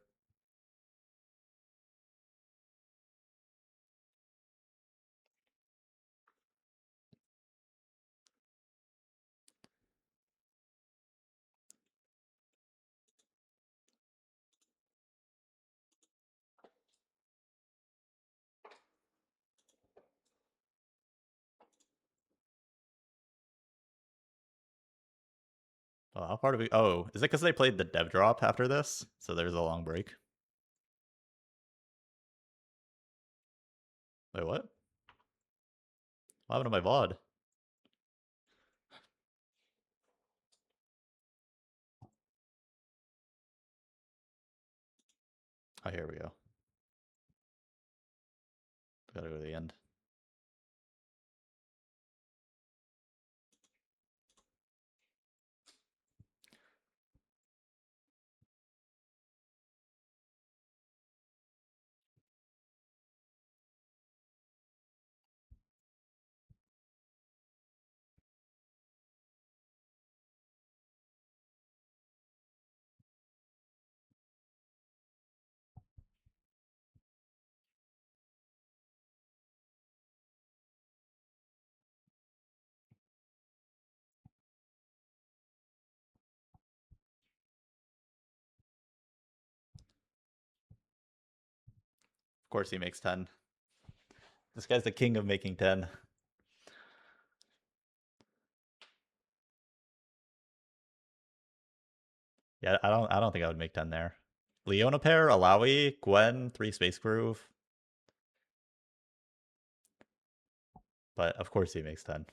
Oh, how far do we? Oh, is it because they played the dev drop after this? So there's a long break. Wait, what? What happened to my VOD? Oh, here we go. Gotta go to the end. Of course he makes 10. This guy's the king of making 10. Yeah, I don't think I would make 10 there. Leona pair, Alawi, Gwen, 3 Space Groove. But of course he makes 10.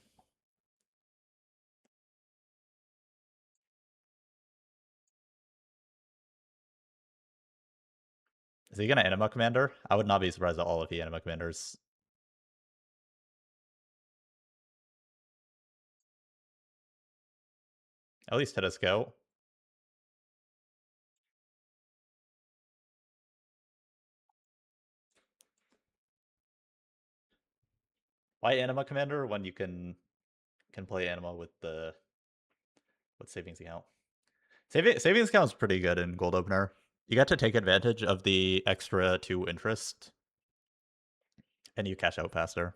Is he gonna Anima Commander? I would not be surprised at all if he Anima Commanders. At least hit us go. Why Anima Commander when you can play Anima with the what savings account? Savings account is pretty good in Gold Opener. You get to take advantage of the extra 2 interest, and you cash out faster.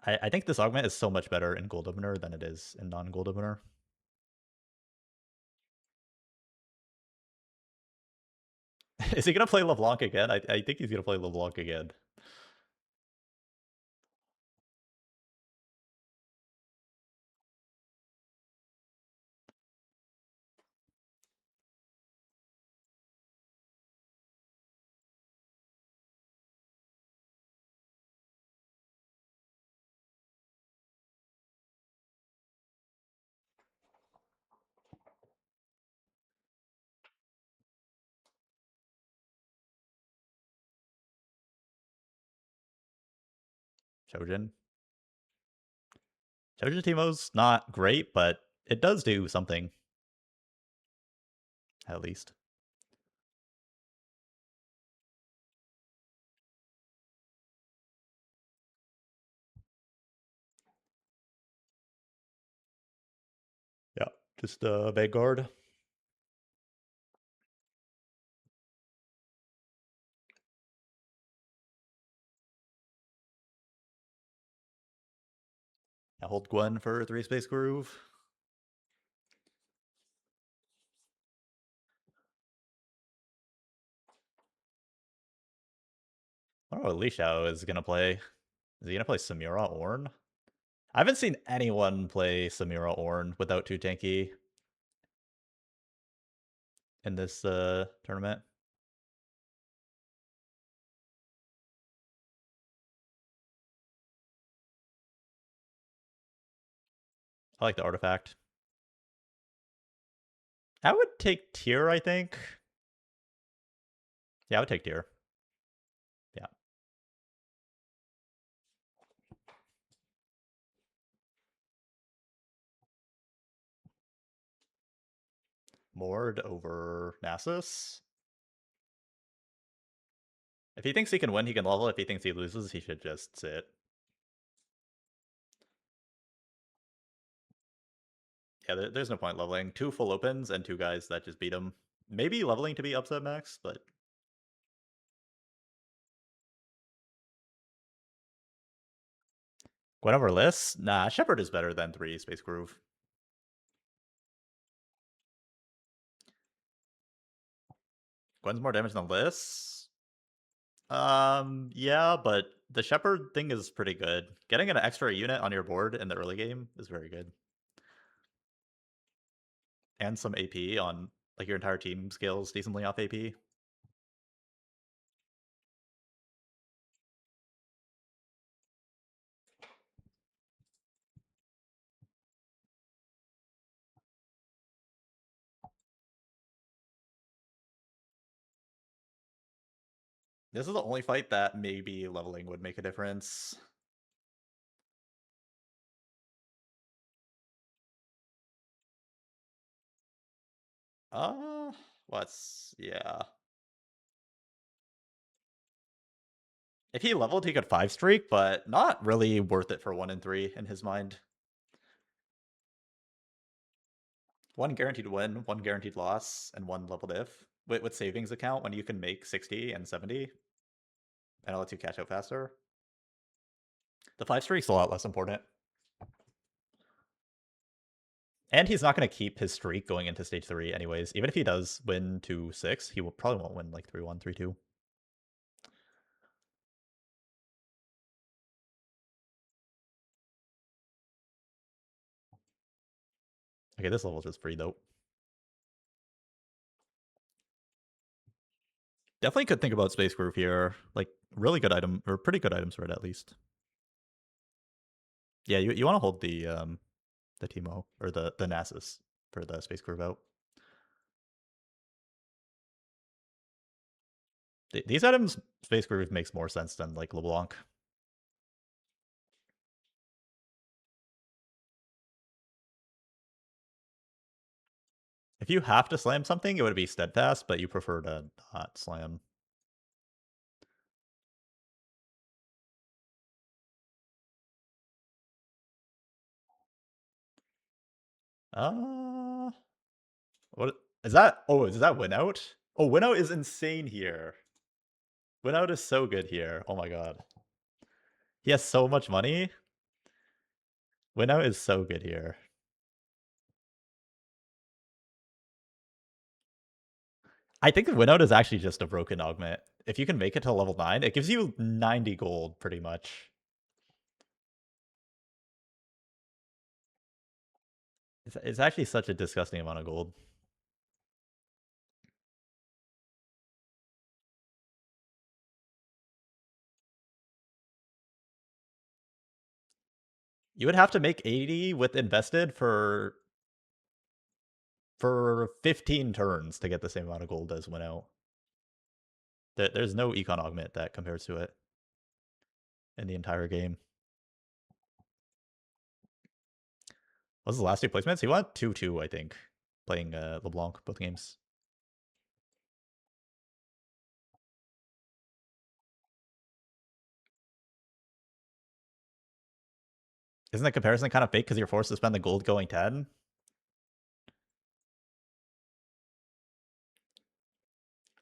I think this augment is so much better in Gold Opener than it is in non-Gold Opener. Is he gonna play LeBlanc again? I think he's gonna play LeBlanc again. Chojin. Chojin Teemo's not great, but it does do something. At least. Yeah. Just Vanguard. I hold Gwen for 3 Space Groove. I don't know what Li Xiao is gonna play. Is he gonna play Samira Ornn? I haven't seen anyone play Samira Ornn without 2 tanky in this tournament. I like the artifact. I would take tier, I think. Yeah, I would take tier. Yeah. Mord over Nasus. If he thinks he can win, he can level. If he thinks he loses, he should just sit. Yeah, there's no point leveling. 2 full opens and 2 guys that just beat him. Maybe leveling to be upset max, but... Gwen over Liss? Nah, Shepard is better than 3 Space Groove. Gwen's more damage than Liss? Yeah, but the Shepard thing is pretty good. Getting an extra unit on your board in the early game is very good. And some AP on, like, your entire team scales decently off AP. This is the only fight that maybe leveling would make a difference. What's... yeah. If he leveled, he could 5 streak, but not really worth it for 1 and 3 in his mind. 1 guaranteed win, 1 guaranteed loss, and 1 leveled if. With savings account, when you can make 60 and 70, and it lets you catch up faster. The 5 streak's a lot less important. And he's not going to keep his streak going into stage 3 anyways. Even if he does win 2-6, he probably won't win like 3-1, 3-2. Okay, this level's just free though. Definitely could think about Space Groove here. Like, really good item, or pretty good items for it at least. Yeah, you want to hold the Teemo, or the Nasus for the Space Groove out. These items, Space Groove makes more sense than like LeBlanc. If you have to slam something, it would be Steadfast, but you prefer to not slam. What is that? Oh, is that win out? Oh, win out is insane here. Win out is so good here. Oh my god. He has so much money. Win out is so good here. I think win out is actually just a broken augment. If you can make it to level 9, it gives you 90 gold pretty much. It's actually such a disgusting amount of gold. You would have to make 80 with invested for 15 turns to get the same amount of gold as win out. There's no econ augment that compares to it in the entire game. What was the last 2 placements? He went 2-2, I think, playing LeBlanc both games. Isn't the comparison kind of fake because you're forced to spend the gold going 10?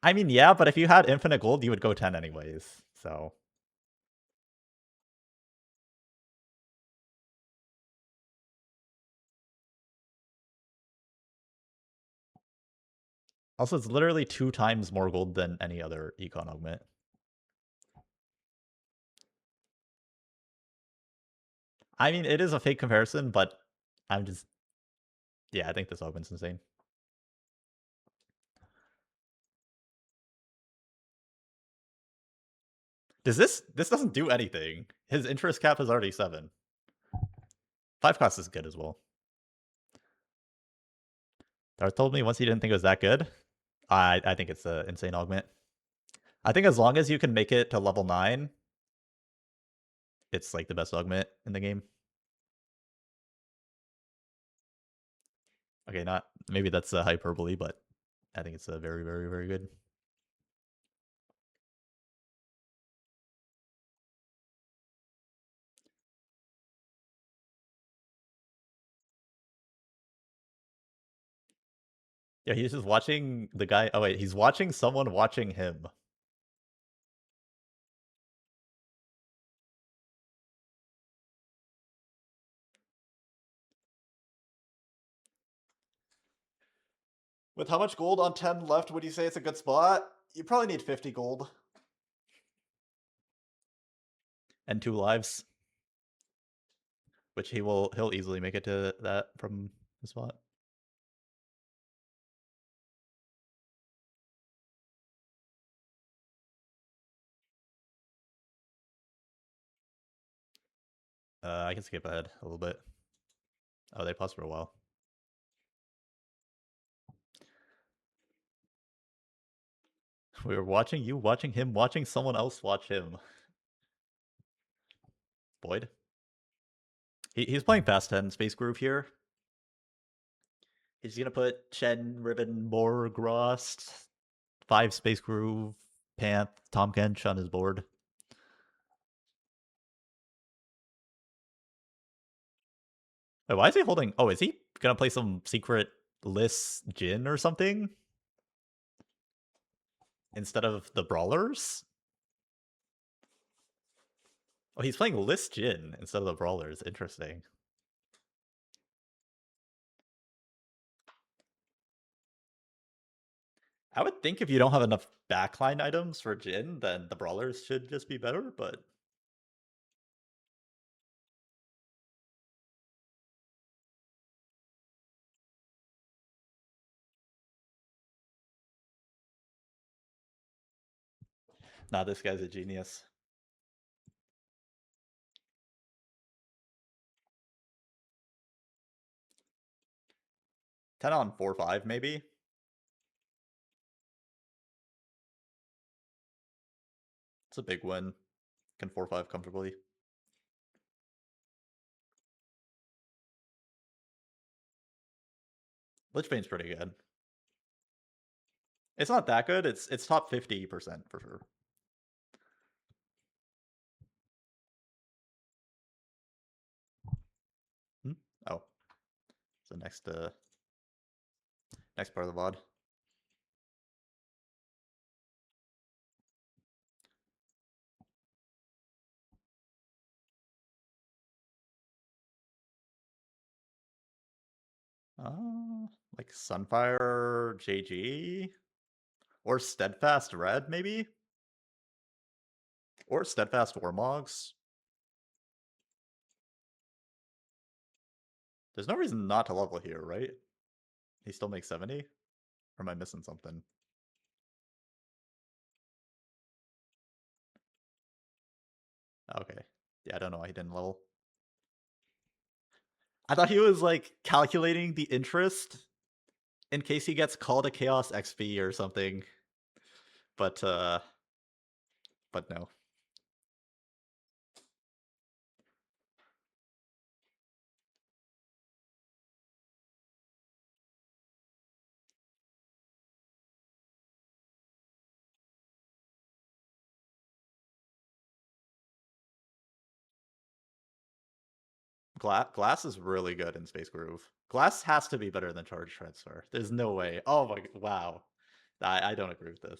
I mean, yeah, but if you had infinite gold, you would go 10 anyways, so... Also, it's literally 2 times more gold than any other econ augment. I mean, it is a fake comparison, but I'm just... yeah, I think this augment's insane. This doesn't do anything. His interest cap is already 7. 5 cost is good as well. Darth told me once he didn't think it was that good. I think it's an insane augment. I think as long as you can make it to level 9, it's like the best augment in the game. Okay, not Maybe that's a hyperbole, but I think it's a very, very, very good. Yeah, he's just watching the guy. Oh wait, he's watching someone watching him. With how much gold on 10 left would you say it's a good spot? You probably need 50 gold. And 2 lives. Which he'll easily make it to that from the spot. I can skip ahead a little bit. Oh, they paused for a while. We were watching you, watching him, watching someone else watch him. Boyd? He's playing fast 10 Space Groove here. He's gonna put Chen, Ribbon, Morgrost, 5 Space Groove, Panth, Tom Kench on his board. Wait, why is he holding? Oh, is he gonna play some secret Liss Jin or something? Instead of the Brawlers? Oh, he's playing Liss Jin instead of the Brawlers. Interesting. I would think if you don't have enough backline items for Jin, then the Brawlers should just be better, but... Nah, this guy's a genius. 10 on 4-5, maybe? It's a big win. Can 4-5 comfortably. Lichbane's pretty good. It's not that good. It's top 50% for sure. Hmm? Oh. It's the next part of the VOD. Like Sunfire JG? Or Steadfast Red, maybe? Or Steadfast Warmogs? There's no reason not to level here, right? He still makes 70? Or am I missing something? Okay. Yeah, I don't know why he didn't level. I thought he was, like, calculating the interest in case he gets called a Chaos XP or something. But no. Glass is really good in Space Groove. Glass has to be better than Charge Transfer. There's no way. Oh my, wow. I don't agree with this.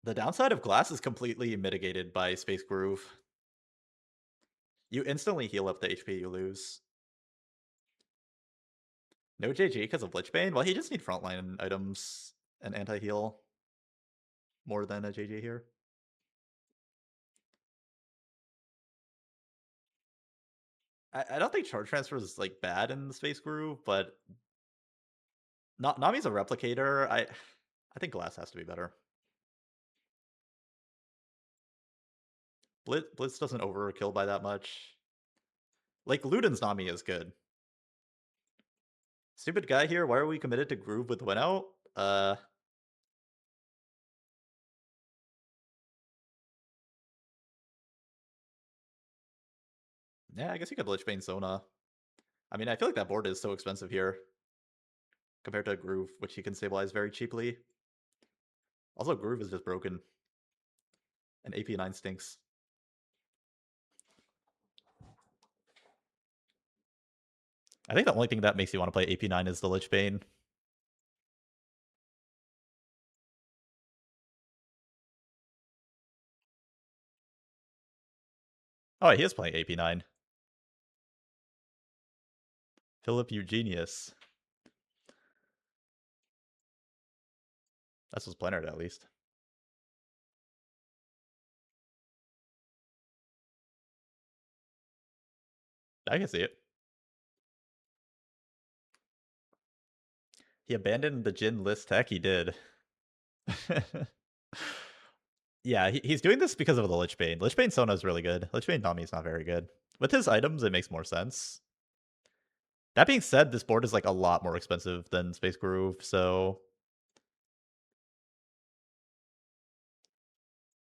The downside of Glass is completely mitigated by Space Groove. You instantly heal up the HP you lose. No JG because of Lichbane? Well, he just need frontline items and anti-heal more than a JG here. I don't think Charge Transfer is like bad in the Space Groove, but Nami's a replicator. I think Glass has to be better. Blitz doesn't overkill by that much. Like, Luden's Nami is good. Stupid guy here, why are we committed to Groove with win out? Yeah, I guess you could Lichbane Sona. I mean, I feel like that board is so expensive here compared to Groove, which you can stabilize very cheaply. Also, Groove is just broken, and AP9 stinks. I think the only thing that makes you want to play AP9 is the Lich Bane. Oh, he is playing AP9. Philip Eugenius. That's what's planted at least. I can see it. He abandoned the Jin list tech. He did. Yeah, he's doing this because of the Lich Bane. Lich Bane Sona is really good. Lich Bane Nami is not very good. With his items, it makes more sense. That being said, this board is like a lot more expensive than Space Groove, so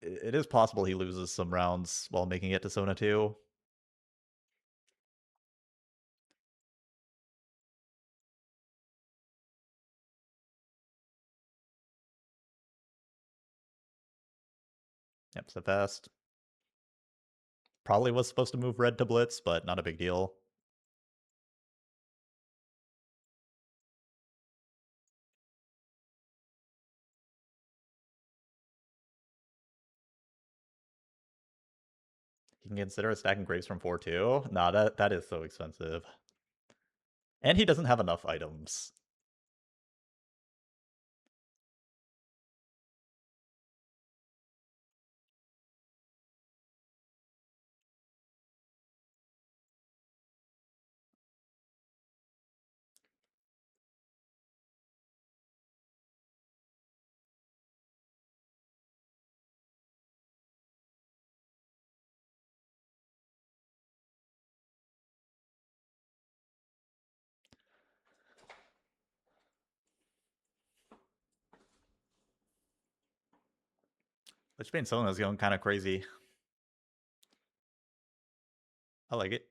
it is possible he loses some rounds while making it to Sona 2. Yep, so fast. Probably was supposed to move red to Blitz, but not a big deal. He can consider stacking Graves from 4-2. Nah, that is so expensive. And he doesn't have enough items. Lich Bane Sona is going kind of crazy. I like it.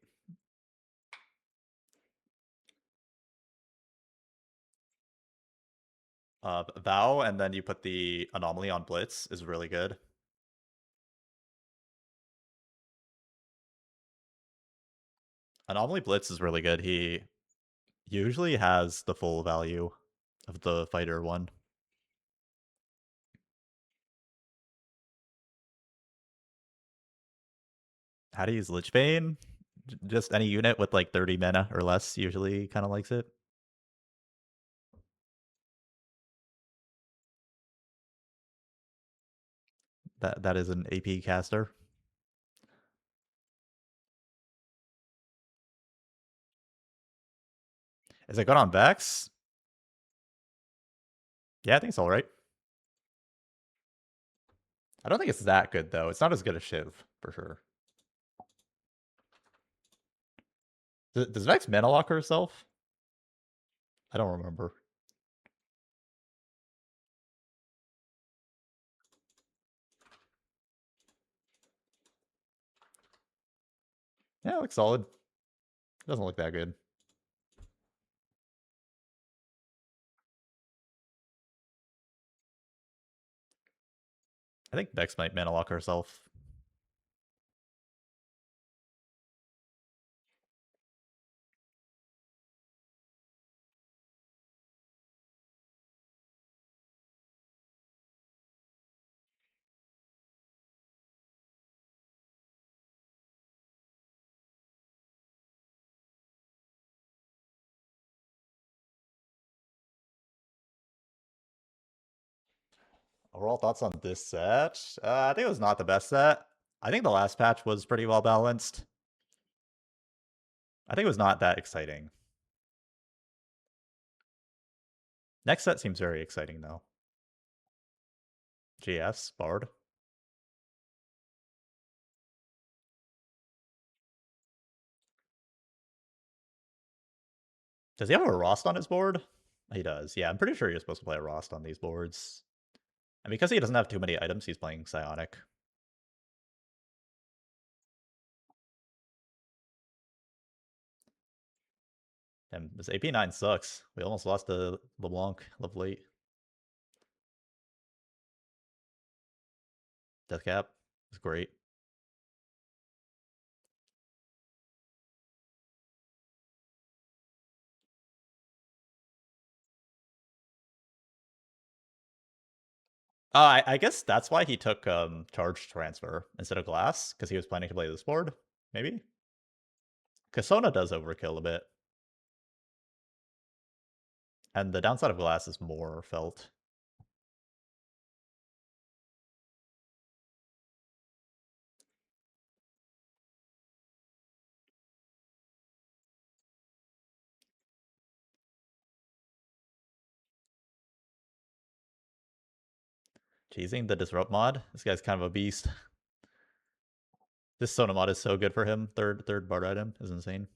Vow, and then you put the Anomaly on Blitz is really good. Anomaly Blitz is really good. He usually has the full value of the fighter one. How to use Lich Bane? Just any unit with like 30 mana or less usually kind of likes it. That is an AP caster. Is it good on Vex? Yeah, I think it's all right. I don't think it's that good though. It's not as good as Shiv for sure. Does Vex mana lock herself? I don't remember. Yeah, it looks solid. Doesn't look that good. I think Vex might mana lock herself. Overall thoughts on this set? I think it was not the best set. I think the last patch was pretty well balanced. I think it was not that exciting. Next set seems very exciting though. GS, Bard. Does he have a Rost on his board? He does. Yeah, I'm pretty sure you're supposed to play a Rost on these boards. And because he doesn't have too many items, he's playing Psionic. And this AP9 sucks. We almost lost to LeBlanc late. Deathcap is great. I guess that's why he took charge transfer instead of glass, because he was planning to play this board, maybe? Because Sona does overkill a bit. And the downside of glass is more felt. Cheesing the disrupt mod. This guy's kind of a beast. This Sona mod is so good for him. Third bard item is insane.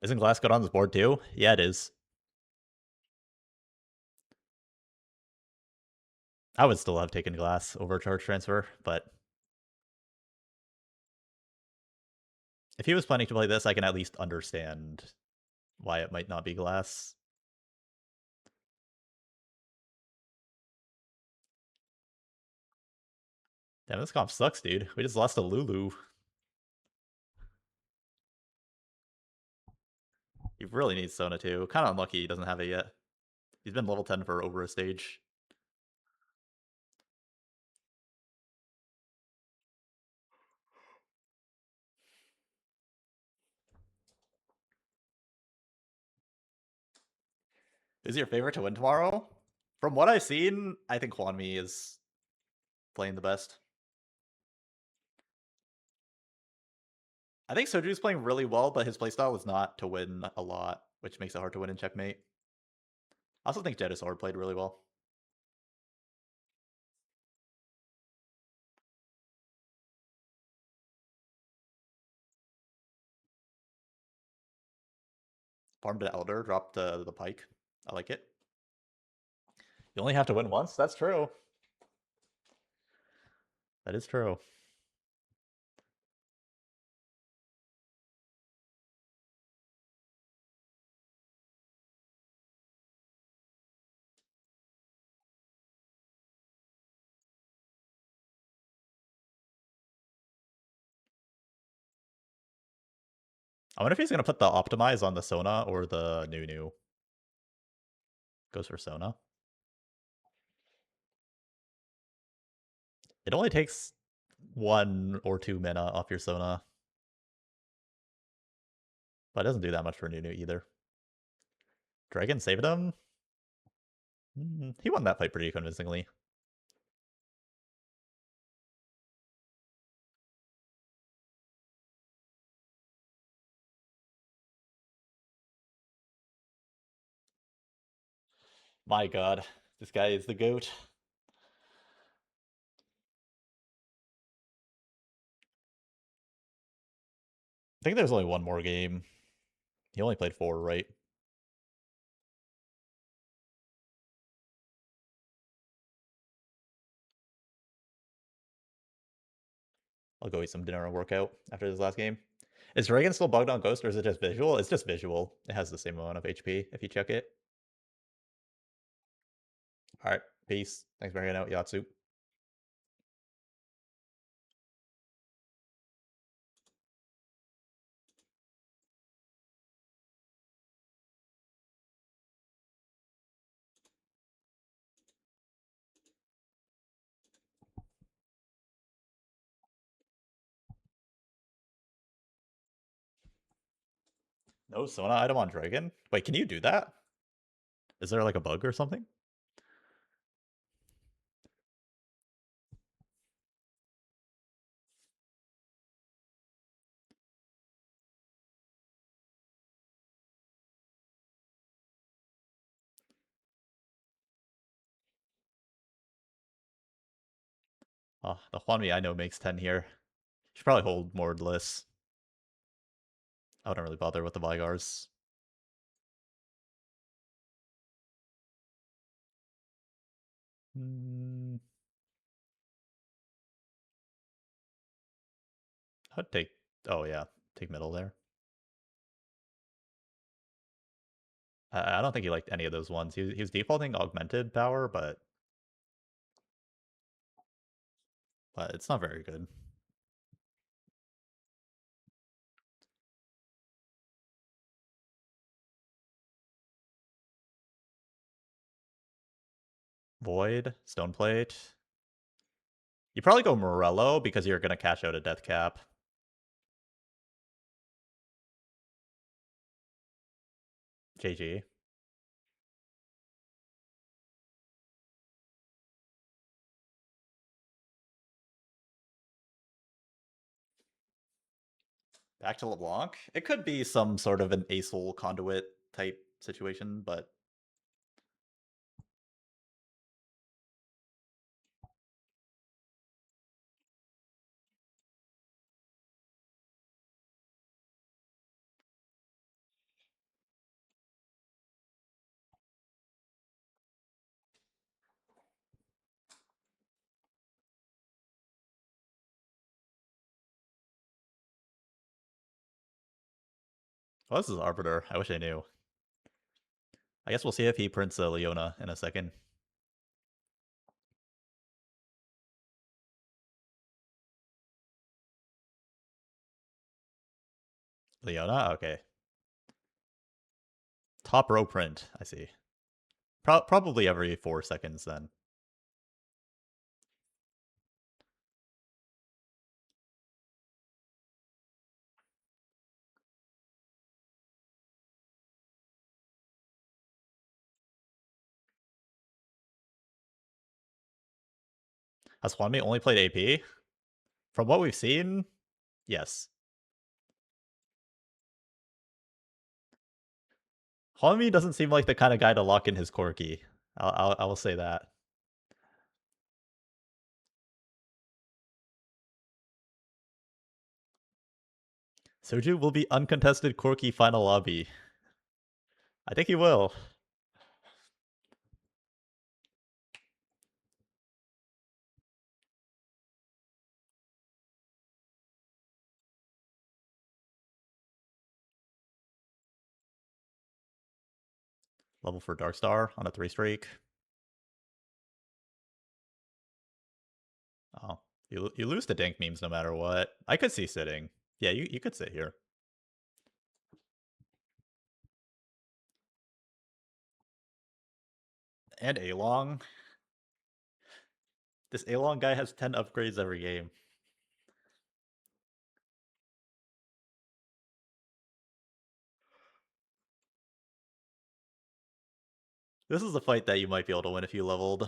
Isn't glass good on this board too? Yeah, it is. I would still have taken glass over charge transfer, but if he was planning to play this, I can at least understand why it might not be glass. Damn, this comp sucks, dude. We just lost to Lulu. He really needs Sona too. Kind of unlucky he doesn't have it yet. He's been level 10 for over a stage. Who's your favorite to win tomorrow? From what I've seen, I think Hwanmi is playing the best. I think Soju's playing really well, but his playstyle is not to win a lot, which makes it hard to win in checkmate. I also think Jedisor played really well. Farmed an Elder, dropped the Pike. I like it. You only have to win once? That's true. That is true. I wonder if he's going to put the Optimize on the Sona or the Nunu. Goes for Sona. It only takes 1 or 2 mana off your Sona. But it doesn't do that much for Nunu either. Dragon saved him? He won that fight pretty convincingly. My god, this guy is the GOAT. I think there's only one more game. He only played 4, right? I'll go eat some dinner and work out after this last game. Is Dragon still bugged on Ghost, or is it just visual? It's just visual. It has the same amount of HP if you check it. Alright, peace. Thanks for hanging out, Yatsu. No Sona item on Dragon? Wait, can you do that? Is there like a bug or something? Oh, the Hwanmi I know makes 10 here. Should probably hold Mordless. I wouldn't really bother with the Vigars. I'd take. Oh yeah, take middle there. I don't think he liked any of those ones. He was defaulting augmented power, but it's not very good. Void, Stoneplate. You probably go Morello because you're gonna cash out a death cap. JG. Back to LeBlanc. It could be some sort of an Acel conduit type situation, but well, this is Arbiter. I wish I knew. I guess we'll see if he prints Leona in a second. Leona? Okay. Top row print. I see. Probably every 4 seconds then. Has Hwanmi only played AP? From what we've seen, yes. Hwanmi doesn't seem like the kind of guy to lock in his Corki. I will say that. Soju will be uncontested Corki final lobby. I think he will. Level for Darkstar on a 3 streak. Oh, you lose to dank memes no matter what. I could see sitting. Yeah, you could sit here. And Along. This Along guy has 10 upgrades every game. This is a fight that you might be able to win if you leveled.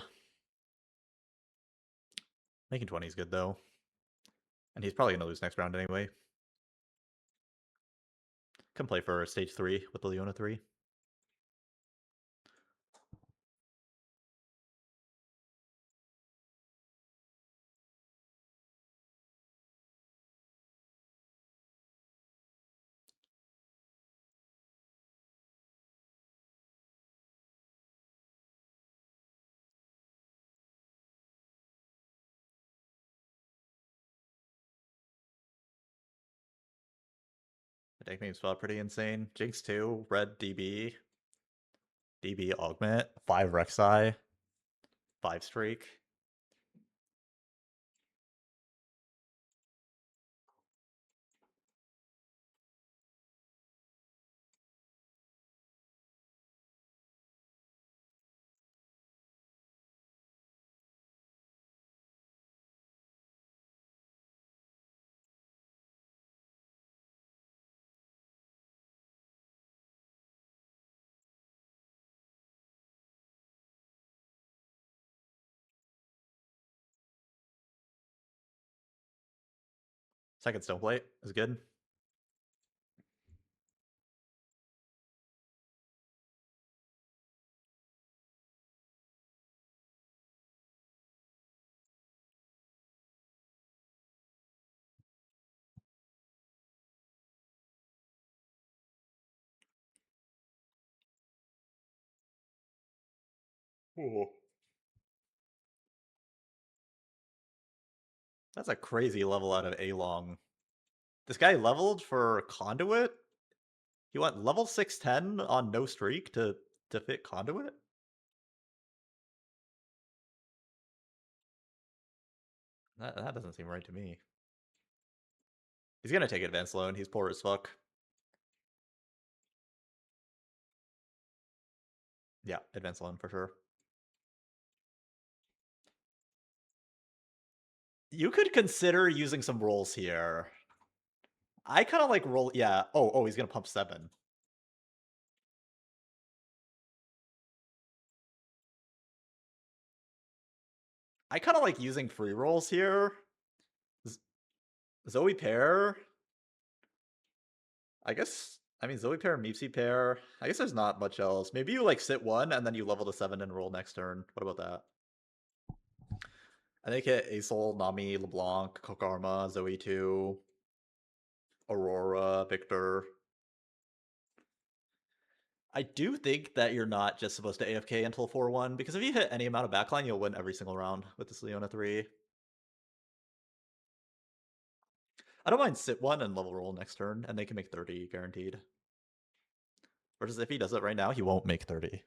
Making 20 is good though. And he's probably going to lose next round anyway. Can play for stage 3 with the Leona 3. The dank meme spot pretty insane. Jinx 2, red DB. DB augment, 5 Rek'Sai, 5 streak. Second Stoneplate is good. Ooh. That's a crazy level out of A-Long. This guy leveled for Conduit? He went level 610 on no streak to fit Conduit? That doesn't seem right to me. He's gonna take advanced loan. He's poor as fuck. Yeah, advanced loan for sure. You could consider using some rolls here. I kind of like roll. Yeah. Oh, he's gonna pump 7. I kind of like using free rolls here. Zoe pair. I guess. I mean, Zoe pair, Meepsy pair. I guess there's not much else. Maybe you like sit 1 and then you level to 7 and roll next turn. What about that? I think hit Asol, Nami, LeBlanc, Kokarma, Zoe 2, Aurora, Victor. I do think that you're not just supposed to AFK until 4-1, because if you hit any amount of backline, you'll win every single round with this Leona 3. I don't mind sit 1 and level roll next turn, and they can make 30 guaranteed. Versus if he does it right now, he won't make 30.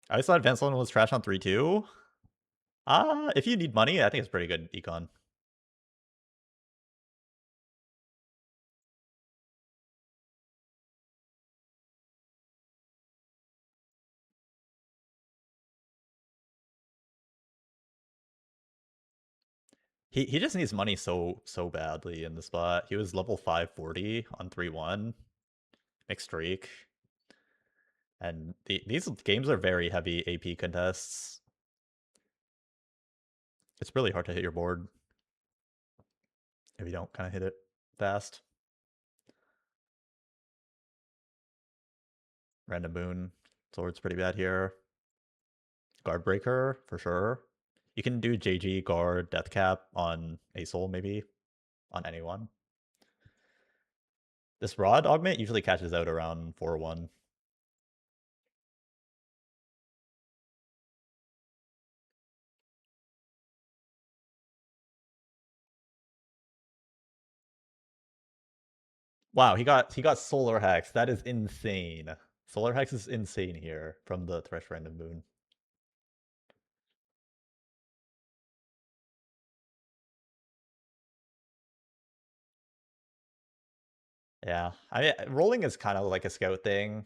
I always thought Advanced Loan was trash on 3-2. If you need money, I think it's pretty good econ. He just needs money so badly in the spot. He was level 540 on 3-1. Mixed streak. And these games are very heavy AP contests. It's really hard to hit your board if you don't kind of hit it fast. Random Moon. Sword's pretty bad here. Guard Breaker, for sure. You can do JG, Guard, Death Cap on Asol, maybe. On anyone. This Rod Augment usually catches out around 4-1. Wow, he got Solar Hex. That is insane. Solar Hex is insane here from the Thresh Random Moon. Yeah, I mean, rolling is kind of like a scout thing.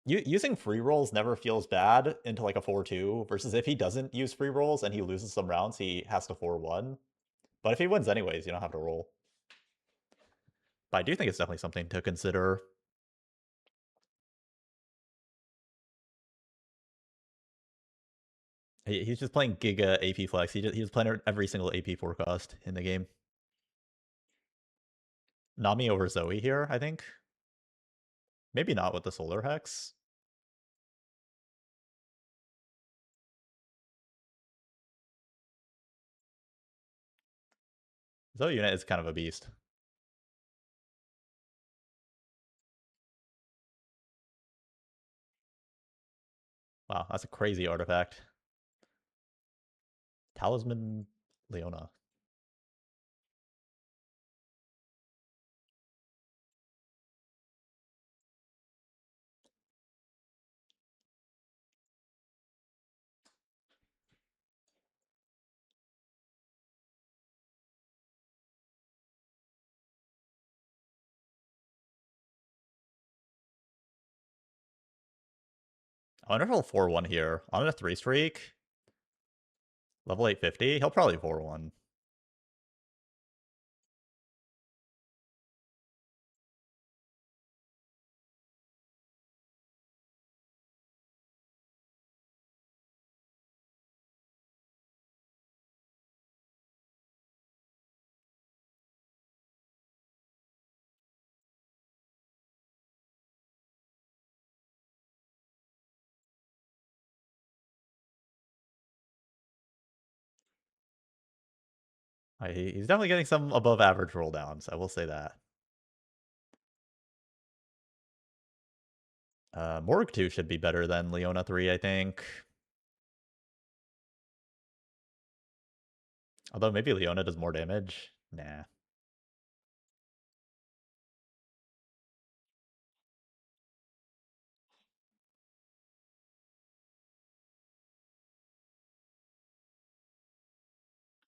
Using free rolls never feels bad into like a 4-2, versus if he doesn't use free rolls and he loses some rounds, he has to 4-1. But if he wins anyways, you don't have to roll. But I do think it's definitely something to consider. He's just playing Giga AP Flex. He's playing every single AP forecast in the game. Nami over Zoe here, I think. Maybe not with the Solar Hex. Zoe unit is kind of a beast. Wow, that's a crazy artifact. Talisman Leona. I wonder if he'll 4-1 here. On a 3 streak. Level 850. He'll probably 4-1. He's definitely getting some above average roll downs. I will say that. Morg 2 should be better than Leona 3, I think. Although maybe Leona does more damage. Nah.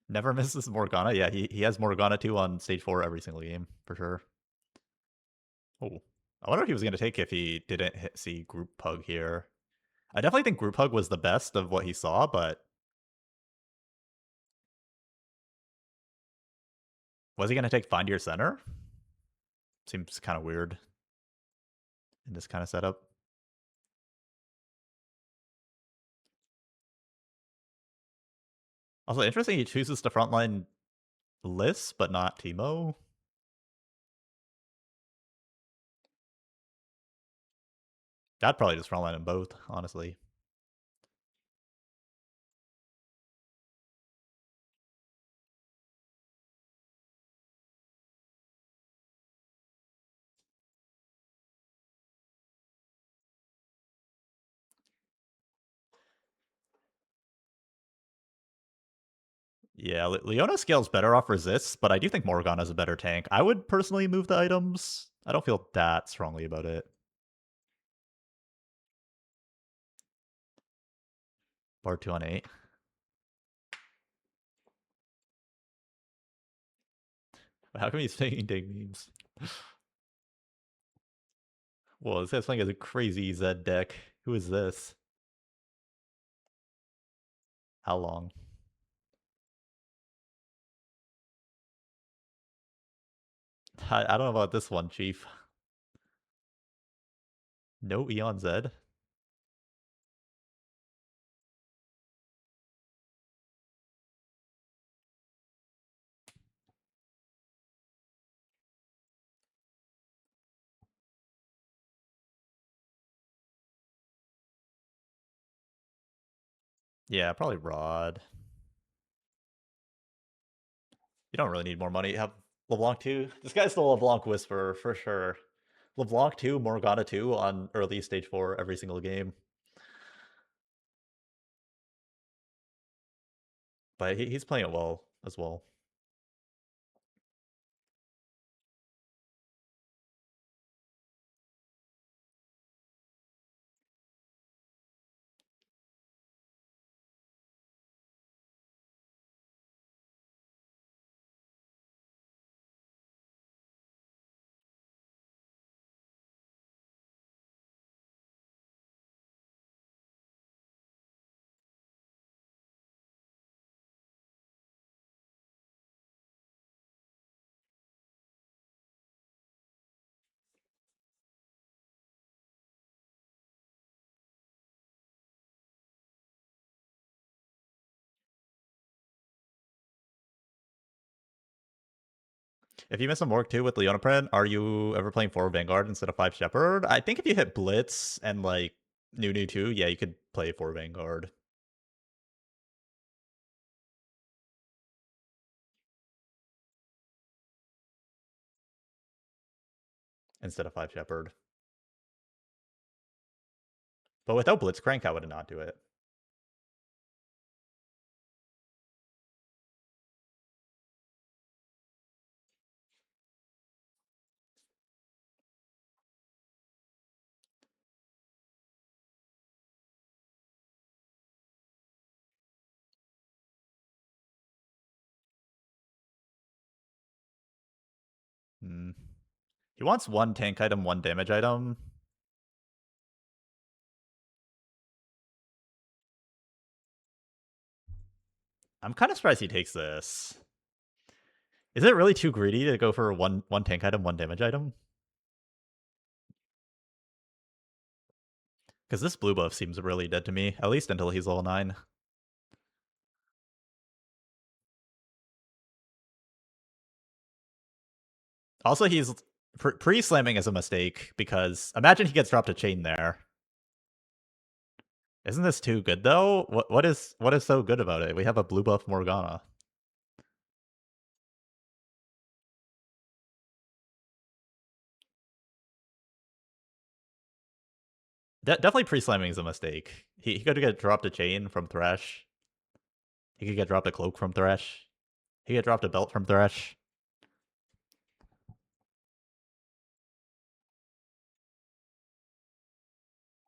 Never misses Morgana. Yeah, he has Morgana 2 on stage 4 every single game, for sure. Oh. I wonder if he was going to take if he didn't see Group Hug here. I definitely think Group Hug was the best of what he saw, but was he going to take Find Your Center? Seems kind of weird in this kind of setup. Also, interesting he chooses to frontline Liss, but not Teemo. I'd probably just frontline them both, honestly. Yeah, Leona scales better off resists, but I do think Morgana's a better tank. I would personally move the items. I don't feel that strongly about it. Bar 2 on 8. How come he's taking dig memes? Whoa, this guy's playing as a crazy Zed deck. Who is this? How long? I don't know about this one, Chief. No Eon Zed? Yeah, probably Rod. You don't really need more money. Have LeBlanc 2. This guy's the LeBlanc Whisperer, for sure. LeBlanc 2, Morgana 2 on early stage 4 every single game. But he's playing it well as well. If you miss a Morg 2 with Leona Pren, are you ever playing 4 Vanguard instead of 5 Shepherd? I think if you hit Blitz and like Nunu 2, yeah, you could play 4 Vanguard instead of 5 Shepherd. But without Blitzcrank, I would not do it. Hmm. He wants 1 tank item, 1 damage item. I'm kind of surprised he takes this. Is it really too greedy to go for one tank item, 1 damage item? Because this blue buff seems really dead to me, at least until he's level 9. Also, he's pre-slamming is a mistake, because imagine he gets dropped a chain there. Isn't this too good though? What is so good about it? We have a blue buff Morgana. Definitely pre-slamming is a mistake. He could get dropped a chain from Thresh. He could get dropped a cloak from Thresh. He could get dropped a belt from Thresh.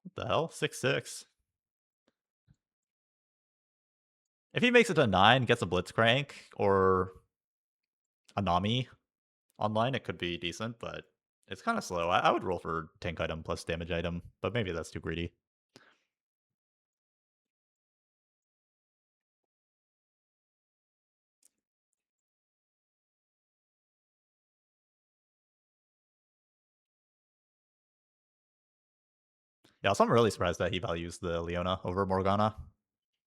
What the hell? 6-6. If he makes it to 9, gets a Blitzcrank or a Nami online, it could be decent, but it's kind of slow. I would roll for tank item plus damage item, but maybe that's too greedy. Yeah, also I'm really surprised that he values the Leona over Morgana.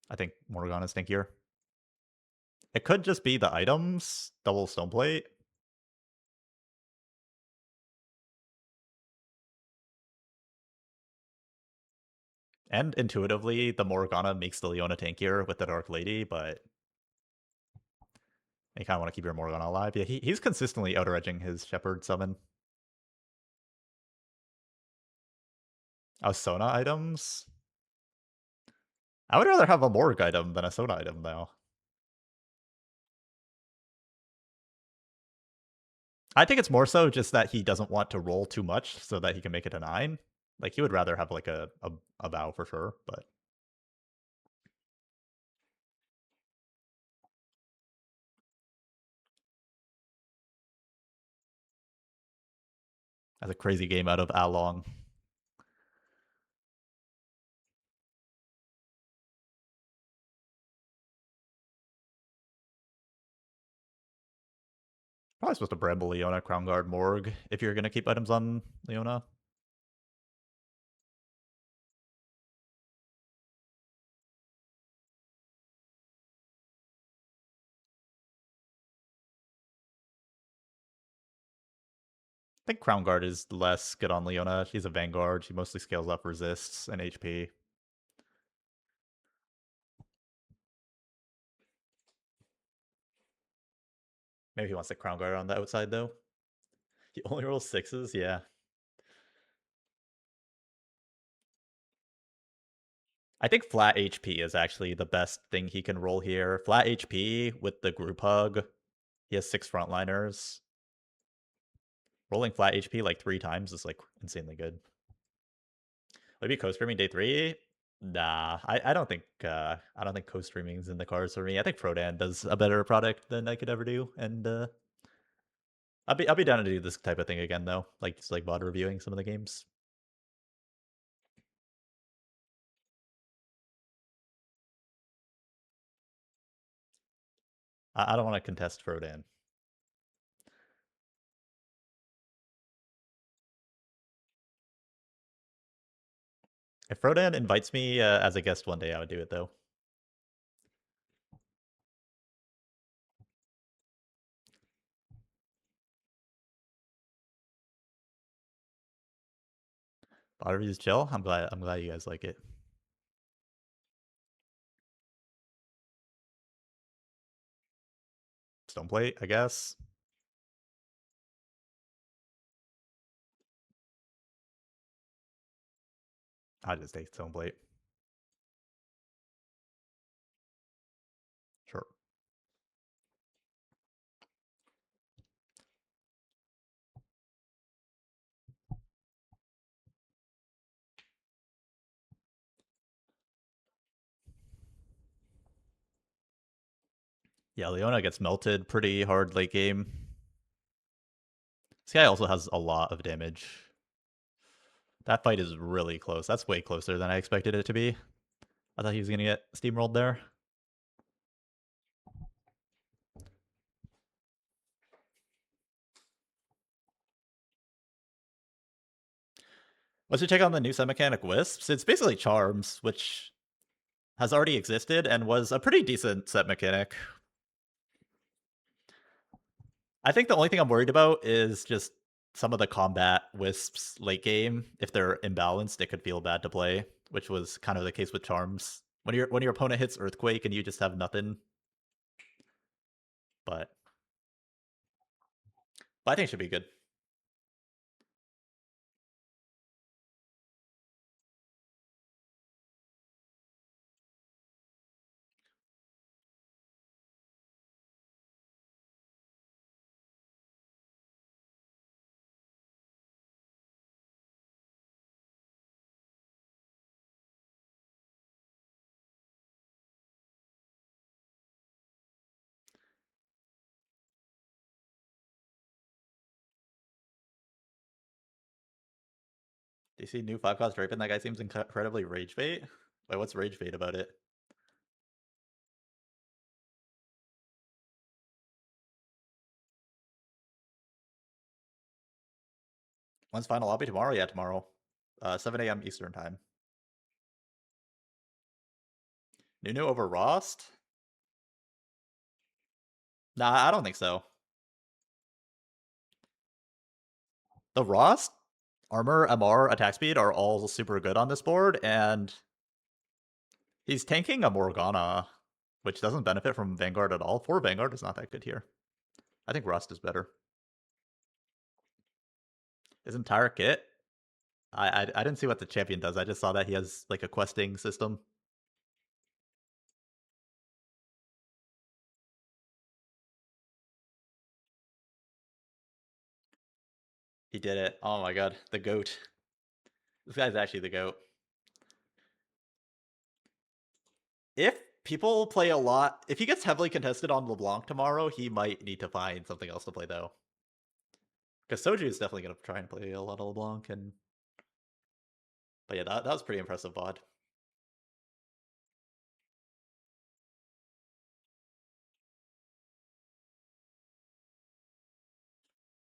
I think Morgana's stinkier. It could just be the items, double stoneplate. And intuitively, the Morgana makes the Leona tankier with the Dark Lady, but you kind of want to keep your Morgana alive. Yeah, he's consistently outer-edging his Shepherd summon. Oh, Sona items? I would rather have a Morg item than a Sona item, though. I think it's more so just that he doesn't want to roll too much so that he can make it a 9. Like, he would rather have, like, a bow for sure, but... That's a crazy game out of Along. Probably supposed to Bramble Leona, Crown Guard, Morg, if you're going to keep items on Leona. I think Crown Guard is less good on Leona. She's a Vanguard. She mostly scales up resists and HP. Maybe he wants the Crown Guard on the outside, though. He only rolls 6s? Yeah. I think flat HP is actually the best thing he can roll here. Flat HP with the group hug. He has 6 frontliners. Rolling flat HP like 3 times is like insanely good. Maybe co-streaming day 3? Nah, I don't think co-streaming is in the cards for me. I think Frodan does a better product than I could ever do, and I'll be down to do this type of thing again though, like just like VOD reviewing some of the games. I don't want to contest Frodan. If Frodan invites me as a guest one day, I would do it though. VOD reviews chill. I'm glad you guys like it. Stoneplate, I guess. I'll just take Stoneplate. Sure. Yeah, Leona gets melted pretty hard late game. This guy also has a lot of damage. That fight is really close. That's way closer than I expected it to be. I thought he was going to get steamrolled there. What's your take on the new set mechanic Wisps? It's basically Charms, which has already existed and was a pretty decent set mechanic. I think the only thing I'm worried about is just some of the combat Wisps late game. If they're imbalanced, it could feel bad to play, which was kind of the case with Charms. When your opponent hits Earthquake and you just have nothing. But I think it should be good. Do you see new 5-cost Draven? That guy seems incredibly rage bait. Wait, what's rage bait about it? When's final lobby tomorrow? Yeah, tomorrow. 7 a.m. Eastern time. Nunu over Rost? Nah, I don't think so. The Rost, armor, MR, attack speed are all super good on this board, and he's tanking a Morgana, which doesn't benefit from Vanguard at all. 4 Vanguard is not that good here. I think Rust is better. His entire kit? I didn't see what the champion does. I just saw that he has like a questing system. He did it. Oh my god, the GOAT. This guy's actually the GOAT. If people play a lot, if he gets heavily contested on LeBlanc tomorrow, he might need to find something else to play though. Because Soju is definitely going to try and play a lot of LeBlanc. But yeah, that was pretty impressive VOD.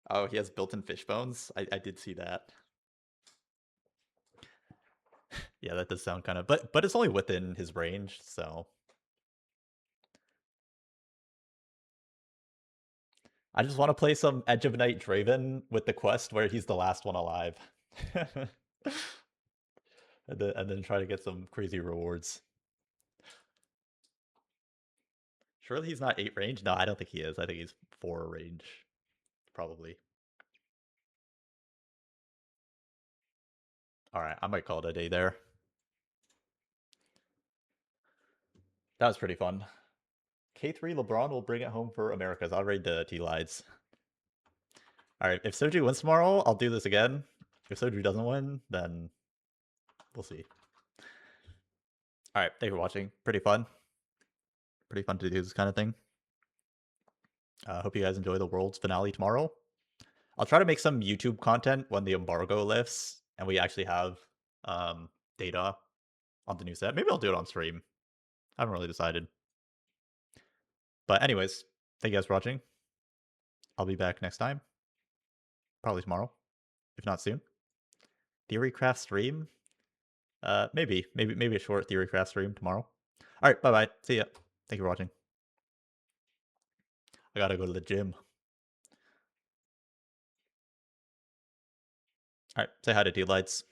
Oh, he has built-in fish bones? I did see that. Yeah, that does sound kind of... But it's only within his range, so... I just want to play some Edge of Night Draven with the quest where he's the last one alive. and then try to get some crazy rewards. Surely he's not 8 range? No, I don't think he is. I think he's 4 range. Probably. Alright, I might call it a day there. That was pretty fun. K3 LeBron will bring it home for Americas. I'll raid the T-Lides. Alright, if Soju wins tomorrow, I'll do this again. If Soju doesn't win, then we'll see. Alright, thanks for watching. Pretty fun. Pretty fun to do this kind of thing. Hope you guys enjoy the World's finale tomorrow. I'll try to make some YouTube content when the embargo lifts and we actually have data on the new set. Maybe I'll do it on stream. I haven't really decided. But anyways, thank you guys for watching. I'll be back next time. Probably tomorrow, if not soon. Theorycraft stream? Maybe a short Theorycraft stream tomorrow. All right, bye-bye. See ya. Thank you for watching. I gotta go to the gym. All right, say hi to D-Lights.